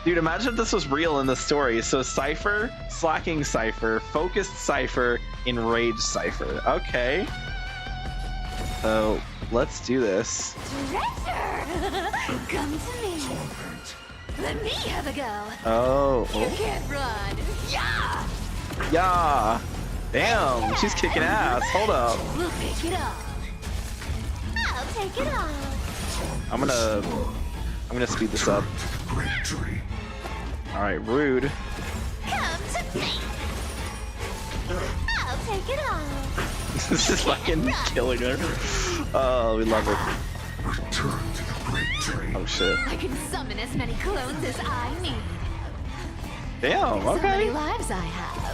Dude, imagine if this was real in the story. So Cypher, slacking Cypher, focused Cypher, enraged Cypher. Okay. So let's do this. Director! Come to me. Let me have a go. Oh. You can't run. Yeah! Yeah. Damn, she's kicking ass. Hold up. We'll pick it up. I'll take it off. I'm gonna speed this up. All right, rude. Come to me. I'll take it off. This is fucking killing her. Oh, we love it. Oh shit. I can summon as many clones as I need. Damn. So many Okay. lives I have.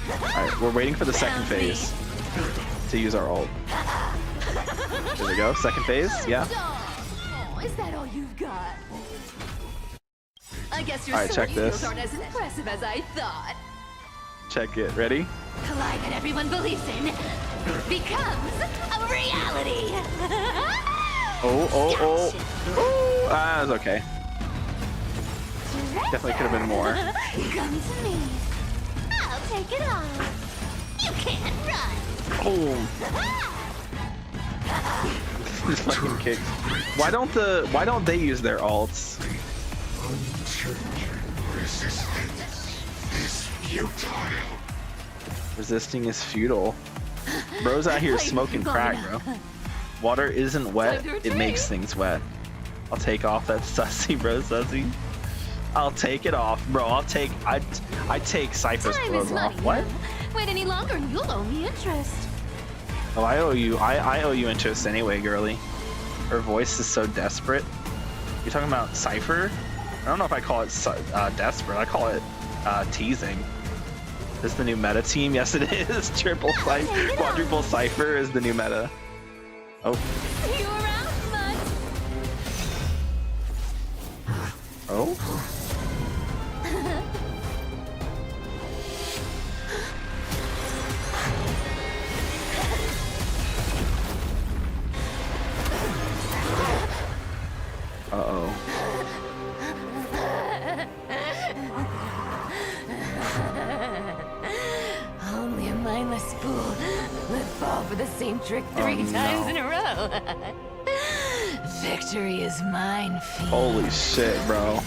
Alright, we're waiting for the second phase to use our ult. There we go, second phase, yeah. Oh, is that all you've got? I guess your Alright, check this. aren't as impressive as I thought. Check it, ready? Collide that everyone believes in becomes a reality. Oh, that was okay. Definitely could have been more. Come to me. I'll take it off. You can't run. Oh. Just fucking kicks. Why don't they use their alts? Resisting is futile. Bro's out here smoking crack, bro. Water isn't wet, it makes things wet. I'll take off that sussy, bro, sussy. I'll take it off, bro. I take Cypher's clothes off. What? Wait any longer and you'll owe me interest. Oh, I owe you interest anyway, girly. Her voice is so desperate. You're talking about Cypher? I don't know if I call it desperate. I call it teasing. This is the new meta team. Yes, it is. Quadruple Cypher is the new meta. Oh. See you around, bud. Oh. Uh-oh. Only a mindless fool would fall for the same trick three times in a row. Victory is mine, fiend. Holy shit, bro.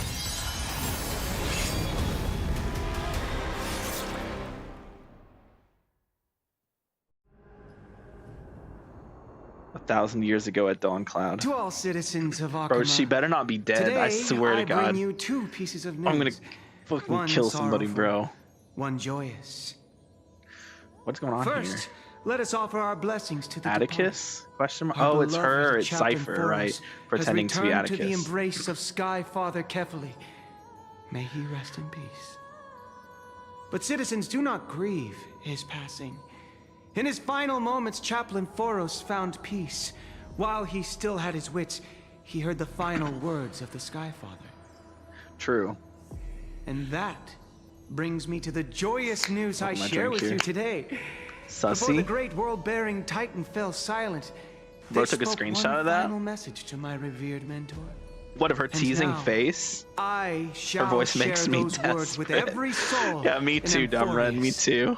Thousand years ago at Dawn Cloud. To all citizens of Akuma, bro, she better not be dead. Today, I swear to God. bring you two pieces of news. I'm gonna fucking one kill somebody, sorrowful, bro. One joyous. What's going on First, here? let us offer our blessings to the Atticus? Question mark? Our Oh, it's beloved her. It's Chaplain Cypher, right? Foros Pretending has to be returned Atticus. to the embrace of Sky Father Kefali. May he rest in peace. But citizens, do not grieve his passing. In his final moments, Chaplain Foros found peace. While he still had his wits, he heard the final words of the Sky Father. True. And that brings me to the joyous news I my share drink with here. you today. Sussy? Before the great world-bearing Titan fell silent, Bro they took a spoke screenshot one of that? final message to my revered mentor. What of her And teasing now, face? I shall Her voice share makes me those words with desperate. every soul. Yeah, me too, in dumb Ren. Me Amphorius. too.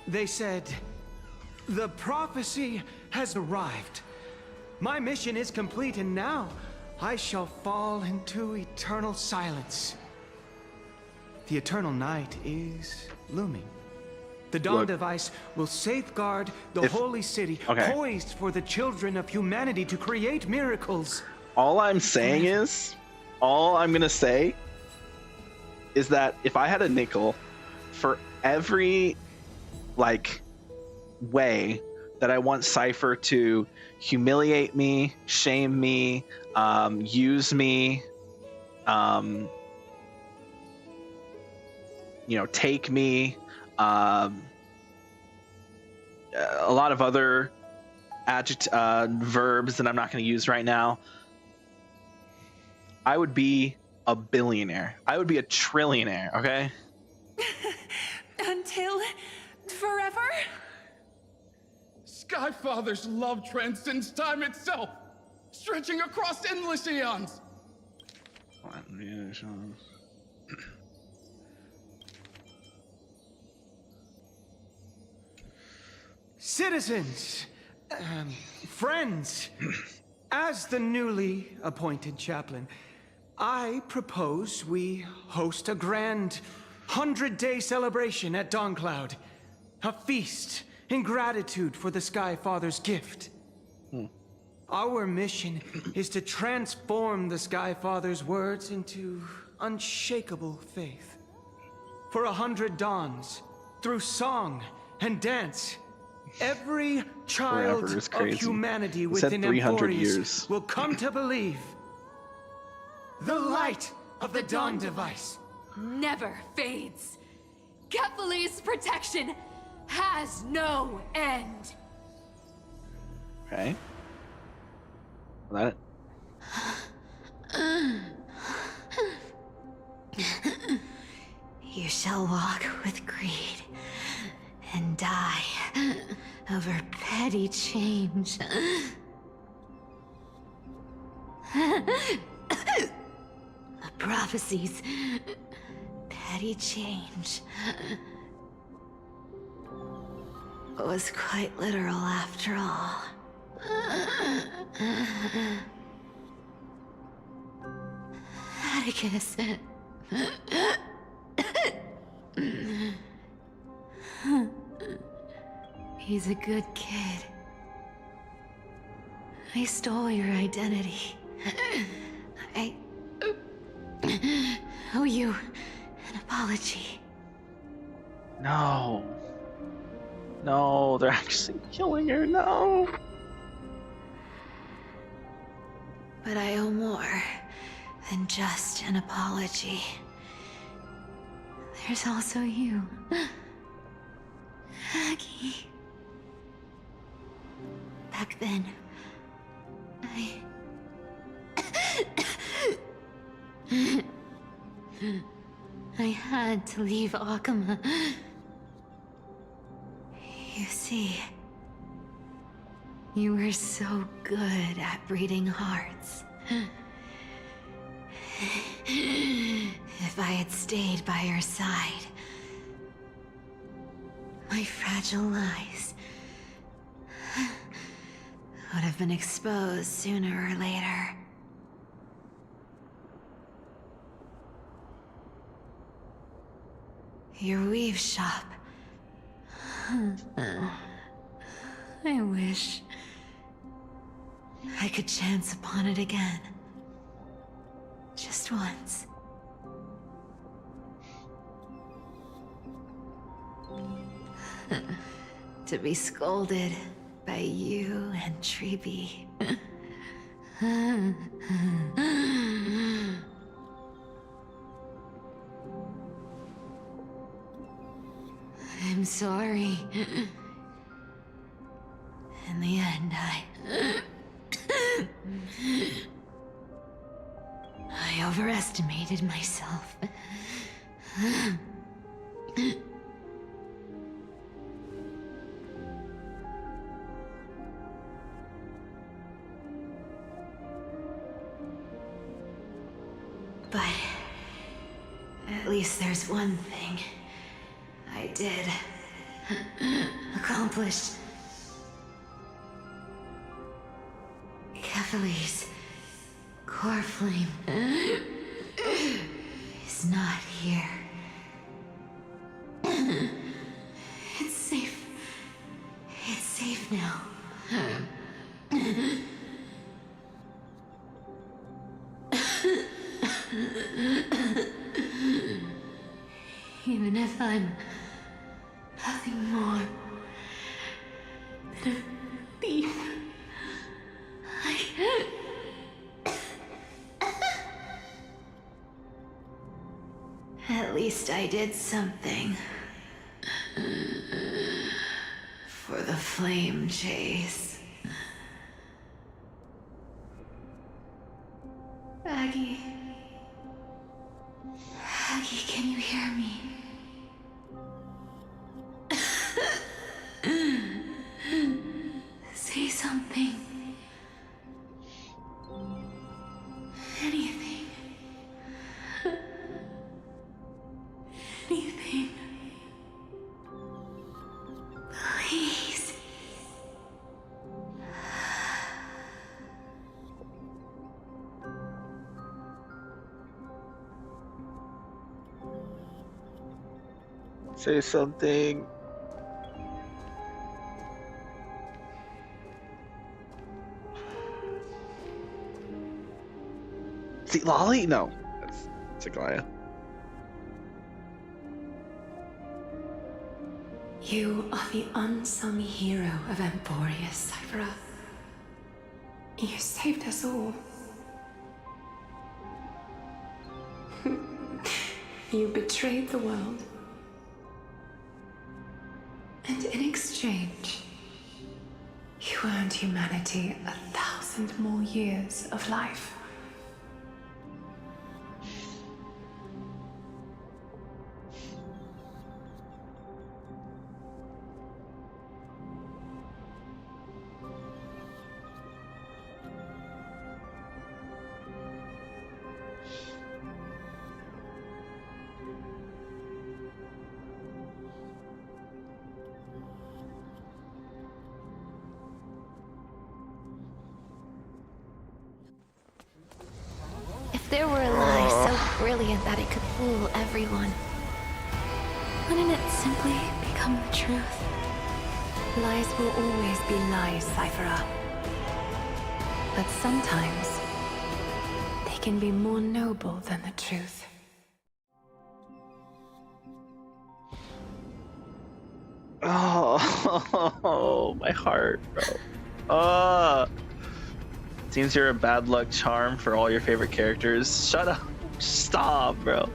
They said, the prophecy has arrived. My mission is complete, and now I shall fall into eternal silence. The eternal night is looming. The Dawn Look, device will safeguard the holy city, okay. poised for the children of humanity to create miracles. All I'm saying is, all I'm gonna say is that if I had a nickel for every way that I want Cypher to humiliate me, shame me, use me, take me, a lot of other verbs that I'm not going to use right now, I would be a billionaire. I would be a trillionaire, okay? Until forever? Skyfather's love transcends time itself, stretching across endless eons. Citizens, friends, as the newly appointed chaplain, I propose we host a grand 100-day celebration at Dawncloud. A feast in gratitude for the Sky Father's gift. Our mission is to transform the Sky Father's words into unshakable faith. For 100 dawns, through song and dance, every child Forever is of crazy. humanity He said within 300 Amphorius years. will come to believe the light of the Dawn device Never fades. Kefali's protection has no end. Okay. That You shall walk with greed and die over petty change. The prophecies. Petty change. Was quite literal after all. Atticus. He's a good kid. I stole your identity. I owe you an apology. No. No, they're actually killing her. No. But I owe more than just an apology. There's also you, Aggie. Back then, I had to leave Akama. You see, you were so good at breeding hearts. If I had stayed by your side, my fragile lies would have been exposed sooner or later. Your weave shop. I wish I could chance upon it again. Just once. To be scolded by you and Treeby. I'm sorry. In the end, I overestimated myself. But at least there's one thing I did accomplish. Kefali's core flame is not here. It's safe. It's safe now. Even if I'm nothing more than a thief, At least I did something. For the Flamechase. Aggie. Aggie, can you hear me? Say something. Anything. Anything. Please. Say something. See, Lolly? No. That's Sagaya. You are the unsung hero of Emporius, Cypher. You saved us all. You betrayed the world. And in exchange, you earned humanity 1,000 more years of life. If there were a lie so brilliant that it could fool everyone, wouldn't it simply become the truth? Lies will always be lies, Cypher. But sometimes, they can be more noble than the truth. Oh, my heart, bro. Seems you're a bad luck charm for all your favorite characters. Shut up. Stop, bro.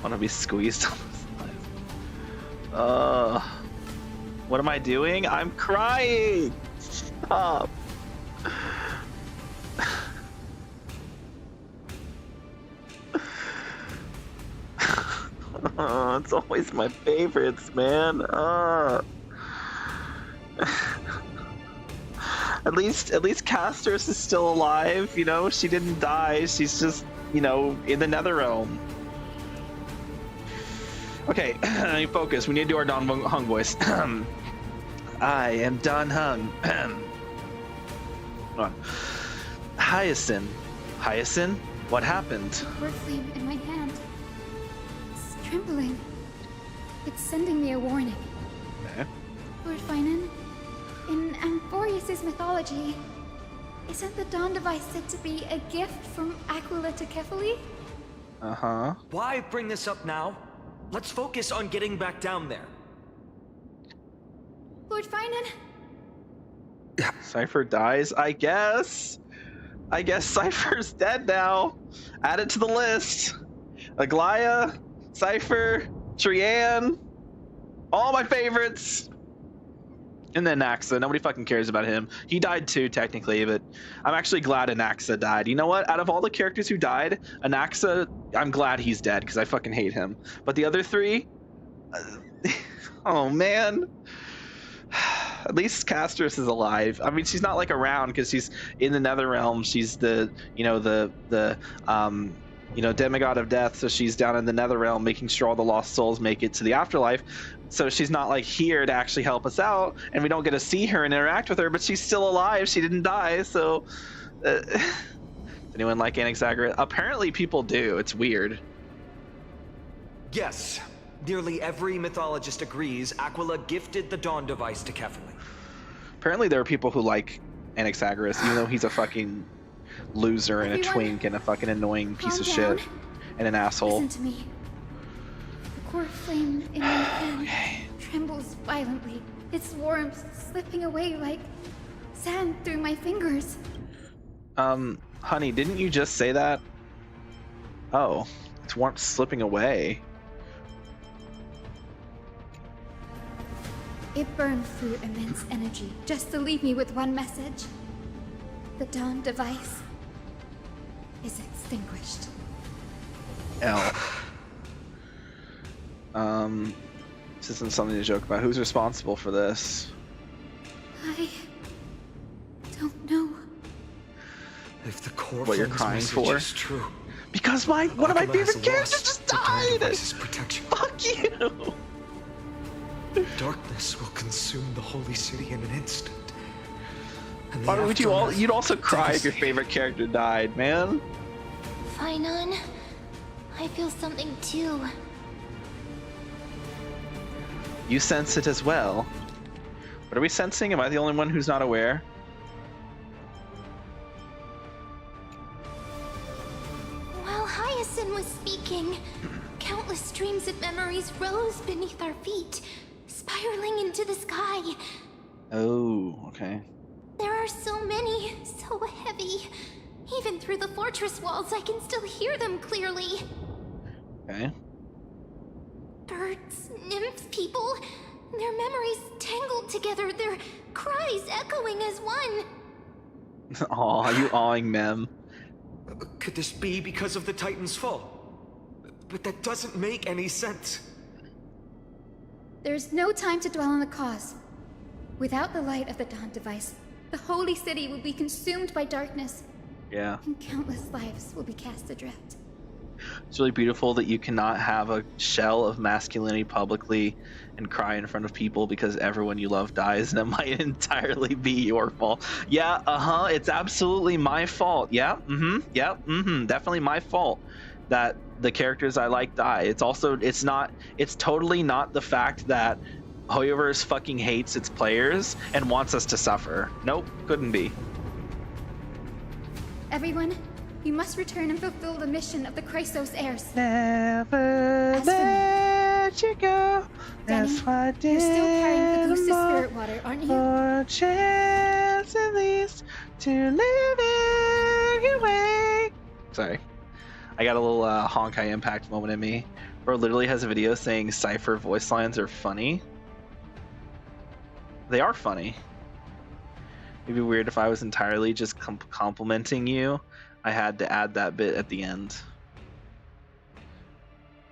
Wanna be squeezed on this life. What am I doing? I'm crying. Stop. It's always my favorites, man. At least Castris is still alive, you know? She didn't die. She's just, you know, in the Netherrealm. Okay, focus. We need to do our Don Hung voice. I am Don Hung. Hold on. Hyacinth. Hyacinth? What happened? Word flame in my hand. It's trembling. It's sending me a warning. Okay. Lord Finan, in Amphorius' mythology, isn't the Dawn device said to be a gift from Aquila to Kefali? Uh-huh. Why bring this up now? Let's focus on getting back down there. Lord Finan? Cypher dies, I guess. I guess Cypher's dead now. Add it to the list. Aglaya, Cypher, Trianne, all my favorites. And then Naxa. Nobody fucking cares about him. He died too, technically, but I'm actually glad Anaxa died. You know what? Out of all the characters who died, Anaxa, I'm glad he's dead because I fucking hate him. But the other three, oh man. At least Castris is alive. I mean, she's not like around because she's in the Netherrealm. She's the, you know, the demigod of death. So she's down in the Netherrealm, making sure all the lost souls make it to the afterlife. So she's not like here to actually help us out, and we don't get to see her and interact with her. But she's still alive. She didn't die. So, does anyone like Anaxagoras? Apparently, people do. It's weird. Yes. Nearly every mythologist agrees Aquila gifted the Dawn device to Kefali. Apparently there are people who like Anaxagoras, even though he's a fucking loser and a twink and a fucking annoying piece of shit and an asshole. Listen to me. The core flame in my hand trembles violently. Its warmth slipping away like sand through my fingers. Honey, didn't you just say that? Oh, its warmth slipping away. It burned through immense energy just to leave me with one message. The Dawn device is extinguished. This isn't something to joke about. Who's responsible for this? I don't know. If the core what you're crying for? Is true, because one of my favorite characters just died. Protection. Fuck you. Darkness will consume the holy city in an instant. Why would you all? You'd also cry if your favorite character died, man. Finan, I feel something too. You sense it as well. What are we sensing? Am I the only one who's not aware? While Hyacinth was speaking, countless streams of memories rose beneath our feet, spiraling into the sky. Oh, okay. There are so many, so heavy. Even through the fortress walls, I can still hear them clearly. Okay. Birds, nymphs, people, their memories tangled together, their cries echoing as one. Aw, you awing Mem. Could this be because of the Titan's fall? But that doesn't make any sense. There's no time to dwell on the cause. Without the light of the Dawn device, the holy city will be consumed by darkness. Yeah. And countless lives will be cast adrift. It's really beautiful that you cannot have a shell of masculinity publicly and cry in front of people because everyone you love dies, and it might entirely be your fault. Yeah, it's absolutely my fault. Yeah, definitely my fault that the characters I like die. It's totally not the fact that Hoyoverse fucking hates its players and wants us to suffer. Nope, couldn't be. Everyone, you must return and fulfill the mission of the Chrysos heirs. Never let you go. Danny, That's why I you're still carrying the Goose more spirit water, aren't you? for a chance at least to live in your way. Sorry. I got a little Honkai Impact moment in me. Bro literally has a video saying Cypher voice lines are funny. They are funny. It'd be weird if I was entirely just complimenting you. I had to add that bit at the end.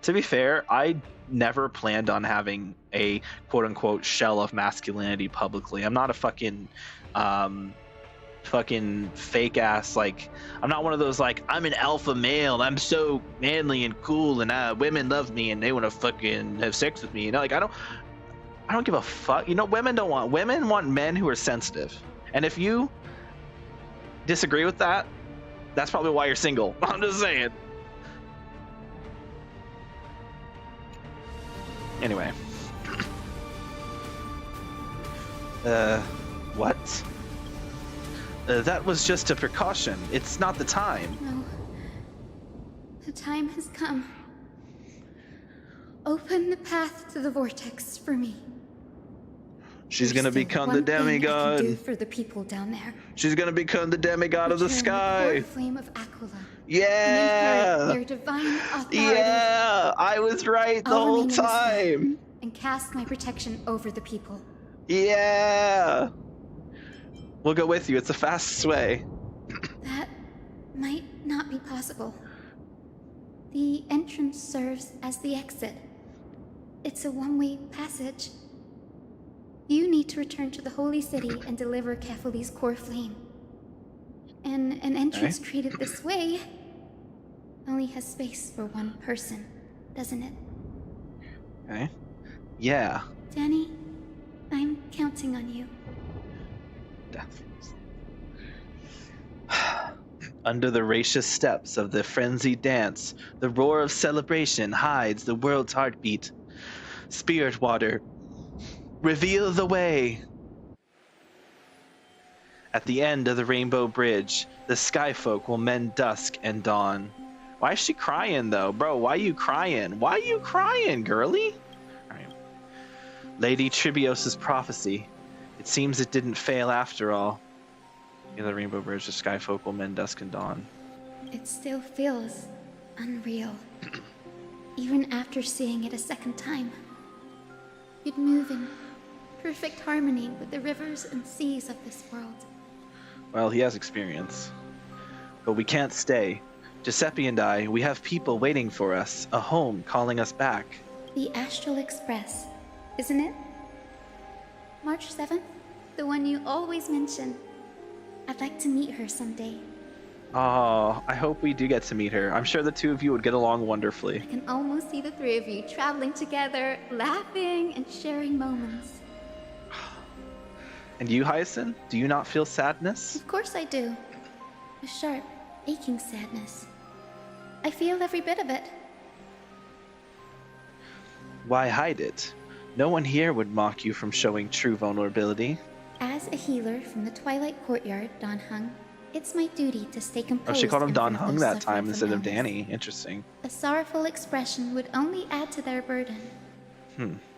To be fair, I never planned on having a quote-unquote shell of masculinity publicly. I'm not a fucking fake ass, like, I'm not one of those like, I'm an alpha male and I'm so manly and cool and women love me and they want to fucking have sex with me, you know, like I don't give a fuck. You know, women want men who are sensitive. And if you disagree with that, that's probably why you're single. I'm just saying. Anyway. What? That was just a precaution. It's not the time. No. The time has come. Open the path to the vortex for me. She's gonna become the demigod. Do for the people down there. She's gonna become the demigod of the sky. The flame of Aquila. Yeah. Their divine authority. Yeah, I was right the whole time. And cast my protection over the people. Yeah. We'll go with you. It's the fastest way. That might not be possible. The entrance serves as the exit. It's a one-way passage. You need to return to the Holy City and deliver Kefali's core flame. And an entrance treated this way only has space for one person, doesn't it? Okay. Yeah. Danny, I'm counting on you. Under the racious steps of the frenzied dance, the roar of celebration hides the world's heartbeat. Spirit water, reveal the way. At the end of the Rainbow Bridge, the Skyfolk will mend dusk and dawn. Why is she crying though? Bro, why you crying? Why you crying, girly? Alright. Lady Tribios's prophecy. It seems it didn't fail after all. In the Rainbow Bridge, the Skyfolk will mend dusk and dawn. It still feels unreal. Even after seeing it a second time. You'd move in perfect harmony with the rivers and seas of this world. Well, he has experience. But we can't stay. Giuseppe and I, we have people waiting for us, a home calling us back. The Astral Express, isn't it? March 7th? The one you always mention. I'd like to meet her someday. Oh, I hope we do get to meet her. I'm sure the two of you would get along wonderfully. I can almost see the three of you traveling together, laughing and sharing moments. And you, Hyacinth? Do you not feel sadness? Of course I do. A sharp, aching sadness. I feel every bit of it. Why hide it? No one here would mock you from showing true vulnerability. As a healer from the Twilight Courtyard, Don Hung, it's my duty to stay composed. Oh, she called him Don Hung that suffering time from instead of illness. Danny. Interesting. A sorrowful expression would only add to their burden.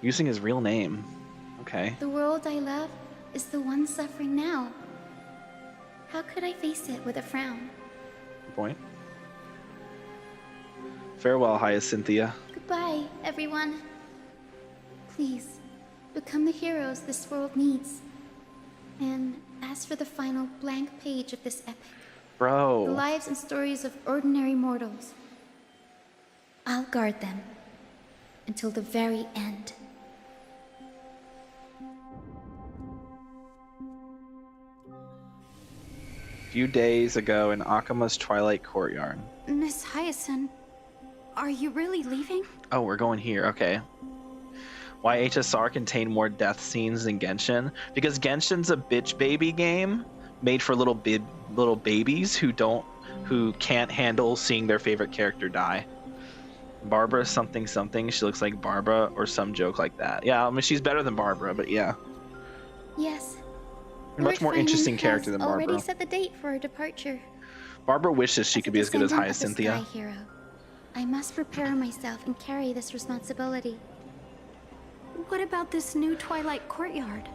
Using his real name. Okay. The world I love is the one suffering now. How could I face it with a frown? Good point. Farewell, Hyacinthia. Goodbye, everyone. Please, become the heroes this world needs. And as for the final blank page of this epic, Bro. the lives and stories of ordinary mortals, I'll guard them until the very end. A few days ago in Akima's Twilight Courtyard. Miss Hyacinth, Are you really leaving? Oh, we're going here. Okay. Why HSR contain more death scenes than Genshin? Because Genshin's a bitch baby game made for little babies who can't handle seeing their favorite character die. Barbara something something. She looks like Barbara or some joke like that. Yeah, I mean she's better than Barbara, but yeah. Yes. Much more interesting character than Barbara. Already set the date for her departure. Barbara wishes she could be as good as Hyacinthia. Sky hero, I must prepare myself and carry this responsibility. What about this new Twilight Courtyard?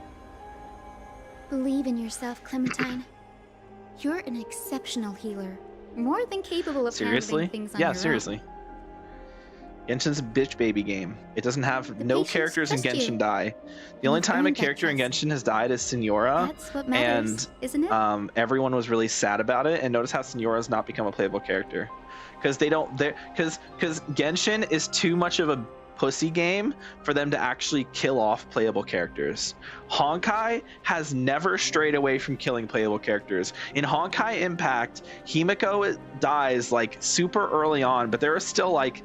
Believe in yourself, Clementine. You're an exceptional healer, more than capable of handling things on your own. Seriously. Genshin's a bitch baby game. It doesn't have no characters in Genshin die. The only time a character in Genshin has died is Signora. That's what matters, isn't it? Everyone was really sad about it, and notice how Signora's not become a playable character. Because Genshin is too much of a pussy game for them to actually kill off playable characters. Honkai has never strayed away from killing playable characters. In Honkai Impact, Himiko dies like super early on, but there are still like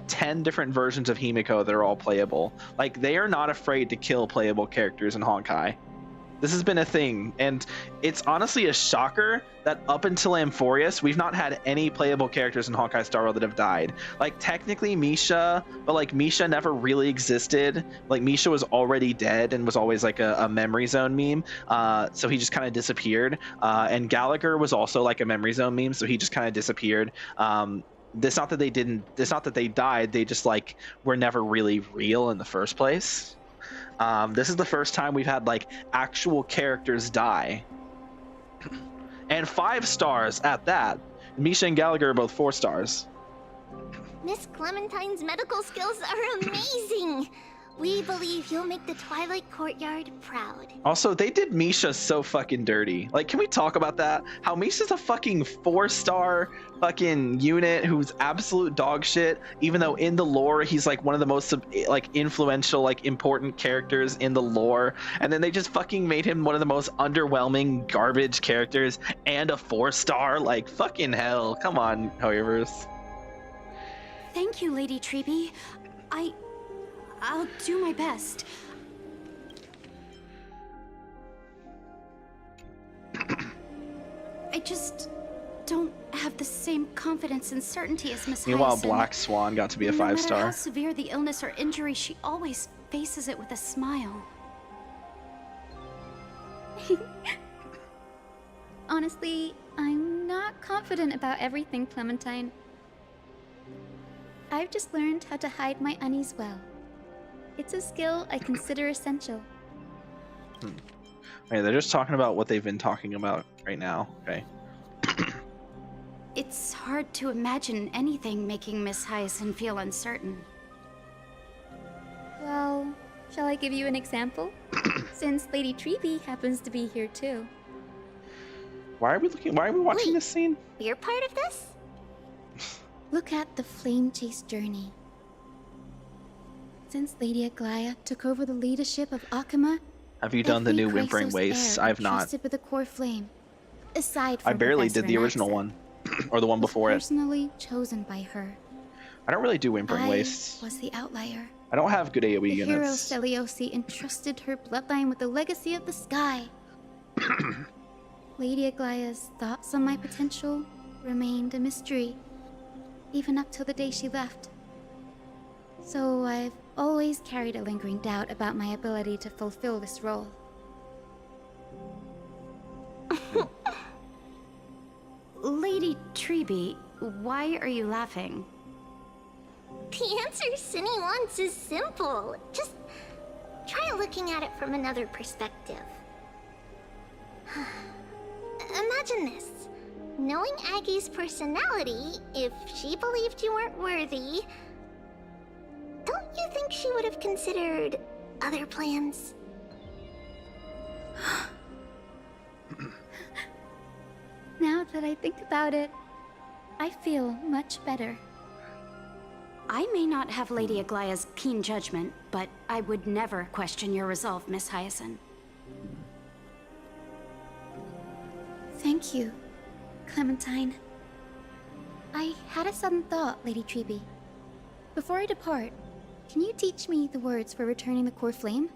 10 different versions of Himiko that are all playable. Like, they are not afraid to kill playable characters in Honkai. This has been a thing, and it's honestly a shocker that up until Amphorius, we've not had any playable characters in Honkai Star Rail that have died. Like, technically Misha, but like Misha never really existed. Like, Misha was already dead and was always like a memory zone meme, so he just kind of disappeared. And Gallagher was also like a memory zone meme, so he just kind of disappeared. It's not that they died, they just like were never really real in the first place. This is the first time we've had like actual characters die. And 5 stars at that. Misha and Gallagher are both 4 stars. Miss Clementine's medical skills are amazing. We believe you'll make the Twilight Courtyard proud. Also, they did Misha so fucking dirty. Like, can we talk about that? How Misha's a fucking 4-star fucking unit who's absolute dog shit, even though in the lore he's like one of the most like influential, like important characters in the lore. And then they just fucking made him one of the most underwhelming garbage characters and a 4-star. Like, fucking hell. Come on, Hoyoverse. Thank you, Lady Treeby. I'll do my best. I just don't have the same confidence and certainty as Miss Meanwhile, Hyacinth. Black Swan got to be a 5-star. No matter how severe the illness or injury, she always faces it with a smile. Honestly, I'm not confident about everything, Clementine. I've just learned how to hide my unease well. It's a skill I consider essential. Okay, they're just talking about what they've been talking about right now. Okay. It's hard to imagine anything making Miss Hyacinth feel uncertain. Well, shall I give you an example? Since Lady Treeby happens to be here too. Why are we watching this scene? You're part of this? Look at the Flamechase journey. Since Lady Aglaya took over the leadership of Akuma, have you done the new Whimpering Wastes? I have not. Trusted with the core flame. Aside from I barely Professor did the original one, or the one before it. Personally chosen by her. I don't really do Whimpering Wastes. Was the outlier. I don't have good AoE the units. Hero Celiosi entrusted her bloodline with the legacy of the sky. Lady Aglaya's thoughts on my potential remained a mystery, even up till the day she left. So I've always carried a lingering doubt about my ability to fulfill this role. Lady Treeby, why are you laughing? The answer Cinny wants is simple. Just try looking at it from another perspective. Imagine this. Knowing Aggie's personality, if she believed you weren't worthy, don't you think she would have considered other plans? Now that I think about it, I feel much better. I may not have Lady Aglaya's keen judgment, but I would never question your resolve, Miss Hyacinth. Thank you, Clementine. I had a sudden thought, Lady Treeby. Before I depart, can you teach me the words for returning the core flame?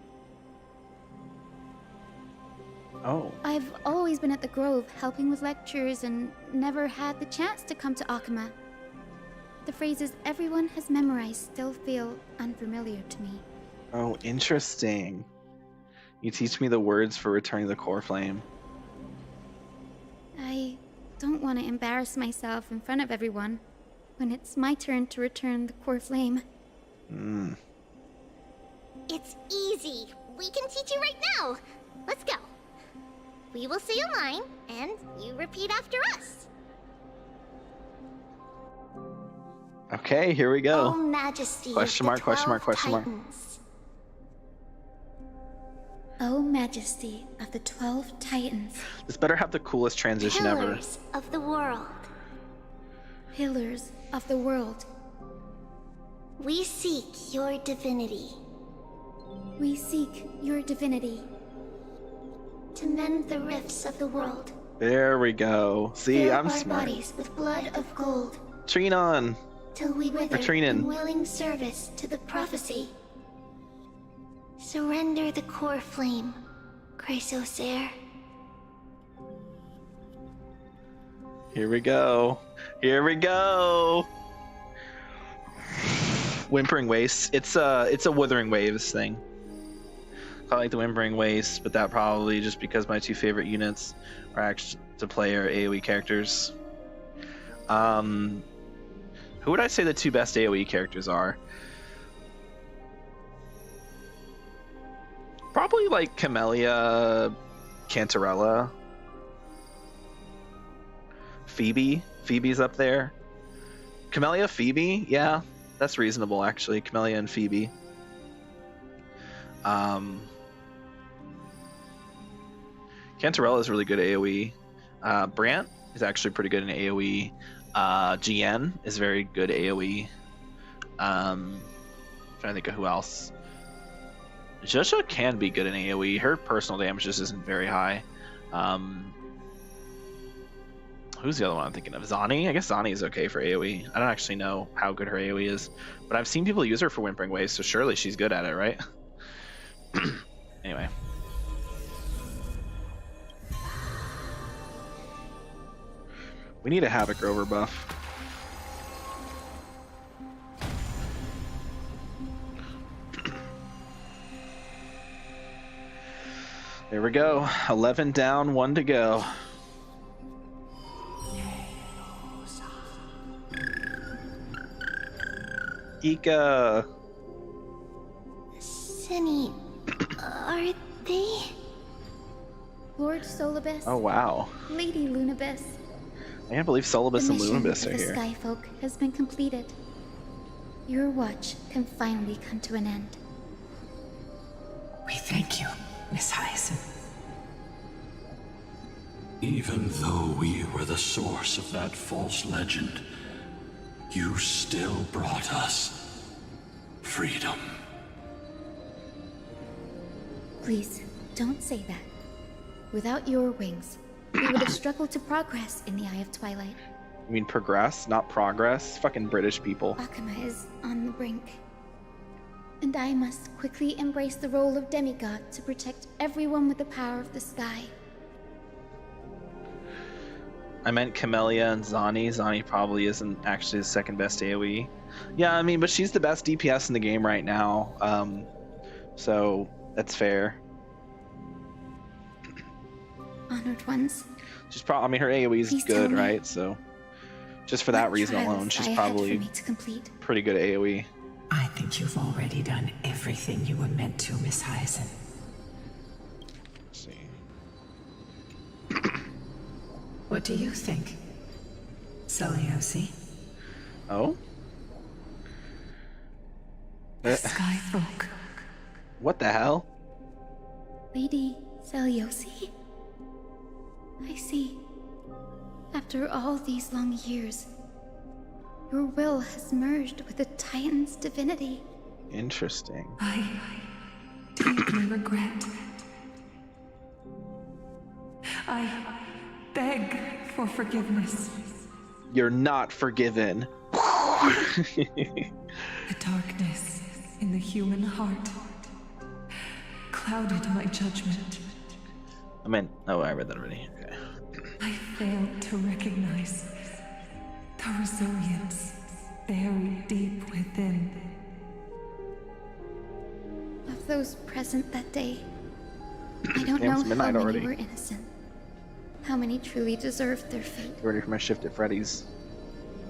Oh. I've always been at the Grove helping with lectures and never had the chance to come to Akama. The phrases everyone has memorized still feel unfamiliar to me. Oh, interesting. You teach me the words for returning the core flame. I don't want to embarrass myself in front of everyone when it's my turn to return the core flame. It's easy. We can teach you right now. Let's go. We will say a line, and you repeat after us. Okay, here we go. Oh, Majesty. Question mark, question mark, question mark. O Majesty of the 12 Titans. This better have the coolest transition ever. Pillars of the world. Pillars of the world. We seek your divinity. We seek your divinity. To mend the rifts of the world. There we go. See, Fill I'm our smart. bodies with blood of gold. Trinon. Till we wither Trinan. in willing service to the prophecy. Surrender the core flame, Chrysosair. Here we go. Here we go. Whimpering Waste. It's a Wuthering Waves thing. I like the Whimpering Waste, but that probably just because my two favorite units are actually to play are AoE characters. Who would I say the two best AoE characters are? Probably like Camellia, Cantarella, Phoebe. Phoebe's up there. Camellia, Phoebe, yeah, that's reasonable actually. Camellia and Phoebe. Cantarella is really good at AoE. Brant is actually pretty good in AoE. GN is very good AoE. Trying to think of who else. Jusha can be good in AoE. Her personal damage just isn't very high. Who's the other one I'm thinking of? Zani? I guess Zani is okay for AoE. I don't actually know how good her AoE is, but I've seen people use her for Whimpering Waves, so surely she's good at it, right? Anyway. We need a Havoc Rover buff. There we go. 11 down, 1 to go. Ika. Cinny, are they? Lord Solibus. Oh wow. Lady Lunabis. I can't believe Solibus and Lunabis are the here. Skyfolk has been completed. Your watch can finally come to an end. We thank you, Miss Hyacinth. Even though we were the source of that false legend, you still brought us freedom. Please, don't say that. Without your wings, we would have struggled to progress in the Eye of Twilight. You mean progress, not progress? Fucking British people. Akama is on the brink. And I must quickly embrace the role of demigod to protect everyone with the power of the sky. I meant Camellia and Zani. Zani probably isn't actually the second best AoE. Yeah, I mean, but she's the best DPS in the game right now. So that's fair. Honored ones. She's probably, I mean, her AoE is Please tell good, me. right? So just for that reason trials alone, she's lie ahead for probably me to complete. pretty good at AoE. I think you've already done everything you were meant to, Miss Hyacinth. Let's see. What do you think, Celiosi? Oh? Skyfolk. What the hell? Lady Celiosi? I see. After all these long years, your will has merged with the Titan's divinity. Interesting. I deeply regret. I beg for forgiveness. You're not forgiven. The darkness in the human heart clouded my judgment. I read that already. Okay. I failed to recognize the resilience buried deep within. Of those present that day, I don't know how many already. were innocent. How many truly deserved their fate. You ready for my shift at Freddy's?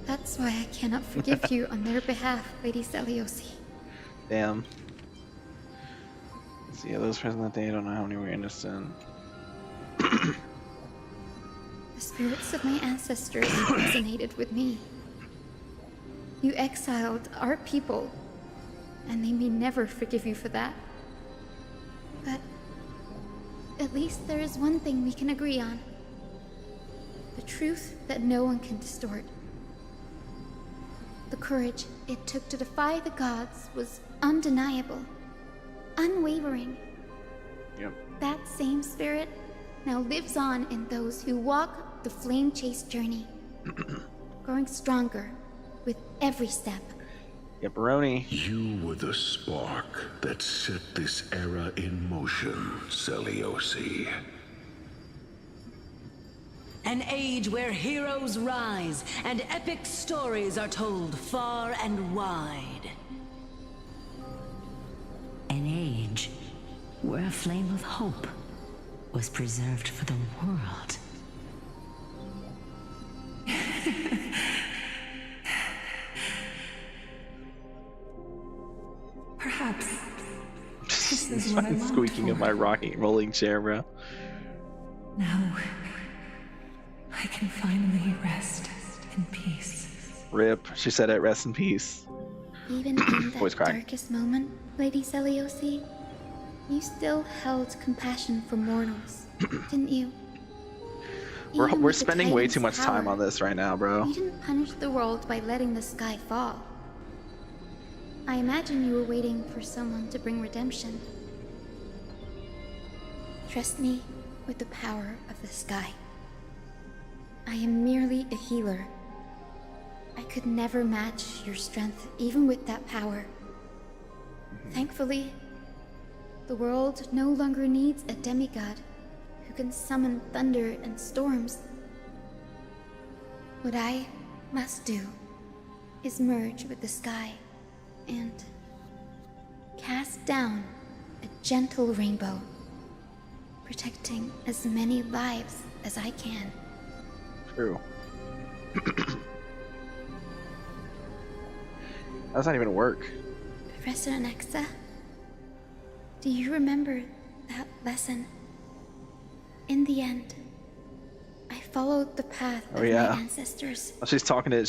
That's why I cannot forgive you on their behalf, Lady Seliosi. Damn. Let's see, those present that day, I don't know how many were innocent. The spirits of my ancestors resonated with me. You exiled our people, and they may never forgive you for that. But at least there is one thing we can agree on. The truth that no one can distort. The courage it took to defy the gods was undeniable, unwavering. Yep. That same spirit now lives on in those who walk the Flamechase journey, growing stronger with every step. Yepperoni. You were the spark that set this era in motion, Seliosi. An age where heroes rise and epic stories are told far and wide. An age where a flame of hope was preserved for the world. Perhaps this is what I longed Squeaking for. of my rolling chair, bro. Now, I can finally rest in peace. Rip. She said it. Rest in peace. Even in Voice that crack. darkest moment, Lady Seliosi, you still held compassion for mortals, didn't you? We're Even with the spending way Titan's too much time power, on this right now, bro. You didn't punish the world by letting the sky fall. I imagine you were waiting for someone to bring redemption. Trust me with the power of the sky. I am merely a healer. I could never match your strength, even with that power. Thankfully, the world no longer needs a demigod who can summon thunder and storms. What I must do is merge with the sky and cast down a gentle rainbow, protecting as many lives as I can. True. That's not even work. Professor Alexa, do you remember that lesson? In the end, I followed the path of my ancestors. Oh, she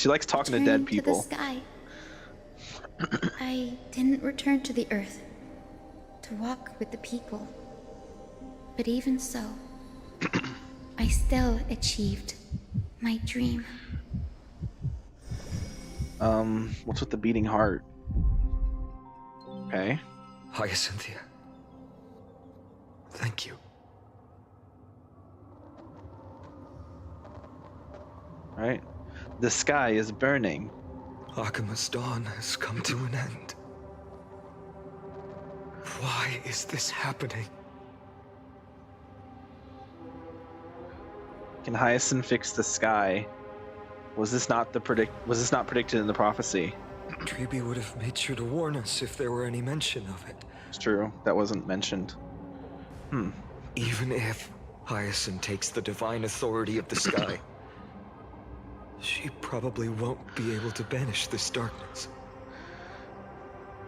likes talking to dead people. To the sky. I didn't return to the earth to walk with the people. But even so, I still achieved my dream. What's with the beating heart? Okay. Hyacinthia. Thank you. Right. The sky is burning. Akima's dawn has come to an end. Why is this happening? Can Hyacinth fix the sky? Was this not predicted in the prophecy? Treeby would have made sure to warn us if there were any mention of it. It's true. That wasn't mentioned. Even if Hyacinth takes the divine authority of the sky, she probably won't be able to banish this darkness.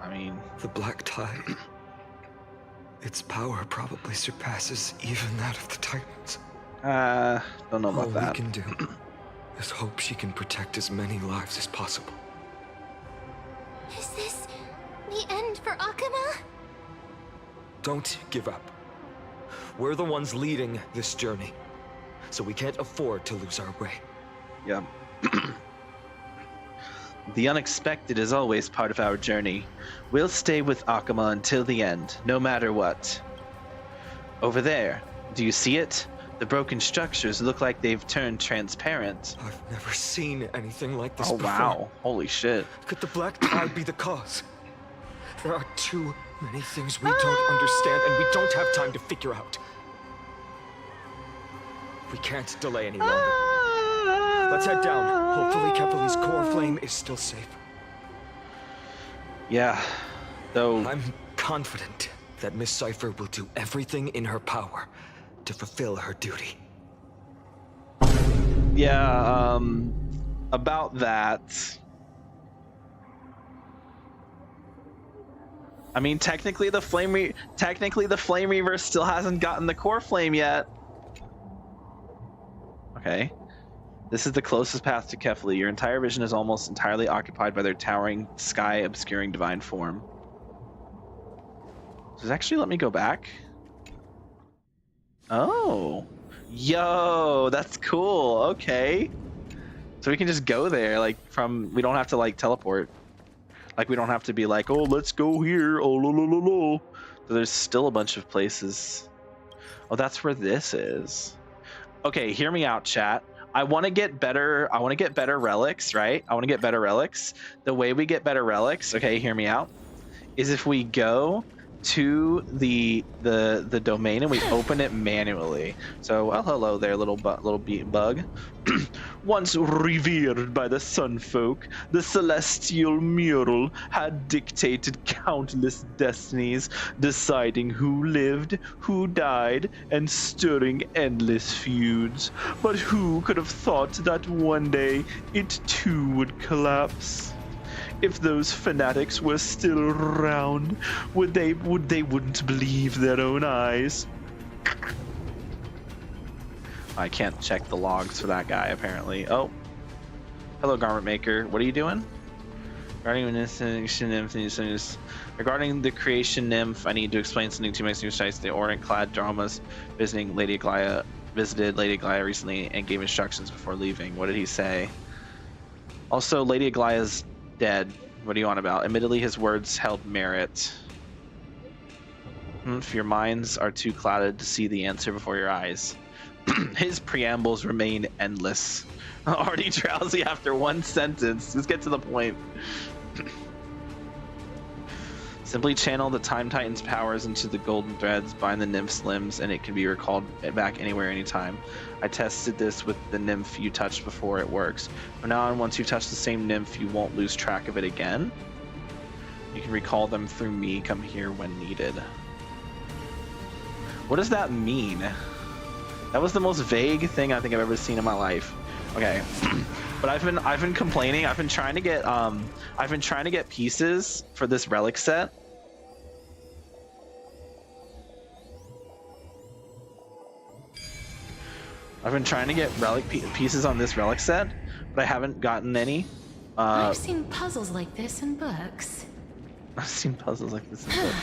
I mean, the Black Tide. Its power probably surpasses even that of the Titans. Don't know about that. All we can do is hope she can protect as many lives as possible. Is this the end for Akuma? Don't give up. We're the ones leading this journey, so we can't afford to lose our way. Yeah. The unexpected is always part of our journey. We'll stay with Akuma until the end, no matter what. Over there, do you see it? The broken structures look like they've turned transparent. I've never seen anything like this before. Wow. Holy shit. Could the black tide be the cause? There are too many things we don't understand, and we don't have time to figure out. We can't delay any longer. Let's head down. Hopefully Kepler's core flame is still safe. Yeah, though... I'm confident that Miss Cipher will do everything in her power to fulfill her duty. Yeah, about that... I mean, technically the Flame Reaver still hasn't gotten the core flame yet. Okay. This is the closest path to Kefli. Your entire vision is almost entirely occupied by their towering, sky-obscuring divine form. Does it actually let me go back? Oh. Yo, that's cool. Okay. So we can just go there, like, we don't have to, like, teleport. Like, we don't have to be like, oh, let's go here. Oh, lo, lo, lo, lo. So there's still a bunch of places. Oh, that's where this is. Okay, hear me out, chat. I want to get better relics, right? I want to get better relics. The way we get better relics, okay, hear me out, is if we go to the domain and we open it manually. So, well, hello there, little bug. Once revered by the Sun Folk, the celestial mural had dictated countless destinies, deciding who lived, who died, and stirring endless feuds. But who could have thought that one day it too would collapse? If those fanatics were still around, they wouldn't believe their own eyes. I can't check the logs for that guy, apparently. Oh. Hello, Garment Maker. What are you doing? Regarding the creation nymph, I need to explain something to my new sites. The Orient-clad dramas visited Lady Aglaia recently and gave instructions before leaving. What did he say? Also, Lady Aglaia's dead. What are you on about? Admittedly, his words held merit. If your minds are too clouded to see the answer before your eyes. His preambles remain endless. Already drowsy after one sentence. Just get to the point. Simply channel the Time Titan's powers into the golden threads, bind the nymph's limbs, and it can be recalled back anywhere, anytime. I tested this with the nymph you touched before. It works. From now on, once you touch the same nymph, you won't lose track of it again. You can recall them through me. Come here when needed. What does that mean? That was the most vague thing I think I've ever seen in my life. Okay, but I've been complaining. I've been trying to get pieces for this relic set. I've been trying to get relic pieces on this relic set, but I haven't gotten any. I've seen puzzles like this in books. I've seen puzzles like this in books.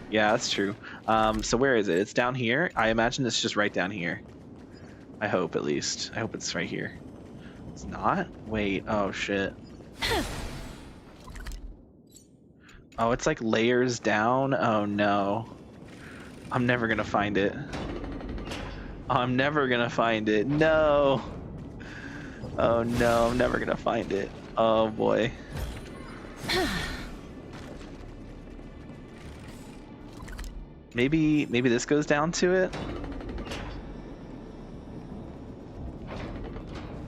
Yeah, that's true. So where is it? It's down here. I imagine it's just right down here. I hope, at least. I hope it's right here. It's not? Wait. Oh, shit. Oh, it's like layers down? Oh, no. I'm never gonna find it. I'm never gonna find it. No. Oh, no. I'm never gonna find it. Oh, boy. Maybe this goes down to it?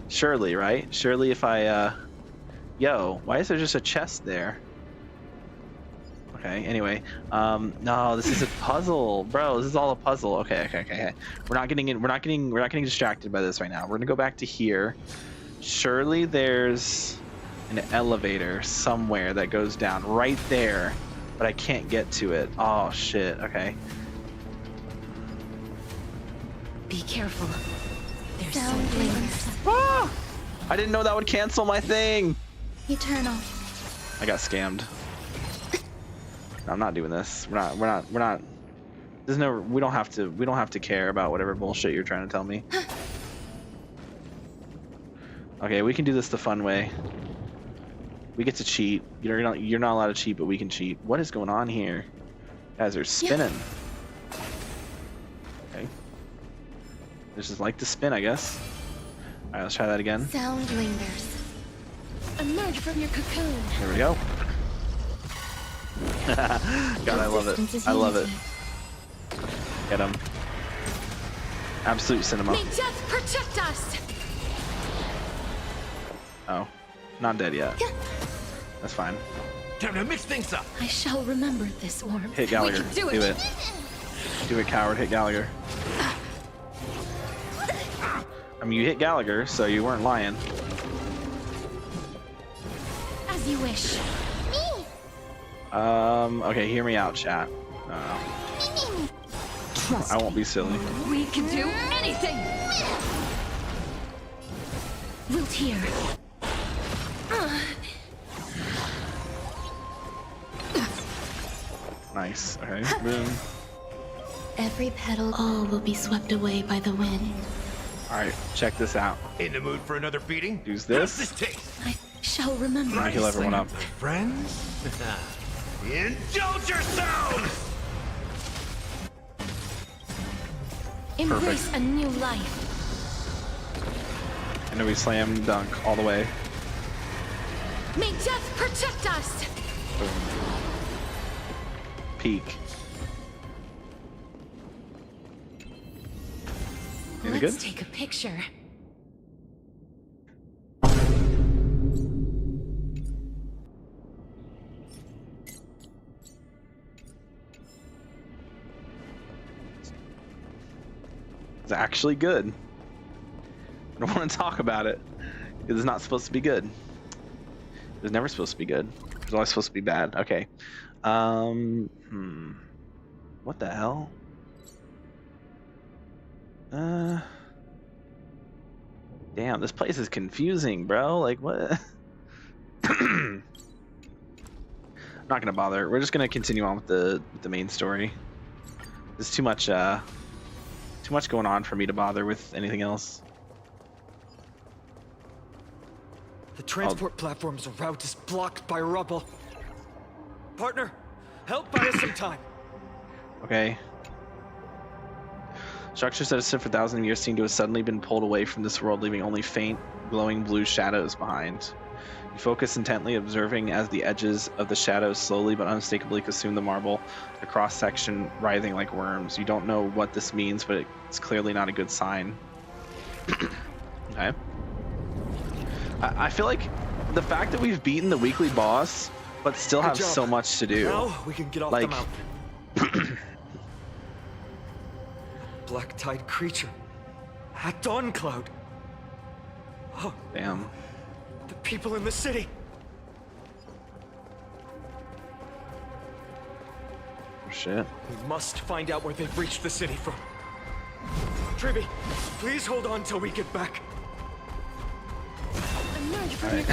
Surely, right? Surely if I, Yo, why is there just a chest there? Okay, anyway. No, this is a puzzle. Bro, this is all a puzzle. Okay. We're not getting distracted by this right now. We're gonna go back to here. Surely there's an elevator somewhere that goes down right there, but I can't get to it. Oh, shit. Okay. Be careful. There's something. Ah! I didn't know that would cancel my thing. Eternal. I got scammed. I'm not doing this. We're not. There's no. We don't have to care about whatever bullshit you're trying to tell me. Okay, we can do this the fun way. We get to cheat. You're not allowed to cheat, but we can cheat. What is going on here? Guys are spinning. Okay. This is like the spin, I guess. All right, let's try that again. Sound lingers. Emerge from your cocoon. There we go. God, I love it. I love it. Get him. Absolute cinema. May death protect us. Oh, not dead yet. That's fine. Time to mix things up. I shall remember this warmth. Hit Gallagher. We can do it. Do it, coward. Hit Gallagher. I mean, you hit Gallagher, so you weren't lying. As you wish. Okay, hear me out, chat. I won't be silly. We can do anything. Wilt here. Nice. Okay. Boom. Every petal, all will be swept away by the wind. All right, check this out. In the mood for another beating? Use this. How's this taste? I shall remember. I heal everyone up. Friends? Indulge yourselves! Embrace a new life. And then we slam dunk all the way. May death protect us. Boom. Peak. Anything Let's good? take a picture. It's actually good. I don't want to talk about it because it's not supposed to be good. It was never supposed to be good. It was always supposed to be bad. Okay. What the hell? Damn, this place is confusing, bro. Like, what? I'm not gonna bother. We're just gonna continue on with the main story. There's too much going on for me to bother with anything else. The transport platform's route is blocked by rubble. Partner, help buy us some time. Okay. Structures that have stood for thousands of years seem to have suddenly been pulled away from this world, leaving only faint, glowing blue shadows behind. You focus intently, observing as the edges of the shadows slowly but unmistakably consume the marble, the cross-section writhing like worms. You don't know what this means, but it's clearly not a good sign. Okay. I feel like the fact that we've beaten the weekly boss, but still have so much to do. Now we can get off the mountain. Black-tide creature. At Dawn Cloud. Oh, damn. The people in the city. Oh, shit. We must find out where they've reached the city from. Tribby, please hold on till we get back. Emerge from your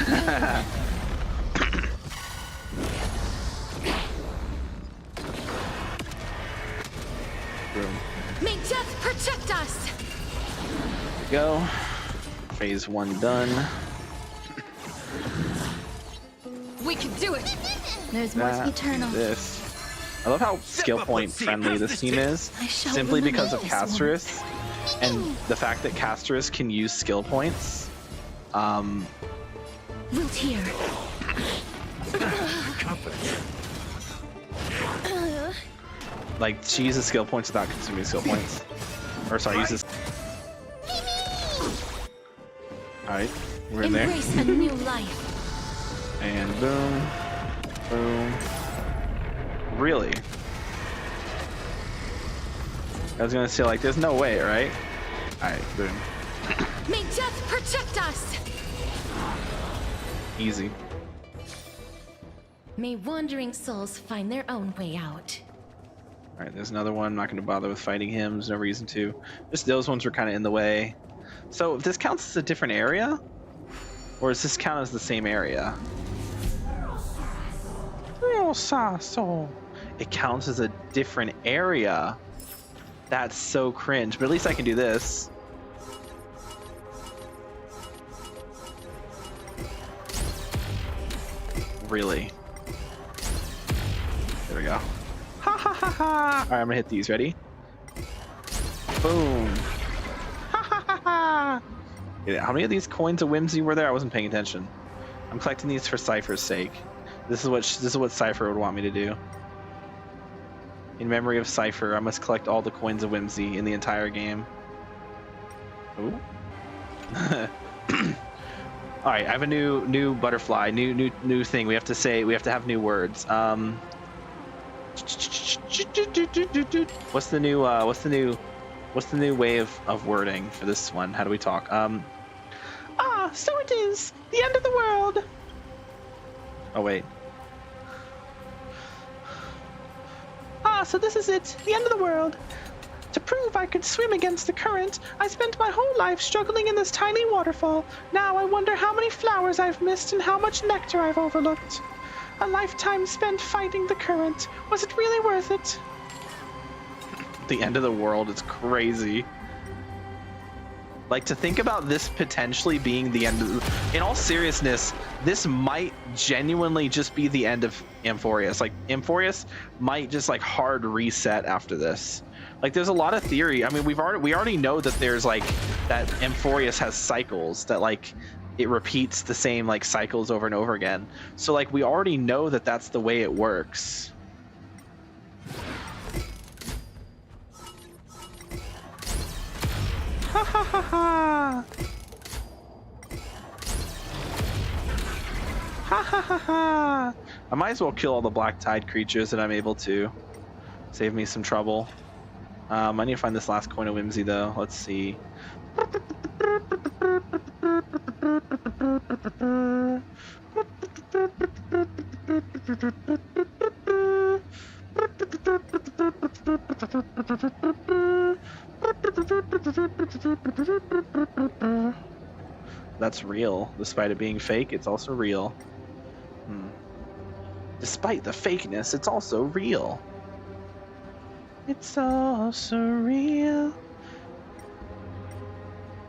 Boom. May death protect us. There we go. Phase 1 done. We can do it. There's more eternal. This. I love how skill point friendly this team is, simply because of Casterus, and the fact that Casterus can use skill points. Wilt here. Like, she uses skill points without consuming skill points. Or sorry, uses. Alright, we're in there. Embrace a new life. And boom. Boom. Really? I was gonna say, like, there's no way, right? Alright, boom. May death protect us. Easy. May wandering souls find their own way out. Alright, there's another one. I'm not gonna bother with fighting him. There's no reason to. Just those ones were kind of in the way. So, if this counts as a different area? Or does this count as the same area? It counts as a different area. That's so cringe, but at least I can do this. Really? There we go. Ha ha ha ha! Alright, I'm gonna hit these. Ready? Boom. Ha Yeah, how many of these coins of whimsy were there? I wasn't paying attention. I'm collecting these for Cypher's sake. This is what Cypher would want me to do. In memory of Cypher, I must collect all the coins of whimsy in the entire game. Ooh. All right, I have a new butterfly, new thing. We have to have new words. What's the new way of wording for this one? How do we talk? So it is the end of the world. Oh wait. So this is it, the end of the world. To prove I could swim against the current, I spent my whole life struggling in this tiny waterfall. Now I wonder how many flowers I've missed and how much nectar I've overlooked. A lifetime spent fighting the current. Was it really worth it? The end of the world is crazy. Like, to think about this potentially being the end of... In all seriousness, this might genuinely just be the end of Amphorius. Like, Amphorius might just, like, hard reset after this. Like, there's a lot of theory. I mean, we already know that there's, like, that Amphorius has cycles, that, like, it repeats the same, like, cycles over and over again. So, like, we already know that that's the way it works. Ha ha ha ha! Ha ha ha ha! I might as well kill all the Black Tide creatures that I'm able to. Save me some trouble. I need to find this last coin of whimsy though. Let's see. That's real. Despite it being fake, it's also real. Despite the fakeness, it's also real. It's also real.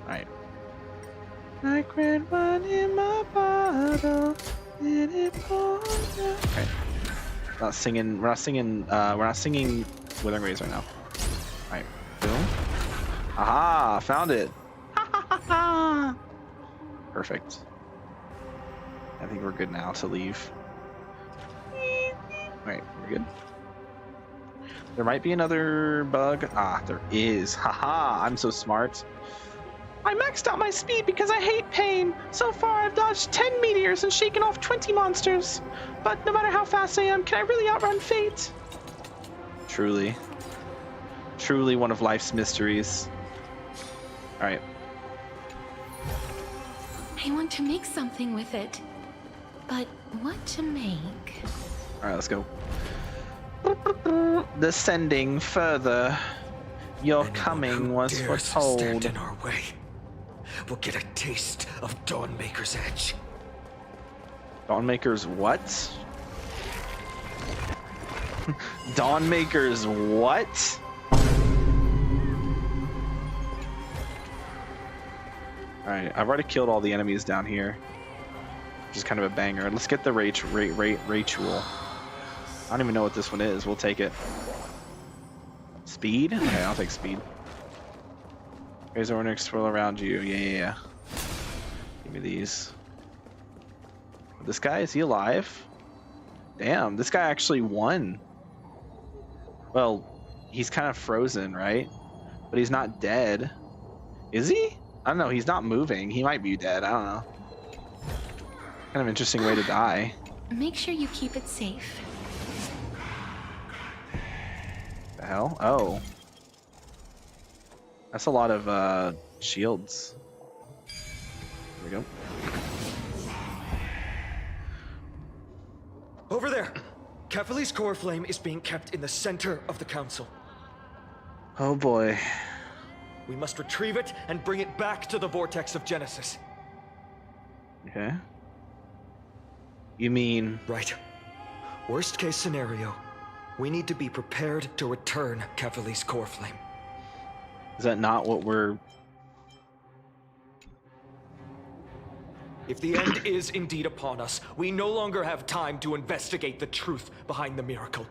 Alright. Like red wine in my bottle. Did it pour down? Okay. We're not singing Withering Rays right now. Alright. Boom. Aha! Found it! Ha ha ha ha! Perfect. I think we're good now to leave. Alright, we're good. There might be another bug. Ah, there is. Haha, I'm so smart. I maxed out my speed because I hate pain. So far, I've dodged 10 meteors and shaken off 20 monsters. But no matter how fast I am, can I really outrun fate? Truly. Truly one of life's mysteries. Alright. I want to make something with it. But what to make? Alright, let's go. Descending further. Your coming was foretold. Stand in our way. We'll get a taste of Dawnmaker's edge. Dawnmaker's what? Dawnmaker's what? Alright, I've already killed all the enemies down here. Which is kind of a banger. Let's get the Rachel. I don't even know what this one is. We'll take it. Speed? Okay, I'll take speed. Here's our next swirl around you. Yeah. Give me these. This guy, is he alive? Damn, this guy actually won. Well, he's kind of frozen, right? But he's not dead. Is he? I don't know. He's not moving. He might be dead. I don't know. Kind of interesting way to die. Make sure you keep it safe. The hell? Oh. That's a lot of shields. Here we go. Over there! Kefali's core flame is being kept in the center of the council. Oh boy. We must retrieve it and bring it back to the vortex of Genesis. Okay. You mean... Right. Worst case scenario, we need to be prepared to return Kefali's core flame. Is that not what we're... If the end is indeed upon us, we no longer have time to investigate the truth behind the miracle.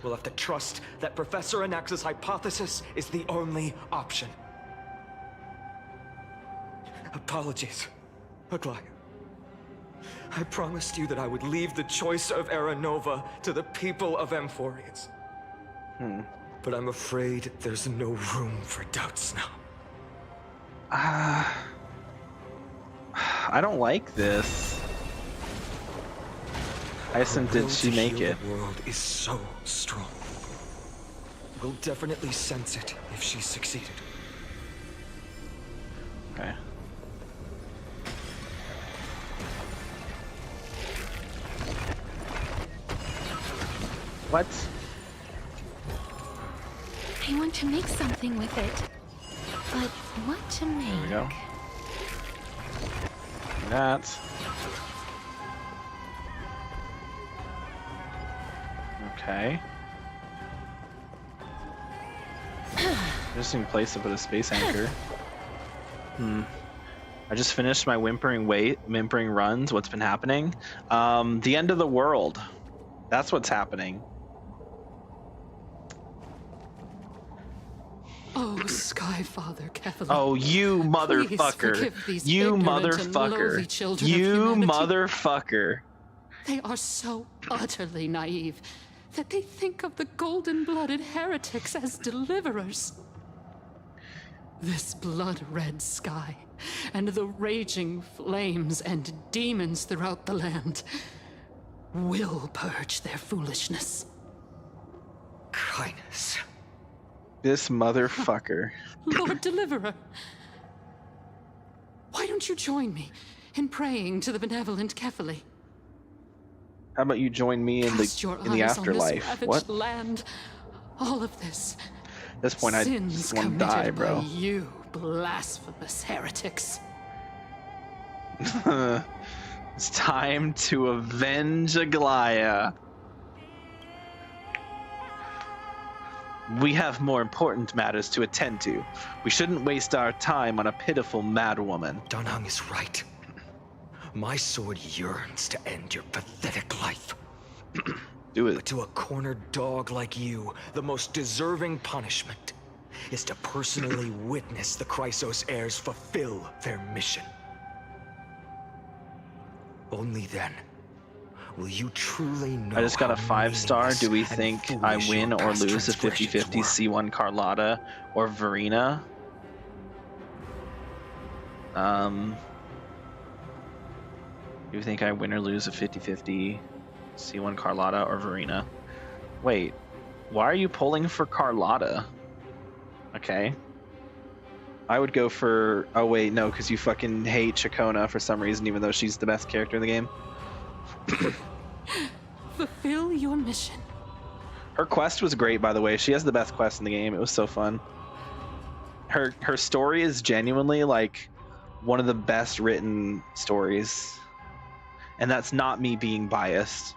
We'll have to trust that Professor Anax's hypothesis is the only option. Apologies, Aglaia. I promised you that I would leave the choice of Era Nova to the people of Amphorius. But I'm afraid there's no room for doubts now. I don't like this. Hyacinth, did she make it? The world is so strong. We'll definitely sense it if she succeeded. Okay. What? I want to make something with it. But what to make? There we go. That. Okay. Interesting place to put a space anchor. I just finished my whimpering runs. What's been happening? The end of the world. That's what's happening. Oh, Skyfather Kefali. Oh, you motherfucker. You motherfucker. You motherfucker. They are so utterly naive that they think of the golden-blooded heretics as deliverers. This blood-red sky, and the raging flames and demons throughout the land will purge their foolishness. Highness. This motherfucker. Lord Deliverer, why don't you join me in praying to the benevolent Kefali? How about you join me in Cast the your in the eyes on this afterlife? ravaged What? Land. All of this. At this point, I just want to die, bro. By you blasphemous heretics. It's time to avenge Aglaia. We have more important matters to attend to. We shouldn't waste our time on a pitiful madwoman. Danhang is right. My sword yearns to end your pathetic life. Do it. But to a cornered dog like you, the most deserving punishment is to personally witness the Chrysos heirs fulfill their mission. Only then will you truly know. I just got a how 5-star. Do we think I foolish win your or past lose a transgressions 50-50 were? C1 Carlotta or Verena? Do you think I win or lose a 50-50 C1 Carlotta or Verena? Wait, why are you pulling for Carlotta? Okay. I would go for... Oh wait, no, because you fucking hate Chacona for some reason, even though she's the best character in the game. Fulfill your mission. Her quest was great, by the way. She has the best quest in the game. It was so fun. Her story is genuinely like one of the best written stories. And that's not me being biased.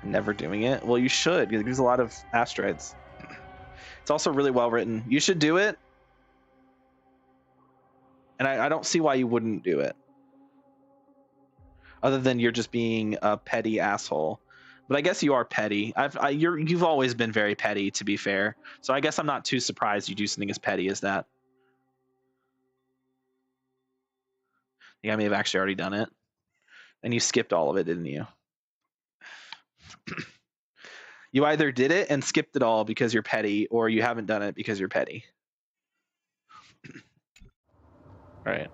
Never doing it? Well, you should. There's a lot of asteroids. It's also really well written. You should do it. And I don't see why you wouldn't do it. Other than you're just being a petty asshole. But I guess you are petty. You've always been very petty, to be fair. So I guess I'm not too surprised you do something as petty as that. I think I may have actually already done it. And you skipped all of it, didn't you? You either did it and skipped it all because you're petty, or you haven't done it because you're petty. Right.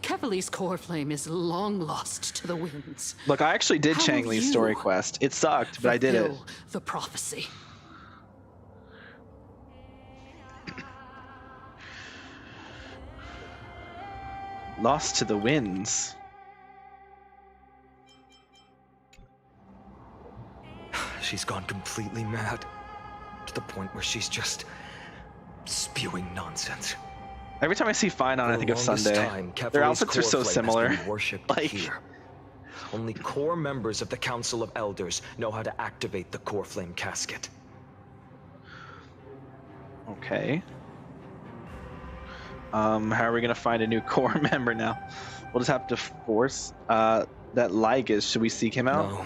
Kefali's core flame is long lost to the winds. Look, I actually did Changli's story quest. It sucked, but I did it. The prophecy. Lost to the winds. She's gone completely mad. To the point where she's just spewing nonsense. Every time I see Fine on, I think of Sunday. Their outfits are so similar. Like, here. Only core members of the Council of Elders know how to activate the core flame casket. Okay. How are we gonna find a new core member now? We'll just have to force that Lygus. Should we seek him out? No.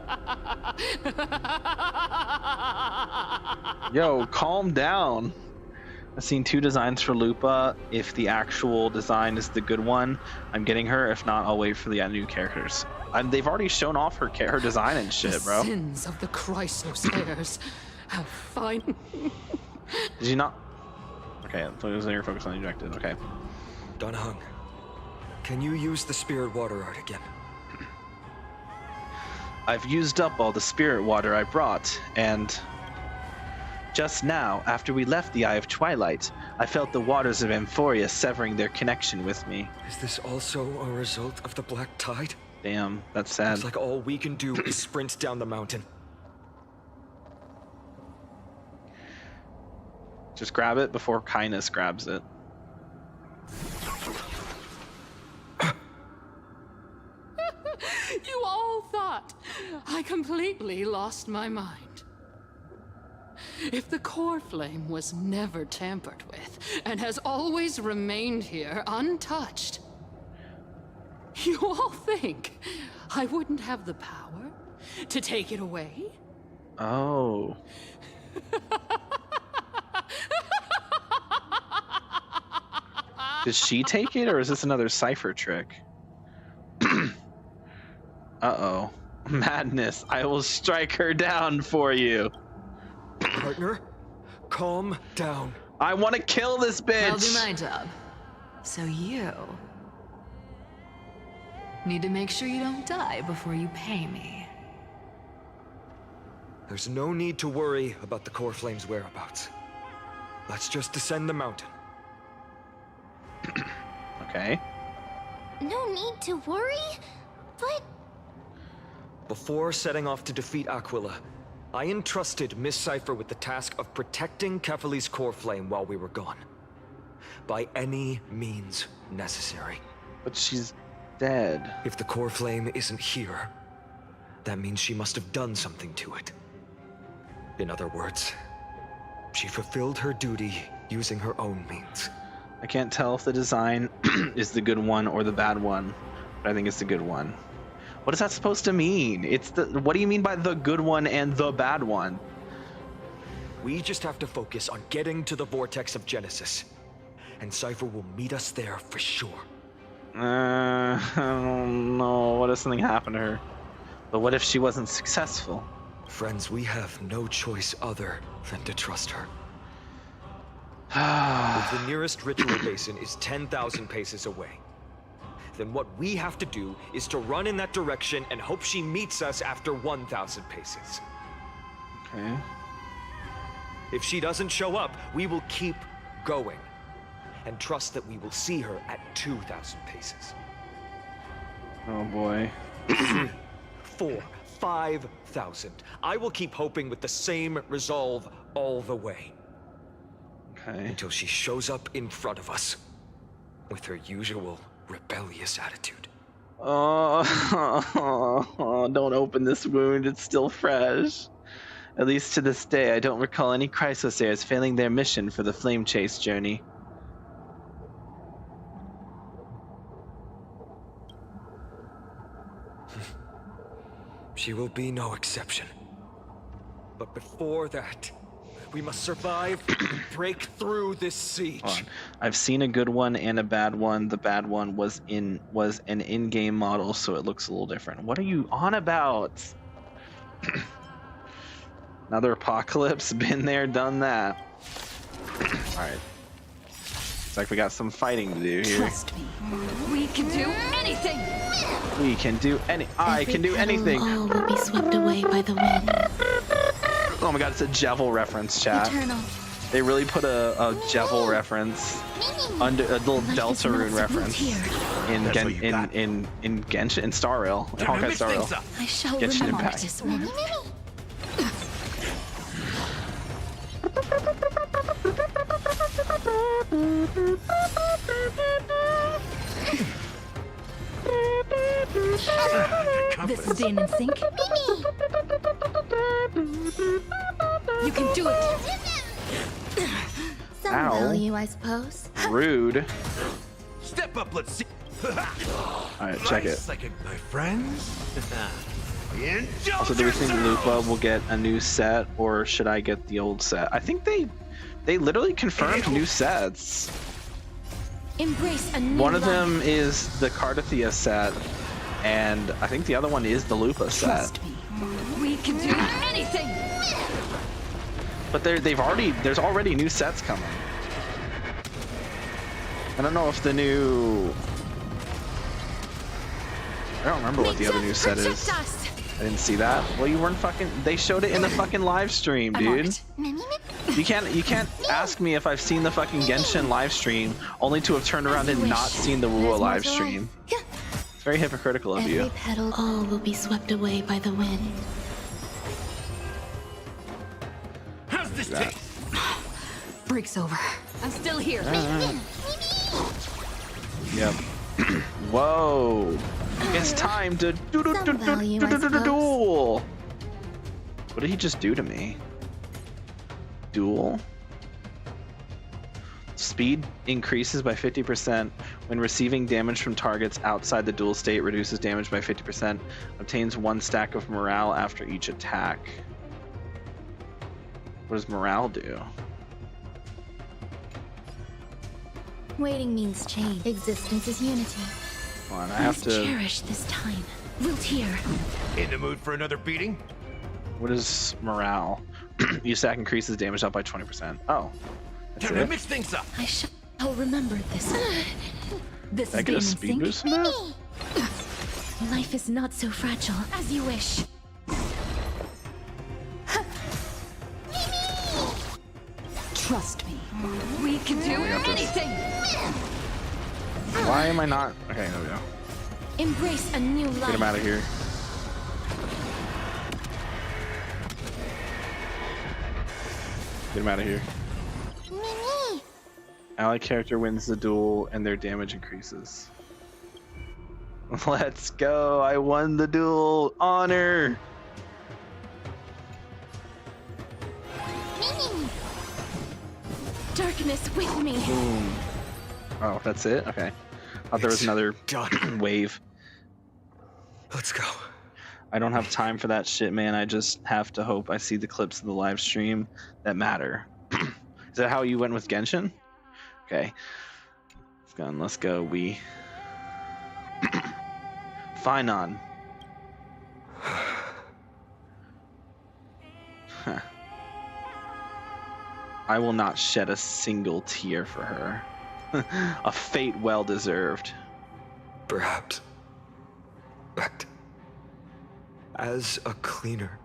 Yo, calm down. I've seen 2 designs for Lupa. If the actual design is the good one, I'm getting her. If not, I'll wait for the new characters. They've already shown off her design and shit, bro. The sins of the Chrysos heirs have fine. Did you not? Okay, you're focused on the ejected. Okay. Don Hung, can you use the spirit water art again? I've used up all the spirit water I brought, and just now, after we left the Eye of Twilight, I felt the waters of Amphoria severing their connection with me. Is this also a result of the Black Tide? Damn, that's sad. It's like all we can do is sprint down the mountain. Just grab it before Kindness grabs it. You all thought I completely lost my mind. If the core flame was never tampered with and has always remained here untouched, you all think I wouldn't have the power to take it away? Oh. Did she take it, or is this another cipher trick? Uh-oh. Madness. I will strike her down for you. Partner, calm down. I want to kill this bitch. I'll do my job. So you need to make sure you don't die before you pay me. There's no need to worry about the core flame's whereabouts. Let's just descend the mountain. Okay. No need to worry, but... Before setting off to defeat Aquila, I entrusted Miss Cipher with the task of protecting Kefali's core flame while we were gone. By any means necessary. But she's dead. If the core flame isn't here, that means she must have done something to it. In other words, she fulfilled her duty using her own means. I can't tell if the design is the good one or the bad one, but I think it's the good one. What is that supposed to mean? What do you mean by the good one and the bad one? We just have to focus on getting to the vortex of Genesis, and Cipher will meet us there for sure. I don't know. What if something happened to her? But what if she wasn't successful? Friends, we have no choice other than to trust her. If the nearest ritual basin is 10,000 paces away, then what we have to do is to run in that direction and hope she meets us after 1,000 paces. Okay. If she doesn't show up, we will keep going and trust that we will see her at 2,000 paces. Oh boy. 4,000, 5,000. I will keep hoping with the same resolve all the way. Okay. Until she shows up in front of us with her usual rebellious attitude. Oh, don't open this wound. It's still fresh. At least to this day, I don't recall any Chrysos heirs failing their mission for the Flamechase journey. She will be no exception. But before that, we must survive and break through this siege. Hold on. I've seen a good one and a bad one. The bad one was an in-game model, so it looks a little different. What are you on about? Another apocalypse. Been there, done that. All right. Looks like we got some fighting to do here. Trust me, we can do anything. We can do I can do anything. All will be swept away by the wind. Oh my god, it's a Jevil reference, chat. Eternal. They really put a Jevil reference, under a little Deltarune reference in Genshin, in Star Rail, in Honkai Star Rail. I shall Genshin remember Impact. this one. This is Dane in sync. You can do it. Some Ow. value, I suppose. Rude. Step up, let's see. Alright, check it. Like my friends. Also, do we think Lupa will get a new set, or should I get the old set? I think they literally confirmed new sets. Embrace a new One of life. them is the Cardathia set, and I think the other one is the Lupa set. Trust me. We can do anything. But there's already new sets coming. I don't know if the new... I don't remember what the other new set is. I didn't see that. Well, you weren't fucking... They showed it in the fucking live stream, dude. You can't ask me if I've seen the fucking Genshin live stream only to have turned around and not seen the Rua live stream. It's very hypocritical of you. Every petal, all will be swept away by the wind. How's this take? Break's over. I'm still here. Yep. Whoa. It's time to duel. What did he just do to me? Duel? Speed increases by 50% when receiving damage from targets outside the duel state, reduces damage by 50%, obtains 1 stack of morale after each attack. What does morale do? Waiting means change. Existence is unity. Come on, I have to... cherish this time. Wiltier. In the mood for another beating? What is morale? Each stack increases damage up by 20%. Oh. Time to mix things up. I shall remember this. Did I get a speed boost from that? Life is not so fragile as you wish. Trust me. We can do anything. Why am I not? Okay, there we go. Embrace a new life. Get him out of here. Get him out of here. Ally character wins the duel and their damage increases. Let's go! I won the duel! Honor! Darkness with me. Boom. Oh, that's it? Okay. Thought there was another wave. Let's go. I don't have time for that shit, man. I just have to hope I see the clips of the live stream that matter. Is that how you went with Genshin? Okay. Let's go. We. Finon. Huh. I will not shed a single tear for her. A fate well deserved. Perhaps. But as a cleaner,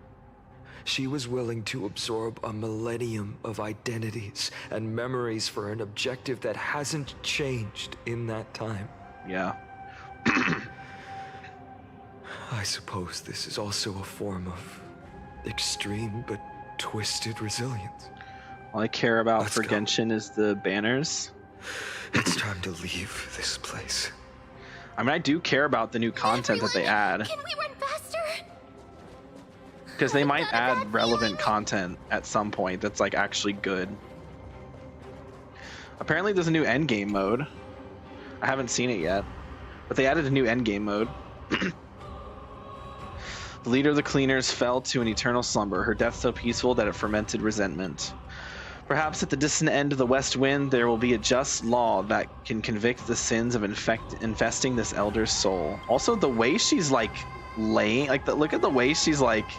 she was willing to absorb a millennium of identities and memories for an objective that hasn't changed in that time. Yeah. I suppose this is also a form of extreme but twisted resilience. All I care about for Genshin is the banners. It's time to leave this place. I mean, I do care about the new content that they add. Can we run faster? Because they might add relevant content at some point that's like actually good. Apparently there's a new endgame mode. I haven't seen it yet, but they added a new endgame mode. The leader of the cleaners fell to an eternal slumber, her death so peaceful that it fermented resentment. Perhaps at the distant end of the west wind there will be a just law that can convict the sins of infesting this elder's soul. Also, the way she's like laying, like look at the way she's like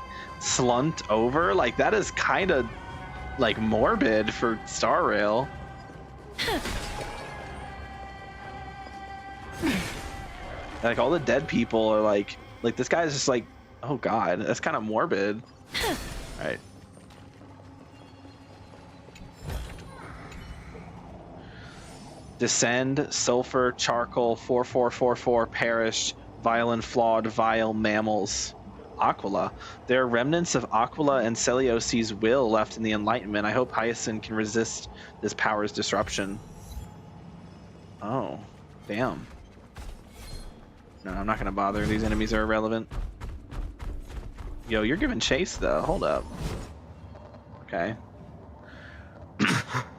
slumped over, like that is kind of like morbid for Star Rail. Like all the dead people are like this guy is just like, oh god, that's kind of morbid. All right. Descend, sulfur, charcoal, 4444, perish, vile and flawed, vile mammals. Aquila. There are remnants of Aquila and Celiosi's will left in the Enlightenment. I hope Hyacinth can resist this power's disruption. Oh, damn. No, I'm not gonna bother. These enemies are irrelevant. Yo, you're giving chase though. Hold up. Okay.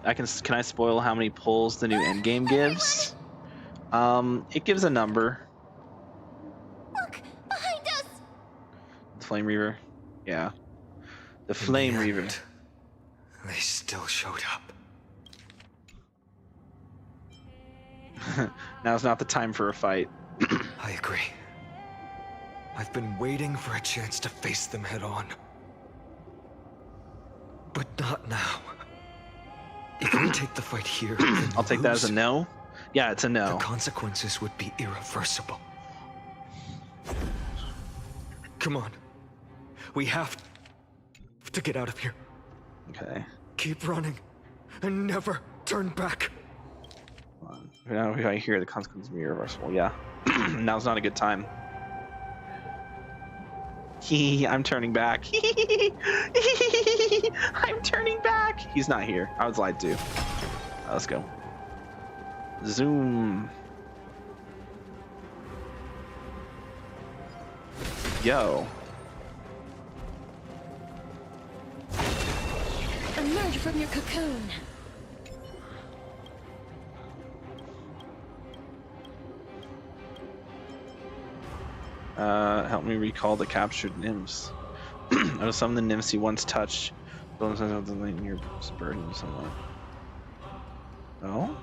Can I spoil how many pulls the new endgame gives? It gives a number. Look, behind us. Flame Reaver. Yeah. The Flame Reaver. They still showed up. Now's not the time for a fight. I agree. I've been waiting for a chance to face them head on. But not now. If we take the fight here, I'll take that as a no. Yeah, it's a no. The consequences would be irreversible. Come on. We have to get out of here. Okay. Keep running and never turn back. Now if I hear the consequences be irreversible, yeah. Now's not a good time. I'm turning back. I'm turning back. He's not here. I was lied to. Let's go. Zoom. Yo. Emerge from your cocoon. Help me recall the captured nymphs. Out of some of the nymphs he once touched, those of the near burden somewhat. No?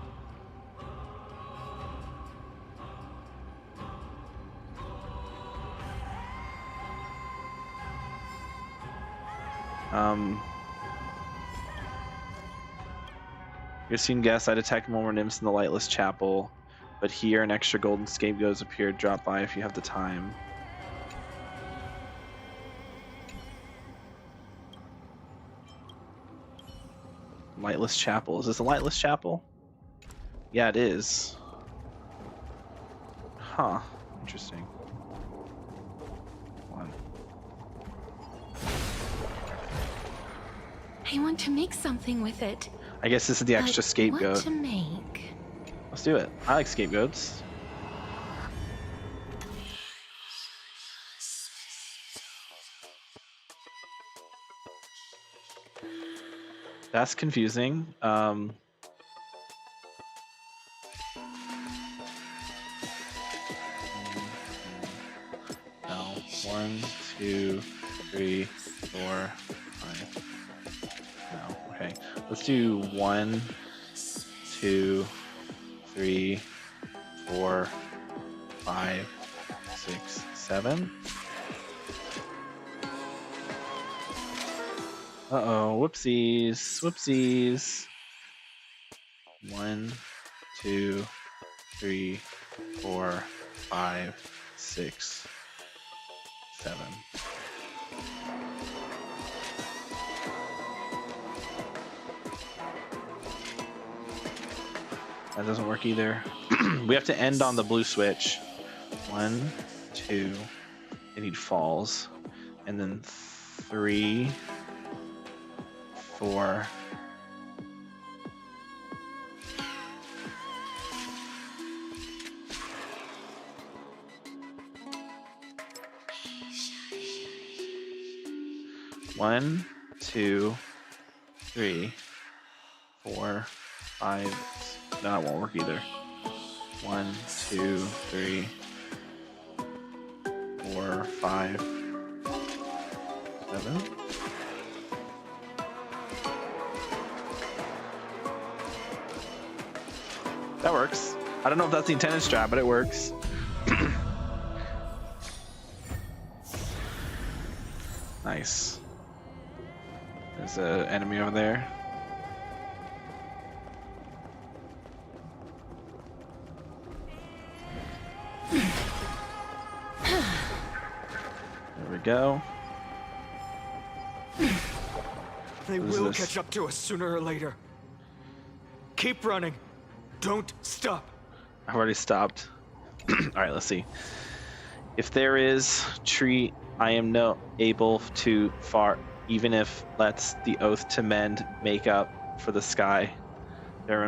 Your scene guess, I detect more nymphs in the lightless chapel, but here an extra golden scapegoats appeared. Drop by if you have the time. Lightless chapel. Is this a lightless chapel? Yeah, it is. Huh. Interesting. One. I want to make something with it. I guess this is the extra scapegoat. What to make? Let's do it. I like scapegoats. That's confusing. No. 1, 2, 3, 4, 5. No. Okay. Let's do 1, 2, 3, 4, 5, 6, 7. Uh-oh, whoopsies, whoopsies. 1, 2, 3, 4, 5, 6, 7. That doesn't work either. We have to end on the blue switch. 1, 2. They need falls. And then 3, 4. One, 2, 3, 4, 5. No, that won't work either. 1, 2, 3, 4, 5, 7. That works. I don't know if that's the intended strat, but it works. Nice. There's an enemy over there. There we go. They will catch up to us sooner or later. Keep running. Don't stop. I've already stopped. Alright, let's see. If there is tree, I am no able to far, even if lets the oath to mend make up for the sky. Okay,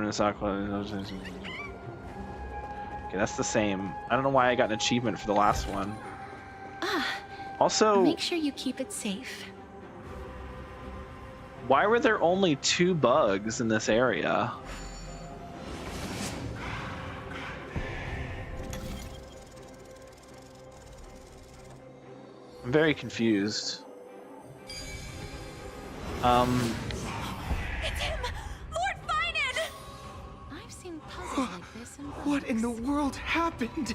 that's the same. I don't know why I got an achievement for the last one. Also, make sure you keep it safe. Why were there only 2 bugs in this area? I'm very confused. It's him! Lord Finan! I've seen puzzles like this in What in the world happened?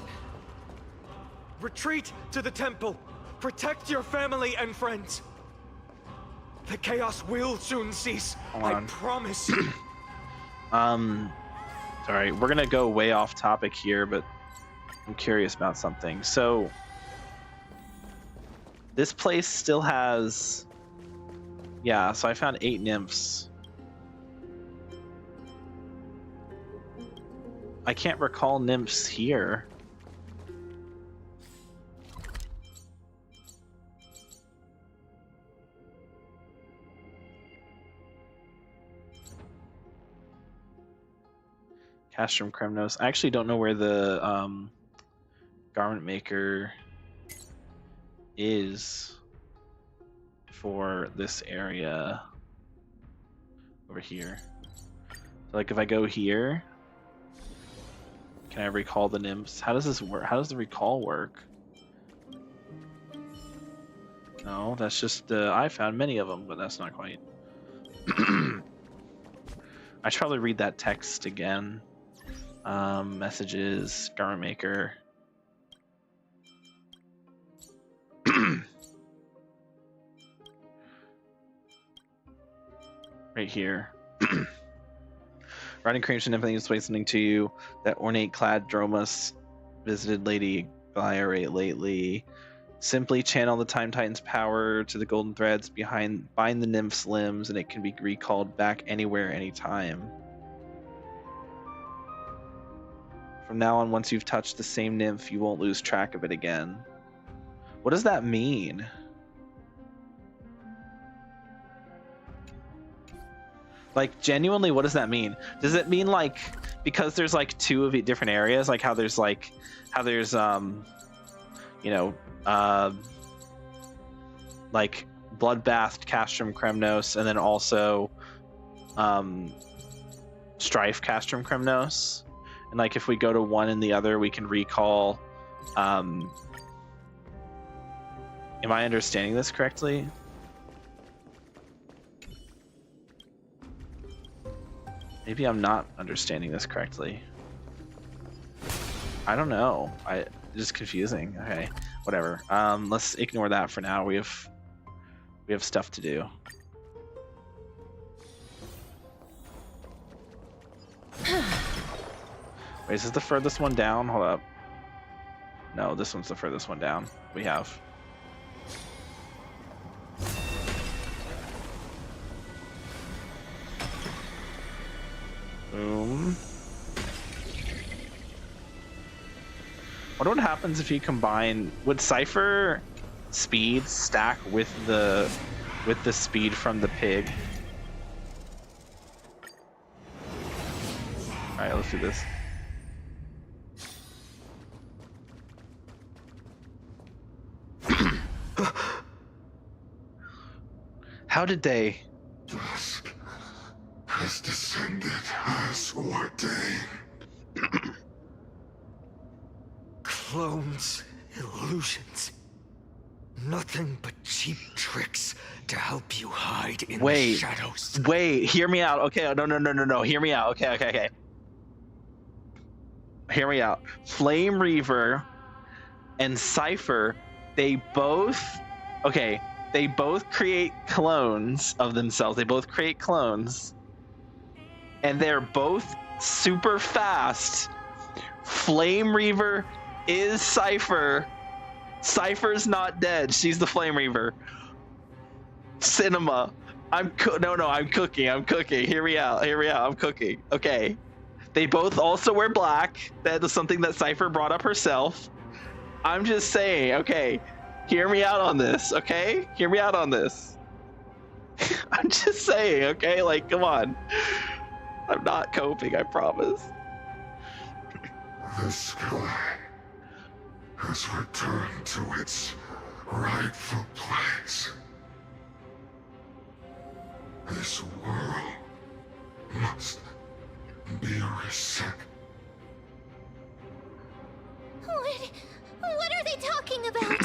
Retreat to the temple. Protect your family and friends. The chaos will soon cease. I promise. Sorry, we're gonna go way off topic here, but I'm curious about something. So, this place still has... Yeah, so I found 8 nymphs. I can't recall nymphs here. Castrum Kremnos. I actually don't know where the garment maker is for this area over here. So, like, if I go here, can I recall the nymphs? How does this work? How does the recall work? No, that's just I found many of them, but that's not quite. I should probably read that text again. Messages, garment maker. Right here. Riding cream should definitely explain something to you. That ornate clad Dromus visited Lady Glyra lately. Simply channel the Time Titan's power to the golden threads bind the nymph's limbs, and it can be recalled back anywhere, anytime. From now on, once you've touched the same nymph, you won't lose track of it again. What does that mean? Like, genuinely, what does that mean? Does it mean, like, because there's like 2 of different areas, like how there's you know, like Bloodbath, Castrum Kremnos, and then also Strife, Castrum Kremnos, and like if we go to one and the other, we can recall. Am I understanding this correctly? Maybe I'm not understanding this correctly. I don't know. Just confusing. Okay, whatever. Let's ignore that for now. We have stuff to do. Wait, is this the furthest one down? Hold up. No, this one's the furthest one down. We have. Boom. I wonder what happens if you combine... Would Cypher speed stack with the speed from the pig? Alright, let's do this. How did they... Dusk has descended as ordained. Clones, illusions. Nothing but cheap tricks to help you hide in the shadows. Wait, hear me out. Okay, no. Hear me out. Okay. Hear me out. Flame Reaver and Cypher, they both create clones of themselves. They both create clones. And they're both super fast. Flame Reaver is Cypher. Cypher's not dead. She's the Flame Reaver. Cinema. I'm cooking. Hear me out. I'm cooking. Okay. They both also wear black. That is something that Cypher brought up herself. I'm just saying, okay. Hear me out on this, okay? Hear me out on this. I'm just saying, okay? Like, come on. I'm not coping, I promise. The sky has returned to its rightful place. This world must be reset. What are they talking about?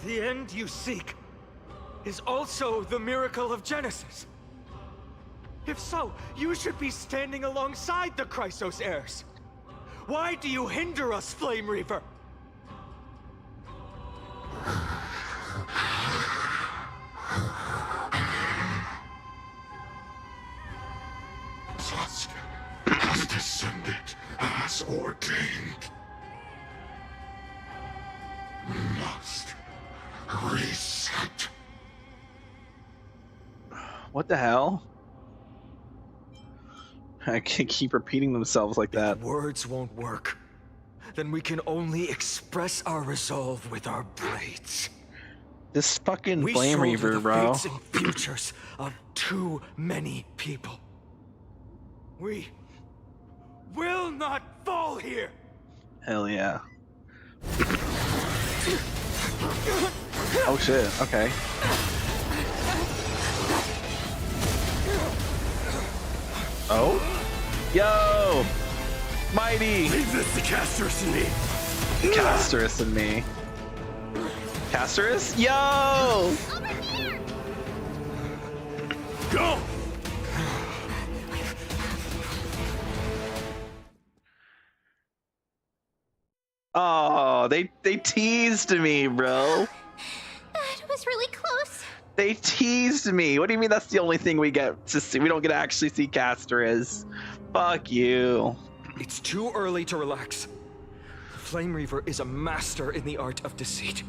the end you seek is also the miracle of Genesis? If so, you should be standing alongside the Chrysos heirs. Why do you hinder us, Flame Reaver? Just has descended as ordained. Must reset. What the hell? I can't keep repeating themselves like that. If words won't work, then we can only express our resolve with our blades. This fucking We Flame shoulder Reaver, the bro. fates and futures of too many people. We will not fall here. Hell yeah. Oh shit, okay. Oh? Yo! Mighty! Leave this to Casterus and me. Casterus and me. Casterus? Yo! Go! Oh, they teased me, bro. That was really close. They teased me. What do you mean that's the only thing we get to see? We don't get to actually see Casterus. Fuck you. It's too early to relax. Flame Reaver is a master in the art of deceit.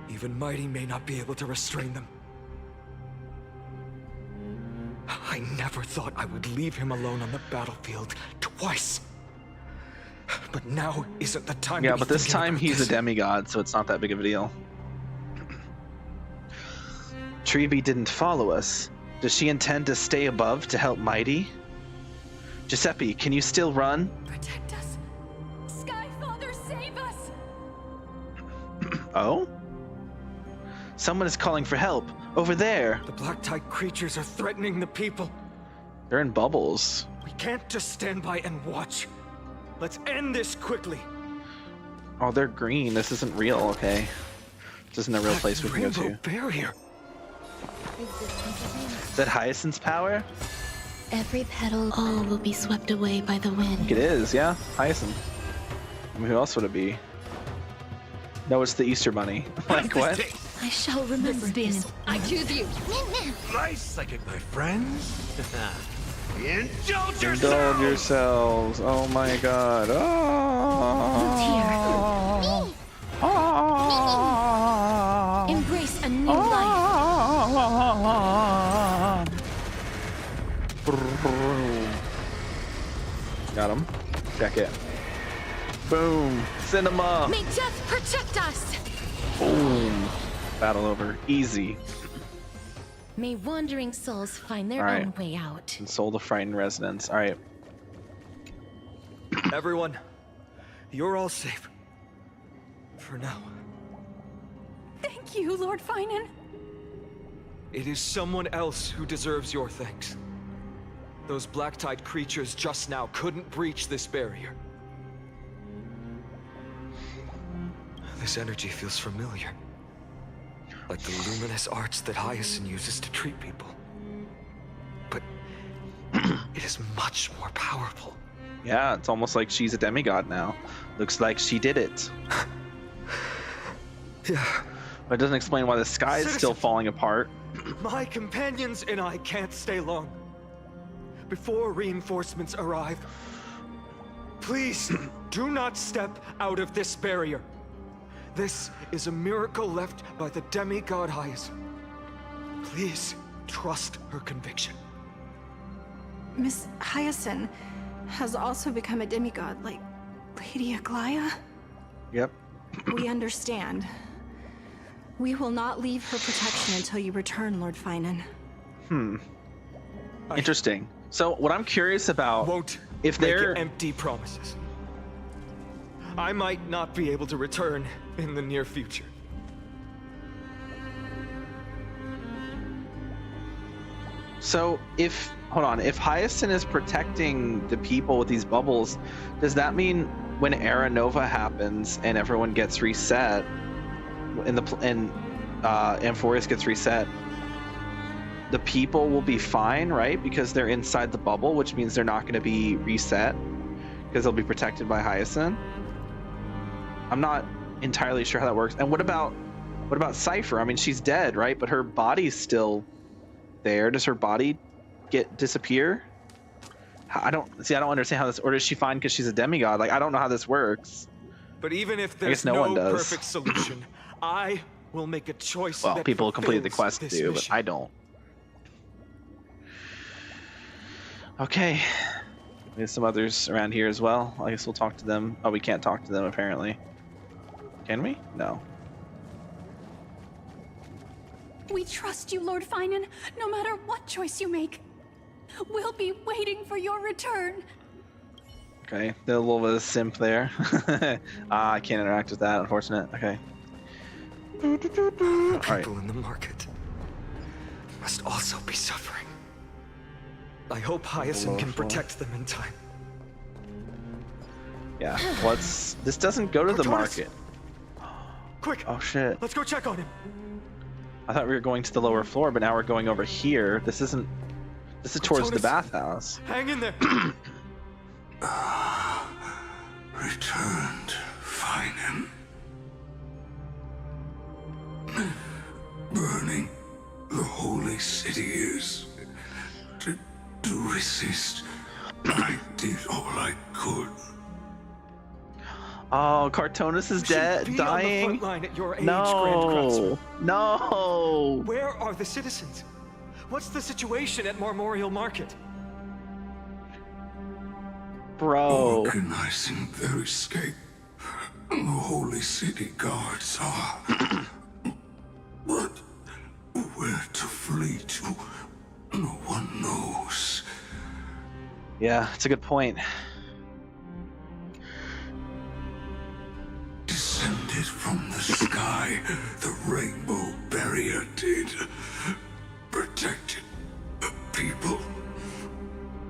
Even Mighty may not be able to restrain them. I never thought I would leave him alone on the battlefield twice. But now isn't the time to Yeah, be but this thinking time about he's this. a demigod, so it's not that big of a deal. Treevee didn't follow us. Does she intend to stay above to help Mighty? Giuseppe, can you still run? Protect us. Skyfather, save us. Oh? Someone is calling for help. Over there. The black tide creatures are threatening the people. They're in bubbles. We can't just stand by and watch. Let's end this quickly. Oh, they're green. This isn't real, okay. This isn't a real place we can go to. Rainbow barrier. Is that Hyacinth's power? Every petal, all will be swept away by the I wind. think it is, yeah. Hyacinth. I mean, who else would it be? No, it's the Easter Bunny. Like, what? I shall remember this. I choose you. Nice psychic, my friends. Indulge Indulge yourselves. Oh my god. Oh. Oh. Embrace a new life. Got him. Check it. Boom. Cinema. May death protect us. Boom. Battle over. Easy. May wandering souls find their Alright. own way out. And Soul the Frightened Resonance. Alright. Everyone, you're all safe. For now. Thank you, Lord Finan. It is someone else who deserves your thanks. Those black tide creatures just now couldn't breach this barrier. This energy feels familiar. Like the luminous arts that Hyacinth uses to treat people. But it is much more powerful. Yeah, it's almost like she's a demigod now. Looks like she did it. Yeah. But it doesn't explain why the sky is still falling apart. My companions and I can't stay long. Before reinforcements arrive, please do not step out of this barrier. This is a miracle left by the demigod Hyacinth. Please trust her conviction. Miss Hyacinth has also become a demigod, like Lady Aglaya. Yep. We understand. We will not leave her protection until you return, Lord Finan. Interesting. So what I'm curious about, if they're empty promises. I might not be able to return in the near future. So if, hold on, if Hyacinth is protecting the people with these bubbles, does that mean when Era Nova happens and everyone gets reset, and Amphorius gets reset, the people will be fine, right? Because they're inside the bubble, which means they're not going to be reset because they'll be protected by Hyacinth. I'm not entirely sure how that works. And what about Cypher? I mean, she's dead, right? But her body's still there. Does her body disappear? I don't understand how this, or is she fine because she's a demigod? Like, I don't know how this works. But even if I there's guess no one does. perfect solution, I will make a choice. Well, that people who completed the fulfills quest this do, mission. but I don't. Okay. There's some others around here as well. I guess we'll talk to them. Oh, we can't talk to them apparently. Can we? No. We trust you, Lord Finan, no matter what choice you make. We'll be waiting for your return. Okay, a little bit of simp there. I can't interact with that, unfortunate. Okay. The people in the market must also be suffering. I hope Hyacinth can protect them in time. Yeah, this doesn't go to the market. Quick! Oh shit. Let's go check on him. I thought we were going to the lower floor, but now we're going over here. This is towards the bathhouse. Hang in there. Returned, Finan. Burning the holy city is. To resist, I did all I could. Oh, Cartonis is dead, dying. On the front line at your age, No, no. Where are the citizens? What's the situation at Marmorial Market? Bro. Organizing their escape. The holy city guards are. But where to flee to, no one knows. Yeah, it's a good point. Descended from the sky, the rainbow barrier did. Protected people,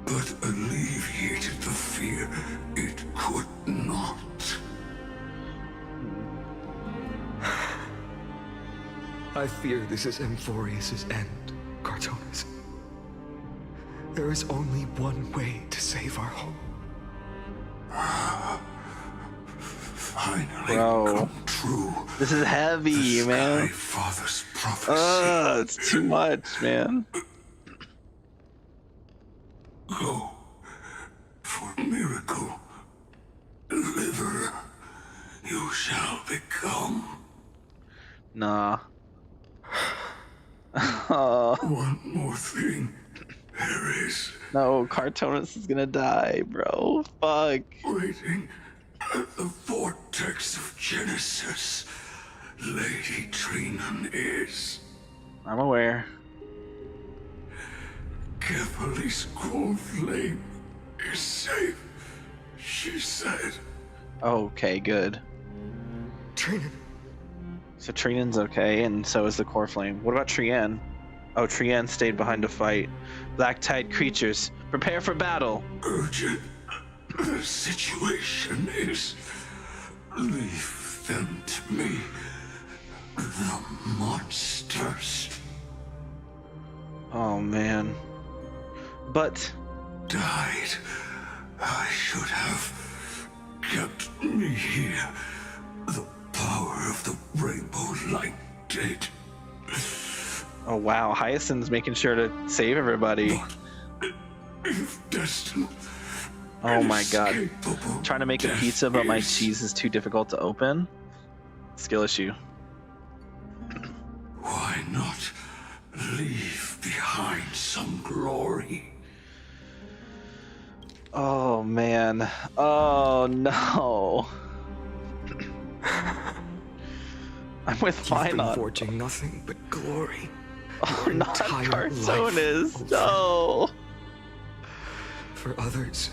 but alleviated the fear it could not. I fear this is Amphorius' end, Cartonis. There is only one way to save our home. Finally Bro, come true. This is heavy, man. Father's prophecy. It's too much, man. Go for miracle. Deliverer, you shall become. Nah. One more thing. There is. No, Cartonis is gonna die, bro. Fuck. Waiting at the vortex of Genesis, Lady Trinan is. I'm aware. Carefully scrolled flame is safe, she said. Okay, good. Trinan. So Trinan's okay, and so is the core flame. What about Trian? Oh, Trian stayed behind to fight. Black Tide creatures, prepare for battle. Urgent. The situation is. Leave them to me. The monsters. Oh, man. But. Died. I should have kept me here. The power of the rainbow light did. Oh, wow. Hyacinth's making sure to save everybody. If destined. Oh my god. Trying to make a pizza, but my cheese is too difficult to open. Skill issue. Why not leave behind some glory? Oh man. Oh no. I'm with Finan. Forging nothing but glory. Oh, not Cartonis. No. For others,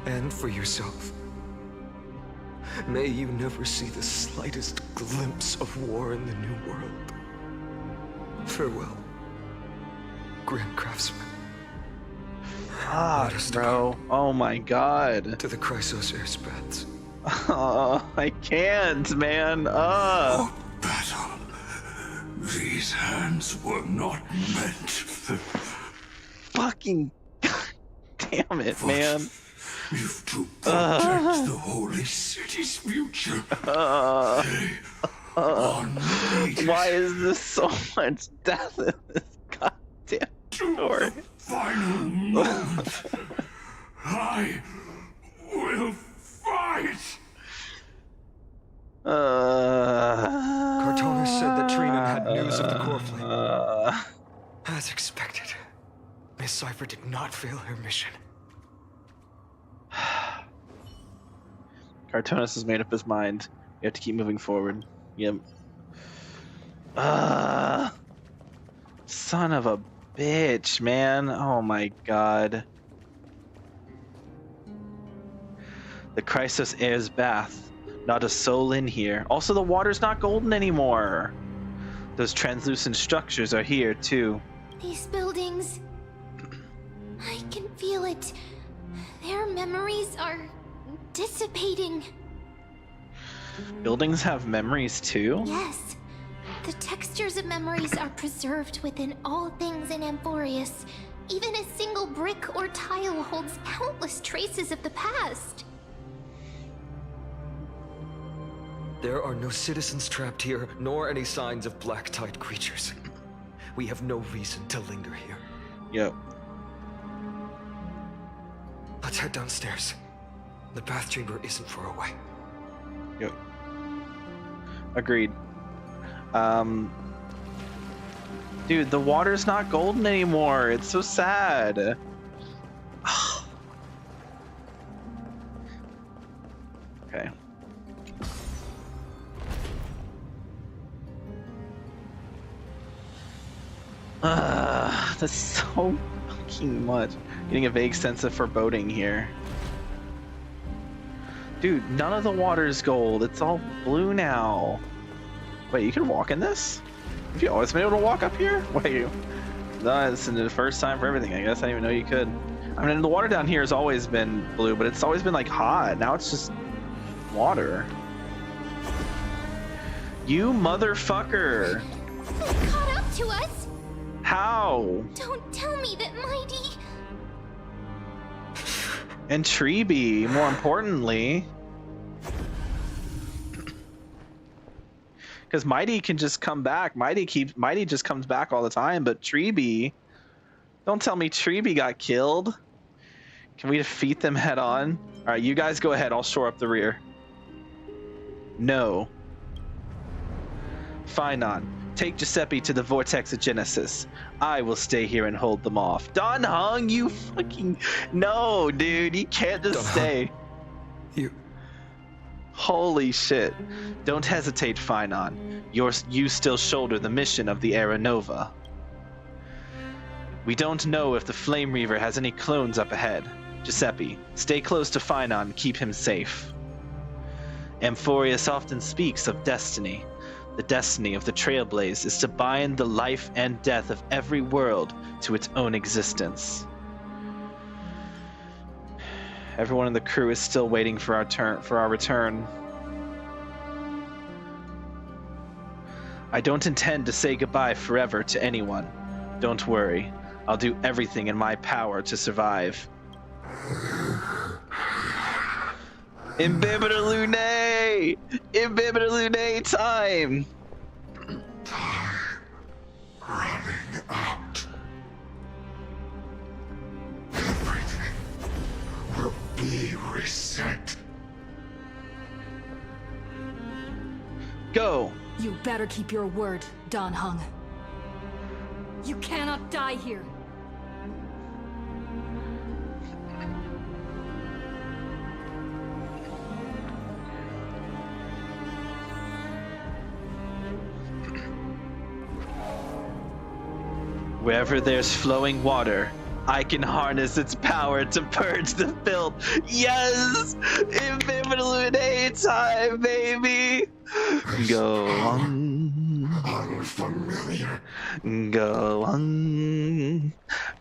and for yourself. May you never see the slightest glimpse of war in the New World. Farewell, Grand Craftsman. Ah, bro. Oh my god. To the Chrysos air spreads. Oh, I can't, man. Battle These hands were not meant for... Fucking damn it, man. If to protect the holy city's future. Why is this so much death in this goddamn story? Final moment. I will fight. Cartona said that Trinan had news of the core flame. As expected, Miss Cipher did not fail her mission. Cartonis has made up his mind. You have to keep moving forward. Yep. Son of a bitch, man. Oh my god. The Christos Air's bath. Not a soul in here. Also, the water's not golden anymore. Those translucent structures are here, too. These buildings... I can feel it. Their memories are dissipating. Buildings have memories, too? Yes. The textures of memories are preserved within all things in Amphorius. Even a single brick or tile holds countless traces of the past. There are no citizens trapped here, nor any signs of black tide creatures. We have no reason to linger here. Yep. Let's head downstairs. The bath chamber isn't far away. Yep. Agreed. Dude, the water's not golden anymore. It's so sad. Okay. That's so fucking much. Getting a vague sense of foreboding here. Dude, none of the water is gold. It's all blue now. Wait, you can walk in this? Have you always been able to walk up here? Wait, no, this is the first time for everything, I guess. I didn't even know you could. I mean, the water down here has always been blue, but it's always been like hot. Now it's just water. You motherfucker. They caught up to us. How? Don't tell me that Mighty... And Treeby, more importantly. Because Mighty can just come back. Mighty just comes back all the time, but Treeby... Don't tell me Treeby got killed. Can we defeat them head on? Alright, you guys go ahead. I'll shore up the rear. No. Finon, take Giuseppe to the Vortex of Genesis. I will stay here and hold them off. Don Hung, you fucking... No, dude. You can't just stay. You... Holy shit. Don't hesitate, Finon. You still shoulder the mission of the Era Nova. We don't know if the Flame Reaver has any clones up ahead. Giuseppe, stay close to Finon and keep him safe. Amphorius often speaks of destiny. The destiny of the Trailblaze is to bind the life and death of every world to its own existence. Everyone in the crew is still waiting for our return. I don't intend to say goodbye forever to anyone. Don't worry. I'll do everything in my power to survive. Imbibita Lunae! Imbibita Lunae time! Running out. Everything will be reset. Go! You better keep your word, Don Hung. You cannot die here. Wherever there's flowing water, I can harness its power to purge the filth. Yes! Imbibita Lunae time, baby! Go on. Unfamiliar. Go on.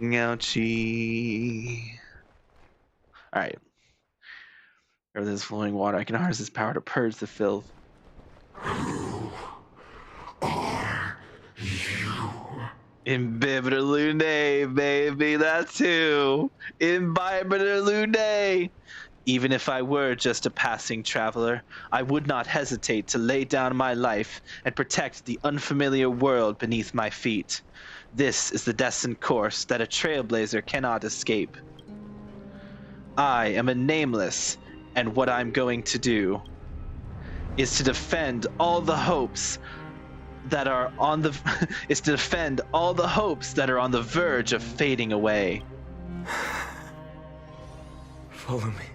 Ouchie. Alright. Wherever there's flowing water, I can harness its power to purge the filth. Who are you? Imbibitalune, baby, that's who. Imbibitalune. Even if I were just a passing traveler, I would not hesitate to lay down my life and protect the unfamiliar world beneath my feet. This is the destined course that a trailblazer cannot escape. I am a nameless, and what I'm going to do is to defend all the hopes that are on the is to defend all the hopes that are on the verge of fading away. Follow me.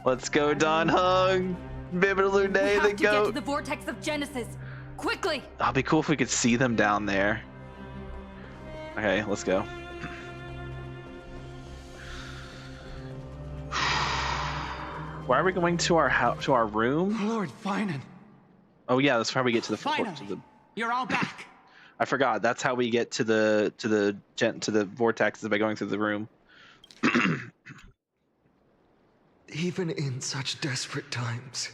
Let's go, Don Hung. Bibitalune, We have the to get goat. to the vortex of Genesis. Quickly! It'd be cool if we could see them down there. Okay, let's go. Why are we going to our house, to our room? Lord Finan. Oh yeah, that's how we get to the Finally, you're all back. I forgot. That's how we get to the vortex, is by going through the room. Even in such desperate times,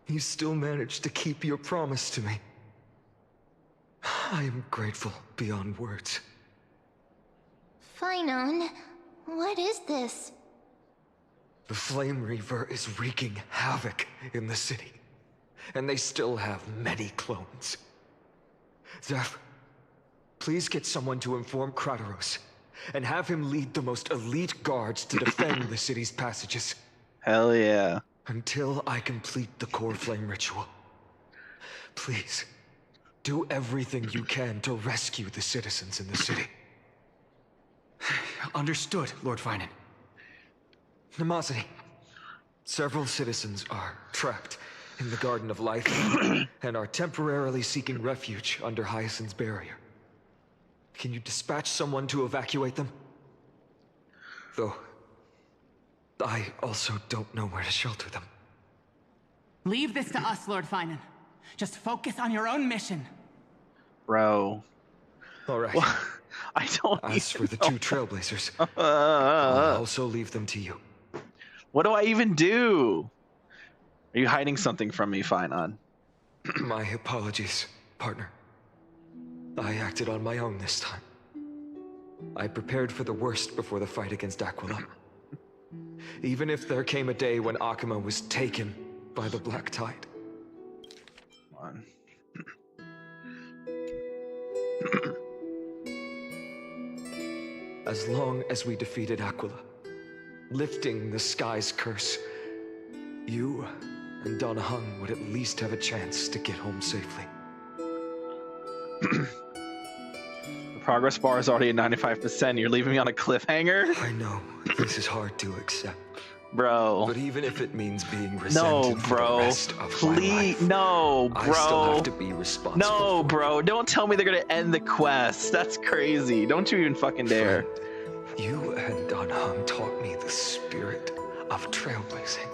you still managed to keep your promise to me. I am grateful beyond words. Finon, what is this? The Flame Reaver is wreaking havoc in the city, and they still have many clones. Zeph, please get someone to inform Kratos, and have him lead the most elite guards to defend the city's passages. Hell yeah. Until I complete the core flame ritual. Please, do everything you can to rescue the citizens in the city. Understood, Lord Finan. Nemosity, several citizens are trapped in the Garden of Life and are temporarily seeking refuge under Hyacinth's barrier. Can you dispatch someone to evacuate them? Though, I also don't know where to shelter them. Leave this to us, Lord Finan. Just focus on your own mission. Bro. All right. Well, I don't As for the know. two Trailblazers, I'll also leave them to you. What do I even do? Are you hiding something from me, Finon? My apologies, partner. I acted on my own this time. I prepared for the worst before the fight against Aquila. Even if there came a day when Akuma was taken by the Black Tide. Come on. As long as we defeated Aquila, lifting the sky's curse, you and Donna Hung would at least have a chance to get home safely. The progress bar is already at 95%. You're leaving me on a cliffhanger? I know, this is hard to accept. Bro. But even if it means being resented No, for bro. the rest of my Please, life, no, bro. I still have to be responsible. No, bro. Don't tell me they're gonna end the quest. That's crazy. Don't you even fucking dare. Friend, you and Don Hung taught me the spirit of trailblazing.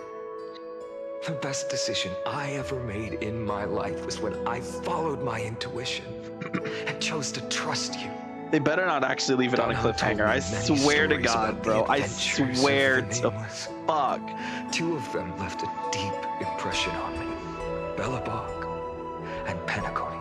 The best decision I ever made in my life was when I followed my intuition and chose to trust you. They better not actually leave it on a cliffhanger. I swear to God, bro. I swear to fuck. Two of them left a deep impression on me. Bellabog and Penacony.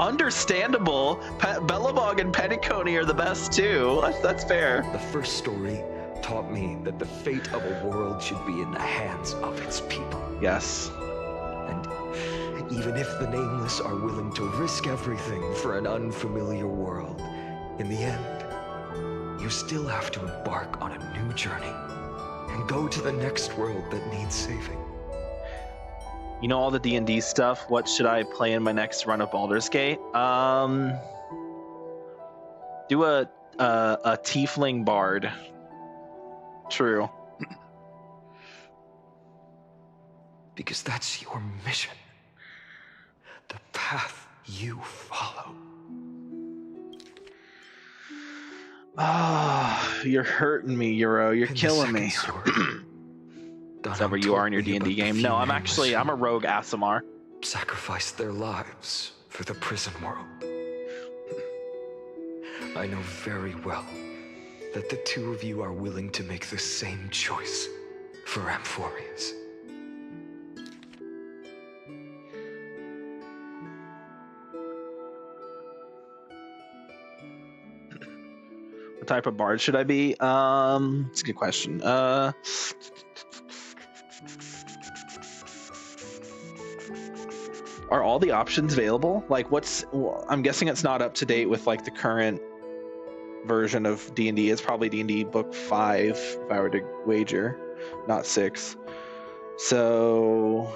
Understandable. Bellabog and Penacony are the best too. That's fair. The first story taught me that the fate of a world should be in the hands of its people. Yes. And even if the Nameless are willing to risk everything for an unfamiliar world, in the end, you still have to embark on a new journey and go to the next world that needs saving. You know all the D&D stuff. What should I play in my next run of Baldur's Gate? Do a tiefling bard. True. Because that's your mission. The path you follow. Ah, you're hurting me, Euro. You're killing me. Whatever you are in your D&D game. No, I'm a rogue Asimar. Sacrificed their lives for the prison world. I know very well that the two of you are willing to make the same choice for Amphorius. type of bard should I be? It's a good question. Are all the options available? Like, I'm guessing it's not up to date with like the current version of D&D. It's probably D&D book 5 if I were to wager, not 6. So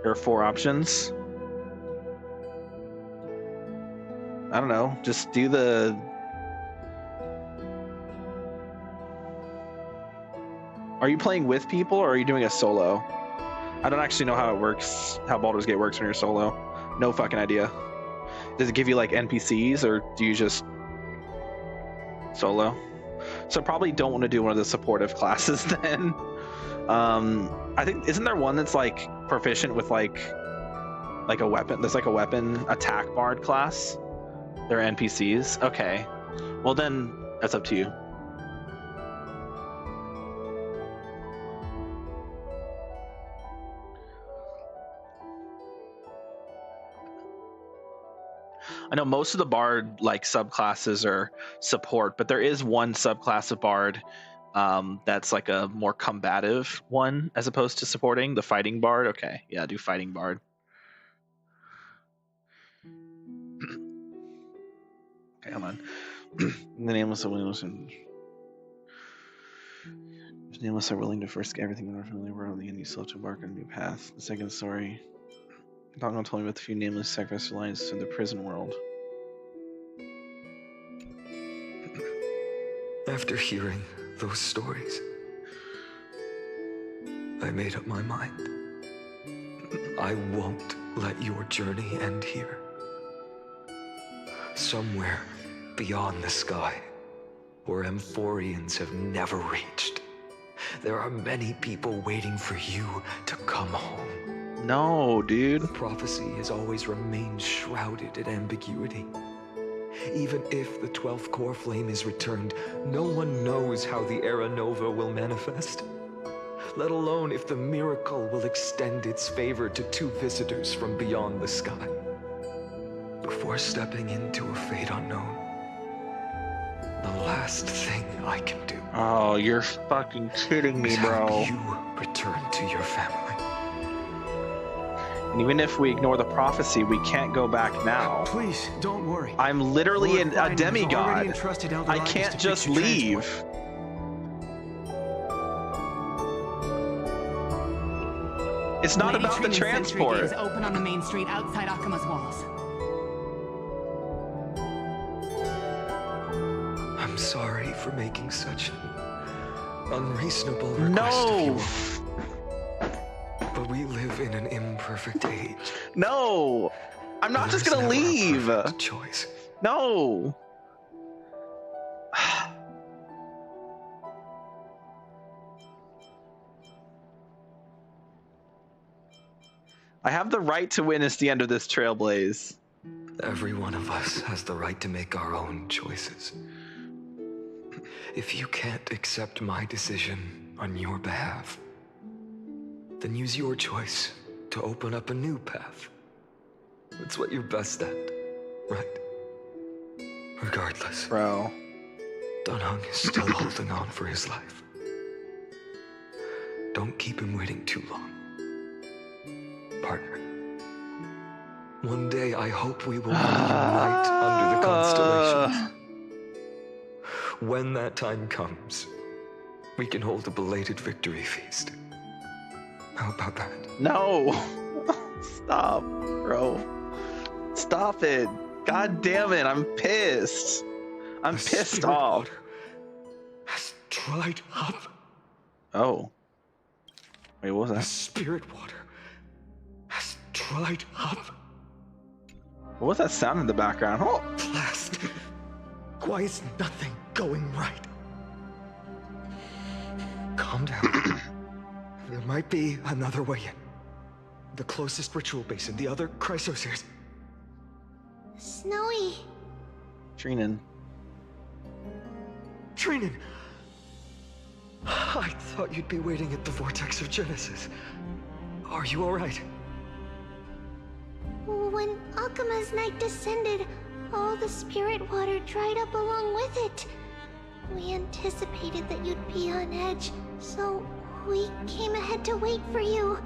there are 4 options. I don't know. Just do the. Are you playing with people or are you doing a solo? I don't actually know how it works, how Baldur's Gate works when you're solo. No fucking idea. Does it give you like NPCs or do you just solo? So probably don't want to do one of the supportive classes then. I think, isn't there one that's like proficient with like a weapon? There's like a weapon attack bard class. They're NPCs. Okay. Well then, that's up to you. I know most of the bard like subclasses are support, but there is one subclass of bard that's like a more combative one as opposed to supporting, the fighting bard. Okay, yeah, do fighting bard. Okay, hold on. The nameless are willing to first get everything in our family world, and you still have to embark on a new path. The second story. Donald told me about the few nameless sacrifice lines to the prison world. After hearing those stories, I made up my mind. I won't let your journey end here. Somewhere beyond the sky, where Amphorians have never reached, there are many people waiting for you to come home. No, dude. The prophecy has always remained shrouded in ambiguity. Even if the 12th core flame is returned, no one knows how the Era Nova will manifest, let alone if the miracle will extend its favor to 2 visitors from beyond the sky. Before stepping into a fate unknown, the last thing I can do. Oh, you're fucking kidding me, bro. You return to your family. And even if we ignore the prophecy, we can't go back now. Please, don't worry. I'm literally a demigod. I can't just leave. It's not about the transport. Is open on the main street outside Akima's walls. I'm sorry for making such an unreasonable request of you. But we live in an imperfect age. No! I'm not just gonna leave! Choice. No! I have the right to witness the end of this trailblaze. Every one of us has the right to make our own choices. If you can't accept my decision on your behalf, then use your choice to open up a new path. That's what you're best at, right? Regardless. Bro. Dunhung is still holding on for his life. Don't keep him waiting too long. Partner. One day I hope we will reunite under the constellations. When that time comes, we can hold a belated victory feast. How about that? No! Stop, bro. Stop it. God damn it, I'm pissed. I'm pissed off. Has dried up. Oh. Wait, what was that? The spirit water has dried up. What was that sound in the background? Oh. Blast. Why is nothing going right? Calm down. There might be another way in. The closest ritual basin, the other chrysospheres. Snowy. Treenan. Treenan! I thought you'd be waiting at the vortex of Genesis. Are you alright? When Akima's night descended, all the spirit water dried up along with it. We anticipated that you'd be on edge, so we came ahead to wait for you.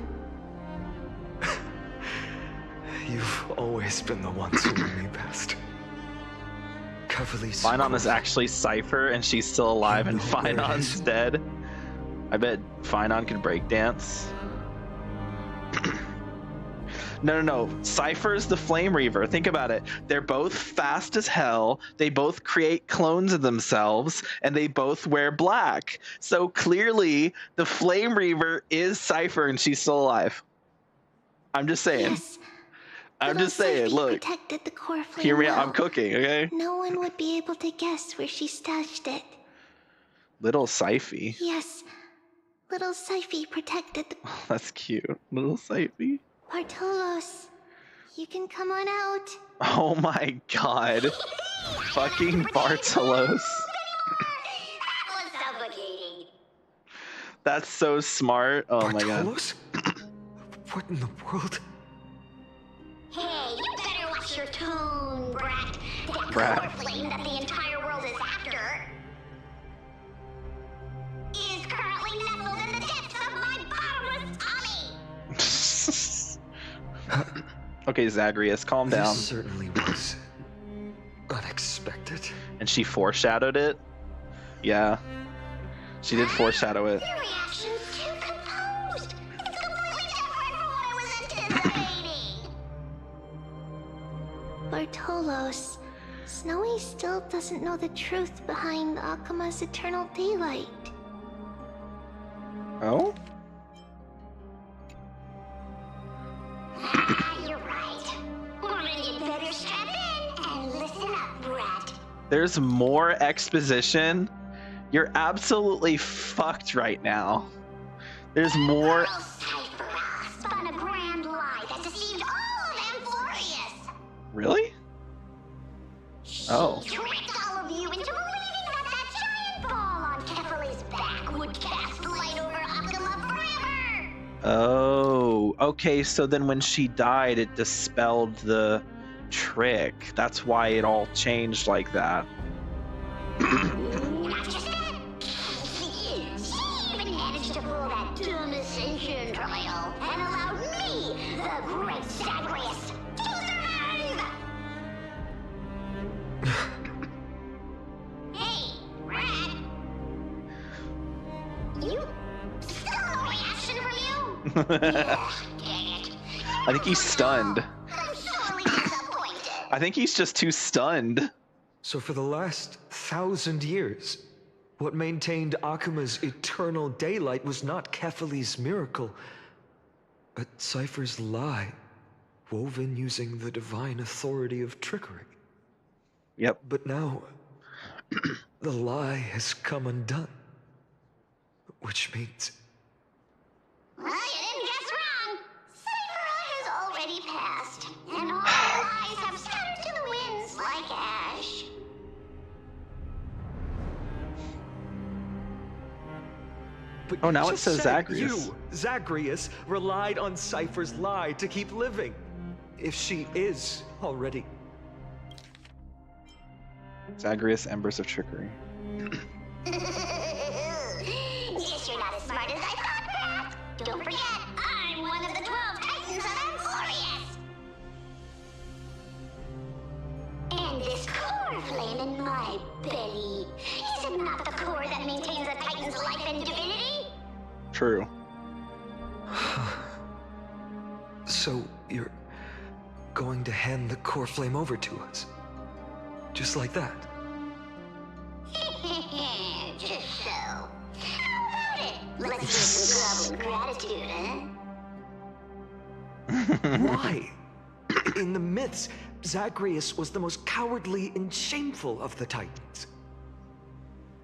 You've always been the ones who knew me best. Finon is actually Cypher, and she's still alive, and Finon's dead. I bet Finon could breakdance. No. Cypher's the Flame Reaver. Think about it. They're both fast as hell. They both create clones of themselves, and they both wear black. So clearly, the Flame Reaver is Cypher, and she's still alive. I'm just saying. Yes. I'm just saying. Look. Protected the core flame. Hear me out. well. I'm cooking. Okay. No one would be able to guess where she stashed it. Little Syphie. Yes. Little Syphie protected the... Oh, that's cute. Little Syphie. Bartolos, you can come on out. Oh my god. Fucking Bartolos. That's so smart. Oh Bartolos? My god. What in the world? Hey, you better watch your tone, brat. That Brat. core flame that the entire world is after is currently nestled in the depths of my bottomless tummy. Okay, Zagreus, calm down. This certainly was unexpected. And she foreshadowed it? Yeah. She did foreshadow it. Your reaction's too composed. It's completely different from what I was anticipating. Bartolos, Snowy still doesn't know the truth behind Akuma's eternal daylight. Oh? You're right. Well, then you'd better strap in and listen up, brat. There's more exposition. You're absolutely fucked right now. There's more. Spun a grand lie that deceived all of Amphorius. Really? Oh. She tricked all of you into believing that giant ball on Kefali's back would cast light over Akuma forever. Oh. Okay, so then when she died, it dispelled the trick. That's why it all changed like that. Not just that. She even managed to pull that dumb ascension trial and allowed me, the great Zagreus, to survive. Hey, Rat. You still no reaction from you? Dang it. I think he's stunned. I'm sorely disappointed. I think he's just too stunned. So for the last 1,000 years, what maintained Akuma's eternal daylight was not Kefali's miracle, but Cypher's lie, woven using the divine authority of trickery. Yep. But now, the lie has come undone. Which means... Well, you didn't guess wrong. Cypher has already passed, and all the lies have scattered to the winds like ash. But Oh, you now it just says said Zagreus. You, Zagreus, relied on Cypher's lie to keep living. If she is already... Zagreus, Embers of Trickery. Guess you're not as smart as I thought, Pat. Don't forget, I'm one of the 12 Titans of Amphorius. And this core flame in my belly, is it not the core that maintains a Titan's life and divinity? True. So, you're going to hand the core flame over to us? Just like that? Just so. How about it? Let's do some goblin gratitude, huh? Why? In the myths, Zagreus was the most cowardly and shameful of the Titans.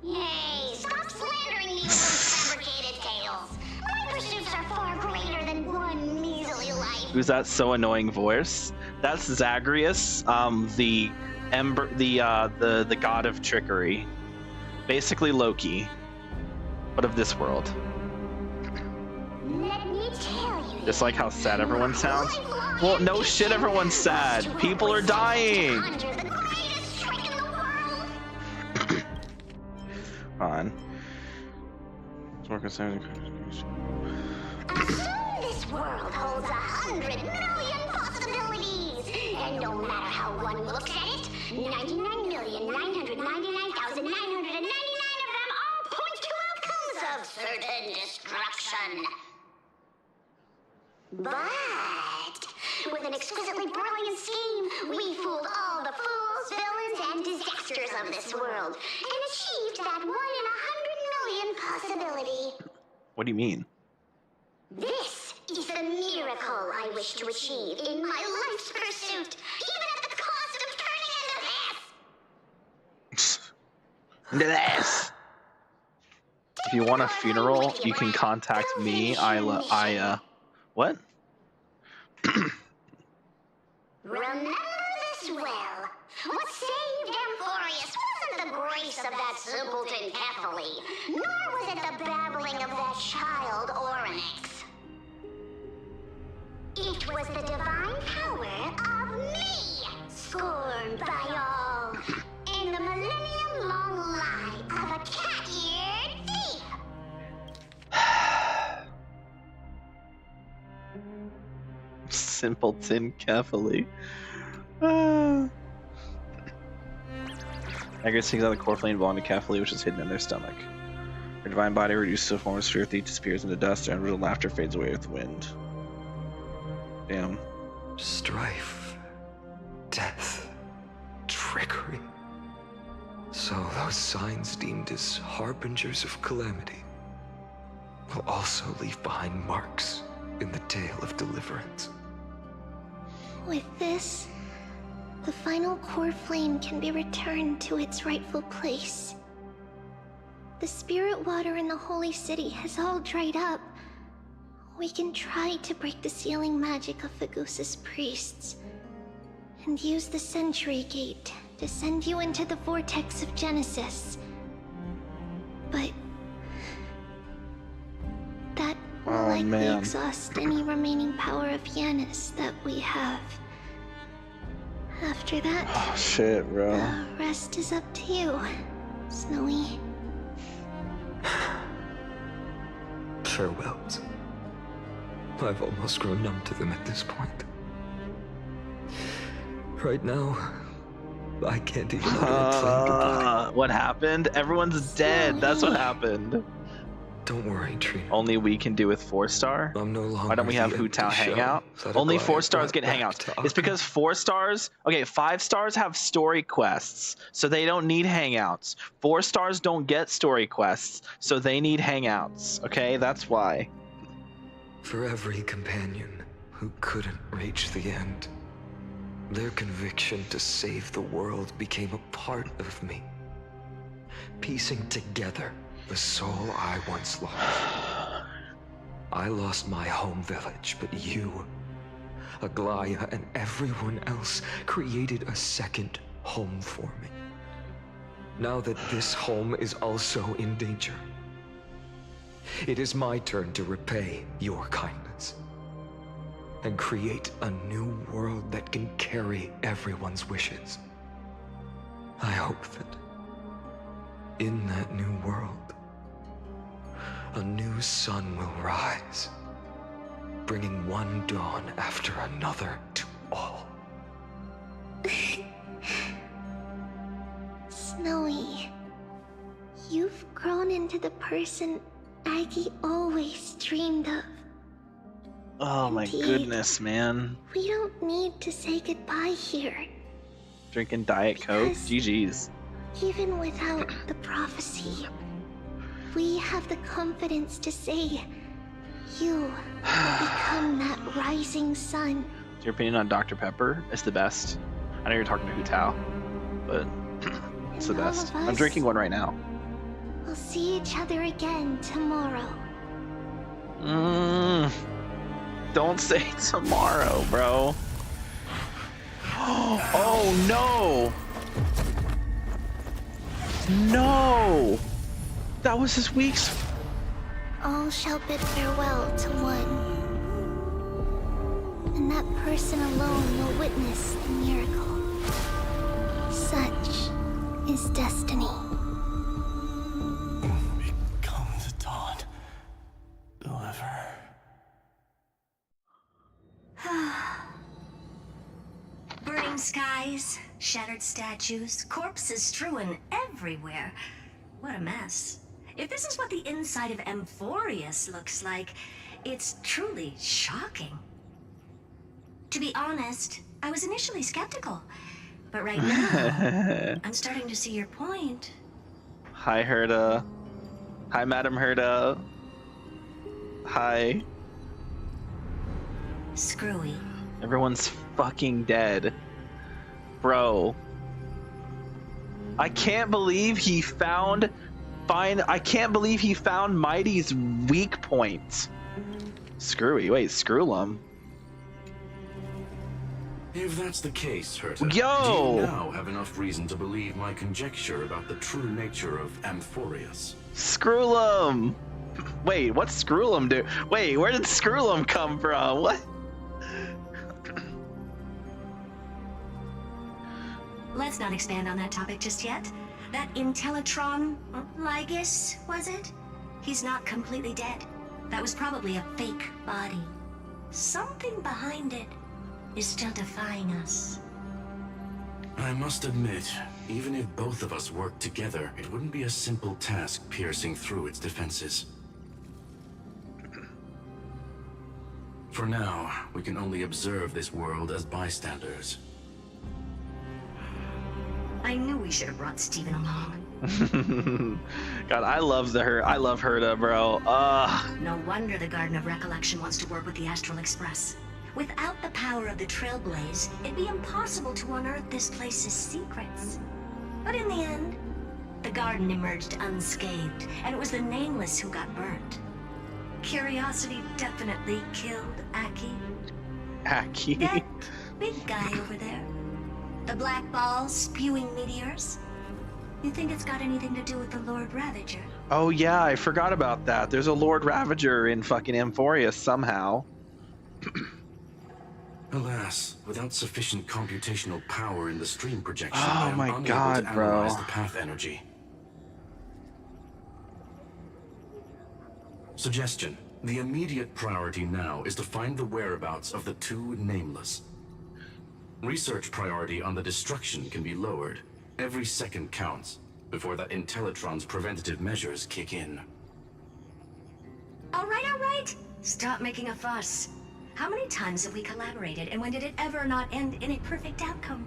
Hey, stop slandering me with those fabricated tales. My pursuits are far greater than one measly life. Who's that so annoying voice? That's Zagreus, the Ember, the god of trickery. Basically Loki, but of this world. Let me tell you. Just like how sad everyone sounds. Well, no shit, everyone's sad. People are dying. Under the Assume this world holds 100 million possibilities, and no matter how one looks at it, 99,999,999 of them all point to outcomes of certain destruction. But with an exquisitely brilliant scheme, we fooled all the fools, villains, and disasters of this world, and achieved that 1 in 100 million possibility. What do you mean? This is the miracle I wish to achieve in my life's pursuit, even at the cost of turning into this. If you want a funeral, you can contact me, what? Remember this well. What saved Amphorius wasn't the grace of that simpleton Cathy, nor was it the babbling of that child Oryx. It was the divine power of me, scorned by all, and the millennium-long lie of a cat-eared thief. Simpleton Cathy. Aggregate takes out the core flame belonging to Cathy, which is hidden in their stomach. Her divine body reduces to a form of sphere thief, disappears into dust, and her laughter fades away with the wind. Damn. Strife, death, trickery. So those signs deemed as harbingers of calamity will also leave behind marks in the tale of deliverance. With this, the final core flame can be returned to its rightful place. The spirit water in the holy city has all dried up. We can try to break the sealing magic of Fagusis priests and use the Century Gate to send you into the vortex of Genesis. But that will likely exhaust any remaining power of Yanis that we have. After that, oh shit, bro. The rest is up to you, Snowy. Farewells. I've almost grown numb to them at this point. Right now, I can't even say goodbye. What happened? Everyone's dead. That's what happened. Don't worry, Trina. Only we can do with 4-star. I'm no longer. Why don't we have Hu Tao hang out? Only 4 stars get hangouts. It's because 4 stars. Okay, 5 stars have story quests, so they don't need hangouts. 4 stars don't get story quests, so they need hangouts. Okay, that's why. For every companion who couldn't reach the end, their conviction to save the world became a part of me, piecing together the soul I once lost. I lost my home village, but you, Aglaya, and everyone else created a second home for me. Now that this home is also in danger, it is my turn to repay your kindness and create a new world that can carry everyone's wishes. I hope that in that new world, a new sun will rise, bringing one dawn after another to all. Snowy, you've grown into the person Aggie always dreamed of. Oh my goodness, man. We don't need to say goodbye here. Drinking Diet Coke? GG's. Even without the prophecy, we have the confidence to say you will become that rising sun. Your opinion on Dr. Pepper is the best. I know you're talking to Hu Tao, but it's the best. I'm drinking one right now. We'll see each other again tomorrow. Don't say tomorrow, bro. Oh no! No! That was his week's. All shall bid farewell to one. And that person alone will witness the miracle. Such is destiny. Become the dawn. Burning skies, shattered statues, corpses strewn everywhere. What a mess. If this is what the inside of Amphorius looks like, it's truly shocking. To be honest, I was initially skeptical, but right now, I'm starting to see your point. Hi, Herda. Hi, Madam Herda. Hi. Screwy. Everyone's fucking dead. Bro. I can't believe he found... I can't believe he found Mighty's weak points. Screwy. Wait, Screwlum. If that's the case, Herta, Yo! do you now have enough reason to believe my conjecture about the true nature of Amphorius? Screwlum! Wait, what's Screwlum do? Wait, where did Screwlum come from? What? Let's not expand on that topic just yet. That Intellitron, Lygus, was it? He's not completely dead. That was probably a fake body. Something behind it is still defying us. I must admit, even if both of us worked together, it wouldn't be a simple task piercing through its defenses. For now, we can only observe this world as bystanders. I knew we should have brought Steven along. God, I love Herda, bro. No wonder the Garden of Recollection wants to work with the Astral Express. Without the power of the Trailblaze, it'd be impossible to unearth this place's secrets. But in the end, the garden emerged unscathed, and it was the Nameless who got burnt. Curiosity definitely killed Aki. Aki? That big guy over there. The black ball spewing meteors. You think it's got anything to do with the Lord Ravager? Oh yeah, I forgot about that. There's a Lord Ravager in fucking Amphorius somehow. Alas, without sufficient computational power in the stream projection, Oh I am my unable God, to bro. analyze the path energy. Suggestion. The immediate priority now is to find the whereabouts of the two Nameless. Research priority on the destruction can be lowered. Every second counts before that Intellitron's preventative measures kick in. All right. Stop making a fuss. How many times have we collaborated, and when did it ever not end in a perfect outcome?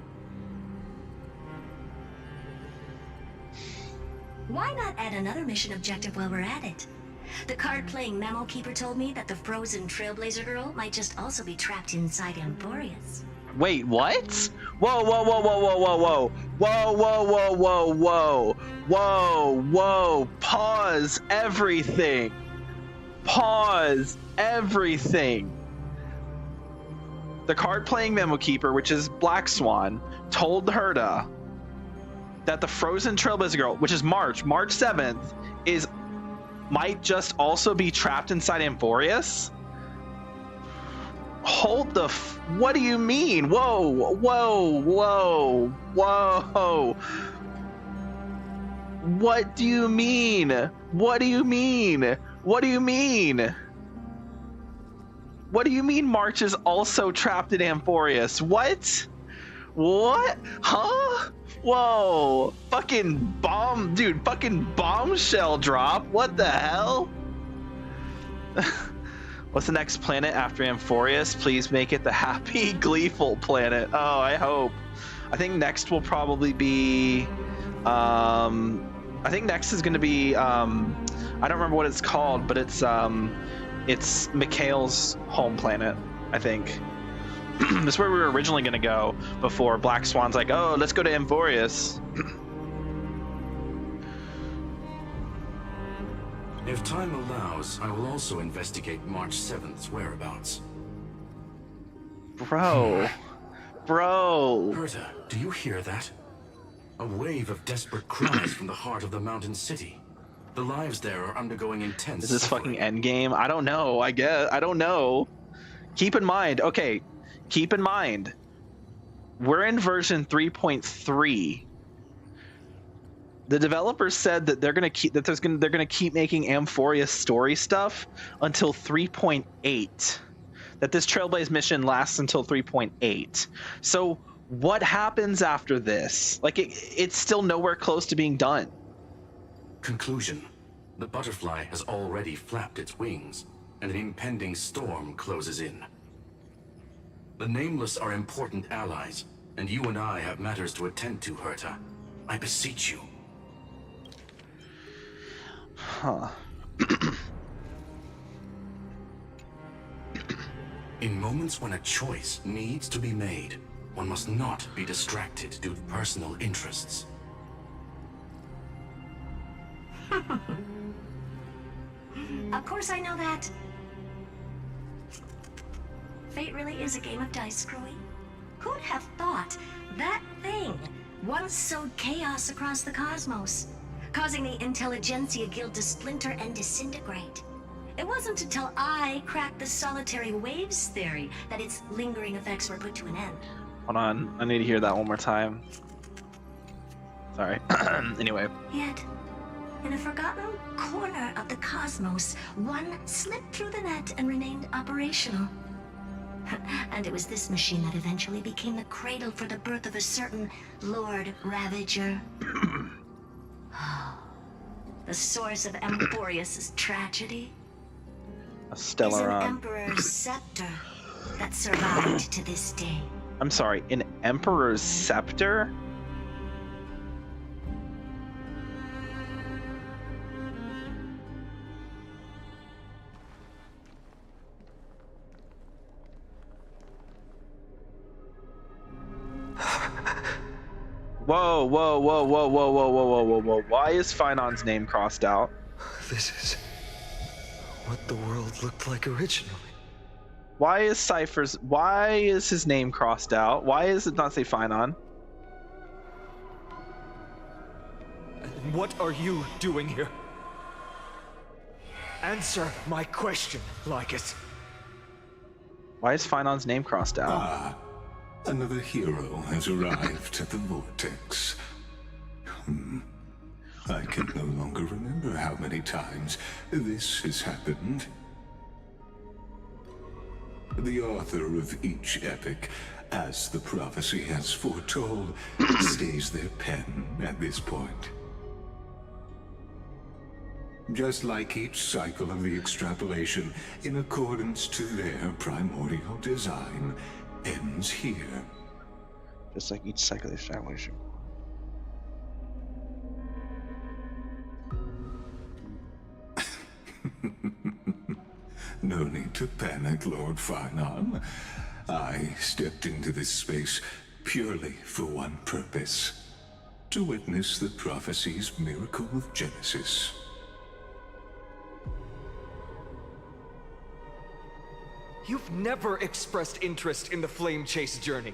Why not add another mission objective while we're at it? The card-playing memo keeper told me that the frozen Trailblazer girl might just also be trapped inside Amphorius. Wait, what? Whoa, whoa, whoa, whoa, whoa, whoa, whoa. Whoa, whoa, whoa, whoa, whoa. Whoa, whoa. Pause everything. Pause everything. The card-playing memo keeper, which is Black Swan, told Herda that the frozen Trailblazer girl, which is March 7th, might just also be trapped inside Amphorius? Hold the what do you mean? Whoa, whoa, whoa, whoa. What do you mean? What do you mean? What do you mean? What do you mean March is also trapped in Amphorius? What? What? Huh? Whoa. Fucking bomb, dude, fucking bombshell drop. What the hell? What's the next planet after Amphorius? Please make it the happy, gleeful planet. Oh, I hope. I think next will probably be... I think next is going to be... I don't remember what it's called, but it's Mikhail's home planet, I think. This is where we were originally going to go before Black Swan's like, oh, let's go to Amphorius. If time allows, I will also investigate March 7th's whereabouts. Bro. Herta, do you hear that? A wave of desperate cries from the heart of the mountain city. The lives there are undergoing intense Is this suffering. fucking endgame? I don't know, I guess. I don't know. Keep in mind, we're in version 3.3. The developers said that they're gonna keep making Amphorius story stuff until 3.8. that this Trailblaze mission lasts until 3.8. So what happens after this? Like, it's still nowhere close to being done. Conclusion. The butterfly has already flapped its wings, and an impending storm closes in. The Nameless are important allies, and you and I have matters to attend to, Herta. I beseech you. Huh. In moments when a choice needs to be made, one must not be distracted due to personal interests. Of course I know that. Fate really is a game of dice, Screwy. Who'd have thought that thing once sowed chaos across the cosmos, causing the Intelligentsia Guild to splinter and disintegrate? It wasn't until I cracked the solitary waves theory that its lingering effects were put to an end. Hold on, I need to hear that one more time. Sorry. Anyway. Yet, in a forgotten corner of the cosmos, one slipped through the net and remained operational. And it was this machine that eventually became the cradle for the birth of a certain Lord Ravager. The source of Emporius' tragedy A is an Stellaron. Emperor's scepter that survived to this day. I'm sorry, an Emperor's Scepter? Whoa, whoa, whoa, whoa, whoa, whoa, whoa, whoa, whoa, whoa. Why is Finon's name crossed out? This is what the world looked like originally. Why is his name crossed out? Why is it not say Finon? And what are you doing here? Answer my question, Lycus. Why is Finon's name crossed out? Ah, another hero has arrived at the Vortex. I can no longer remember how many times this has happened. The author of each epic, as the prophecy has foretold, stays their pen at this point. Just like each cycle of the extrapolation, in accordance to their primordial design, ends here. Just like each cycle of extrapolation. No need to panic, Lord Finon. I stepped into this space purely for one purpose. To witness the prophecy's miracle of Genesis. You've never expressed interest in the Flamechase journey.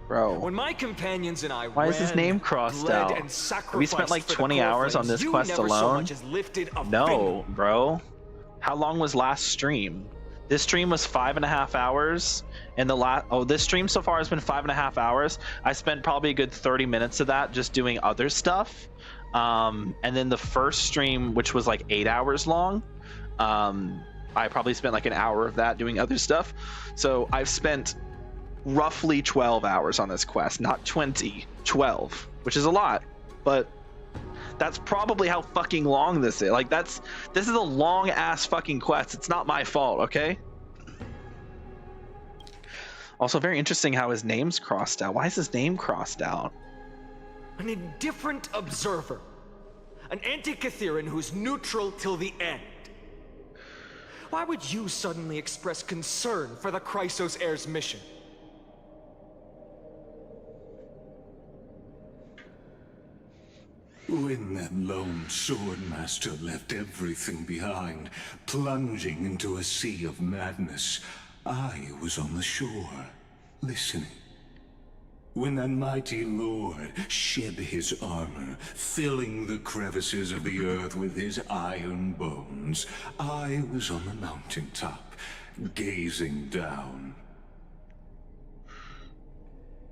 Bro. When my companions and I Why is his name crossed out? We spent like 20 hours on this quest alone? No, bro. How long was last stream? This stream was 5.5 hours, and this stream so far has been 5.5 hours. I spent probably a good 30 minutes of that just doing other stuff. And then the first stream, which was like 8 hours long, I probably spent like an hour of that doing other stuff. So I've spent roughly 12 hours on this quest, not 20, 12, which is a lot, but that's probably how fucking long this is. Like, this is a long ass fucking quest. It's not my fault, okay? Also, very interesting how his name's crossed out. Why is his name crossed out? An indifferent observer. An anti-Catheran who's neutral till the end. Why would you suddenly express concern for the Chrysos heir's mission? When that lone swordmaster left everything behind, plunging into a sea of madness, I was on the shore, listening. When that mighty lord shed his armor, filling the crevices of the earth with his iron bones, I was on the mountaintop, gazing down.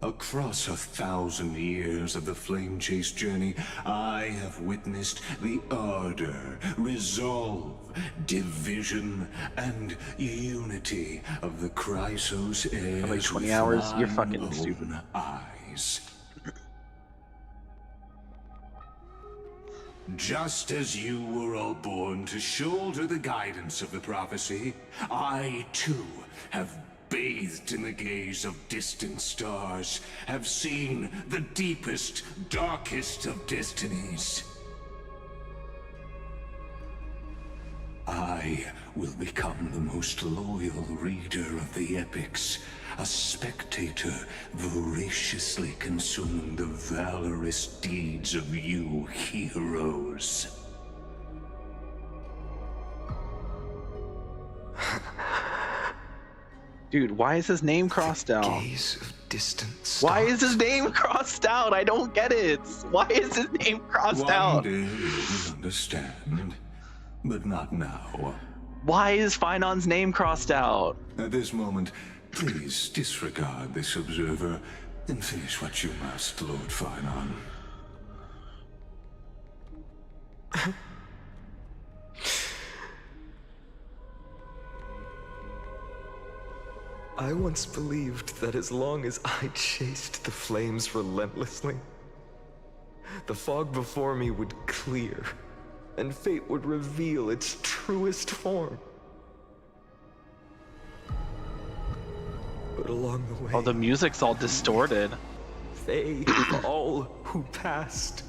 Across 1,000 years of the Flamechase journey, I have witnessed the ardor, resolve, division, and unity of the Chrysos heirs like 20 with hours? You're mine fucking own stupid. eyes. Just as you were all born to shoulder the guidance of the prophecy, I too have bathed in the gaze of distant stars, have seen the deepest, darkest of destinies. I will become the most loyal reader of the epics, a spectator voraciously consuming the valorous deeds of you heroes. Dude, why is his name crossed out? Gaze of distant stars. Why is his name crossed out? I don't get it. Why is his name crossed out? One day you will understand, but not now. Why is Finon's name crossed out? At this moment, please disregard this observer and finish what you must, Lord Finon. I once believed that as long as I chased the flames relentlessly, the fog before me would clear, and fate would reveal its truest form. But along the way... Oh, the music's all distorted. They, all who passed,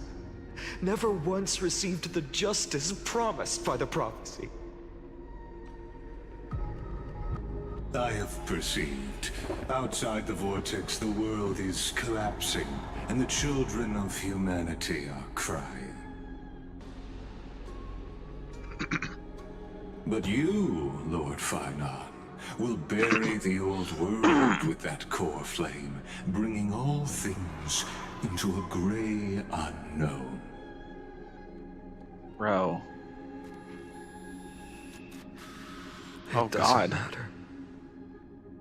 never once received the justice promised by the prophecy. I have perceived. Outside the vortex, the world is collapsing, and the children of humanity are crying. But you, Lord Finon, will bury the old world with that core flame, bringing all things into a gray unknown. Bro. Oh, It doesn't God. matter.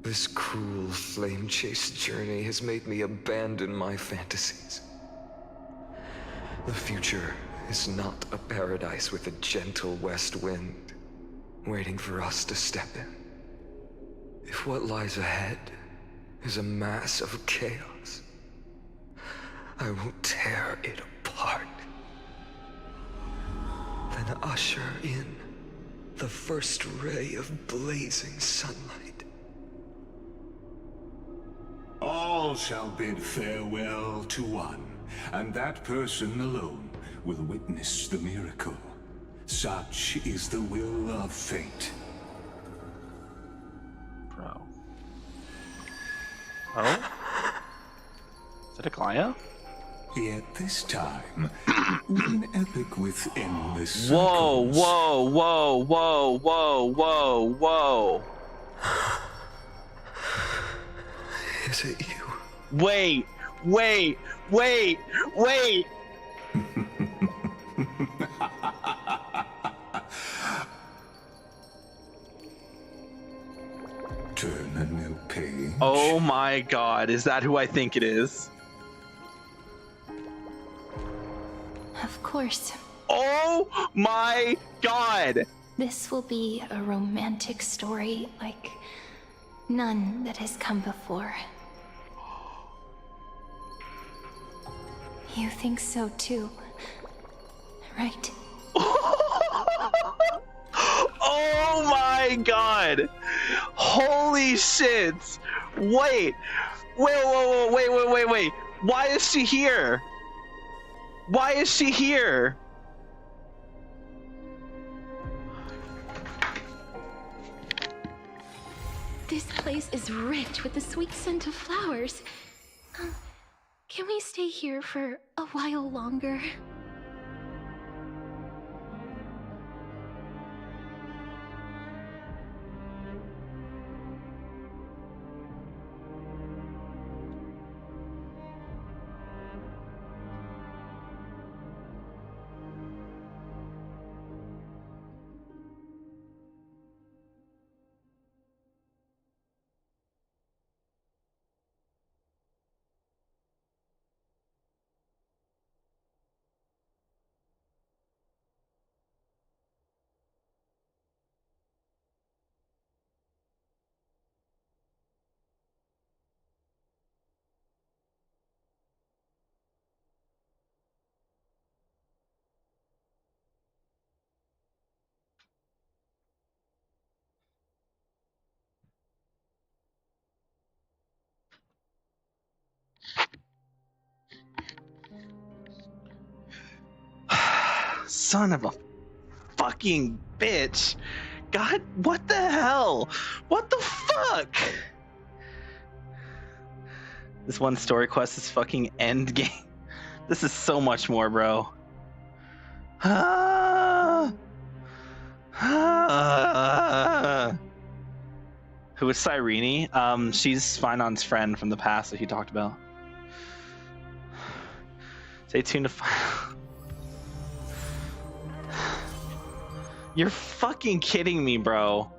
This cruel Flamechase journey has made me abandon my fantasies. The future is not a paradise with a gentle west wind, waiting for us to step in. If what lies ahead is a mass of chaos, I will tear it apart. Then usher in the first ray of blazing sunlight. All shall bid farewell to one, and that person alone will witness the miracle. Such is the will of fate. Bro. Oh? Is it a Glaya? Yet this time, with an epic with endless Whoa, circles. whoa, whoa, whoa, whoa, whoa, whoa. Is it you? Wait, wait, wait, wait. Turn a new page. Oh my God, is that who I think it is? Of course. Oh my God! This will be a romantic story like none that has come before. You think so too, right? Oh my God! Holy shit! Wait! Wait! Why is she here? Why is she here? This place is rich with the sweet scent of flowers. Can we stay here for a while longer? Son of a fucking bitch. God, what the hell? What the fuck? This one story quest is fucking end game. This is so much more, bro. Who is Cyrene? She's Finon's friend from the past that he talked about. Stay tuned to You're fucking kidding me, bro.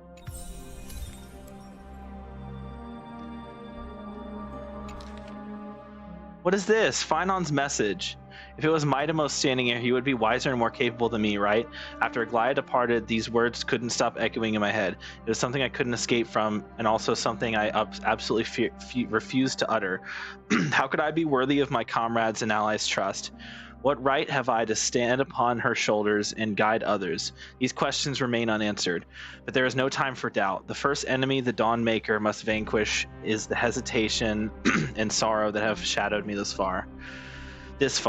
What is this? Finon's message. If it was Maidamo standing here, he would be wiser and more capable than me, right? After Aglaia departed, these words couldn't stop echoing in my head. It was something I couldn't escape from, and also something I absolutely refused to utter. How could I be worthy of my comrades' and allies' trust? What right have I to stand upon her shoulders and guide others? These questions remain unanswered, but there is no time for doubt. The first enemy the Dawn Maker must vanquish is the hesitation and sorrow that have shadowed me this far. That's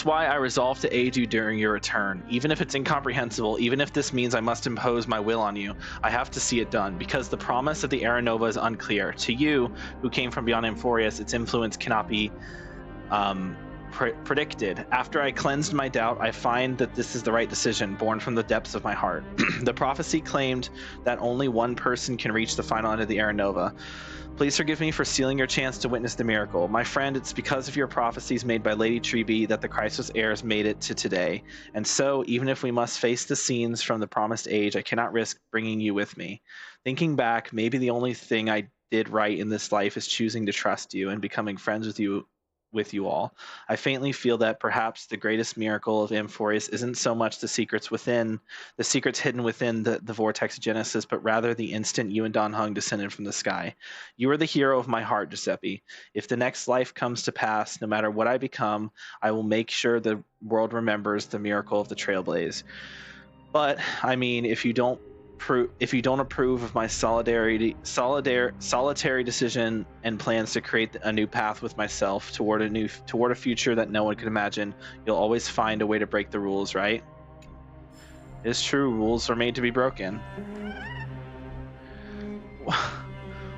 why I resolve to aid you during your return. Even if it's incomprehensible, even if this means I must impose my will on you, I have to see it done, because the promise of the Era Nova is unclear. To you, who came from beyond Amphorius, its influence cannot be predicted. After I cleansed my doubt, I find that this is the right decision, born from the depths of my heart. The prophecy claimed that only one person can reach the final end of the Era Nova. Please forgive me for stealing your chance to witness the miracle. My friend, it's because of your prophecies made by Lady Treeby that the Crisis heirs made it to today. And so, even if we must face the scenes from the promised age, I cannot risk bringing you with me. Thinking back, maybe the only thing I did right in this life is choosing to trust you and becoming friends with you all. I faintly feel that perhaps the greatest miracle of Amphorius isn't so much the secrets hidden within the vortex of Genesis, but rather the instant you and Don Hung descended from the sky. You are the hero of my heart, Giuseppe. If the next life comes to pass, no matter what I become, I will make sure the world remembers the miracle of the Trailblaze. But I mean, if you don't approve of my solitary decision and plans to create a new path with myself toward a future that no one could imagine, you'll always find a way to break the rules, right? It's true, rules are made to be broken.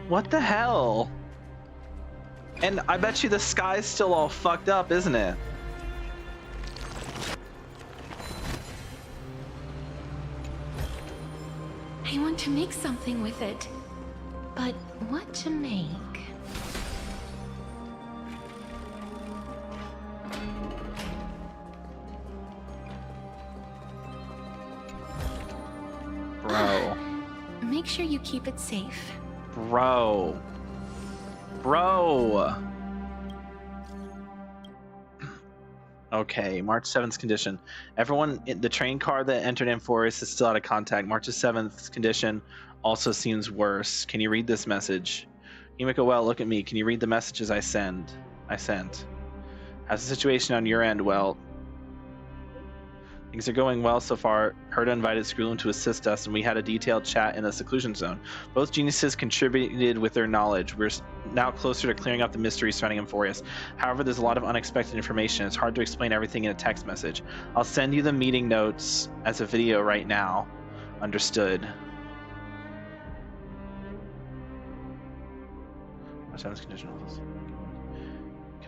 What the hell? And I bet you the sky's still all fucked up, isn't it? I want to make something with it, but what to make? Bro. Make sure you keep it safe. Bro. Okay, March 7th's condition. Everyone in the train car that entered Amphorius is still out of contact. March 7th's condition also seems worse. Can you read this message? Himiko, well, look at me. Can you read the messages I sent? How's the situation on your end? Well, things are going well so far. Herta invited Skrulum to assist us, and we had a detailed chat in the seclusion zone. Both geniuses contributed with their knowledge. We're now closer to clearing up the mystery surrounding Amphorius. However, there's a lot of unexpected information. It's hard to explain everything in a text message. I'll send you the meeting notes as a video right now. Understood. Can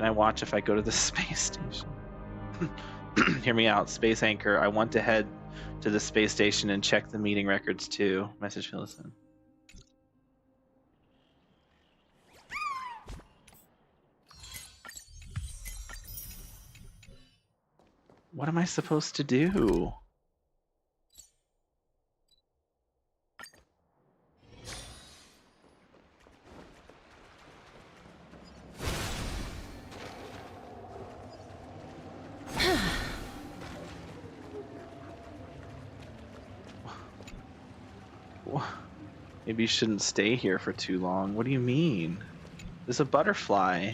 I watch if I go to the space station? Hear me out. Space Anchor. I want to head to the space station and check the meeting records too. Message Phillison. What am I supposed to do? Maybe you shouldn't stay here for too long. What do you mean? There's a butterfly.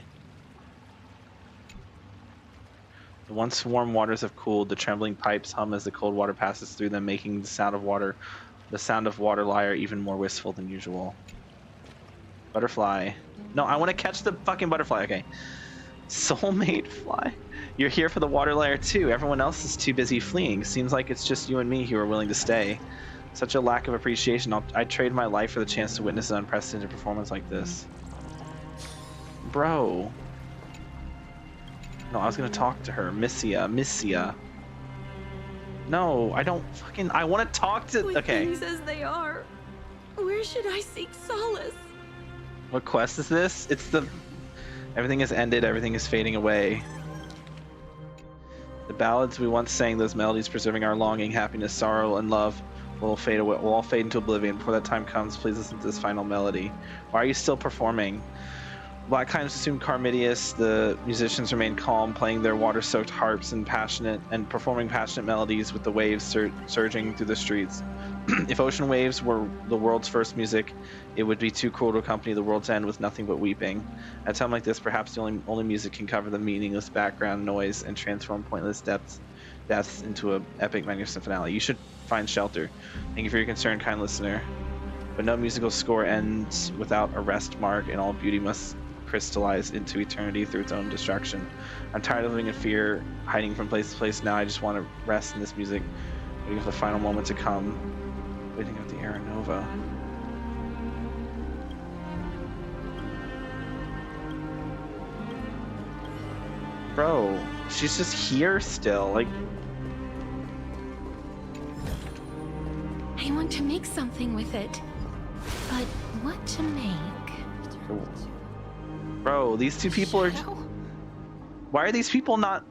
Once warm waters have cooled, the trembling pipes hum as the cold water passes through them, making the sound of water lyre even more wistful than usual. Butterfly. No, I want to catch the fucking butterfly. Okay. Soulmate fly. You're here for the water layer too. Everyone else is too busy fleeing. Seems like it's just you and me who are willing to stay. Such a lack of appreciation. I'd trade my life for the chance to witness an unprecedented performance like this. Bro. No, I was gonna talk to her. Missia. No, I don't fucking... I want to talk to... With okay. things as they are, where should I seek solace? What quest is this? It's the... Everything is ended. Everything is fading away. The ballads we once sang, those melodies preserving our longing, happiness, sorrow, and love, will fade away. Will all fade into oblivion. Before that time comes, please listen to this final melody. Why are you still performing? Black Chimes assumed Carmidius. The musicians remained calm, playing their water-soaked harps and performing passionate melodies with the waves surging through the streets. If ocean waves were the world's first music, it would be too cruel to accompany the world's end with nothing but weeping. At a time like this, perhaps the only music can cover the meaningless background noise and transform pointless deaths into an epic, magnificent finale. You should find shelter. Thank you for your concern, kind listener. But no musical score ends without a rest mark, and all beauty must crystallize into eternity through its own destruction. I'm tired of living in fear, hiding from place to place. Now I just want to rest in this music, waiting for the final moment to come, waiting at the Era Nova. Bro, she's just here still, like... I want to make something with it, but what to make? Bro, these two people are... Why are these people not...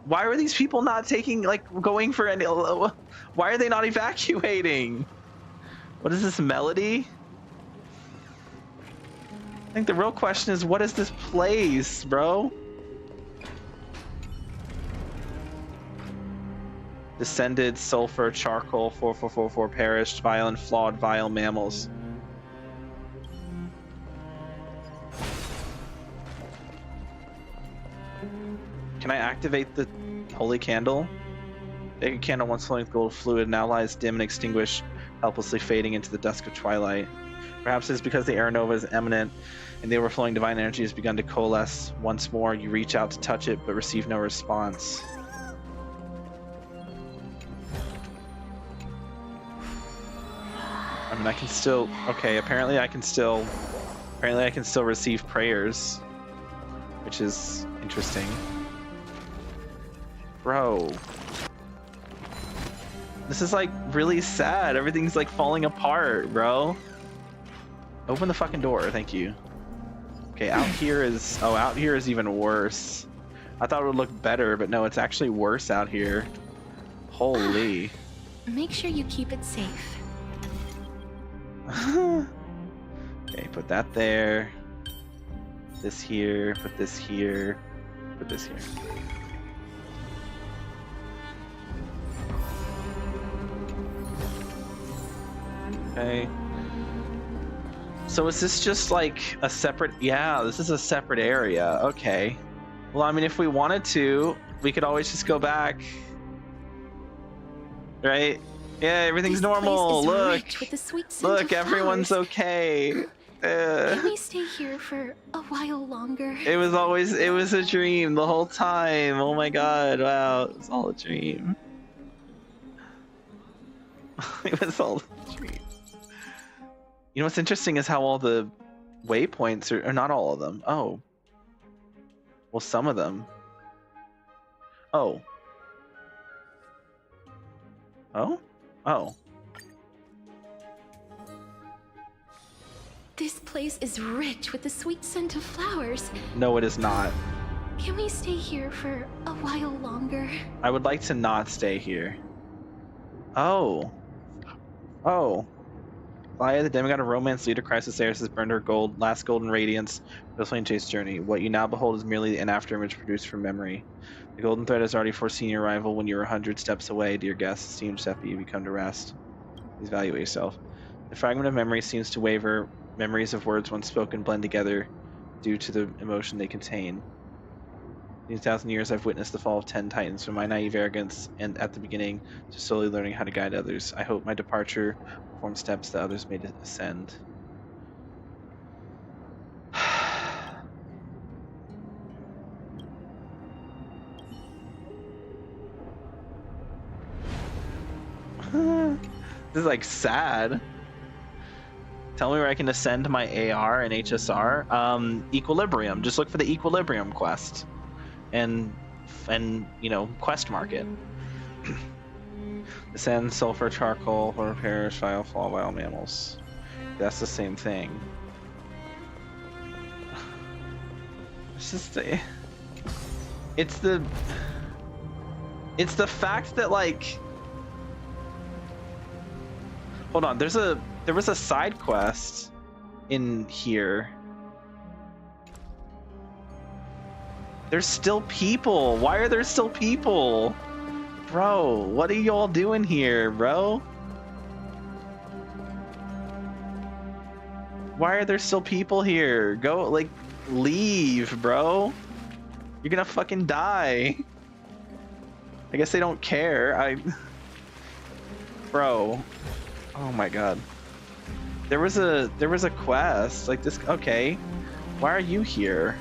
Why are these people not taking, like, going for any... Why are they not evacuating? What is this melody? I think the real question is, what is this place, bro? Descended, sulfur, charcoal, 4444 perished, vile and flawed, vile mammals. Can I activate the holy candle? The candle once flowing with gold fluid now lies dim and extinguished, helplessly fading into the dusk of twilight. Perhaps it's because the Era Nova is imminent and the overflowing divine energy has begun to coalesce. Once more, you reach out to touch it, but receive no response. I mean, I can still... Okay, apparently I can still receive prayers, which is interesting. Bro. This is like really sad. Everything's like falling apart, bro. Open the fucking door, thank you. Okay, out here is... Oh, out here is even worse. I thought it would look better, but no, it's actually worse out here. Holy. Make sure you keep it safe. Okay, put that there. This here, put this here, put this here. Okay. So is this just like a separate... Yeah, this is a separate area. Okay. Well, I mean, if we wanted to, we could always just go back. Right? Yeah, everything's normal. Look. With the sweet scent Look, of everyone's flowers. okay. Can we stay here for a while longer? It was a dream the whole time. Oh my god, wow. It was all a dream. It was all a dream. You know what's interesting is how all the waypoints are not all of them. Oh. Well, some of them. Oh. Oh? Oh. This place is rich with the sweet scent of flowers. No, it is not. Can we stay here for a while longer? I would like to not stay here. Oh. Oh. Laya, the demigod of romance, leader Crisis Eris, has burned her last golden radiance for the Flamechase journey. What you now behold is merely an afterimage produced from memory. The golden thread has already foreseen your arrival when you were 100 steps away, dear guest. Esteemed Seppi, you come to rest. Please evaluate yourself. The fragment of memory seems to waver. Memories of words once spoken blend together due to the emotion they contain. These 1,000 years I've witnessed the fall of 10 titans, from my naive arrogance and at the beginning to slowly learning how to guide others. I hope my departure will form steps that others may ascend. This is like sad. Tell me where I can ascend my AR and HSR. Equilibrium. Just look for the Equilibrium quest, and you know, quest market. Ascend sulfur charcoal for repair shile fall wild mammals. That's the same thing. It's just it's the fact that, like, hold on, there was a side quest in here. There's still people. Why are there still people? Bro, what are y'all doing here, bro? Why are there still people here? Go, like, leave, bro. You're gonna fucking die. I guess they don't care. Bro. Oh my god. There was a quest like this. Okay. Why are you here?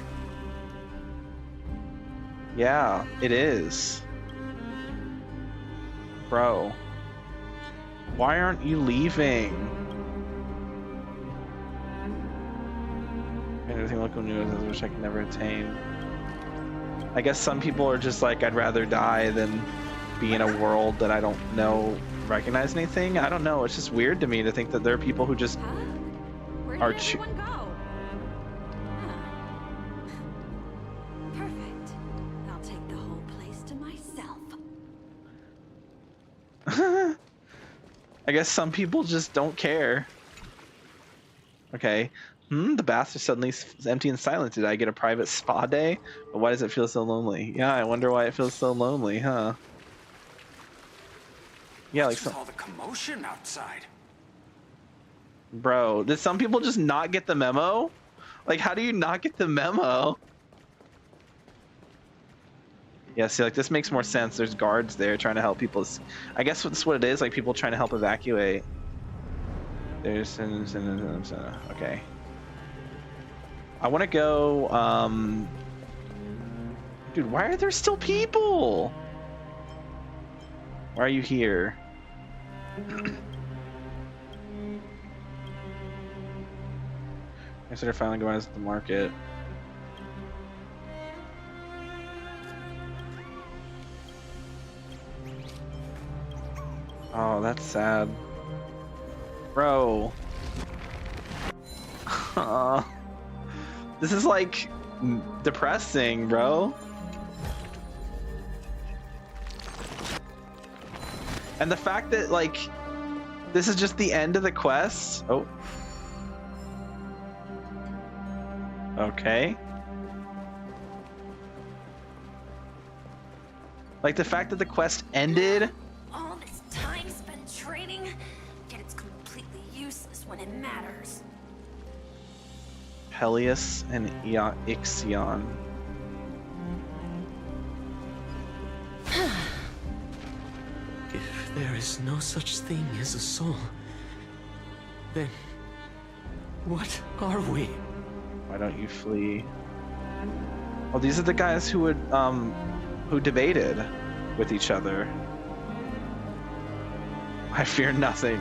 Yeah, it is. Bro. Why aren't you leaving? Anything local news which I can never attain. I guess some people are just like, I'd rather die than be in a world that I don't know, recognize anything. I don't know. It's just weird to me to think that there are people who just Where are. did everyone go? Perfect. I'll take the whole place to myself. I guess some people just don't care. Okay. The baths are suddenly empty and silent. Did I get a private spa day? But why does it feel so lonely? Yeah, I wonder why it feels so lonely, huh? Yeah, like all the commotion outside. Bro, did some people just not get the memo? Like, how do you not get the memo? Yeah, see, like, this makes more sense. There's guards there trying to help people. I guess that's what it is, like people trying to help evacuate. There's okay. I want to go, dude, why are there still people? Why are you here? I started finally going to the market. Oh, that's sad. Bro. This is like depressing, bro. And the fact that, like, this is just the end of the quest. Oh. Okay. Like, the fact that the quest ended. All this time spent training, yet it's completely useless when it matters. Peleus and Ixion. If there is no such thing as a soul, then what are we? Why don't you flee? Oh, these are the guys who would who debated with each other. I fear nothing.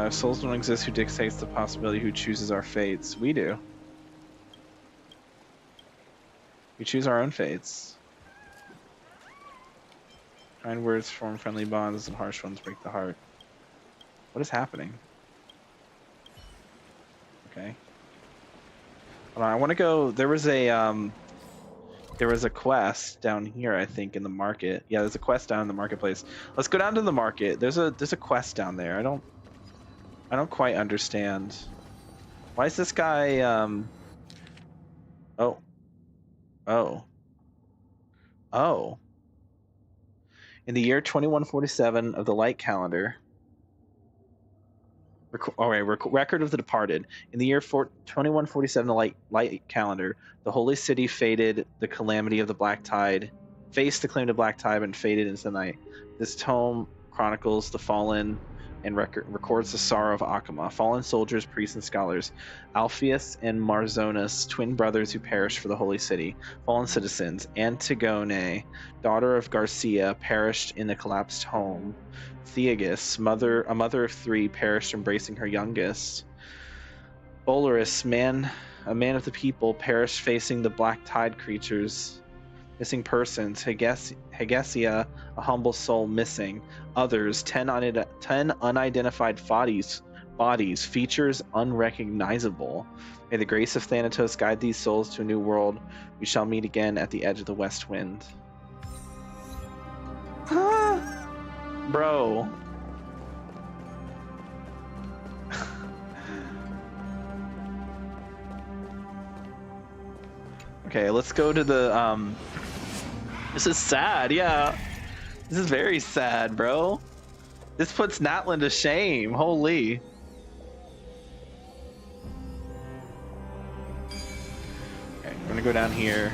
Souls don't exist. Who dictates the possibility? Who chooses our fates? We do. We choose our own fates. Kind words form friendly bonds, and harsh ones break the heart. What is happening? Okay. Hold on, I want to go. There was a quest down here, I think, in the market. Yeah, there's a quest down in the marketplace. Let's go down to the market. There's a quest down there. I don't quite understand. Why is this guy oh. In the year 2147 of the light calendar. Record of the departed. In the year 2147 of the light calendar, the holy city faded the calamity of the black tide, faced the claim to black tide and faded into the night. This tome chronicles the fallen and records the sorrow of Akama. Fallen soldiers, priests, and scholars. Alpheus and Marzonas, twin brothers who perished for the holy city. Fallen citizens. Antigone, daughter of Garcia, perished in a collapsed home. Theagus, a mother of 3, perished embracing her youngest. Bolarus, a man of the people, perished facing the black tide creatures. Missing persons. Hegesia, a humble soul, missing. Others, 10 unidentified bodies, features unrecognizable. May the grace of Thanatos guide these souls to a new world. We shall meet again at the edge of the west wind. Bro. Okay, let's go to the, this is sad, yeah. This is very sad, bro. This puts Natlan to shame, holy. Okay, I'm gonna go down here.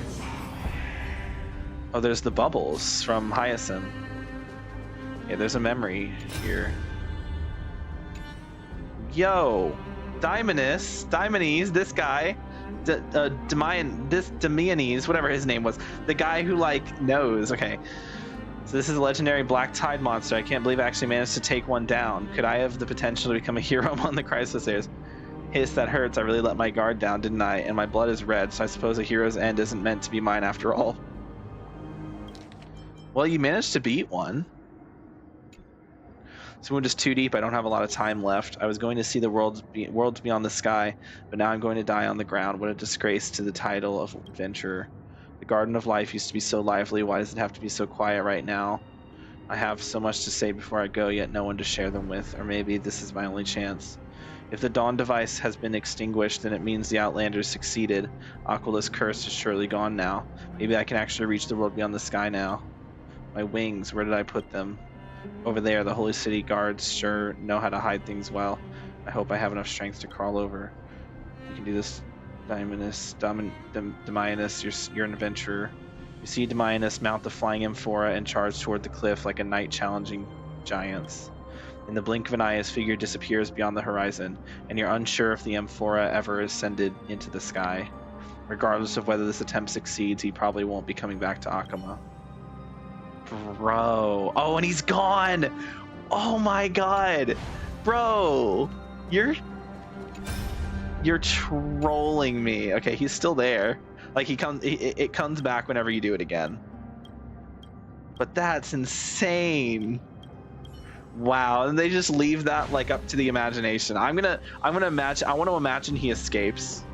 Oh, there's the bubbles from Hyacinth. Yeah, there's a memory here. Yo, Diomedes, this guy. Diomedes, whatever his name was, the guy who like knows. Okay, so this is a legendary black tide monster. I can't believe I actually managed to take one down. Could I have the potential to become a hero among the Chrysalis Slayers? Hiss, that hurts. I really let my guard down, didn't I? And my blood is red, so I suppose a hero's end isn't meant to be mine after all. Well, you managed to beat one. This wound is too deep. I don't have a lot of time left. I was going to see the worlds beyond the sky, but now I'm going to die on the ground. What a disgrace to the title of adventurer. The Garden of Life used to be so lively. Why does it have to be so quiet right now? I have so much to say before I go, yet no one to share them with. Or maybe this is my only chance. If the Dawn device has been extinguished, then it means the Outlanders succeeded. Aquilus' curse is surely gone now. Maybe I can actually reach the world beyond the sky now. My wings, where did I put them? Over there, the Holy City guards sure know how to hide things well. I hope I have enough strength to crawl over. You can do this, Diomedes. You're an adventurer. You see Diomedes mount the flying amphora and charge toward the cliff like a knight challenging giants. In the blink of an eye, his figure disappears beyond the horizon, and you're unsure if the amphora ever ascended into the sky. Regardless of whether this attempt succeeds, he probably won't be coming back to Akama. Bro. Oh, and he's gone. Oh my god. Bro. You're trolling me. Okay, he's still there. Like it comes back whenever you do it again. But that's insane. Wow, and they just leave that like up to the imagination. I'm gonna imagine. I want to imagine he escapes.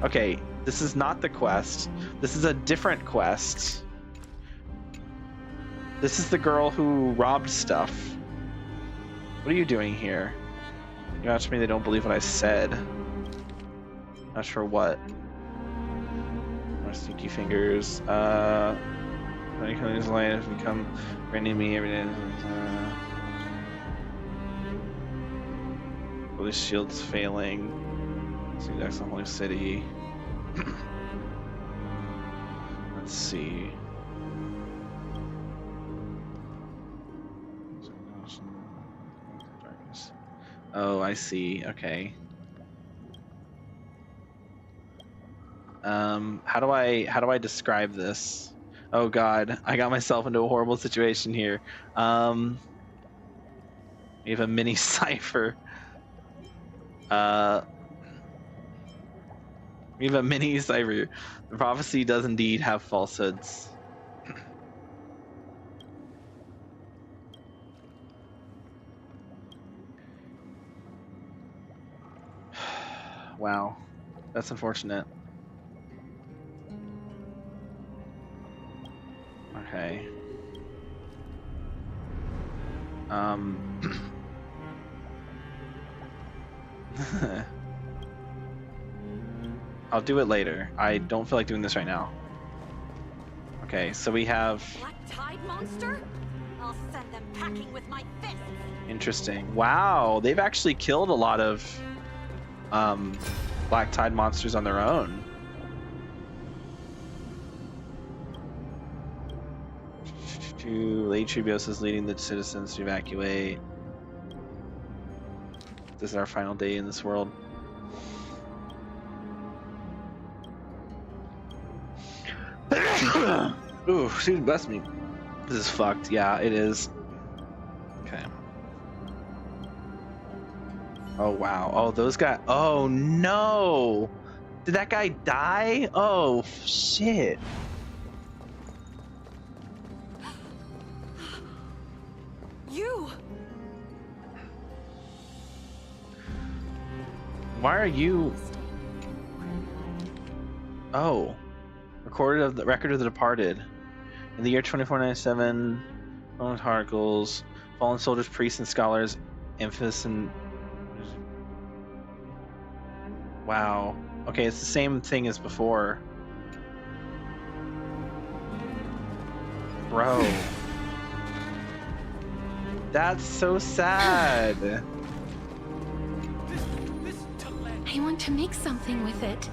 Okay, this is not the quest. This is a different quest. This is the girl who robbed stuff. What are you doing here? You asked me, they don't believe what I said. Not sure what. More stinky fingers. Many colors light have become branding me every day. Holy shield's failing. See, that's the Holy City. Let's see. Oh, I see. Okay. How do I describe this? Oh god, I got myself into a horrible situation here. We have a mini cipher. We have a mini cipher. The prophecy does indeed have falsehoods. Wow, that's unfortunate. Okay. I'll do it later. I don't feel like doing this right now. Okay, so we have... Black Tide monster? I'll send them packing with my fists. Interesting. Wow, they've actually killed a lot of Black Tide monsters on their own. Lady Tribos is leading the citizens to evacuate. This is our final day in this world. Ooh, excuse me, bless me. This is fucked. Yeah, it is. Okay. Oh, wow. Oh, those guys. Oh, no. Did that guy die? Oh, shit. You! Why are you... Oh. Record of the Departed. In the year 2497, fallen articles, fallen soldiers, priests, and scholars, emphasis and... Wow. Okay, it's the same thing as before. Bro. That's so sad. I want to make something with it.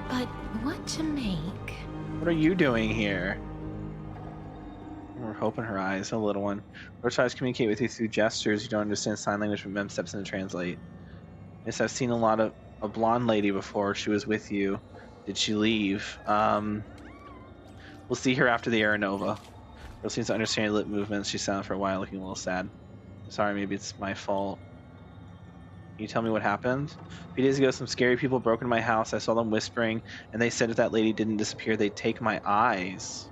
But what to make? What are you doing here? We're hope in her eyes, a little one. Her tries to communicate with you through gestures. You don't understand sign language, but Mem steps in to translate. Yes, I've seen a blonde lady before. She was with you. Did she leave? We'll see her after the Aeronova. Girl seems to understand lip movements. She's silent for a while, looking a little sad. Sorry, maybe it's my fault. Can you tell me what happened? A few days ago, some scary people broke into my house. I saw them whispering, and they said if that lady didn't disappear, they'd take my eyes.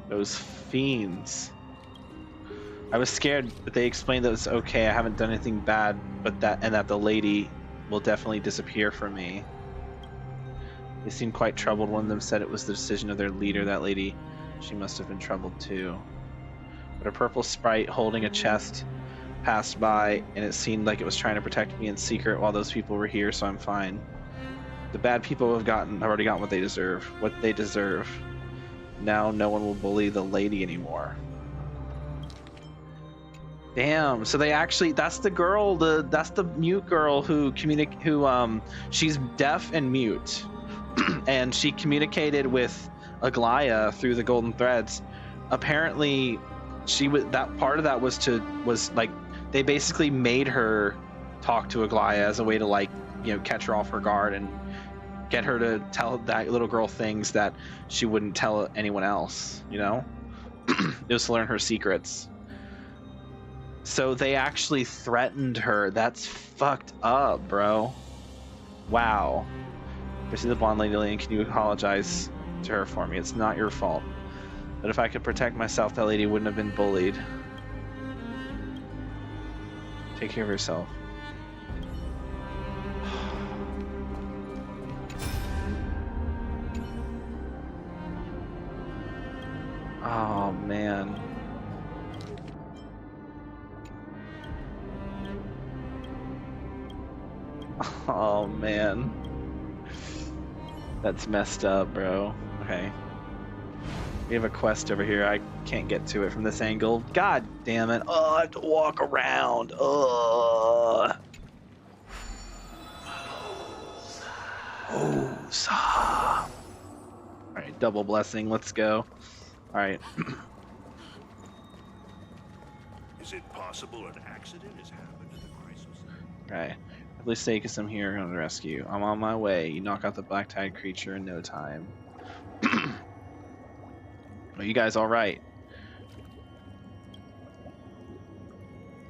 Those fiends. I was scared, but they explained that it's okay. I haven't done anything bad, but that the lady will definitely disappear from me. They seemed quite troubled. One of them said it was the decision of their leader. That lady, she must have been troubled too. But a purple sprite holding a chest passed by, and it seemed like it was trying to protect me in secret while those people were here, so I'm fine. The bad people have already gotten what they deserve. Now no one will bully the lady anymore. Damn, so they actually, that's the girl, that's the mute girl who she's deaf and mute. And she communicated with Aglaya through the golden threads. Apparently that part of that was like they basically made her talk to Aglaya as a way to, like, you know, catch her off her guard and get her to tell that little girl things that she wouldn't tell anyone else, you know? It was to learn her secrets. So they actually threatened her. That's fucked up, bro. Wow. Pursue the blonde lady, and can you apologize to her for me? It's not your fault. But if I could protect myself, that lady wouldn't have been bullied. Take care of yourself. Oh, man. Oh, man. That's messed up, bro. Okay. We have a quest over here. I can't get to it from this angle. God damn it. Oh, I have to walk around. Oh. Alright, double blessing. Let's go. Alright. Is it possible an accident has happened to the crisis? Okay. At least say because I'm here going to rescue. I'm on my way. You knock out the black tide creature in no time. Are you guys alright?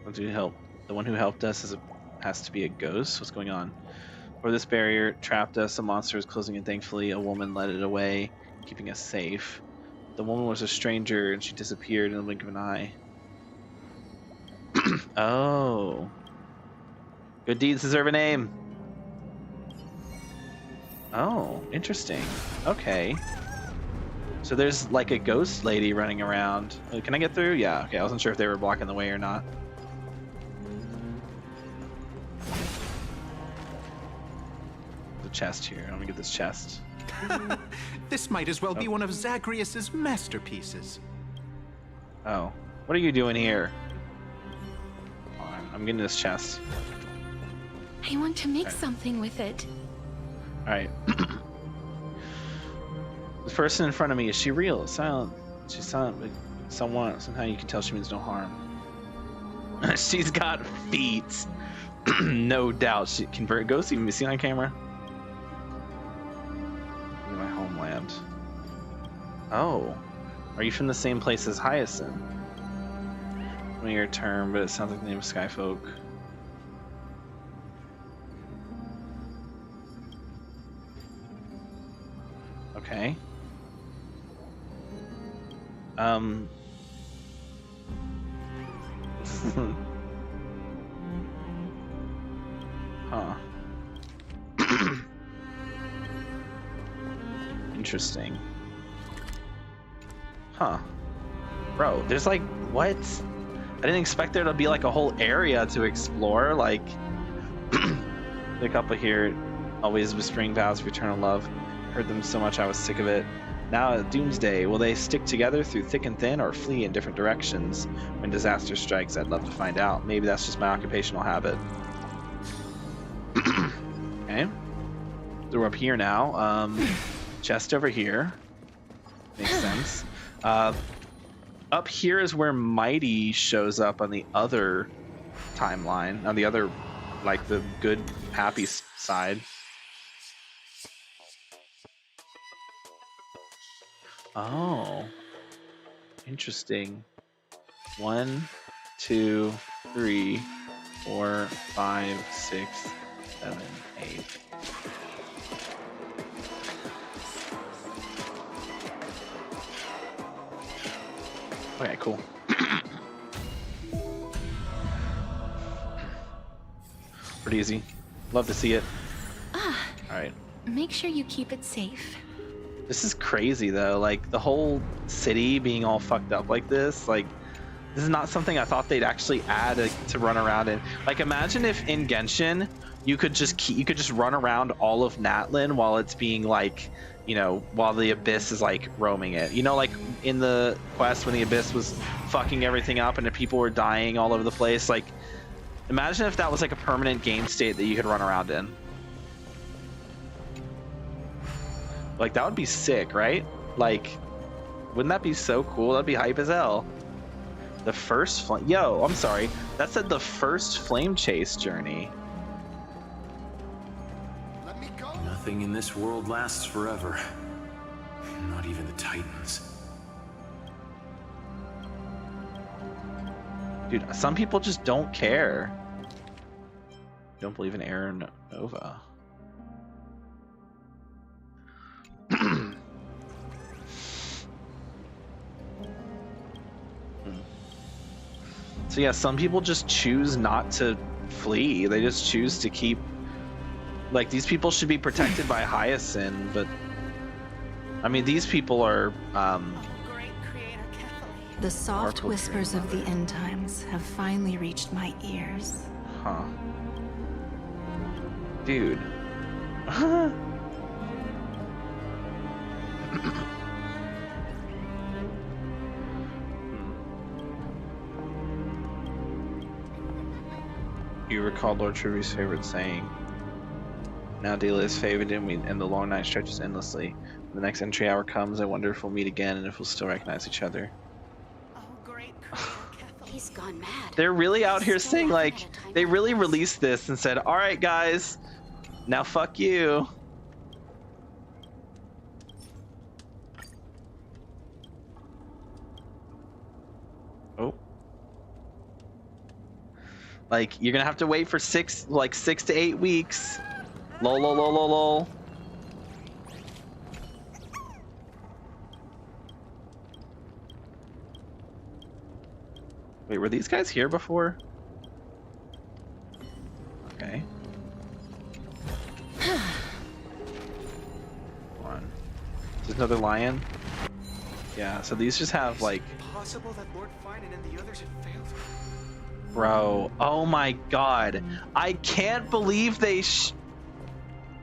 The one who helped us has to be a ghost? What's going on? Where this barrier trapped us, a monster was closing in. Thankfully, a woman led it away, keeping us safe. The woman was a stranger, and she disappeared in the blink of an eye. Oh. Good deeds deserve a name. Oh, interesting. Okay. So there's like a ghost lady running around. Can I get through? Yeah, okay. I wasn't sure if they were blocking the way or not. There's a chest here. I'm gonna get this chest. This might as well be one of Zagreus's masterpieces. Oh. What are you doing here? I'm getting this chest. I want to make something with it. Alright. This person in front of me, is she real? Silent. She's silent, but somehow you can tell she means no harm. She's got feet. No doubt. She can ghosts even be seen on camera? My homeland. Oh. Are you from the same place as Hyacinth? One your term, but it sounds like the name of Skyfolk. Okay. Huh. Interesting. Huh. Bro, there's like, what? I didn't expect there to be like a whole area to explore. Like, look up here. Always whispering vows of eternal love. Heard them so much I was sick of it. Now at Doomsday, will they stick together through thick and thin or flee in different directions? When disaster strikes, I'd love to find out. Maybe that's just my occupational habit. Okay. So we're up here now. Chest over here. Makes sense. Up here is where Mighty shows up on the other timeline. On the other, like, the good, happy side. Oh. Interesting. 1, 2, 3, 4, 5, 6, 7, 8. Okay, cool. Pretty easy. Love to see it. Alright. Make sure you keep it safe. This is crazy though, like the whole city being all fucked up like this, like this is not something I thought they'd actually add to run around in. Like imagine if in Genshin you could just run around all of Natlin while it's being like, you know, while the Abyss is like roaming it. You know, like in the quest when the Abyss was fucking everything up and the people were dying all over the place. Like imagine if that was like a permanent game state that you could run around in. Like that would be sick, right? Like, wouldn't that be so cool? That'd be hype as hell. The first yo, I'm sorry. That said the first Flamechase journey. Let me go. Nothing in this world lasts forever. Not even the Titans. Dude, some people just don't care. Don't believe in Aaron Nova. So yeah, some people just choose not to flee. They just choose to keep, like, these people should be protected by Hyacinth, but I mean these people are The soft whispers of the end times have finally reached my ears. Huh. Dude. You recall Lord Trivia's favorite saying. Now Dela is favored and the long night stretches endlessly. When the next entry hour comes, I wonder if we'll meet again and if we'll still recognize each other. He's gone mad. They're really out here saying, like, they really released this and said, alright guys, now fuck you. Oh. Like, you're gonna have to wait for 6 to 8 weeks. Lol, lol, lol, lol, lol. Wait, were these guys here before? Okay. One. Is this another lion? Yeah, so these just have like... Possible that Lord Finan and the others had failed? Bro, oh my god. I can't believe they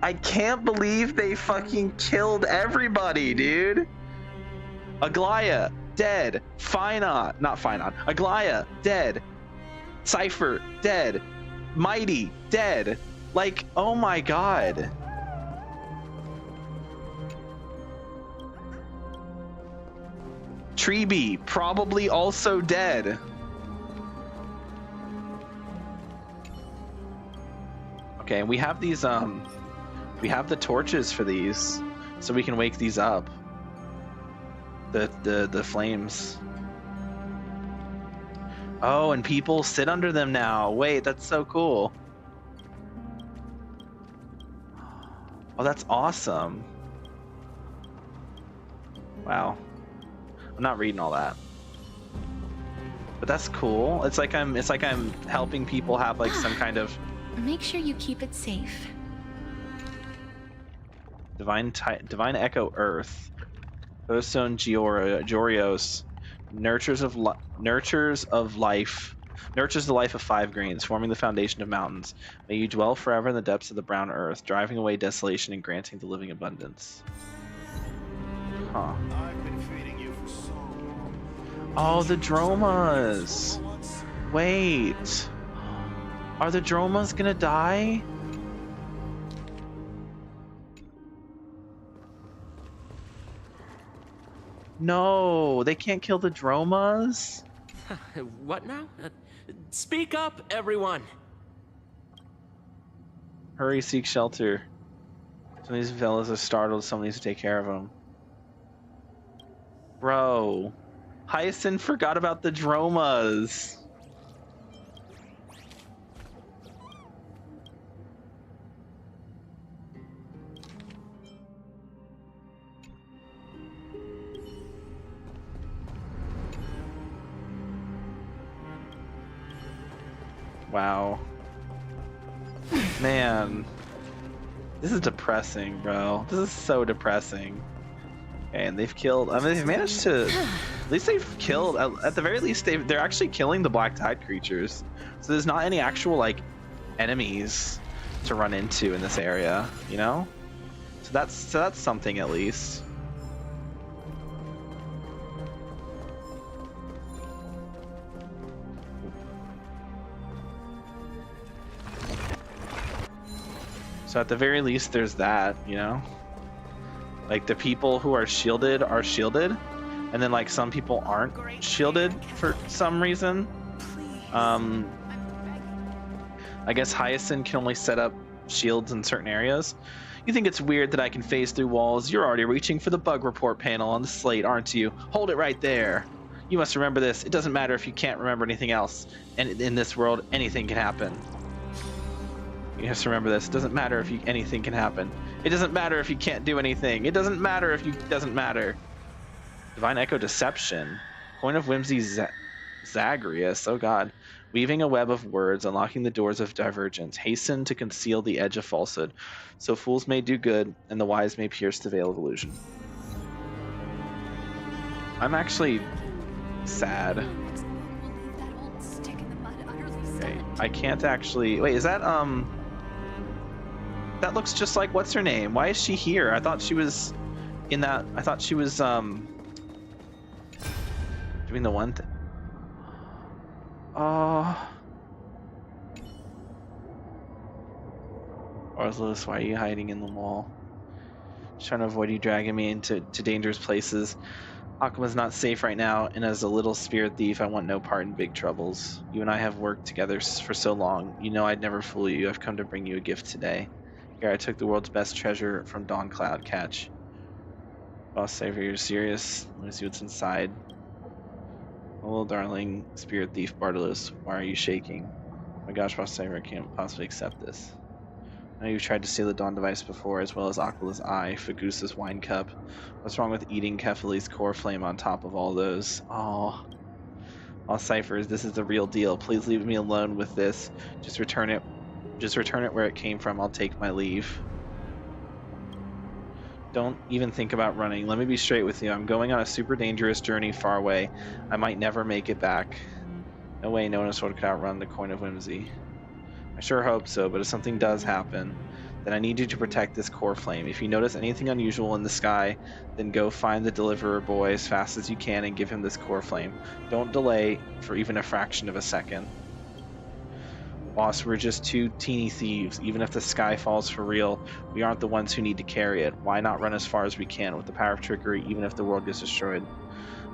I can't believe they fucking killed everybody, dude. Aglaya, dead. Finon, not Finon. Aglaya, dead. Cypher, dead. Mighty, dead. Like, oh my god. Treeby, probably also dead. Okay, we have these we have the torches for these, so we can wake these up. The flames. Oh, and people sit under them now. Wait, that's so cool. Oh, that's awesome. Wow. I'm not reading all that. But that's cool. It's like I'm helping people have like some kind of Make sure you keep it safe. divine echo earth. Ozone Georios nurtures the life of 5 greens, forming the foundation of mountains. May you dwell forever in the depths of the brown earth, driving away desolation and granting the living abundance. Huh. I've been feeding you for so long. Oh, the Dromas. Wait. Are the Dromas gonna die? No, they can't kill the Dromas? What now? Speak up, everyone! Hurry, seek shelter. Some of these fellas are startled, someone needs to take care of them. Bro, Hyacinth forgot about the Dromas. Wow. Man. This is depressing, bro. This is so depressing. Okay, and they've killed, I mean, they've managed to, at least they've killed, at the very least, they're actually killing the Black Tide creatures. So there's not any actual, like, enemies to run into in this area, you know? So that's something at least. So at the very least, there's that, you know? Like, the people who are shielded, and then, like, some people aren't shielded for some reason. I guess Hyacinth can only set up shields in certain areas. You think it's weird that I can phase through walls? You're already reaching for the bug report panel on the slate, aren't you? Hold it right there. You must remember this. It doesn't matter if you can't remember anything else. And in this world, anything can happen. You have to remember this. It doesn't matter if anything can happen. It doesn't matter if you can't do anything. It doesn't matter if you doesn't matter. Divine Echo Deception. Coin of Whimsy Zagreus. Oh god. Weaving a web of words, unlocking the doors of divergence. Hasten to conceal the edge of falsehood. So fools may do good, and the wise may pierce the veil of illusion. I'm actually sad. Okay. I can't actually... Wait, is that, that looks just like what's her name. Why is she here? I thought she was in that. I thought she was doing the one thing. Orzalis, why are you hiding in the wall? Just trying to avoid you dragging me into dangerous places. Akuma's not safe right now, and as a little spirit thief, I want no part in big troubles. You and I have worked together for so long. You know I'd never fool you. I've come to bring you a gift today. Here, I took the world's best treasure from Dawn Cloud Catch. Boss Savior, you're serious? Let me see what's inside. Oh, little darling, spirit thief Bartolos, why are you shaking? Oh my gosh, Boss Savior, I can't possibly accept this. I know you've tried to steal the Dawn device before, as well as Aquala's eye, Fagusa's wine cup. What's wrong with eating Kefali's core flame on top of all those? Oh. All ciphers, this is the real deal. Please leave me alone with this. Just return it where it came from. I'll take my leave. Don't even think about running. Let me be straight with you. I'm going on a super dangerous journey far away. I might never make it back. No way no one could outrun the Coin of Whimsy. I sure hope so, but if something does happen, then I need you to protect this core flame. If you notice anything unusual in the sky, then go find the deliverer boy as fast as you can and give him this core flame. Don't delay for even a fraction of a second. Boss, we're just two teeny thieves. Even if the sky falls for real, we aren't the ones who need to carry it. Why not run as far as we can with the power of trickery, even if the world gets destroyed?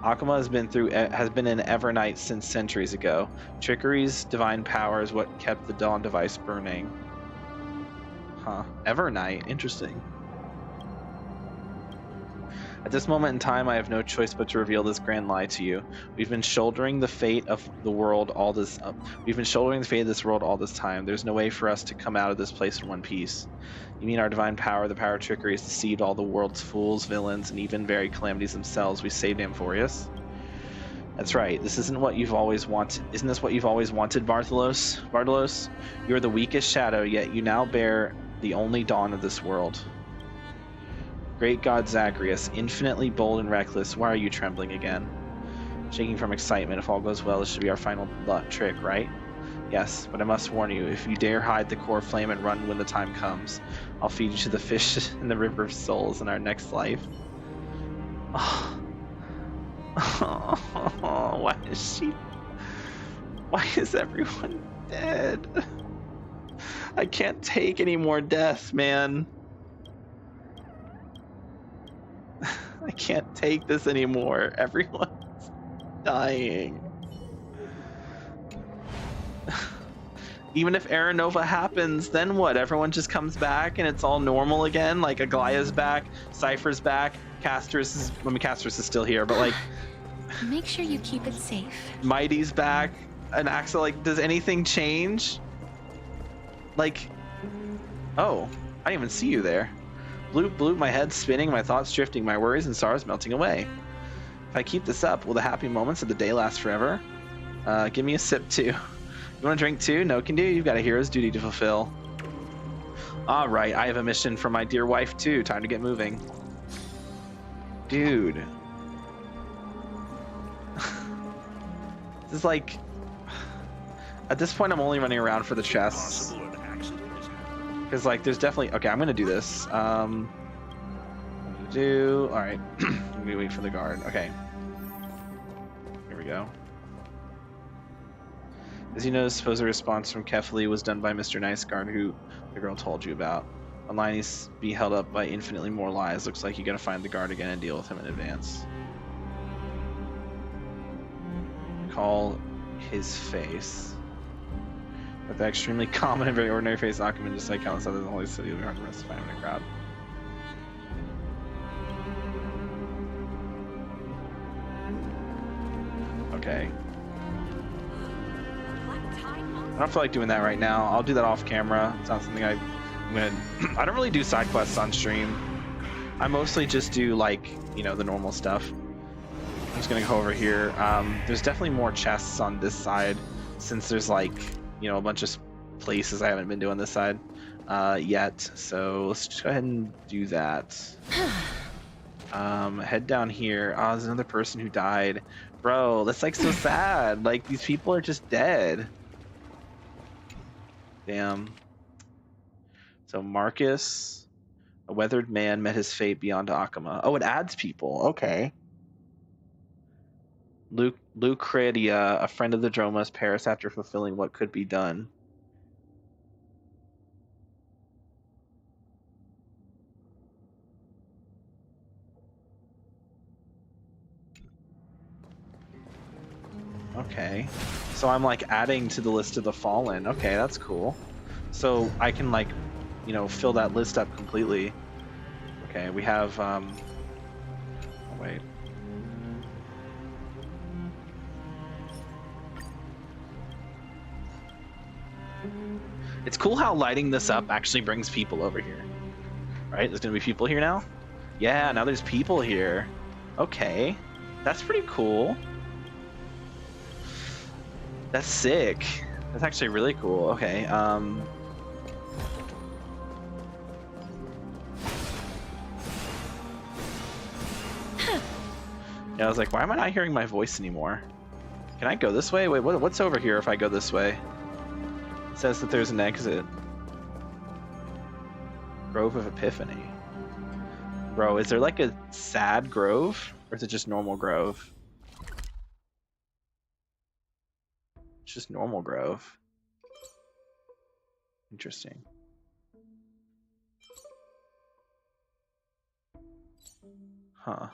Akuma has been in Evernight since centuries ago. Trickery's divine power is what kept the Dawn device burning. Huh. Evernight. Interesting. At this moment in time, I have no choice but to reveal this grand lie to you. We've been shouldering the fate of the world all this. We've been shouldering the fate of this world all this time. There's no way for us to come out of this place in one piece. You mean our divine power, the power of trickery, has deceived all the world's fools, villains, and even very calamities themselves. We saved Amphorius. That's right. This isn't what you've always wanted. Isn't this what you've always wanted, Bartholos? Bartholos, you are the weakest shadow, yet you now bear the only dawn of this world. Great God Zagreus, infinitely bold and reckless, why are you trembling again? Shaking from excitement, if all goes well, this should be our final trick, right? Yes, but I must warn you, if you dare hide the core flame and run when the time comes, I'll feed you to the fish in the river of souls in our next life. Oh. Why is she... Why is everyone dead? I can't take any more death, man. I can't take this anymore. Everyone's dying. Even if Aranova happens, then what? Everyone just comes back and it's all normal again? Like Aglaya's back, Cypher's back, Castris is... I mean, Castris is still here, but like... Make sure you keep it safe. Mighty's back, and Axel, like, does anything change? Like... Oh, I didn't even see you there. Bloop, my head spinning, my thoughts drifting, my worries and sorrows melting away. If I keep this up, will the happy moments of the day last forever? Give me a sip too. You want to drink too? No can do. You've got a hero's duty to fulfill. All right, I have a mission for my dear wife too. Time to get moving. Dude. This is like... At this point, I'm only running around for the chests. Because, like, there's definitely... Okay, I'm going to do this. Alright. I'm going to wait for the guard. Okay. Here we go. As you know, suppose a response from Kefli was done by Mr. Nice Guard, who the girl told you about. Online he's be held up by infinitely more lies. Looks like you got to find the guard again and deal with him in advance. Call his face. With that extremely common and very ordinary face, Akuman, just like countless others in the holy city, will be hard to rest to find him in a crowd. Okay. I don't feel like doing that right now. I'll do that off camera. It's not something I'm gonna... I don't really do side quests on stream. I mostly just do, like, you know, the normal stuff. I'm just gonna go over here. There's definitely more chests on this side, since there's, like, you know, a bunch of places I haven't been to on this side yet. So let's just go ahead and do that. Head down here. Oh, there's another person who died. Bro, that's like so sad. Like, these people are just dead. Damn. So Marcus, a weathered man, met his fate beyond Akama. Oh, it adds people. Okay. Lucretia, a friend of the Dromas, perished after fulfilling what could be done. Okay. So I'm like adding to the list of the fallen. Okay, that's cool. So I can, like, you know, fill that list up completely. Okay, we have oh, wait. It's cool how lighting this up actually brings people over here. Right? There's gonna be people here now? Yeah, now there's people here. Okay. That's pretty cool. That's sick. That's actually really cool. Okay, yeah, I was like, why am I not hearing my voice anymore? Can I go this way? Wait, what's over here if I go this way? It says that there's an exit. Grove of Epiphany. Bro, is there like a sad grove? Or is it just normal grove? It's just normal grove. Interesting. Huh.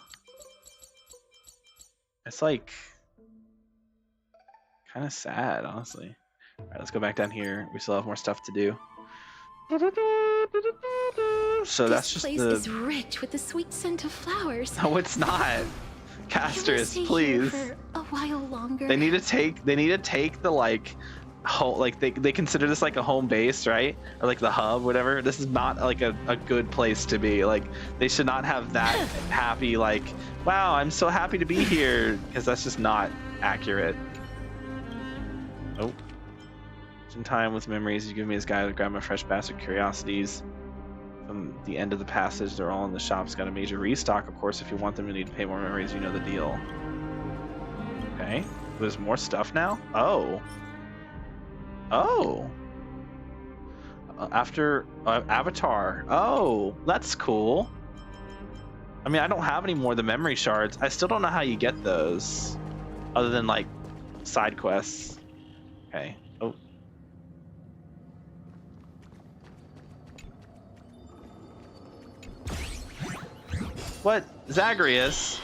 It's like kind of sad, honestly. All right, let's go back down here. We still have more stuff to do. So that's just this place is rich with the sweet scent of flowers. No, it's not. Casters, Can we stay please. here for a while longer? They need to take the like whole, like they consider this like a home base, right? Or like the hub, whatever. This is not like a good place to be. Like they should not have that happy like, wow, I'm so happy to be here, because that's just not accurate. Oh. In time with memories, you give me this guy to grab my fresh basket of curiosities. From the end of the passage, they're all in the shops. Got a major restock, of course. If you want them, you need to pay more memories. You know the deal. Okay, there's more stuff now. Oh. After Avatar. Oh, that's cool. I mean, I don't have any more of the memory shards. I still don't know how you get those, other than like side quests. Okay. Oh. What? Zagreus?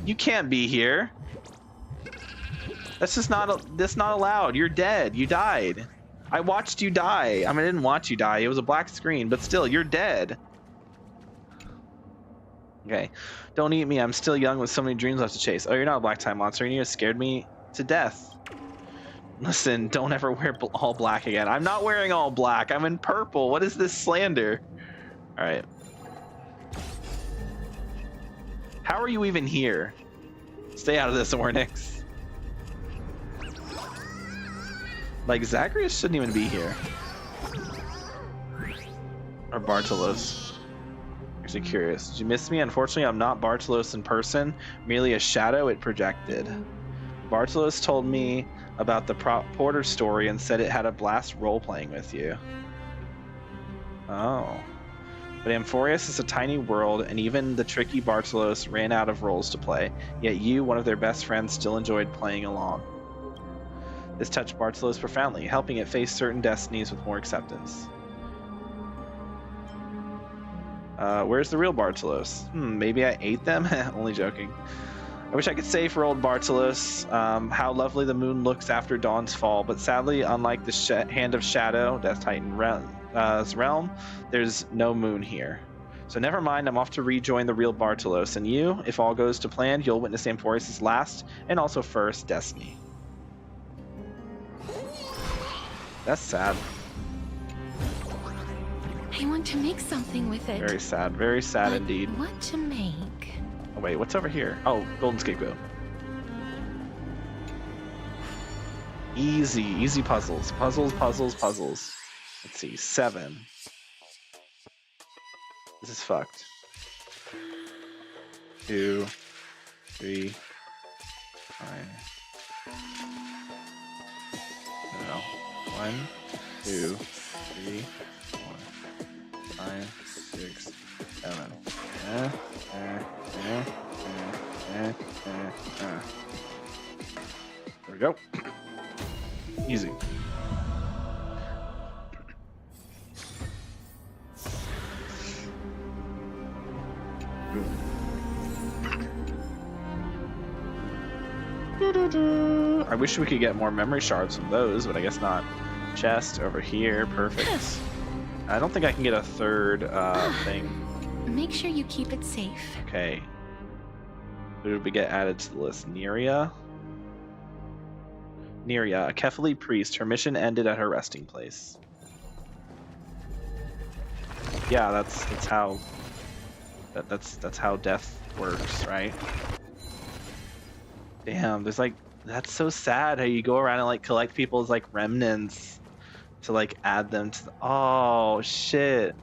You can't be here. That's not allowed. You're dead. You died. I watched you die. I mean, I didn't watch you die. It was a black screen, but still, you're dead. Okay. Don't eat me. I'm still young with so many dreams left to chase. Oh, you're not a black time monster, and you scared me to death. Listen, don't ever wear all black again. I'm not wearing all black. I'm in purple. What is this slander? All right. How are you even here? Stay out of this, Ornyx. Like, Zagreus shouldn't even be here. Or Bartolos. Actually curious. Did you miss me? Unfortunately, I'm not Bartolos in person, merely a shadow it projected. Bartolos told me about the Porter story and said it had a blast role-playing with you. Oh. But Amphorius is a tiny world, and even the tricky Bartolos ran out of roles to play, yet you, one of their best friends, still enjoyed playing along. This touched Bartolos profoundly, helping it face certain destinies with more acceptance. Where's the real Bartolos? Maybe I ate them? Only joking. I wish I could say for old Bartolos how lovely the moon looks after dawn's fall, but sadly, unlike the Hand of Shadow, Death Titan realm, there's no moon here. So never mind, I'm off to rejoin the real Bartolos, and you, if all goes to plan, you'll witness Amphorius' last, and also first, destiny. That's sad. I want to make something with it. Very sad indeed. What to make? Oh wait, what's over here? Oh, golden scapegoat. Easy puzzles. Puzzles. Let's see, 7. This is fucked. 2, 3, 5. No. 1, 2, 3, 4, 5, 6, 7. There we go. Easy. I wish we could get more memory shards from those, but I guess not. Chest over here, perfect. I don't think I can get a third thing. Make sure you keep it safe. Okay. Who did we get added to the list? Neria, a Kefali priest. Her mission ended at her resting place. Yeah, that's how that's how death works, right? Damn, there's like, that's so sad how you go around and like collect people's like remnants to like add them to the, oh shit.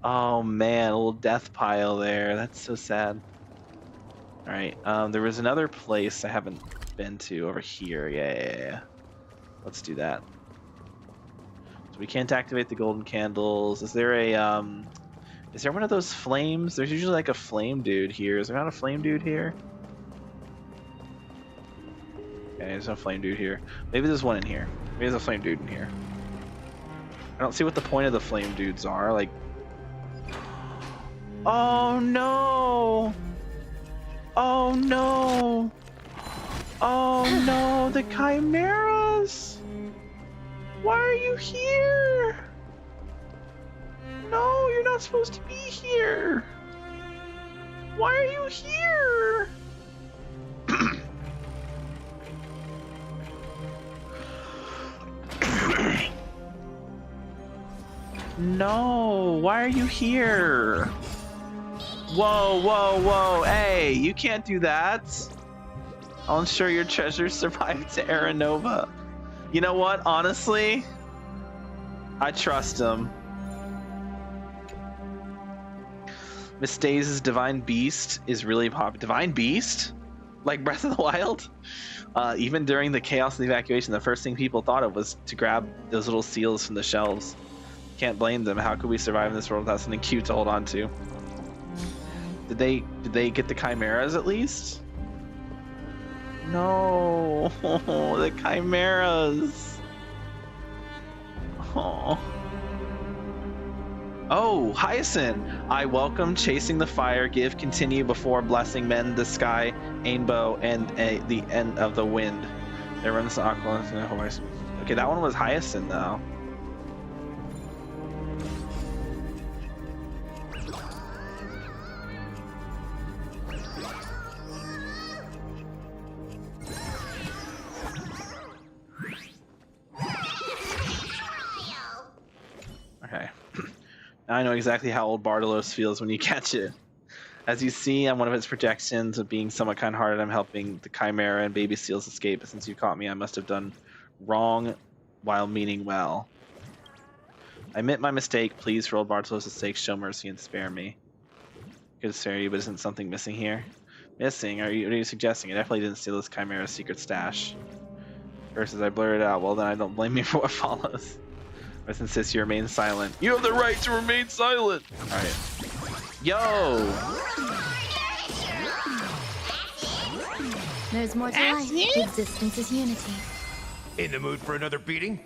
Oh man, a little death pile there. That's so sad. All right, there was another place I haven't been to over here. Yeah. Let's do that. So we can't activate the golden candles. Is there one of those flames? There's usually like a flame dude here. Is there not a flame dude here? Okay, there's no flame dude here. Maybe there's one in here. Maybe there's a flame dude in here. I don't see what the point of the flame dudes are. Like, oh no! Oh no! Oh no, the chimeras! Why are you here? No, you're not supposed to be here. Why are you here? No, why are you here? Whoa, whoa, whoa, hey, you can't do that. I'll ensure your treasures survive to Aranova. You know what, honestly, I trust him. Miss Days' Divine Beast is really popular. Divine Beast? Like Breath of the Wild? Even during the chaos and the evacuation, the first thing people thought of was to grab those little seals from the shelves. Can't blame them. How could we survive in this world without something cute to hold on to? Did they get the chimeras at least? No, the chimeras. Oh. Oh, Hyacinth! I welcome chasing the fire, give, continue before blessing men, the sky, Ainbow, and the end of the wind. There runs the aqua and the horse. Okay, that one was Hyacinth though. Okay. Now I know exactly how old Bartolos feels when you catch it. As you see, I'm one of its projections of being somewhat kind-hearted. I'm helping the Chimera and baby seals escape, but since you caught me, I must have done wrong while meaning well. I admit my mistake. Please, for old Bartolos' sake, show mercy and spare me. Good spare you, but isn't something missing here? Missing? What are you suggesting? I definitely didn't steal this Chimera's secret stash. First, as I blurted out, well then I don't blame you for what follows. I must insist you remain silent. You have the right to remain silent! Alright. Yo! There's more to life. Existence is unity. In the mood for another beating?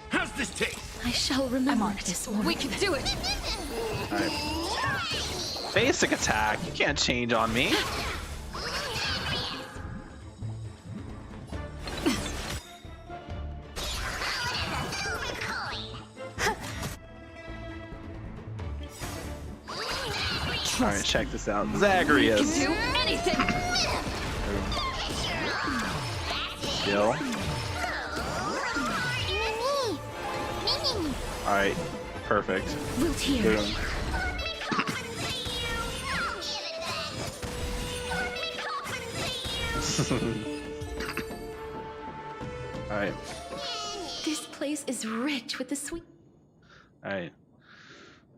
How's this taste? I shall remember this one. We can do it! Alright. Basic attack. You can't change on me. Alright, check this out. Zagreus. Do anything! Kill. Alright, perfect. Boom. Alright. This place is rich with the sweet. Alright.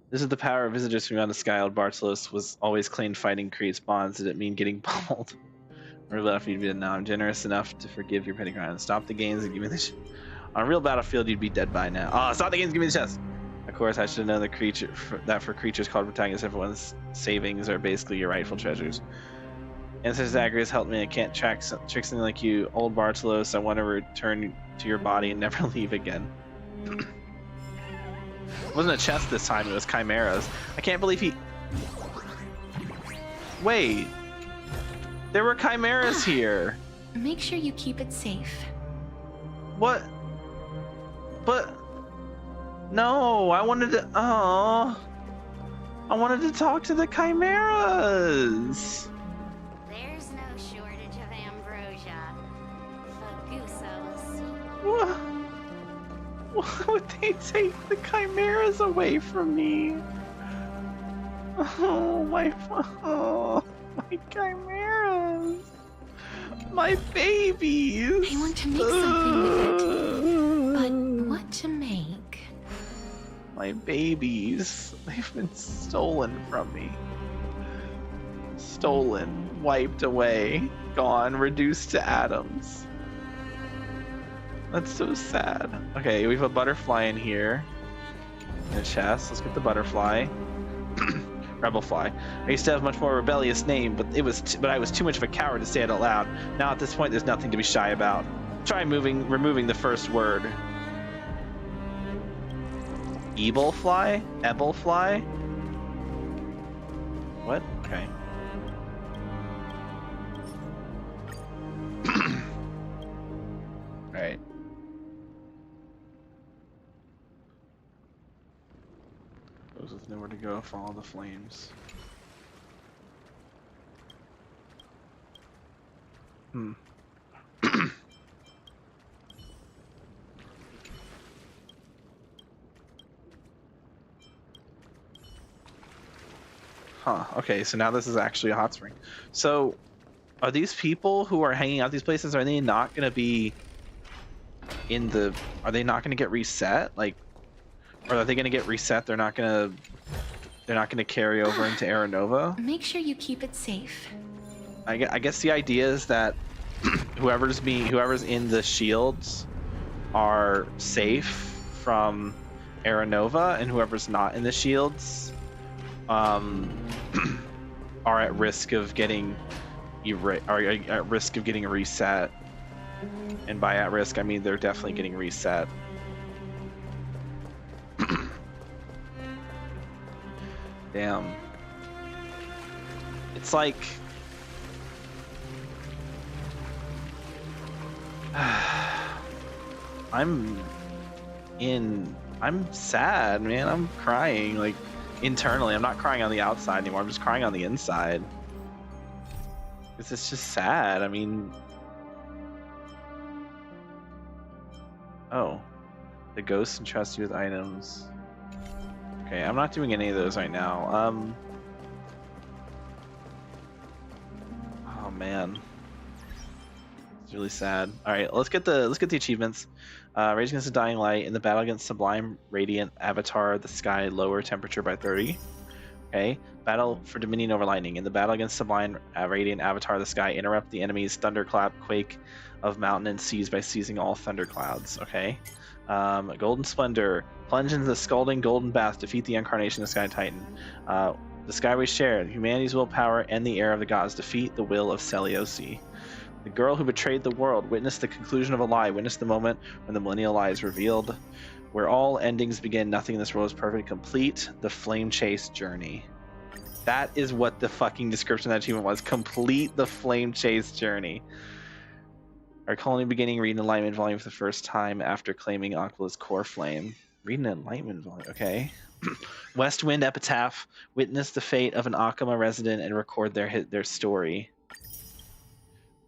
This is the power of visitors from beyond the sky. Old Bartolos was always claimed fighting creates bonds. Did it mean getting pummeled? On a real battlefield, you'd be now. I'm generous enough to forgive your petty crime. Stop the games and give me the on a real battlefield, you'd be dead by now. Oh, stop the games, give me the chest! Of course, I should have known that for creatures called protagonists, everyone's savings are basically your rightful treasures. And since Zagreus helped me, I can't trick something like you. Old Bartolos, I want to return to your body and never leave again. It wasn't a chest this time, it was chimeras. I can't believe he... Wait. There were chimeras here. Make sure you keep it safe. What? But... No, I wanted to... Oh. I wanted to talk to the chimeras. There's no shortage of ambrosia. Fagusos. What? Why would they take the chimeras away from me? Oh, my chimeras. My babies. I want to make something with it. But what to make? My babies. They've been stolen from me. Stolen, wiped away, gone, reduced to atoms. That's so sad. Okay, we have a butterfly in here. In a chest. Let's get the butterfly. Rebelfly. I used to have a much more rebellious name, but I was too much of a coward to say it out loud. Now at this point, there's nothing to be shy about. Try removing the first word. Ebelfly? Ebelfly? What? Okay. Alright. Then where to go? Follow the flames. Huh, okay, so now this is actually a hot spring. So, are these people who are hanging out these places, are they not going to be in the... Are they not going to get reset? Like, or are they going to get reset? They're not going to carry over into Aranova? Make sure you keep it safe. I guess the idea is that whoever's in the shields are safe from Aranova, and whoever's not in the shields are at risk of getting reset. And by at risk, I mean they're definitely getting reset. Damn. It's like I'm sad, man. I'm crying, like, internally. I'm not crying on the outside anymore. I'm just crying on the inside. Because it's just sad. I mean... Oh. The ghosts entrust you with items. Okay, I'm not doing any of those right now. Oh, man. It's really sad. Alright, let's get the achievements. Rage Against the Dying Light. In the battle against Sublime Radiant Avatar, the sky lower temperature by 30. Okay. Battle for Dominion over Lightning. In the battle against Sublime Radiant Avatar, the sky interrupt the enemy's thunderclap quake of mountain and seas by seizing all thunderclouds. Okay. Golden Splendor. Plunge into the scalding golden bath. Defeat the incarnation of the Sky Titan. The sky we share. Humanity's willpower and the heir of the gods. Defeat the will of Seliosi. The girl who betrayed the world. Witness the conclusion of a lie. Witness the moment when the millennial lie is revealed. Where all endings begin, nothing in this world is perfect. Complete the Flamechase journey. That is what the fucking description of that achievement was. Complete the Flamechase journey. Our colony beginning, read an enlightenment volume for the first time after claiming Aquala's core flame. Read an enlightenment volume, okay. West Wind Epitaph. Witness the fate of an Akama resident and record their story.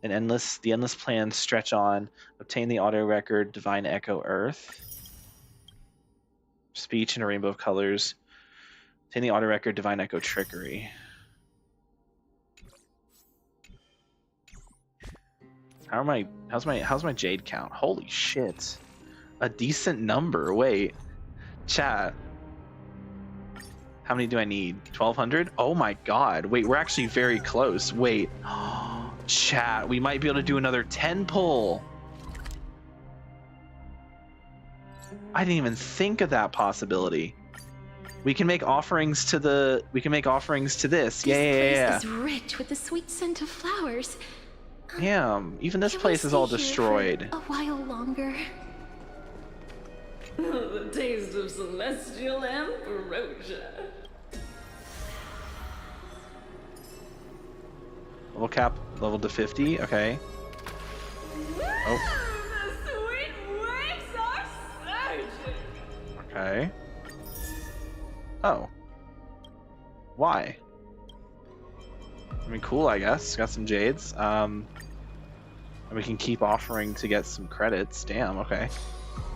The endless plans stretch on. Obtain the audio record, Divine Echo Earth. Speech in a rainbow of colors. Obtain the audio record, Divine Echo Trickery. How's my jade count? Holy shit. A decent number. Wait. Chat. How many do I need? 1,200? Oh my god. Wait, we're actually very close. Wait. Chat, we might be able to do another 10 pull. I didn't even think of that possibility. We can make offerings to this. This place is rich with the sweet scent of flowers. Damn, even this place is all destroyed. A while longer. The taste of celestial ambrosia. Level cap leveled to 50. Okay. Oh. The sweet waves are surging. Okay. Oh. Why? I mean, cool, I guess. Got some jades. And we can keep offering to get some credits. Damn, okay.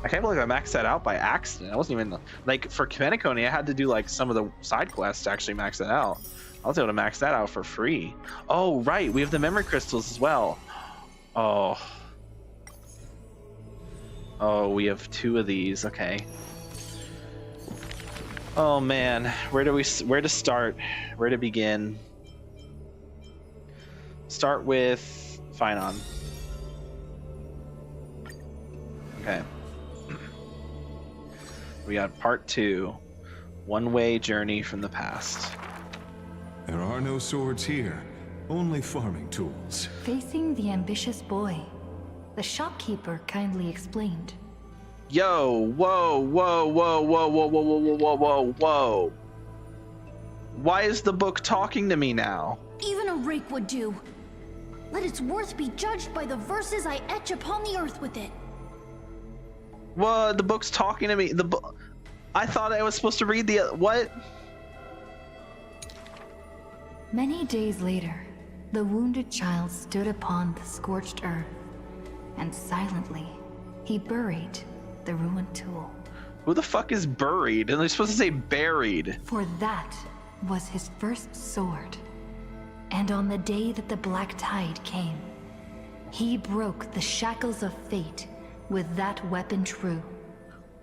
I can't believe I maxed that out by accident. I wasn't even... Like, for Kemenakone, I had to do, like, some of the side quests to actually max it out. I was able to max that out for free. Oh, right. We have the memory crystals as well. Oh. Oh, we have 2 of these. Okay. Oh, man. Where to start? Where to begin? Start with Finon. Okay. We got part 2. One-way journey from the past. There are no swords here, only farming tools. Facing the ambitious boy, the shopkeeper kindly explained. Yo, whoa, whoa, whoa, whoa, whoa, whoa, whoa, whoa, whoa, whoa, whoa. Why is the book talking to me now? Even a rake would do. Let its worth be judged by the verses I etch upon the earth with it. What? The book's talking to me. I thought I was supposed to read the... What? Many days later, the wounded child stood upon the scorched earth, and silently, he buried the ruined tool. Who the fuck is buried? And they're supposed to say buried. For that was his first sword. And on the day that the Black Tide came, he broke the shackles of fate with that weapon true.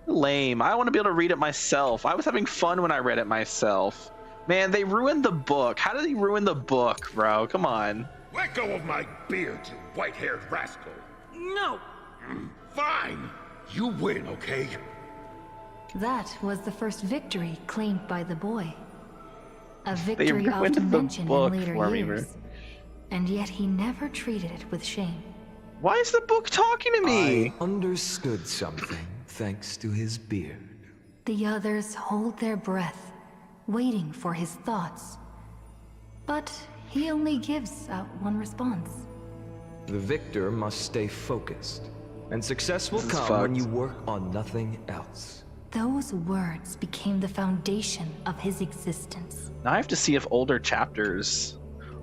Lame. I want to be able to read it myself. I was having fun when I read it myself. Man, they ruined the book. How did they ruin the book, bro? Come on. Let go of my beard, you white-haired rascal. No! Fine. You win, okay? That was the first victory claimed by the boy. A They victory ruined often the mentioned book in later for me, years. And yet he never treated it with shame. Why is the book talking to me? I understood something thanks to his beard. The others hold their breath, waiting for his thoughts. But he only gives out one response. The victor must stay focused, and success will come when you work on nothing else. Those words became the foundation of his existence. Now I have to see if older chapters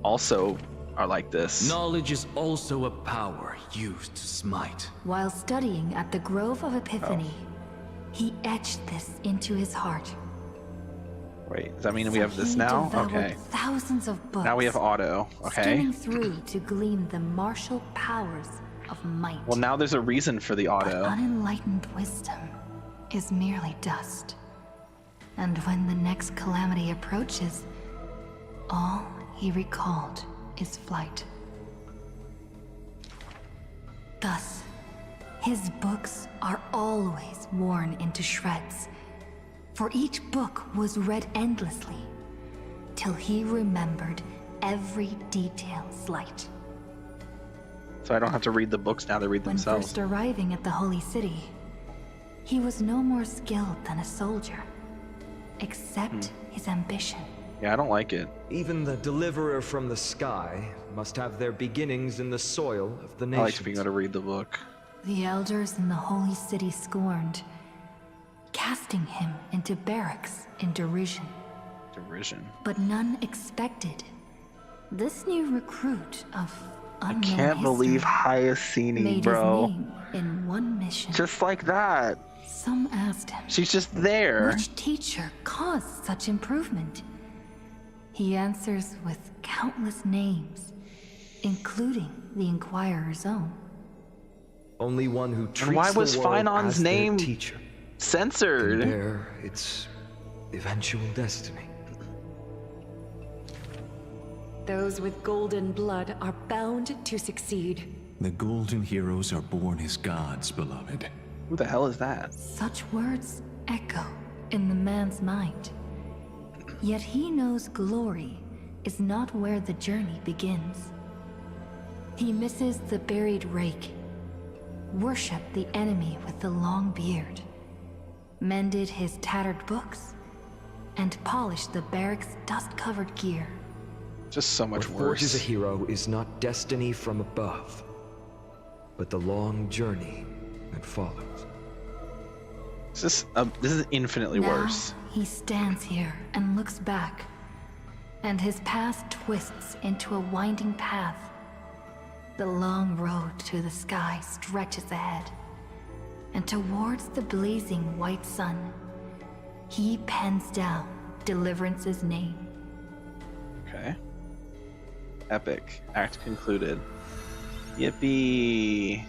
also are like this. Knowledge is also a power used to smite. While studying at the Grove of Epiphany, he etched this into his heart. Wait, does that mean we have this He now? devoured Okay. thousands of books. Now we have auto. Okay. Skimming through to glean the martial powers of might. Well, now there's a reason for the auto. Unenlightened wisdom is merely dust. And when the next calamity approaches, all he recalled is flight. Thus, his books are always worn into shreds, for each book was read endlessly, till he remembered every detail slight. So I don't have to read the books now, they read When themselves. first arriving at the Holy City, he was no more skilled than a soldier, except his ambition. Yeah, I don't like it. Even the deliverer from the sky must have their beginnings in the soil of the I nation. like being able to read the book. The elders in the Holy City scorned, casting him into barracks in derision. Derision. But none expected this new recruit of unknown I can't believe history Hyacini, made bro. his name in one mission. Just like that. Some asked him, She's just there. which teacher caused such improvement? He answers with countless names, including the Inquirer's own. Only one who treats And why was the world Finon's as their name teacher censored? can bear its eventual destiny. Those with golden blood are bound to succeed. The golden heroes are born as gods, beloved. Who the hell is that? Such words echo in the man's mind. Yet he knows glory is not where the journey begins. He misses the buried rake, worshipped the enemy with the long beard, mended his tattered books, and polished the barracks' dust-covered gear. Just so much What forges a worse. hero is not destiny from above, but the long journey that follows. This is infinitely Now, worse. he stands here and looks back, and his past twists into a winding path. The long road to the sky stretches ahead, and towards the blazing white sun, he pens down Deliverance's name. Okay. Epic. Act concluded. Yippee.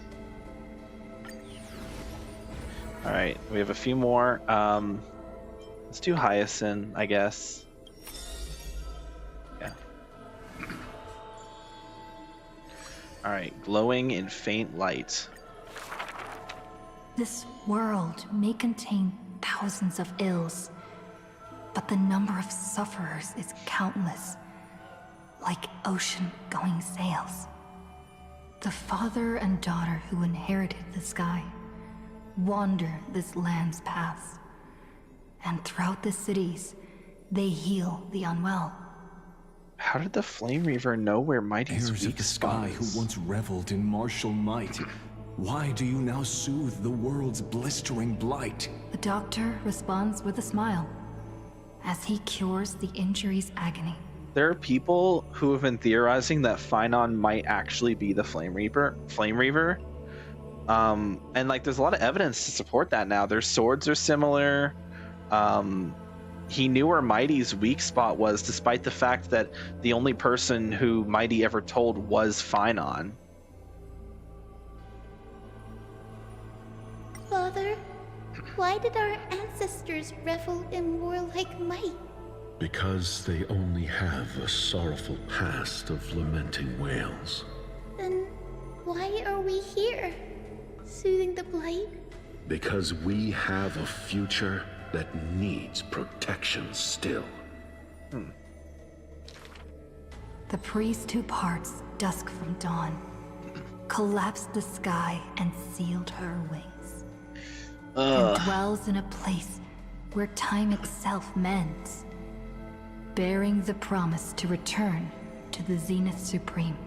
Alright, we have a few more. Let's do Hyacinth, I guess. Yeah. Alright, glowing in faint light. This world may contain thousands of ills, but the number of sufferers is countless, like ocean-going sails. The father and daughter who inherited the sky wander this land's paths, and throughout the cities, they heal the unwell. How did the Flame Reaver know where Mighty's Heirs of weak the spot sky is? who once reveled in martial might, why do you now soothe the world's blistering blight? The doctor responds with a smile as he cures the injury's agony. there are people who have been theorizing that Finon might actually be the Flame Reaver. And like there's a lot of evidence to support that now. Their swords are similar. He knew where Mighty's weak spot was, despite the fact that the only person who Mighty ever told was Finon. Father, why did our ancestors revel in warlike might? Because they only have a sorrowful past of lamenting wails. Then why are we here, soothing the blight? Because we have a future that needs protection still. The priest who parts dusk from dawn, collapsed the sky and sealed her wings, and dwells in a place where time itself mends, bearing the promise to return to the Zenith Supreme.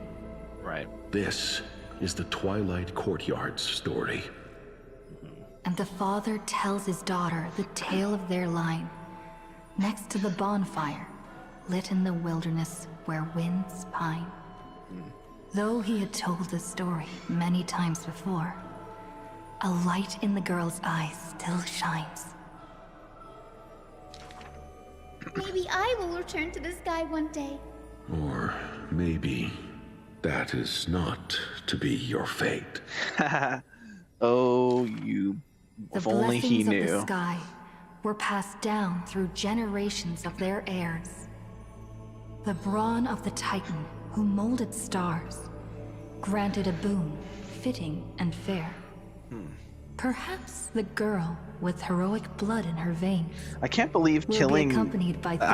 Right. This is the Twilight Courtyard's story. And the father tells his daughter the tale of their line, next to the bonfire, lit in the wilderness where winds pine. Though he had told the story many times before, a light in the girl's eyes still shines. Maybe I will return to the sky one day. Or maybe that is not to be your fate. Oh, you... The If only he blessings knew. of the sky were passed down through generations of their heirs. The brawn of the Titan who molded stars granted a boon fitting and fair. Perhaps the girl with heroic blood in her veins I can't believe will be killing accompanied by Aquila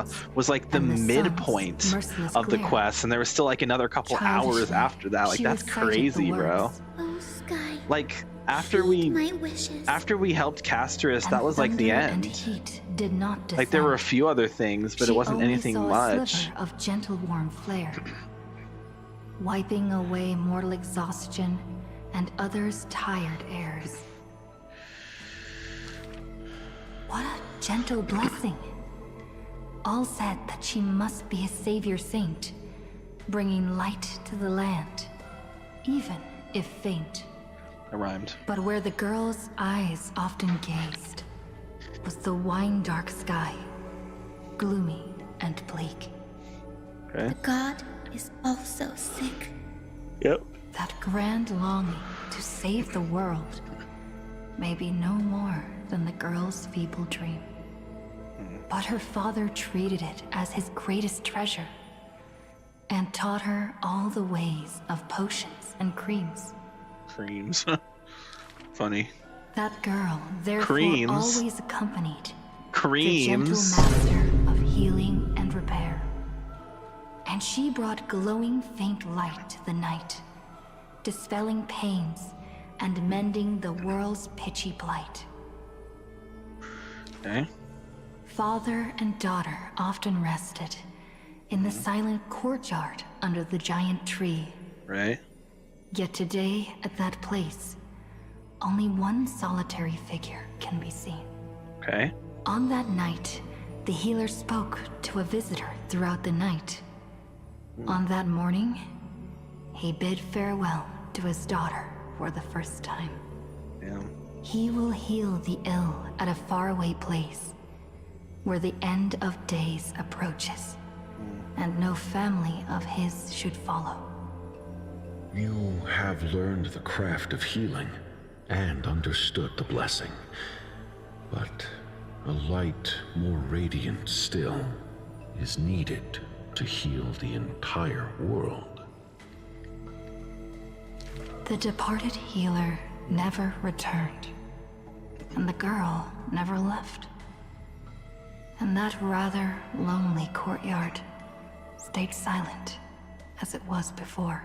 thunderbolts was like the and the sun's midpoint merciless of the glare. quest, and there was still like another couple hours Childishly, after that. Like she that's recited the crazy, bro. words. Oh, sky, Like after heed we my wishes. helped Castris, that And was like the thunder and end. heat did not descend. Like there were a few other things, but She it wasn't only anything saw a much. sliver of gentle warm flare, wiping away mortal exhaustion and others' tired airs. What a gentle blessing. All said that she must be a savior saint, bringing light to the land, even if faint. It rhymed. But where the girl's eyes often gazed was the wine-dark sky, gloomy and bleak. Okay. The god is also sick. Yep. That grand longing to save the world may be no more than the girl's feeble dream. But her father treated it as his greatest treasure and taught her all the ways of potions and creams. Creams. Funny. That girl, therefore, Creams? always accompanied Creams? the gentle master of healing and repair. And she brought glowing faint light to the night, dispelling pains and mending the world's pitchy blight. Okay. Father and daughter often rested in the silent courtyard under the giant tree. Right. Yet today, at that place, only one solitary figure can be seen. Okay. On that night, the healer spoke to a visitor throughout the night. On that morning, he bid farewell to his daughter for the first time. Yeah. He will heal the ill at a faraway place, where the end of days approaches, and no family of his should follow. You have learned the craft of healing and understood the blessing. But a light more radiant still is needed to heal the entire world. The departed healer never returned, and the girl never left. And that rather lonely courtyard stayed silent as it was before.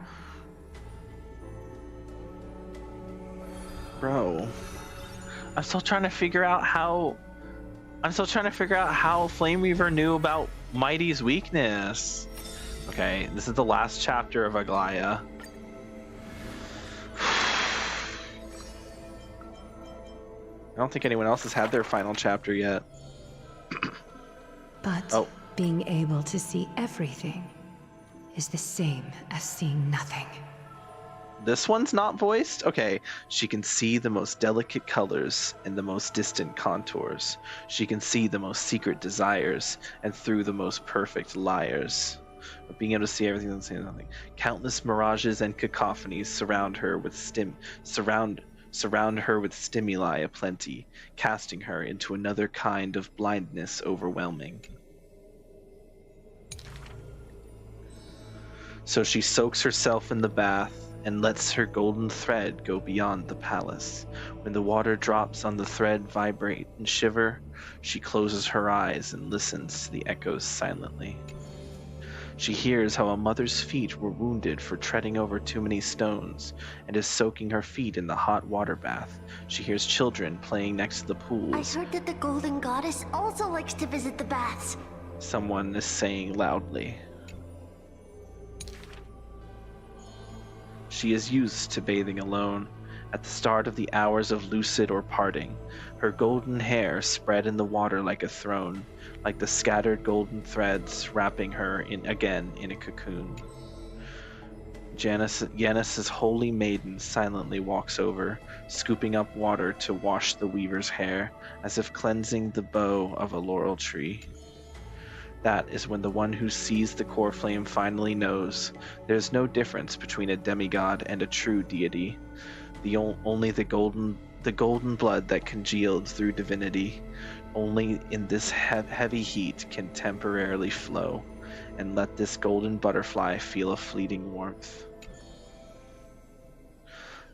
Bro, I'm still trying to figure out how Flame Weaver knew about Mighty's weakness. Okay, this is the last chapter of Aglaya. I don't think anyone else has had their final chapter yet. But Oh, being able to see everything is the same as seeing nothing. This one's not voiced? Okay. She can see the most delicate colors and the most distant contours. She can see the most secret desires and through the most perfect liars. But being able to see everything and say nothing. Countless mirages and cacophonies surround her with surround her with stimuli aplenty, casting her into another kind of blindness overwhelming. So she soaks herself in the bath and lets her golden thread go beyond the palace. When the water drops on the thread vibrate and shiver, she closes her eyes and listens to the echoes silently. She hears how a mother's feet were wounded for treading over too many stones and is soaking her feet in the hot water bath. She hears children playing next to the pools. I heard that the Golden Goddess also likes to visit the baths. Someone is saying loudly. She is used to bathing alone, at the start of the hours of lucid or parting, her golden hair spread in the water like a throne, like the scattered golden threads wrapping her again in a cocoon. Yanis's holy maiden silently walks over, scooping up water to wash the weaver's hair, as if cleansing the bough of a laurel tree. That is when the one who sees the core flame finally knows there's no difference between a demigod and a true deity. Only the golden blood that congealed through divinity, only in this heavy heat can temporarily flow, and let this golden butterfly feel a fleeting warmth.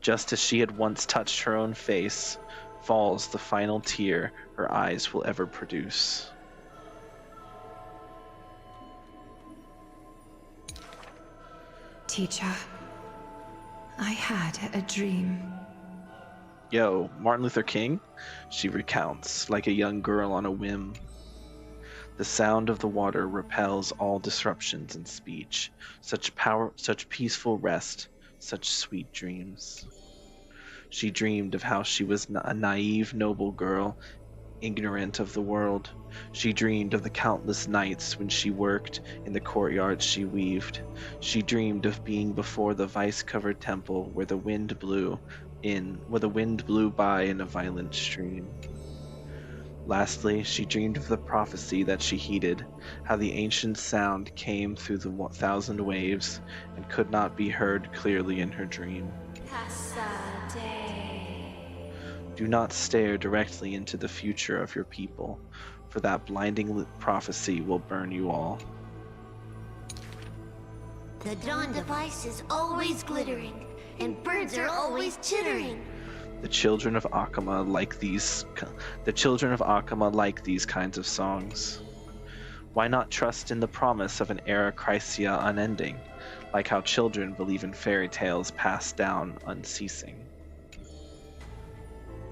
Just as she had once touched her own face, falls the final tear her eyes will ever produce. Teacher, I had a dream. Yo, Martin Luther King? She recounts, like a young girl on a whim. The sound of the water repels all disruptions in speech. Such power, such peaceful rest, such sweet dreams. She dreamed of how she was a naive, noble girl, ignorant of the world. She dreamed of the countless nights when she worked in the courtyards she weaved. She dreamed of being before the vice-covered temple where the wind blew by in a violent stream. Lastly, she dreamed of the prophecy that she heeded, how the ancient sound came through the 1,000 waves and could not be heard clearly in her dream. Do not stare directly into the future of your people, for that blinding prophecy will burn you all. The dawn device is always glittering, and birds are always chittering. The children of Akama like these kinds of songs. Why not trust in the promise of an era Chrysia unending, like how children believe in fairy tales passed down unceasing?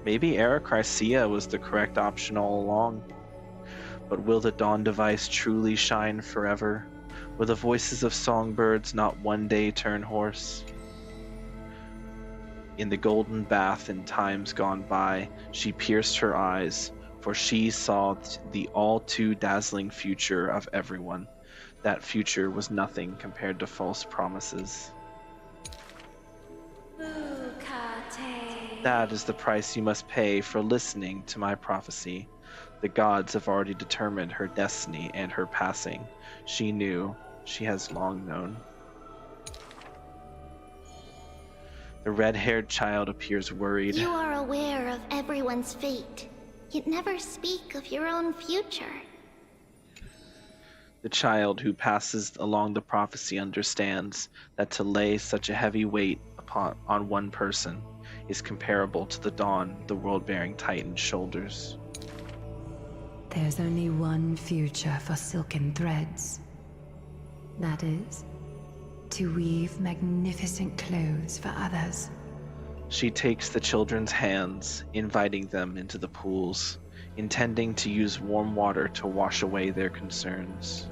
Maybe Era Chrysia was the correct option all along. But will the dawn device truly shine forever? Will the voices of songbirds not one day turn hoarse? In the golden bath in times gone by, she pierced her eyes, for she saw the all too dazzling future of everyone. That future was nothing compared to false promises. That is the price you must pay for listening to my prophecy. The gods have already determined her destiny and her passing. She knew, she has long known. The red-haired child appears worried. You are aware of everyone's fate, yet never speak of your own future. The child who passes along the prophecy understands that to lay such a heavy weight on one person is comparable to the dawn the world-bearing Titan's shoulders. There's only one future for silken threads. That is, to weave magnificent clothes for others. She takes the children's hands, inviting them into the pools, intending to use warm water to wash away their concerns.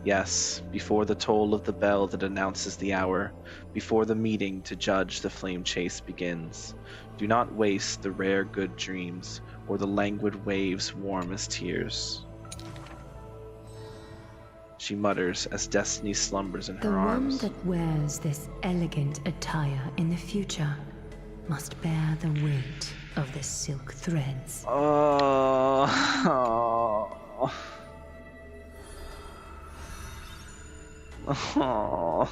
Yes, before the toll of the bell that announces the hour, before the meeting to judge the Flamechase begins, do not waste the rare good dreams or the languid waves warm as tears. she mutters as destiny slumbers in The her one arms. that wears this elegant attire in the future must bear the weight of the silk threads. Oh. Oh.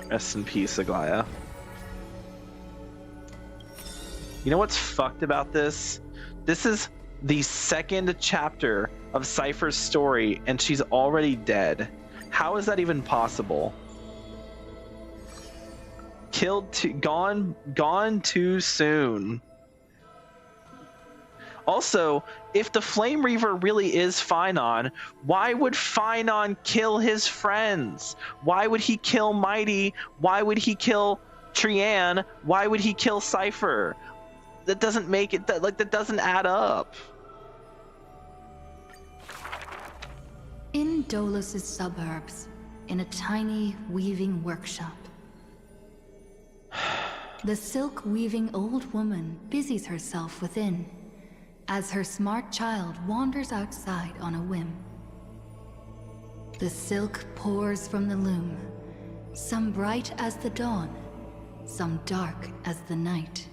Rest in peace, Aglaya. You know what's fucked about this? This is the second chapter of Cypher's story, and she's already dead. How is that even possible? Gone too soon. Also, if the Flame Reaver really is Finon, why would Finon kill his friends? Why would he kill Mighty? Why would he kill Trian? Why would he kill Cypher? That doesn't make it, that doesn't add up. In Dolus' suburbs, in a tiny weaving workshop, the silk weaving old woman busies herself within as her smart child wanders outside on a whim. The silk pours from the loom, some bright as the dawn, some dark as the night.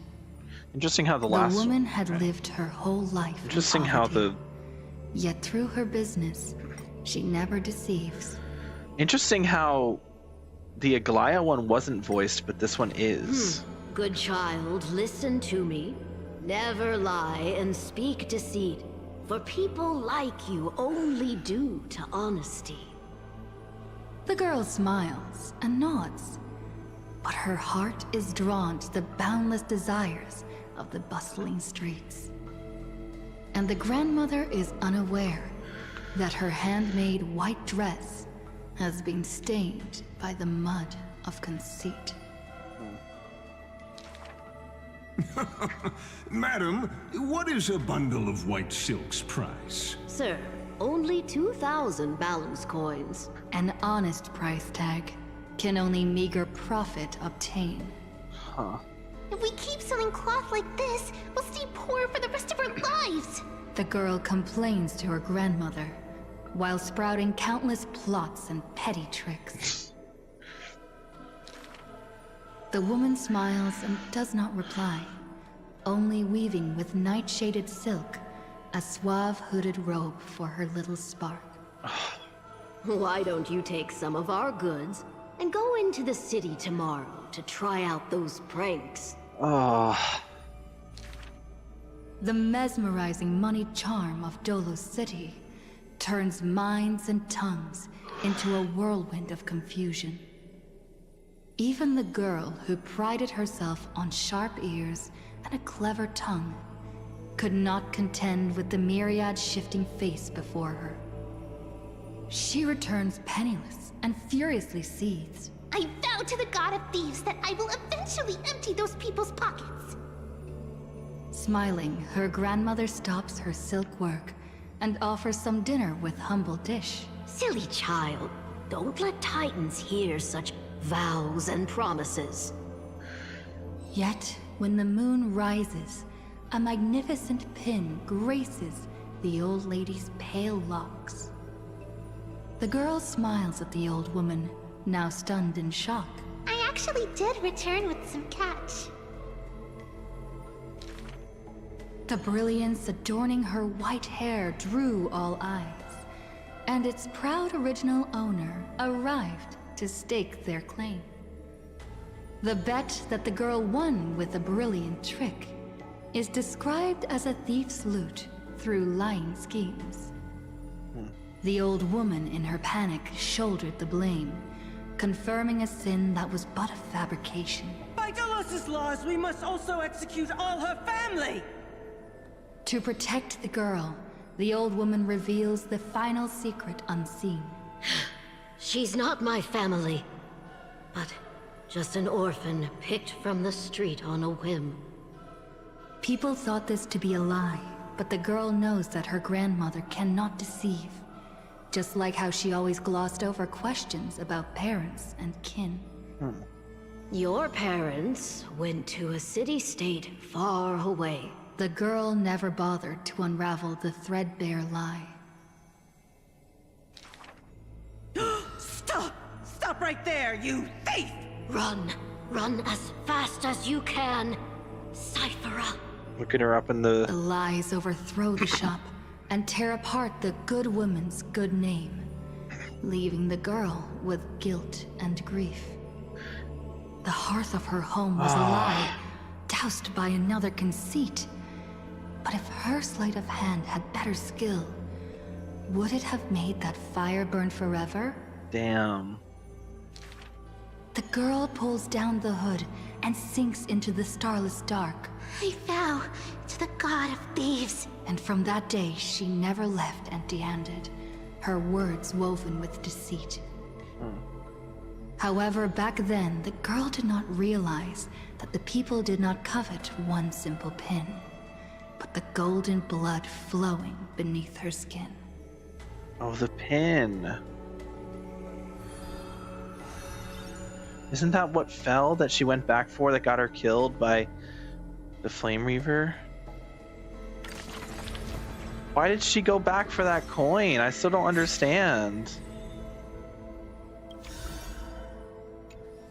Interesting how the last woman had lived her whole life. Interesting how the Yet through her business, she never deceives. Interesting how the Aglaya one wasn't voiced, but this one is. Good child, listen to me. Never lie and speak deceit, for people like you only do to honesty. The girl smiles and nods, but her heart is drawn to the boundless desires of the bustling streets. And the grandmother is unaware that her handmade white dress has been stained by the mud of conceit. Madam, what is a bundle of white silk's price? Sir, only 2,000 balance coins. An honest price tag can only meager profit obtain. Huh. If we keep selling cloth like this, we'll stay poor for the rest of our lives. The girl complains to her grandmother, while sprouting countless plots and petty tricks. The woman smiles and does not reply, only weaving with night-shaded silk a suave hooded robe for her little spark. Why don't you take some of our goods and go into the city tomorrow to try out those pranks? The mesmerizing moneyed charm of Dolos City turns minds and tongues into a whirlwind of confusion. Even the girl who prided herself on sharp ears and a clever tongue could not contend with the myriad shifting face before her. She returns penniless and furiously seethes. I vow to the god of thieves that I will eventually empty those people's pockets. Smiling, her grandmother stops her silk work and offers some dinner with humble dish. Silly child, don't let Titans hear such vows and promises. Yet, when the moon rises, a magnificent pin graces the old lady's pale locks. The girl smiles at the old woman, now stunned in shock. I actually did return with some catch. The brilliance adorning her white hair drew all eyes, and its proud original owner arrived to stake their claim. The bet that the girl won with a brilliant trick is described as a thief's loot through lying schemes. The old woman in her panic shouldered the blame, confirming a sin that was but a fabrication. By Dolos's laws, we must also execute all her family! To protect the girl, the old woman reveals the final secret unseen. She's not my family, but just an orphan picked from the street on a whim. People thought this to be a lie, but the girl knows that her grandmother cannot deceive. Just like how she always glossed over questions about parents and kin. Your parents went to a city-state far away. The girl never bothered to unravel the threadbare lie. right there, you thief! Run. Run as fast as you can. Cyphera. Looking her up in the... The lies overthrow the shop and tear apart the good woman's good name, leaving the girl with guilt and grief. The hearth of her home was a lie, doused by another conceit. But if her sleight of hand had better skill, would it have made that fire burn forever? Damn. The girl pulls down the hood and sinks into the starless dark. I vow to the god of thieves. And from that day, she never left empty-handed, her words woven with deceit. However, back then, the girl did not realize that the people did not covet one simple pin, but the golden blood flowing beneath her skin. Oh, the pin. Isn't that what fell that she went back for that got her killed by the Flame Reaver? Why did she go back for that coin? I still don't understand.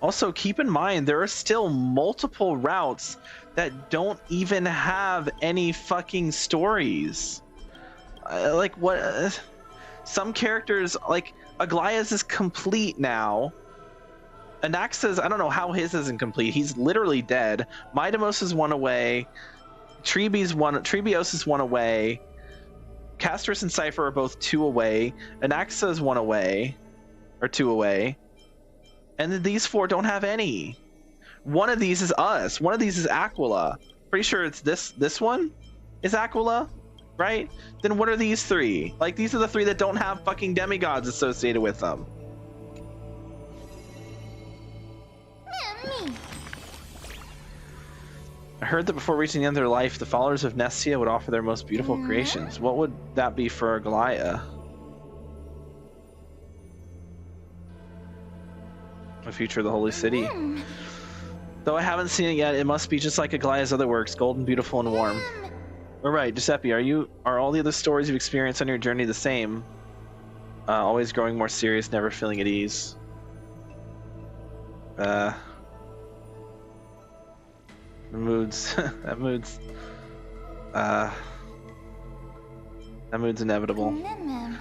Also, keep in mind, there are still multiple routes that don't even have any fucking stories. Like, what? Some characters, like, Aglaya's is complete now. Anaxa's, I don't know how his isn't complete. He's literally dead. Midamos is one away. Trebios is one away. Castris and Cypher are both 2 away. Anaxa is 1 away. Or 2 away. And then these 4 don't have any. One of these is us. One of these is Aquila. Pretty sure it's this one is Aquila, right? Then what are these 3? Like, these are the 3 that don't have fucking demigods associated with them. Me. I heard that before reaching the end of their life, the followers of Nestia would offer their most beautiful creations. What would that be for Aglaya? The future of the Holy City. Though I haven't seen it yet, it must be just like Aglaya's other works, golden, beautiful, and warm. Alright, Giuseppe, are all the other stories you've experienced on your journey the same? Always growing more serious, never feeling at ease. The moods, that mood's inevitable.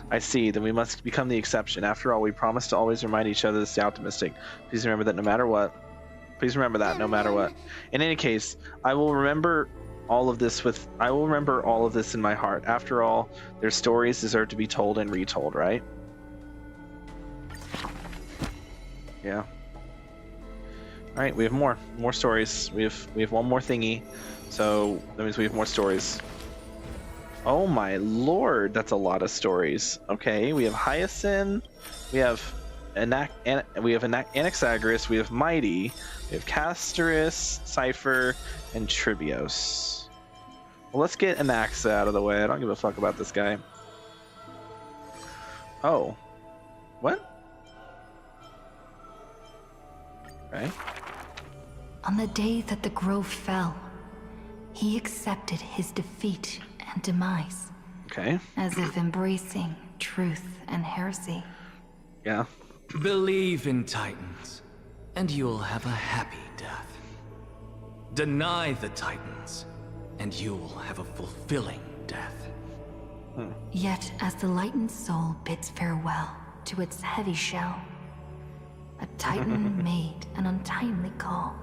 I see, then we must become the exception. After all, we promise to always remind each other to stay optimistic. Please remember that no matter what. Please remember that no matter what. In any case, I will remember all of this in my heart. After all, their stories deserve to be told and retold, right? Yeah. Alright, we have more stories. We have one more thingy, so that means we have more stories. Oh my lord, that's a lot of stories. Okay, we have Hyacinth, we have Anaxagoras, we have Mighty, we have Castris, Cypher, and Trebios. Well, let's get Anaxa out of the way. I don't give a fuck about this guy. Oh. What? Okay. On the day that the grove fell, he accepted his defeat and demise. Okay. As if embracing truth and heresy. Yeah. Believe in Titans, and you'll have a happy death. Deny the Titans, and you'll have a fulfilling death. Yet, as the lightened soul bids farewell to its heavy shell, a Titan made an untimely call.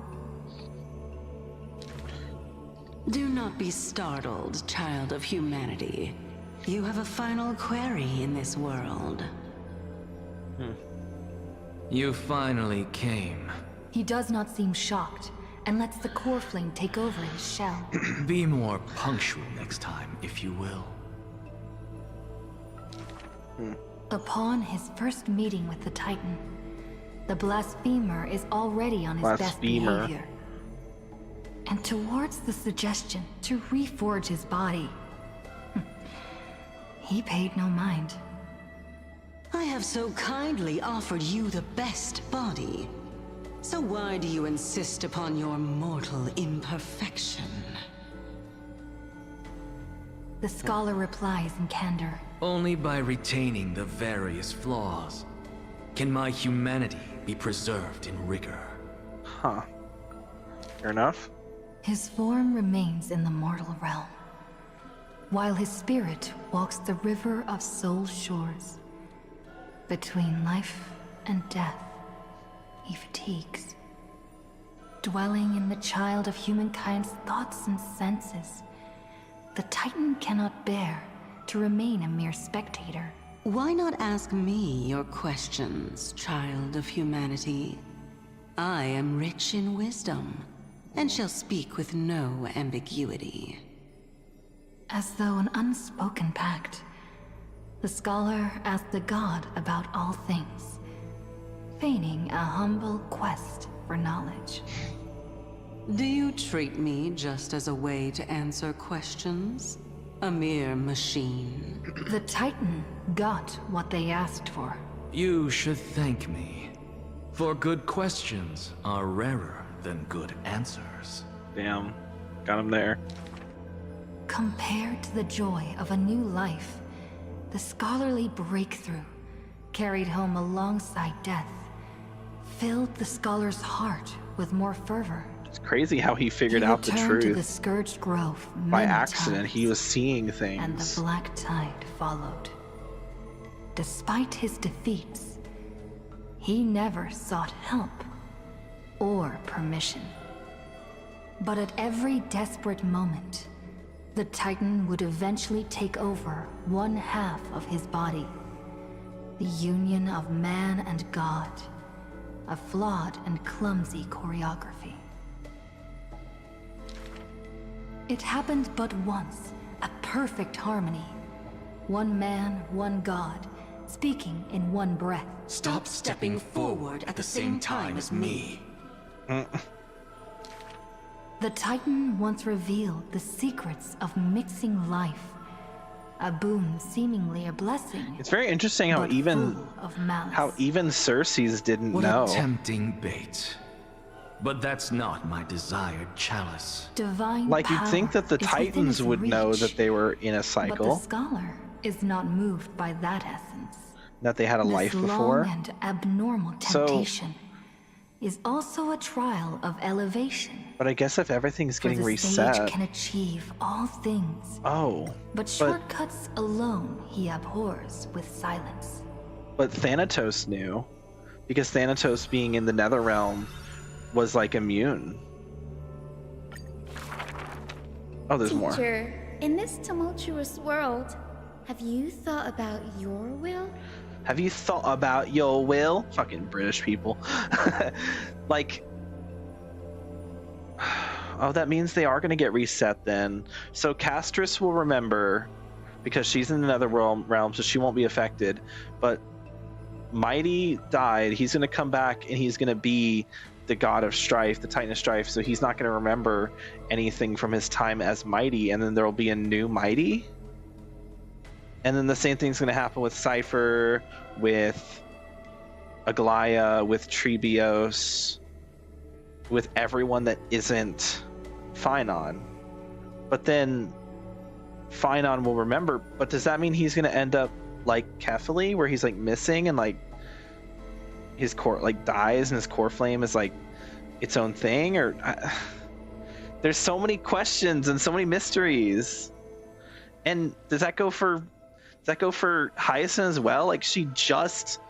Do not be startled, child of humanity. You have a final query in this world. You finally came. He does not seem shocked, and lets the core flame take over his shell. Be more punctual next time, if you will. Upon his first meeting with the Titan, the blasphemer is already on his best behavior. And towards the suggestion to reforge his body, he paid no mind. I have so kindly offered you the best body. So why do you insist upon your mortal imperfection? The scholar replies in candor. Only by retaining the various flaws can my humanity be preserved in rigor. Huh. Fair enough. His form remains in the mortal realm, while his spirit walks the river of soul shores. Between life and death, he fatigues, dwelling in the child of humankind's thoughts and senses. The Titan cannot bear to remain a mere spectator. Why not ask me your questions, child of humanity? I am rich in wisdom, and shall speak with no ambiguity. As though an unspoken pact, the scholar asked the god about all things, feigning a humble quest for knowledge. Do you treat me just as a way to answer questions? A mere machine? The Titan got what they asked for. You should thank me, for good questions are rarer than good answers. Damn. Got him there. Compared to the joy of a new life, the scholarly breakthrough, carried home alongside death, filled the scholar's heart with more fervor. It's crazy how he figured out the returned to the truth. Scourged Grove By many accident, times, he was seeing things. and the black tide followed. Despite his defeats, he never sought help or permission. But at every desperate moment, the Titan would eventually take over one half of his body. The union of man and God. A flawed and clumsy choreography. It happened but once, a perfect harmony. One man, one God, speaking in one breath. Stop stepping forward at the same time as me. The Titan once revealed the secrets of mixing life. A boon seemingly a blessing. It's very interesting how but even full of malice. Cersei's didn't What know. a tempting bait. But that's not my desired chalice. Divine Like you'd think that the power is within Titans its would know reach, that they were in a But the cycle, scholar is not moved by that essence. that they had a This life long before. and abnormal So- temptation is also a trial of elevation. But I guess if everything's For getting the reset. sage can achieve all things, Oh. but shortcuts alone he abhors with silence. But Thanatos knew, because Thanatos being in the Netherrealm was like immune. Oh, there's more. Teacher, in this tumultuous world, have you thought about your will? Have you thought about your will? Fucking British people. Like, oh, that means they are going to get reset then. So Castris will remember, because she's in another realm, so she won't be affected. But Mighty died. He's going to come back, and he's going to be the god of strife, the Titan of strife. So he's not going to remember anything from his time as Mighty, and then there will be a new Mighty. And then the same thing's going to happen with Cypher, with Aglaya, with Trebios, with everyone that isn't Phynon. But then Phynon will remember, but does that mean he's going to end up like Kefali, where he's like missing and like his core like dies and his core flame is like its own thing? Or there's so many questions and so many mysteries. And does that go for Hyacinth as well? Like she just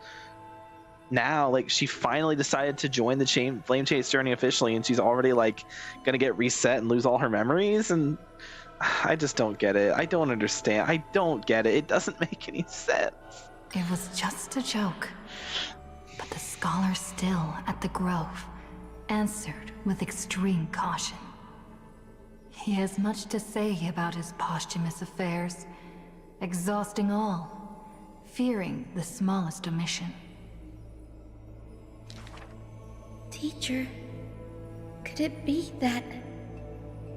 now, like she finally decided to join the Flamechase journey officially, and she's already like gonna get reset and lose all her memories. And I just don't get it. I don't understand. I don't get it. It doesn't make any sense. It was just a joke. But the scholar still at the Grove answered with extreme caution. He has much to say about his posthumous affairs, exhausting all, fearing the smallest omission. Teacher, could it be that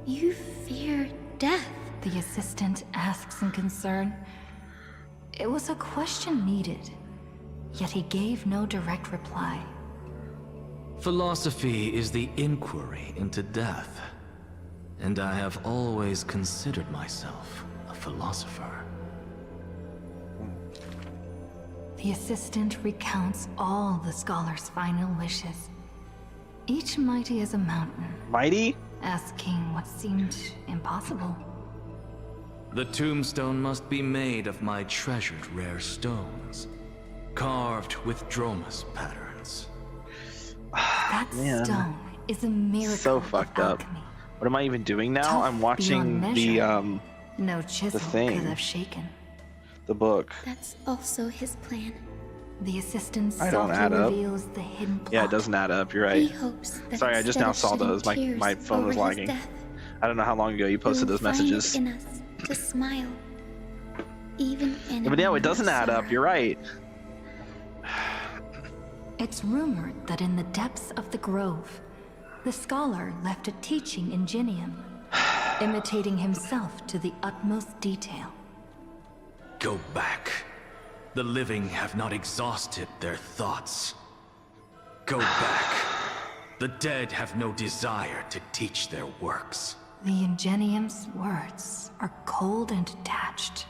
you fear death? The assistant asks in concern. It was a question needed, yet he gave no direct reply. Philosophy is the inquiry into death, and I have always considered myself a philosopher. The assistant recounts all the scholar's final wishes, each mighty as a mountain. Mighty? Asking what seemed impossible. The tombstone must be made of my treasured rare stones, carved with Dromus patterns. That Man. stone is a miracle. So fucked of up. alchemy. What am I even doing now? Tough I'm watching beyond the measure. No chisel thing. could have shaken. The book. That's also his plan. The assistant I don't softly add up. reveals the hidden plot. Yeah, it doesn't add up. You're He right. hopes that Sorry, I just instead now of saw shedding those. My tears phone was over his lagging. death, I don't know how long ago you posted we'll those find messages. it in us to smile, even in Yeah, but no, it doesn't add up. You're right. It's rumored that in the depths of the grove, the scholar left a teaching ingenium, imitating himself to the utmost detail. Go back. The living have not exhausted their thoughts. Go back. The dead have no desire to teach their works. The ingenium's words are cold and detached,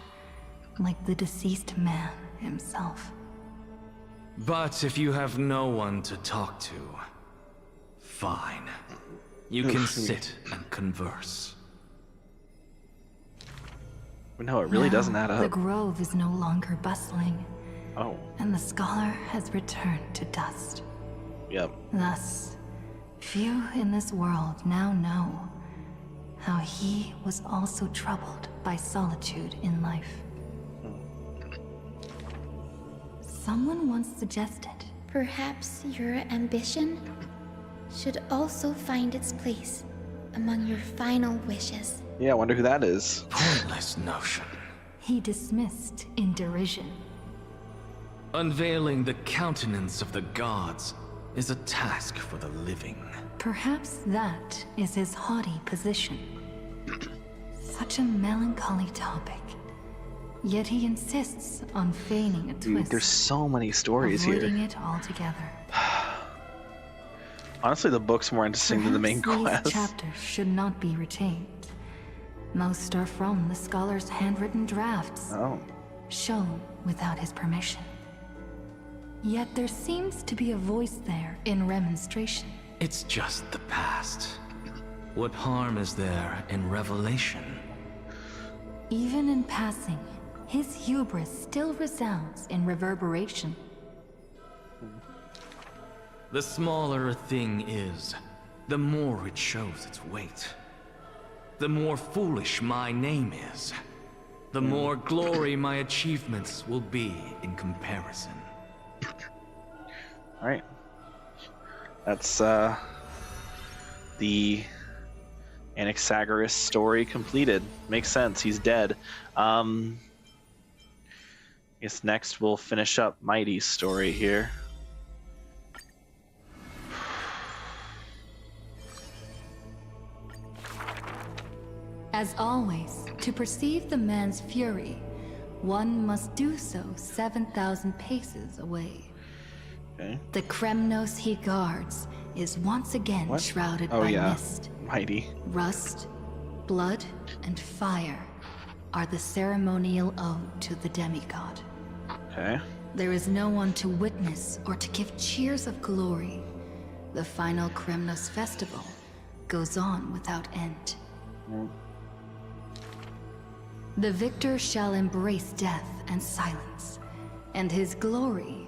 like the deceased man himself. But if you have no one to talk to, fine. You can sit and converse. No, it really Now, doesn't add The up. grove is no longer bustling, Oh, and the scholar has returned to dust. yep. Thus, few in this world now know how he was also troubled by solitude in life. Someone once suggested, perhaps your ambition should also find its place among your final wishes. Yeah, I wonder who that is. Pointless notion. he dismissed in derision. Unveiling the countenance of the gods is a task for the living. Perhaps that is his haughty position. Such a melancholy topic. Yet he insists on feigning a Dude, twist, there's so many stories avoiding here. it altogether. Honestly, the book's more interesting than the main Perhaps these quest. chapters should not be retained. Most are from the scholar's handwritten drafts, Oh. shown without his permission. Yet there seems to be a voice there in remonstration. It's just the past. What harm is there in revelation? Even in passing, his hubris still resounds in reverberation. The smaller a thing is, the more it shows its weight. The more foolish my name is, the more glory my achievements will be in comparison. Alright. That's, the Anaxagoras story completed. Makes sense, he's dead. Guess next we'll finish up Mighty's story here. As always, to perceive the man's fury, one must do so 7,000 paces away. Okay. The Kremnos he guards is once again What? shrouded Oh by yeah, mist. Mighty. Rust, blood, and fire are the ceremonial ode to the demigod. Okay. There is no one to witness or to give cheers of glory. The final Kremnos festival goes on without end. The victor shall embrace death and silence, and his glory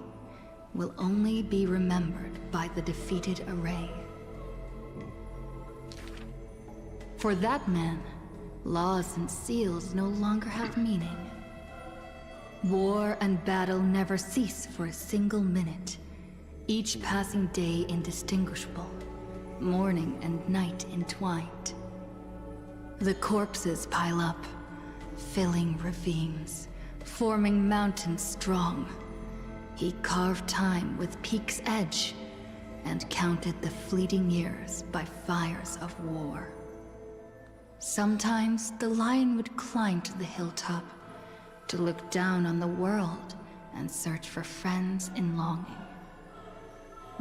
will only be remembered by the defeated array. For that man, laws and seals no longer have meaning. War and battle never cease for a single minute, each passing day indistinguishable, morning and night entwined. The corpses pile up, filling ravines, forming mountains strong. He carved time with peak's edge and counted the fleeting years by fires of war. Sometimes the lion would climb to the hilltop to look down on the world and search for friends in longing.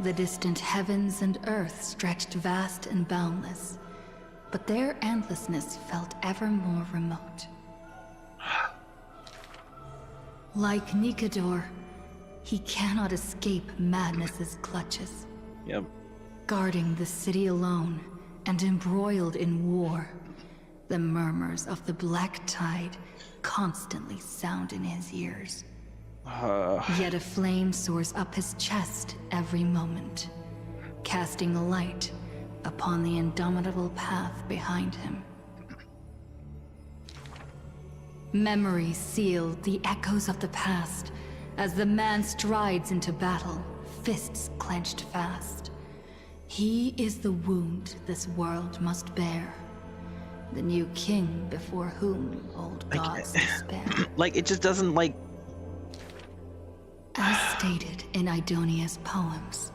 The distant heavens and earth stretched vast and boundless, but their endlessness felt ever more remote. Like Nikador, He cannot escape madness's clutches. Yep. Guarding the city alone and embroiled in war, the murmurs of the Black Tide constantly sound in his ears. Yet a flame soars up his chest every moment, casting a light upon the indomitable path behind him. Memories seal the echoes of the past as the man strides into battle, fists clenched fast. He is the wound this world must bear, the new king before whom old gods despair. Like, it just doesn't, like... As stated in Idonia's poems,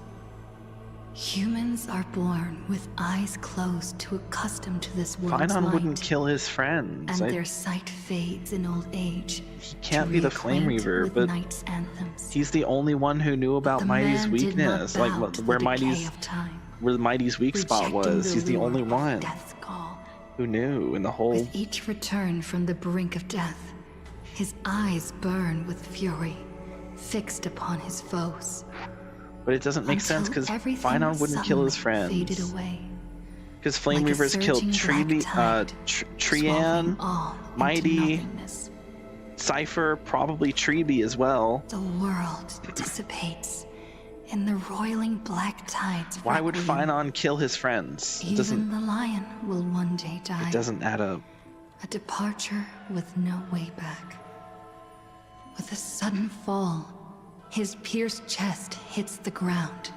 humans are born with eyes closed to accustom to this world's Finon light, wouldn't kill his friends. and their sight fades in old age. He can't be the Flame Reaver, but knight's anthems. he's the only one who knew about The Mighty's man did not weakness, bow like to where the decay Mighty's of time, weak spot rejecting was. He's the lure only of one death's call. who knew in the whole. With each return from the brink of death, his eyes burn with fury, fixed upon his foes. But it doesn't make sense because Finon wouldn't kill his friends. Faded away. Because Flame Like a Reavers killed surging black tide, Trian, all into Mighty, nothingness. Cypher, probably Treeby as well. The world dissipates in the roiling black tides. Why would Finon kill his friends? It doesn't. Even the lion will one day die. It doesn't add up. A departure with no way back. With a sudden fall, his pierced chest hits the ground,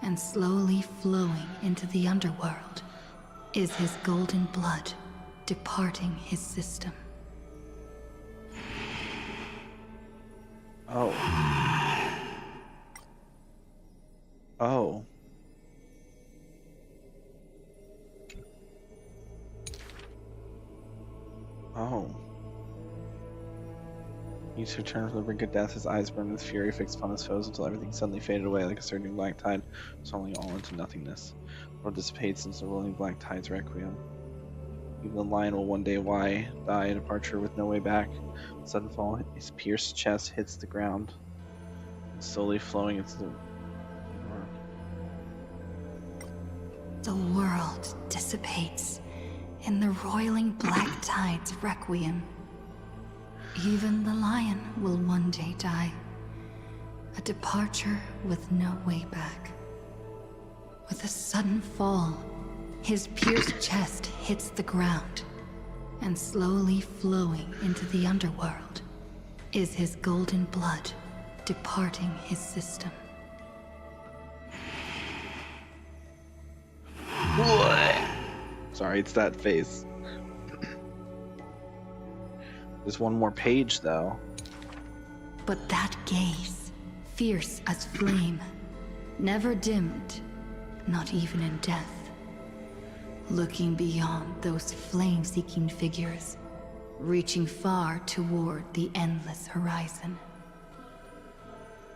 and slowly flowing into the underworld is his golden blood departing his system. Oh. Oh. Oh. Each return from the brink of death, his eyes burned with fury, fixed upon his foes until everything suddenly faded away like a surging black tide, swallowing all into nothingness. The world dissipates since the rolling black tide's requiem. Even the lion will one day die a departure with no way back. Sudden fall, his pierced chest hits the ground, slowly flowing into the... The world dissipates in the roiling black tide's requiem. Even the lion will one day die, a departure with no way back. With a sudden fall, his pierced chest hits the ground, and slowly flowing into the underworld is his golden blood departing his system. Sorry, it's that face. There's one more page, though. But that gaze, fierce as flame, never dimmed, not even in death. Looking beyond those flame-seeking figures, reaching far toward the endless horizon.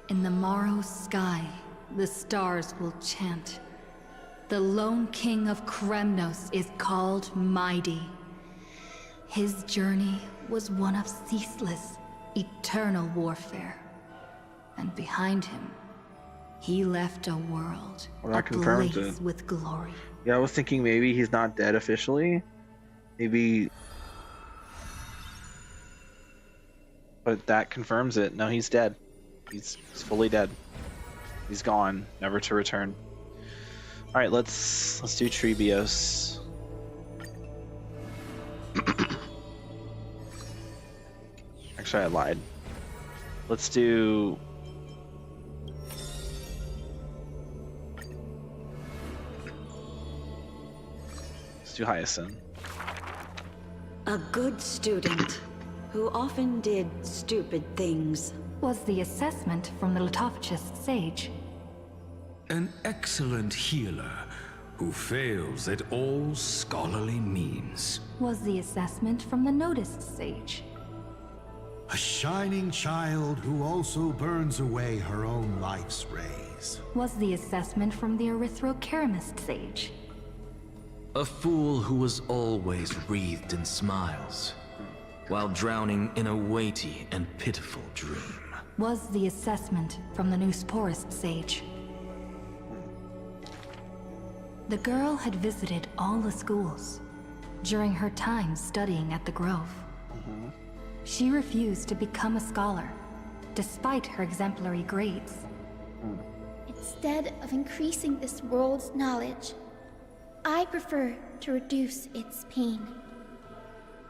In the morrow's sky, the stars will chant. The lone king of Kremnos is called Mighty. His journey was one of ceaseless, eternal warfare. And behind him, he left a world ablaze with glory. Yeah, I was thinking maybe he's not dead officially. Maybe... But that confirms it. No, he's dead. He's fully dead. He's gone, never to return. Alright, let's do Trebios. Actually, I lied. Let's do... Let's do Hyacinth. A good student who often did stupid things. Was the assessment from the Litophagist sage. An excellent healer who fails at all scholarly means. Was the assessment from the noticed sage. A shining child who also burns away her own life's rays. Was the assessment from the erythrokeramist sage. A fool who was always wreathed in smiles, while drowning in a weighty and pitiful dream. was the assessment from the Newsporist sage. The girl had visited all the schools during her time studying at the Grove. She refused to become a scholar, despite her exemplary grades. Instead of increasing this world's knowledge, I prefer to reduce its pain.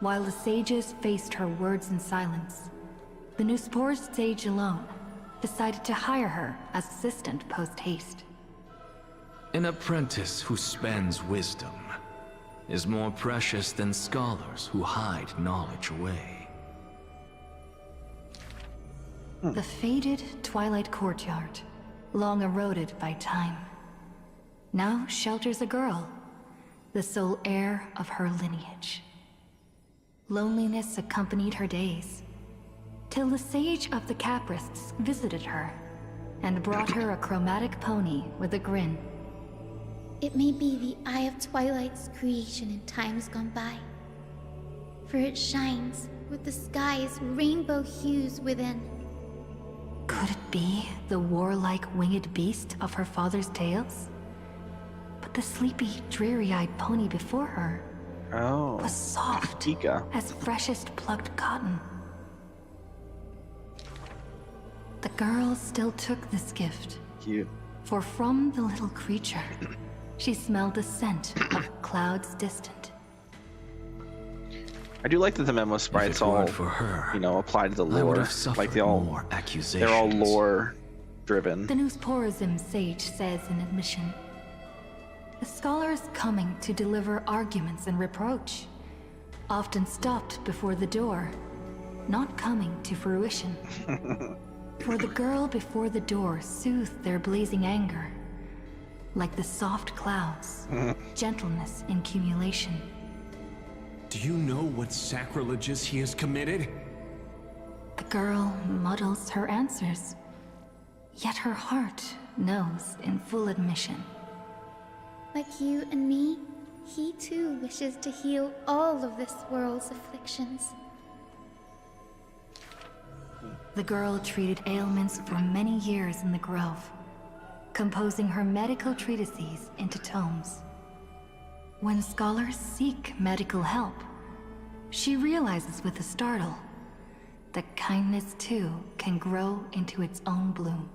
While the sages faced her words in silence, the Newsporist sage alone decided to hire her as assistant post-haste. An apprentice who spends wisdom is more precious than scholars who hide knowledge away. The faded Twilight Courtyard, long eroded by time, now shelters a girl, the sole heir of her lineage. Loneliness accompanied her days, till the Sage of the Caprists visited her and brought her a chromatic pony with a grin. It may be the Eye of Twilight's creation in times gone by, for it shines with the sky's rainbow hues within. Could it be the warlike winged beast of her father's tales? But the sleepy, dreary-eyed pony before her was soft Ika. as freshest plucked cotton. The girl still took this gift, Cute. for from the little creature, she smelled the scent of clouds distant. I do like that the memo sprites all, for her, apply to the I would lore. have suffered Like they all, more accusations. they're all lore driven. The Newsporism sage says in admission, the scholar is coming to deliver arguments and reproach, often stopped before the door, not coming to fruition. For the girl before the door soothed their blazing anger, like the soft clouds, gentleness in cumulation. Do you know what sacrileges he has committed? The girl muddles her answers, yet her heart knows in full admission. Like you and me, he too wishes to heal all of this world's afflictions. The girl treated ailments for many years in the Grove, composing her medical treatises into tomes. When scholars seek medical help, she realizes with a startle that kindness too can grow into its own bloom.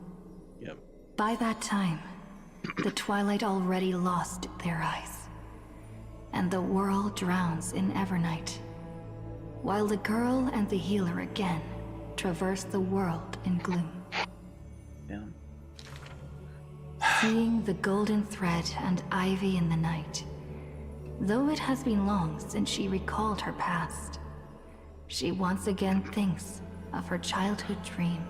Yep. By that time, the twilight already lost their eyes, and the world drowns in evernight, while the girl and the healer again traverse the world in gloom. Yeah. Seeing the golden thread and ivy in the night, though it has been long since she recalled her past, she once again thinks of her childhood dream.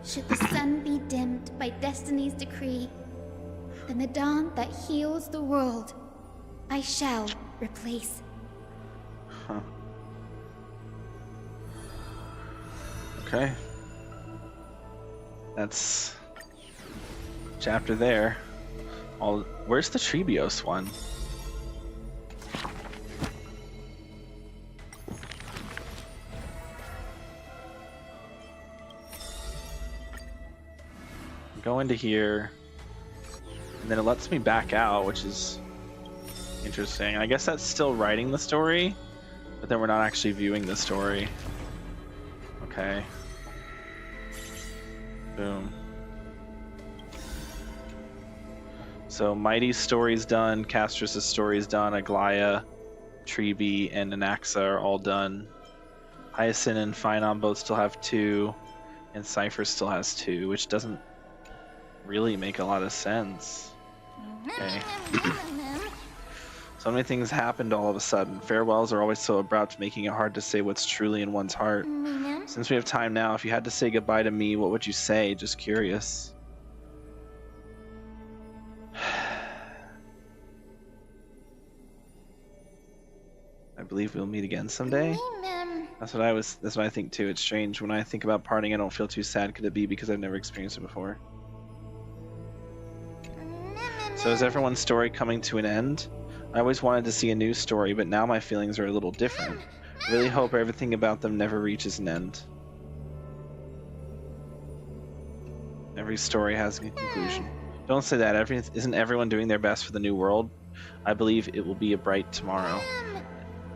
Should the sun be dimmed by destiny's decree, then the dawn that heals the world, I shall replace. Huh. Okay. That's chapter there. Where's the Trebios one? Go into here, and then it lets me back out, which is interesting. I guess that's still writing the story, but then we're not actually viewing the story. Okay. Boom. So Mighty's story's done, Castrus's story's done, Aglaya, Treeby, and Anaxa are all done. Hyacinth and Phynon both still have 2, and Cypher still has 2, which doesn't really make a lot of sense. Okay. So many things happened all of a sudden. Farewells are always so abrupt, making it hard to say what's truly in one's heart. Since we have time now, if you had to say goodbye to me, what would you say? Just curious. I believe we'll meet again someday. That's what I think too. It's strange. When I think about parting, I don't feel too sad. Could it be because I've never experienced it before? So is everyone's story coming to an end? I always wanted to see a new story, but now my feelings are a little different. I really hope everything about them never reaches an end. Every story has a conclusion. Don't say that. Isn't everyone doing their best for the new world? I believe it will be a bright tomorrow.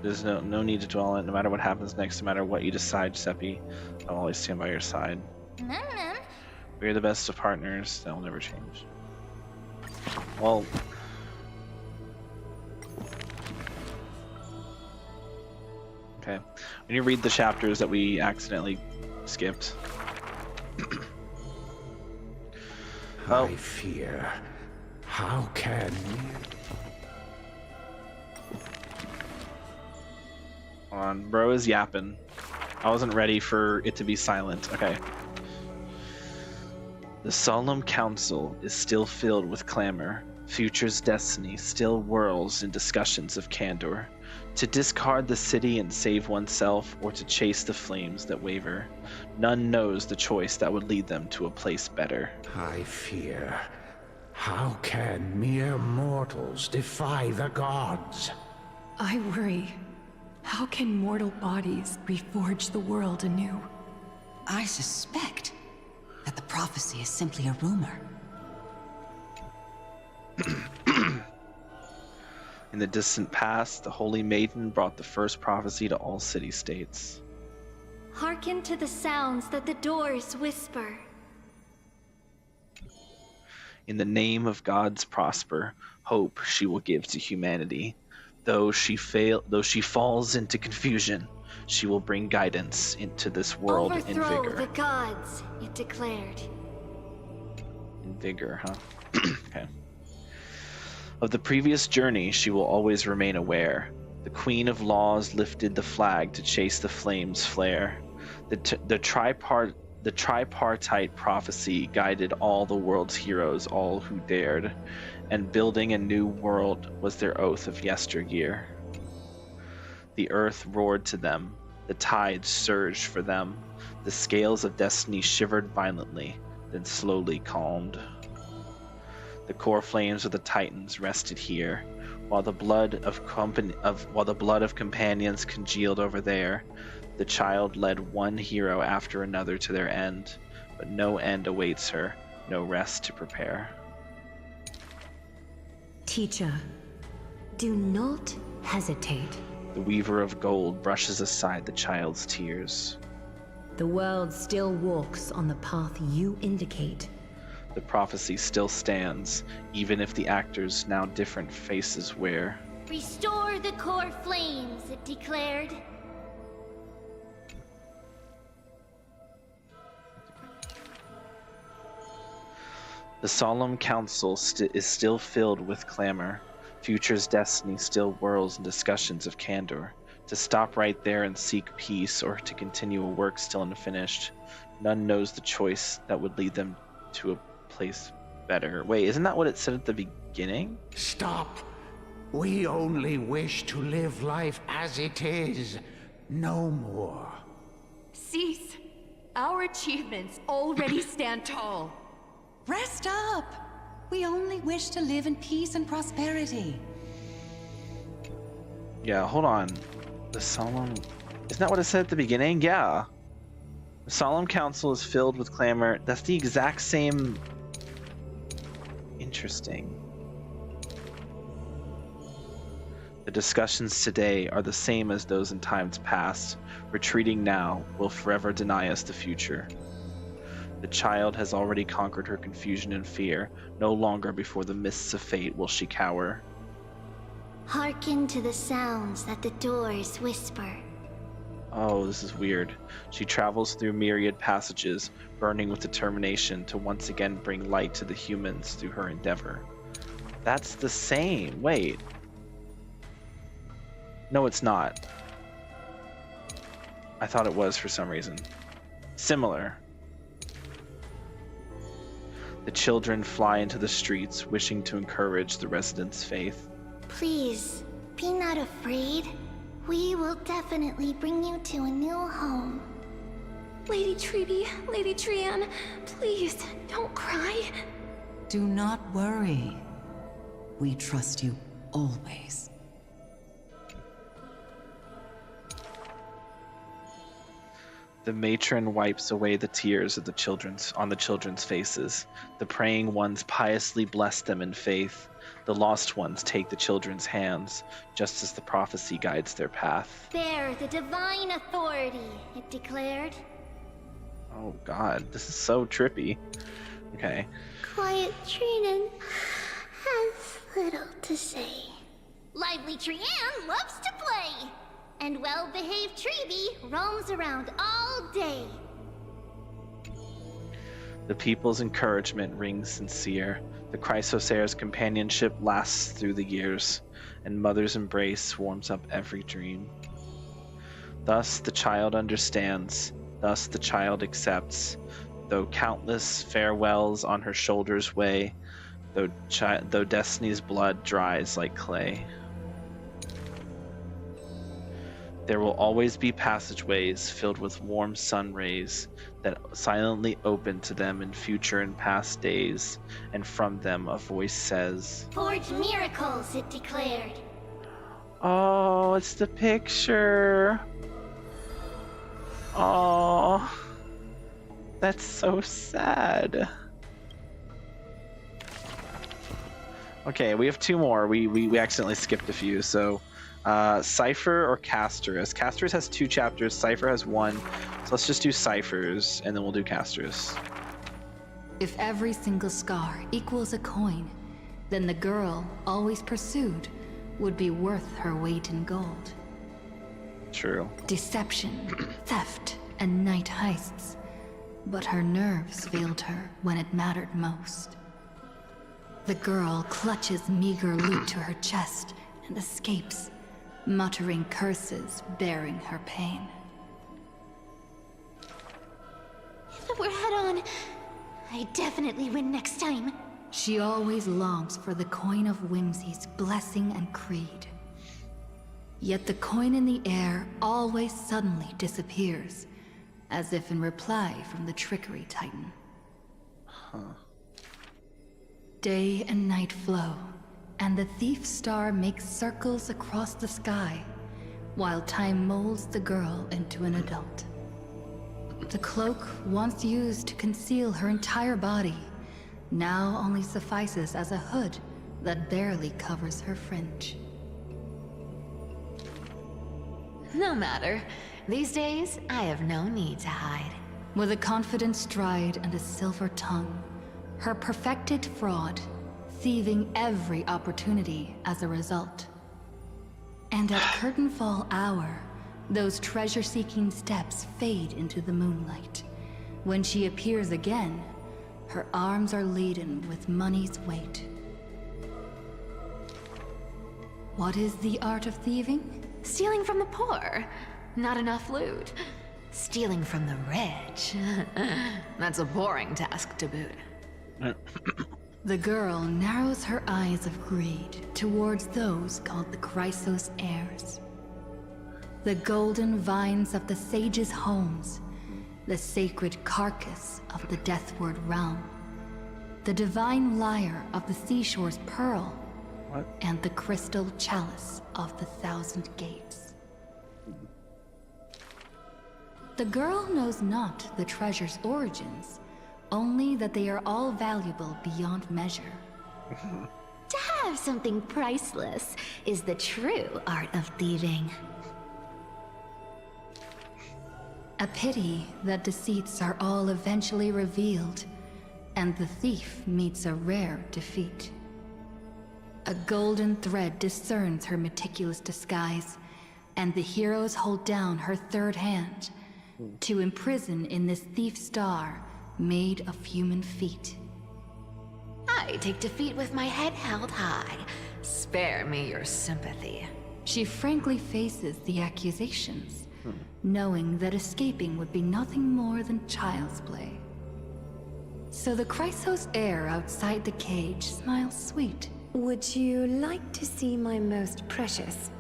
There's no need to dwell on it. No matter what happens next, no matter what you decide, Seppi, I'll always stand by your side. We're the best of partners. That will never change. Well, okay. When you read the chapters that we accidentally skipped. I fear. How can Hold on, bro is yapping. I wasn't ready for it to be silent. Okay. The solemn council is still filled with clamor. Future's destiny still whirls in discussions of candor. To discard the city and save oneself, or to chase the flames that waver. None knows the choice that would lead them to a place better. I fear. How can mere mortals defy the gods? I worry. How can mortal bodies reforge the world anew? I suspect that the prophecy is simply a rumor. In the distant past, the Holy Maiden brought the first prophecy to all city-states. Hearken to the sounds that the doors whisper. In the name of God's prosper, hope she will give to humanity. Though she falls into confusion, she will bring guidance into this world in Overthrow vigor. the gods, it declared. In vigor, huh? Okay. Of the previous journey, she will always remain aware. The Queen of Laws lifted the flag to chase the flames flare. The tripartite prophecy guided all the world's heroes, all who dared, and building a new world was their oath of yesteryear. The earth roared to them, the tides surged for them, the scales of destiny shivered violently, then slowly calmed. The core flames of the Titans rested here, while the blood of companions congealed over there. The child led one hero after another to their end, but no end awaits her, no rest to prepare. Teacher, do not hesitate. The Weaver of Gold brushes aside the child's tears. The world still walks on the path you indicate. The prophecy still stands, even if the actors now different faces wear. Restore the core flames, it declared. The solemn council is still filled with clamor. Future's destiny still whirls in discussions of candor. To stop right there and seek peace, or to continue a work still unfinished. None knows the choice that would lead them to a place better. Wait, isn't that what it said at the beginning? Stop! We only wish to live life as it is. No more. Cease. Our achievements already stand tall. Rest up! We only wish to live in peace and prosperity. Yeah, hold on. The solemn... Isn't that what it said at the beginning? Yeah. The solemn council is filled with clamor. That's the exact same... Interesting. The discussions today are the same as those in times past. Retreating now will forever deny us the future. The child has already conquered her confusion and fear. No longer before the mists of fate will she cower. Hearken to the sounds that the doors whisper. Oh, this is weird. She travels through myriad passages, burning with determination to once again bring light to the humans through her endeavor. That's the same. Wait. No, it's not. I thought it was for some reason. Similar. The children fly into the streets, wishing to encourage the residents' faith. Please, be not afraid. We will definitely bring you to a new home. Lady Treeby, Lady Trianne, please, don't cry. Do not worry. We trust you always. The matron wipes away the tears of the children's faces. The praying ones piously bless them in faith. The lost ones take the children's hands, just as the prophecy guides their path. They're the divine authority, it declared. Oh god, this is so trippy. Okay. Quiet Trinan has little to say. Lively Trianne loves to play. And well-behaved Treeby roams around all day. The people's encouragement rings sincere. The Chrysosair's companionship lasts through the years, and Mother's embrace warms up every dream. Thus the child understands, thus the child accepts, though countless farewells on her shoulders weigh, though destiny's blood dries like clay. There will always be passageways filled with warm sun rays that silently open to them in future and past days, and from them a voice says, Forge miracles, it declared. Oh, it's the picture. Oh, that's so sad. Okay, we have two more. We accidentally skipped a few, so Cypher or Casterus. Casterus has 2 chapters, Cypher has 1. So let's just do Cyphers, and then we'll do Casterus. If every single scar equals a coin, then the girl, always pursued, would be worth her weight in gold. True. Deception, theft, and night heists. But her nerves failed her when it mattered most. The girl clutches meager loot to her chest and escapes, muttering curses bearing her pain. If we're head-on, I definitely win next time. She always longs for the coin of Whimsy's blessing and creed. Yet the coin in the air always suddenly disappears, as if in reply from the Trickery Titan. Day and night flow, and the thief star makes circles across the sky, while time molds the girl into an adult. The cloak, once used to conceal her entire body, now only suffices as a hood that barely covers her fringe. No matter. These days, I have no need to hide. With a confident stride and a silver tongue, her perfected fraud, thieving every opportunity as a result. And at curtainfall hour, those treasure-seeking steps fade into the moonlight. When she appears again, her arms are laden with money's weight. What is the art of thieving? Stealing from the poor. Not enough loot. Stealing from the rich. That's a boring task to boot. The girl narrows her eyes of greed towards those called the Chrysos heirs. The golden vines of the sages' homes, the sacred carcass of the Deathward realm, the divine lyre of the seashore's pearl, and the crystal chalice of the 1,000 gates. The girl knows not the treasure's origins, only that they are all valuable beyond measure. To have something priceless is the true art of thieving. A pity that deceits are all eventually revealed, and the thief meets a rare defeat. A golden thread discerns her meticulous disguise, and the heroes hold down her third hand to imprison in this thief star made of human feet. I take defeat with my head held high. Spare me your sympathy. She frankly faces the accusations, knowing that escaping would be nothing more than child's play. So the Chrysos heir outside the cage smiles sweet. Would you like to see my most precious?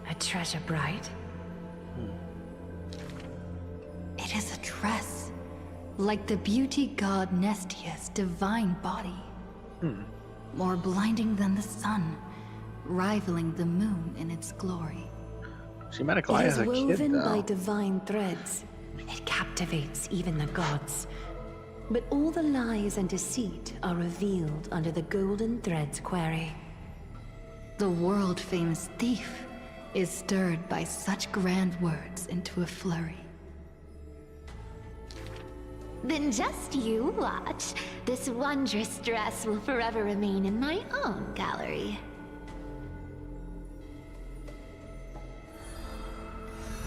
A treasure bride? It is a dress, like the beauty god Nestia's divine body. More blinding than the sun, rivaling the moon in its glory. She met a client as a kid, woven though. by divine threads, It captivates even the gods. But all the lies and deceit are revealed under the golden thread's query. The world-famous thief is stirred by such grand words into a flurry. Then just you watch. This wondrous dress will forever remain in my own gallery.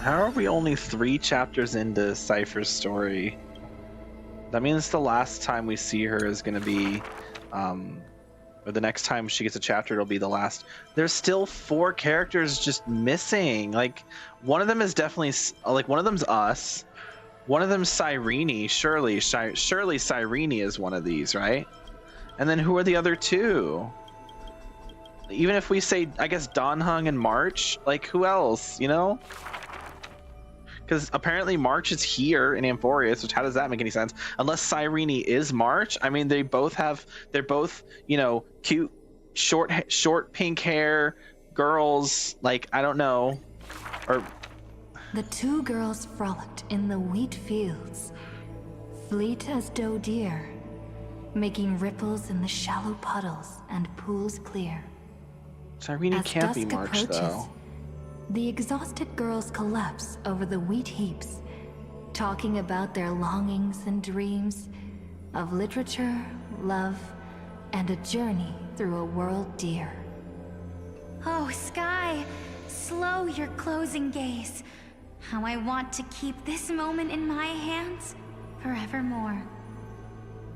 How are we only 3 chapters into Cypher's story? That means the last time we see her is going to be, or the next time she gets a chapter, it'll be the last. There's still 4 characters just missing. Like, one of them is definitely, like, one of them's us. One of them's Cyrene. Surely Cyrene is one of these, right? And then who are the other 2? Even if we say, I guess, Donhung and March, like, who else, you know? Because apparently March is here in Amphorius, which how does that make any sense? Unless Cyrene is March. I mean, they're both, you know, cute, short pink hair girls. Like, I don't know. Or The 2 girls frolicked in the wheat fields, fleet as doe deer, making ripples in the shallow puddles and pools clear. Cyrene can't be March, though. The exhausted girls collapse over the wheat heaps, talking about their longings and dreams of literature, love, and a journey through a world dear. Oh, Sky, slow your closing gaze. How I want to keep this moment in my hands forevermore.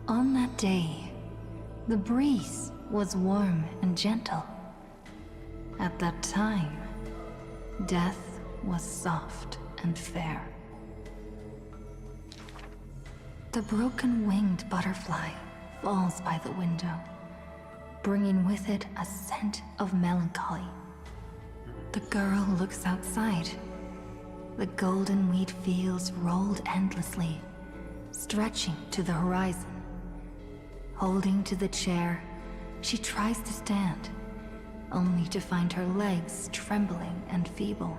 On that day, the breeze was warm and gentle. At that time, death was soft and fair. The broken-winged butterfly falls by the window, bringing with it a scent of melancholy. The girl looks outside. The golden wheat fields rolled endlessly, stretching to the horizon. Holding to the chair, she tries to stand, only to find her legs trembling and feeble.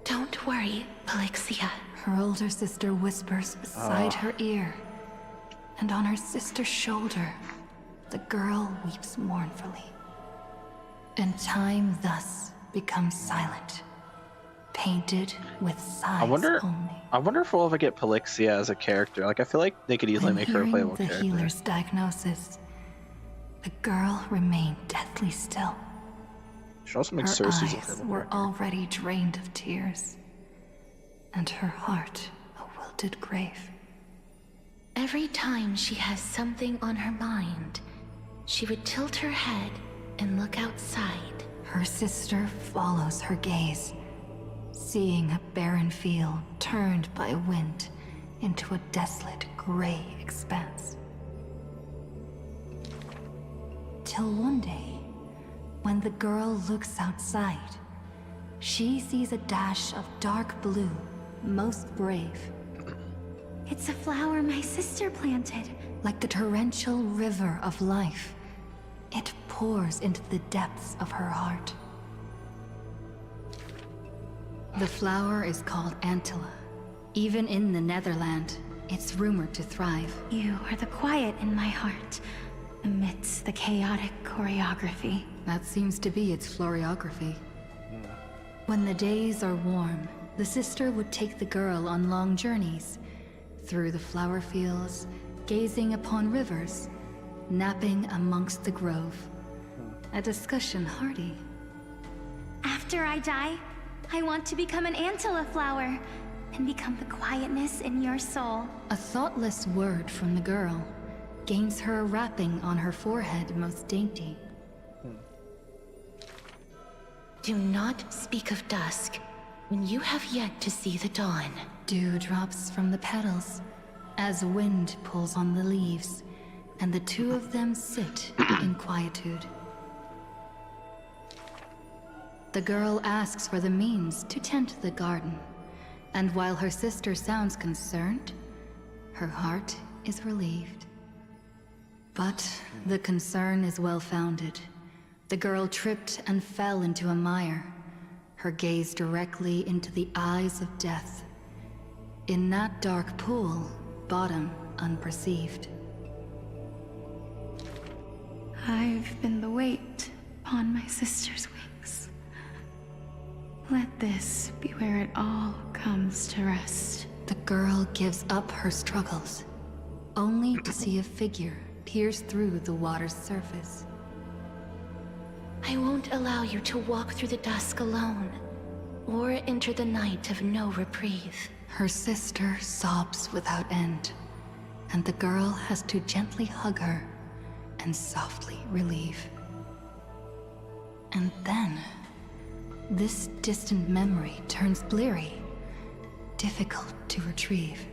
Don't worry, Pelixia. Her older sister whispers beside her ear, and on her sister's shoulder, the girl weeps mournfully. And time thus becomes silent, painted with sighs only. I wonder if we'll ever get Pelixia as a character. Like, I feel like they could easily make her a playable the character. healer's diagnosis, the girl remained deathly still. She also makes Her Cersei's a eyes playable were character. already drained of tears, and her heart a wilted grave. Every time she has something on her mind, she would tilt her head and look outside. Her sister follows her gaze, seeing a barren field turned by wind into a desolate gray expanse. Till one day, when the girl looks outside, she sees a dash of dark blue, most brave. It's a flower my sister planted. Like the torrential river of life, it pours into the depths of her heart. The flower is called Antilla. Even in the Netherland, it's rumored to thrive. You are the quiet in my heart, amidst the chaotic choreography. That seems to be its floriography. When the days are warm, the sister would take the girl on long journeys, through the flower fields, gazing upon rivers, napping amongst the grove. A discussion hardy. After I die, I want to become an Antilla flower and become the quietness in your soul. A thoughtless word from the girl gains her a wrapping on her forehead most dainty. Do not speak of dusk when you have yet to see the dawn. Dew drops from the petals as wind pulls on the leaves, and the 2 of them sit in quietude. The girl asks for the means to tend the garden, and while her sister sounds concerned, her heart is relieved. But the concern is well-founded. The girl tripped and fell into a mire. her gaze directly into the eyes of death. In that dark pool, bottom unperceived. I've been the weight upon my sister's wings. Let this be where it all comes to rest. The girl gives up her struggles, only to see a figure pierce through the water's surface. I won't allow you to walk through the dusk alone, or enter the night of no reprieve. Her sister sobs without end, and the girl has to gently hug her and softly relieve. And then, this distant memory turns bleary, difficult to retrieve.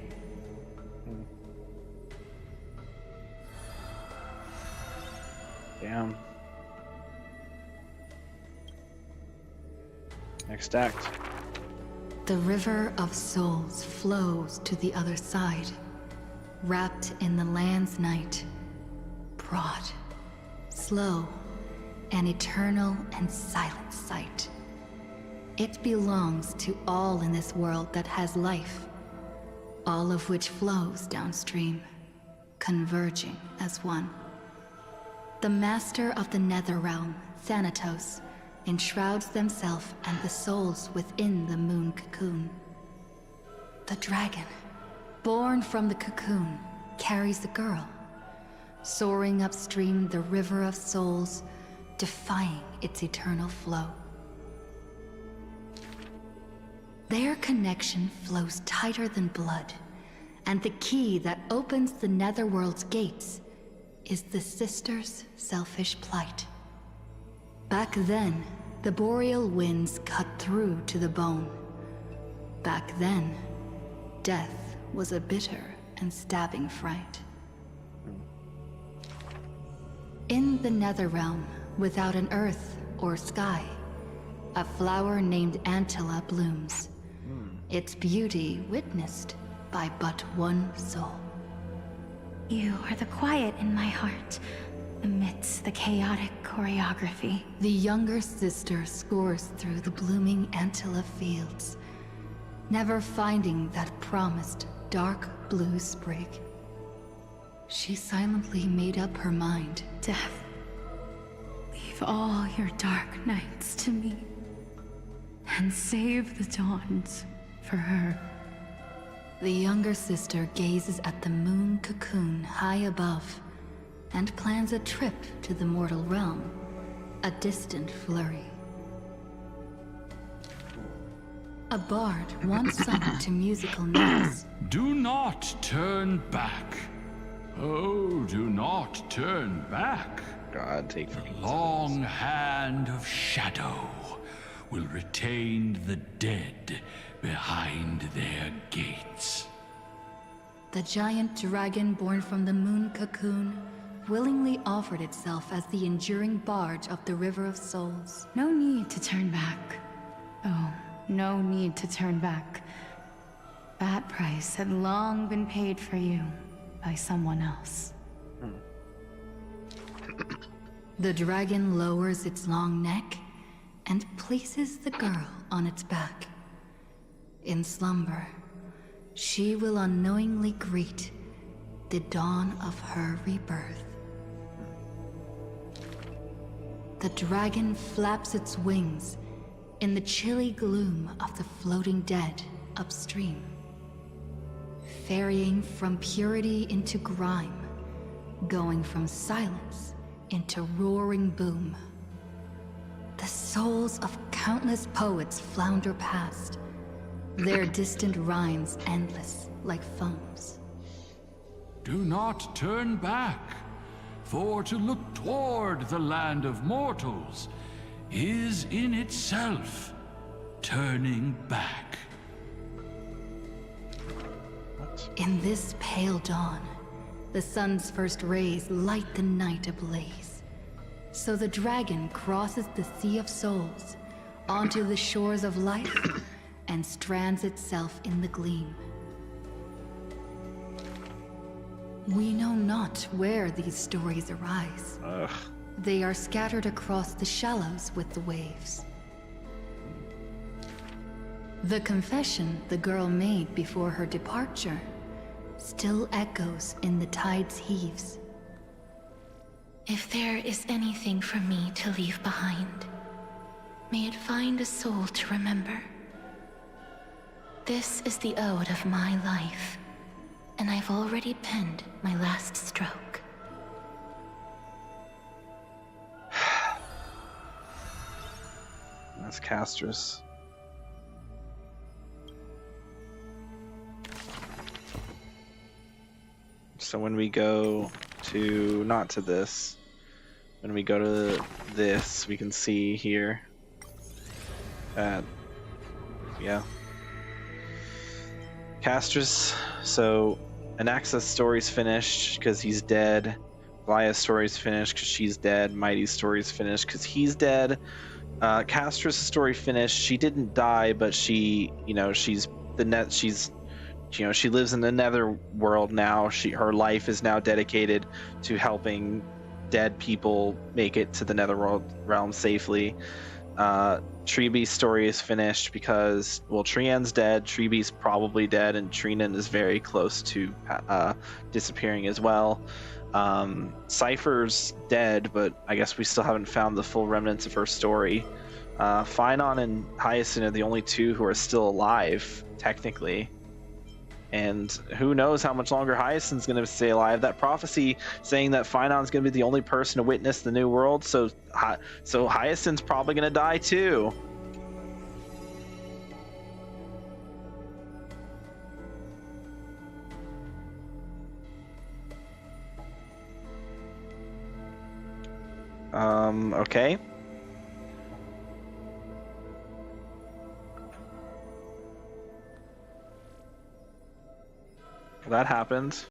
Damn. Next act. The river of souls flows to the other side, wrapped in the land's night. Broad, slow, an eternal and silent sight. It belongs to all in this world that has life, all of which flows downstream, converging as one. The master of the nether realm, Thanatos, enshrouds themselves and the souls within the moon cocoon. The dragon, born from the cocoon, carries the girl, soaring upstream the river of souls, defying its eternal flow. Their connection flows tighter than blood, and the key that opens the netherworld's gates is the sisters' selfish plight. Back then, the boreal winds cut through to the bone. Back then, death was a bitter and stabbing fright. In the Netherrealm, without an earth or sky, a flower named Antilla blooms, its beauty witnessed by but one soul. You are the quiet in my heart, amidst the chaotic choreography. The younger sister scores through the blooming Antilla fields, never finding that promised dark blue sprig. She silently made up her mind. Death, leave all your dark nights to me, and save the dawns for her. The younger sister gazes at the moon cocoon high above, and plans a trip to the mortal realm, a distant flurry. A bard once sung to musical notes. Do not turn back. Oh, do not turn back. God, take the long hand of shadow will retain the dead behind their gates. The giant dragon born from the moon cocoon willingly offered itself as the enduring barge of the River of Souls. No need to turn back. Oh, no need to turn back. That price had long been paid for you by someone else. The dragon lowers its long neck and places the girl on its back. In slumber, she will unknowingly greet the dawn of her rebirth. The dragon flaps its wings in the chilly gloom of the floating dead upstream, ferrying from purity into grime, going from silence into roaring boom. The souls of countless poets flounder past, their distant rhymes endless like foams. Do not turn back, for to look toward the land of mortals is in itself turning back. In this pale dawn, the sun's first rays light the night ablaze. So the dragon crosses the Sea of Souls onto the shores of life and strands itself in the gleam. We know not where these stories arise. They are scattered across the shallows with the waves. The confession the girl made before her departure still echoes in the tide's heaves. If there is anything for me to leave behind, may it find a soul to remember. This is the ode of my life, and I've already penned my last stroke. That's Castrus. So when we go to, not to this, when we go to this, we can see here that, yeah. Castrus, so Anaxa's story's finished because he's dead. Vaya's story's finished because she's dead. Mighty's story's finished because he's dead. Castrus' story finished. She didn't die, but she, she's the net. She's, she lives in the nether world now. Her life is now dedicated to helping dead people make it to the nether realm safely. Treebee's story is finished because, well, Trian's dead, Treebee's probably dead, and Trinan is very close to disappearing as well. Cypher's dead, but I guess we still haven't found the full remnants of her story. Phynon and Hyacinth are the only two who are still alive, technically. And who knows how much longer Hyacinth's going to stay alive. That prophecy saying that Phynon's going to be the only person to witness the new world, so Hyacinth's probably going to die too. Okay. That happened.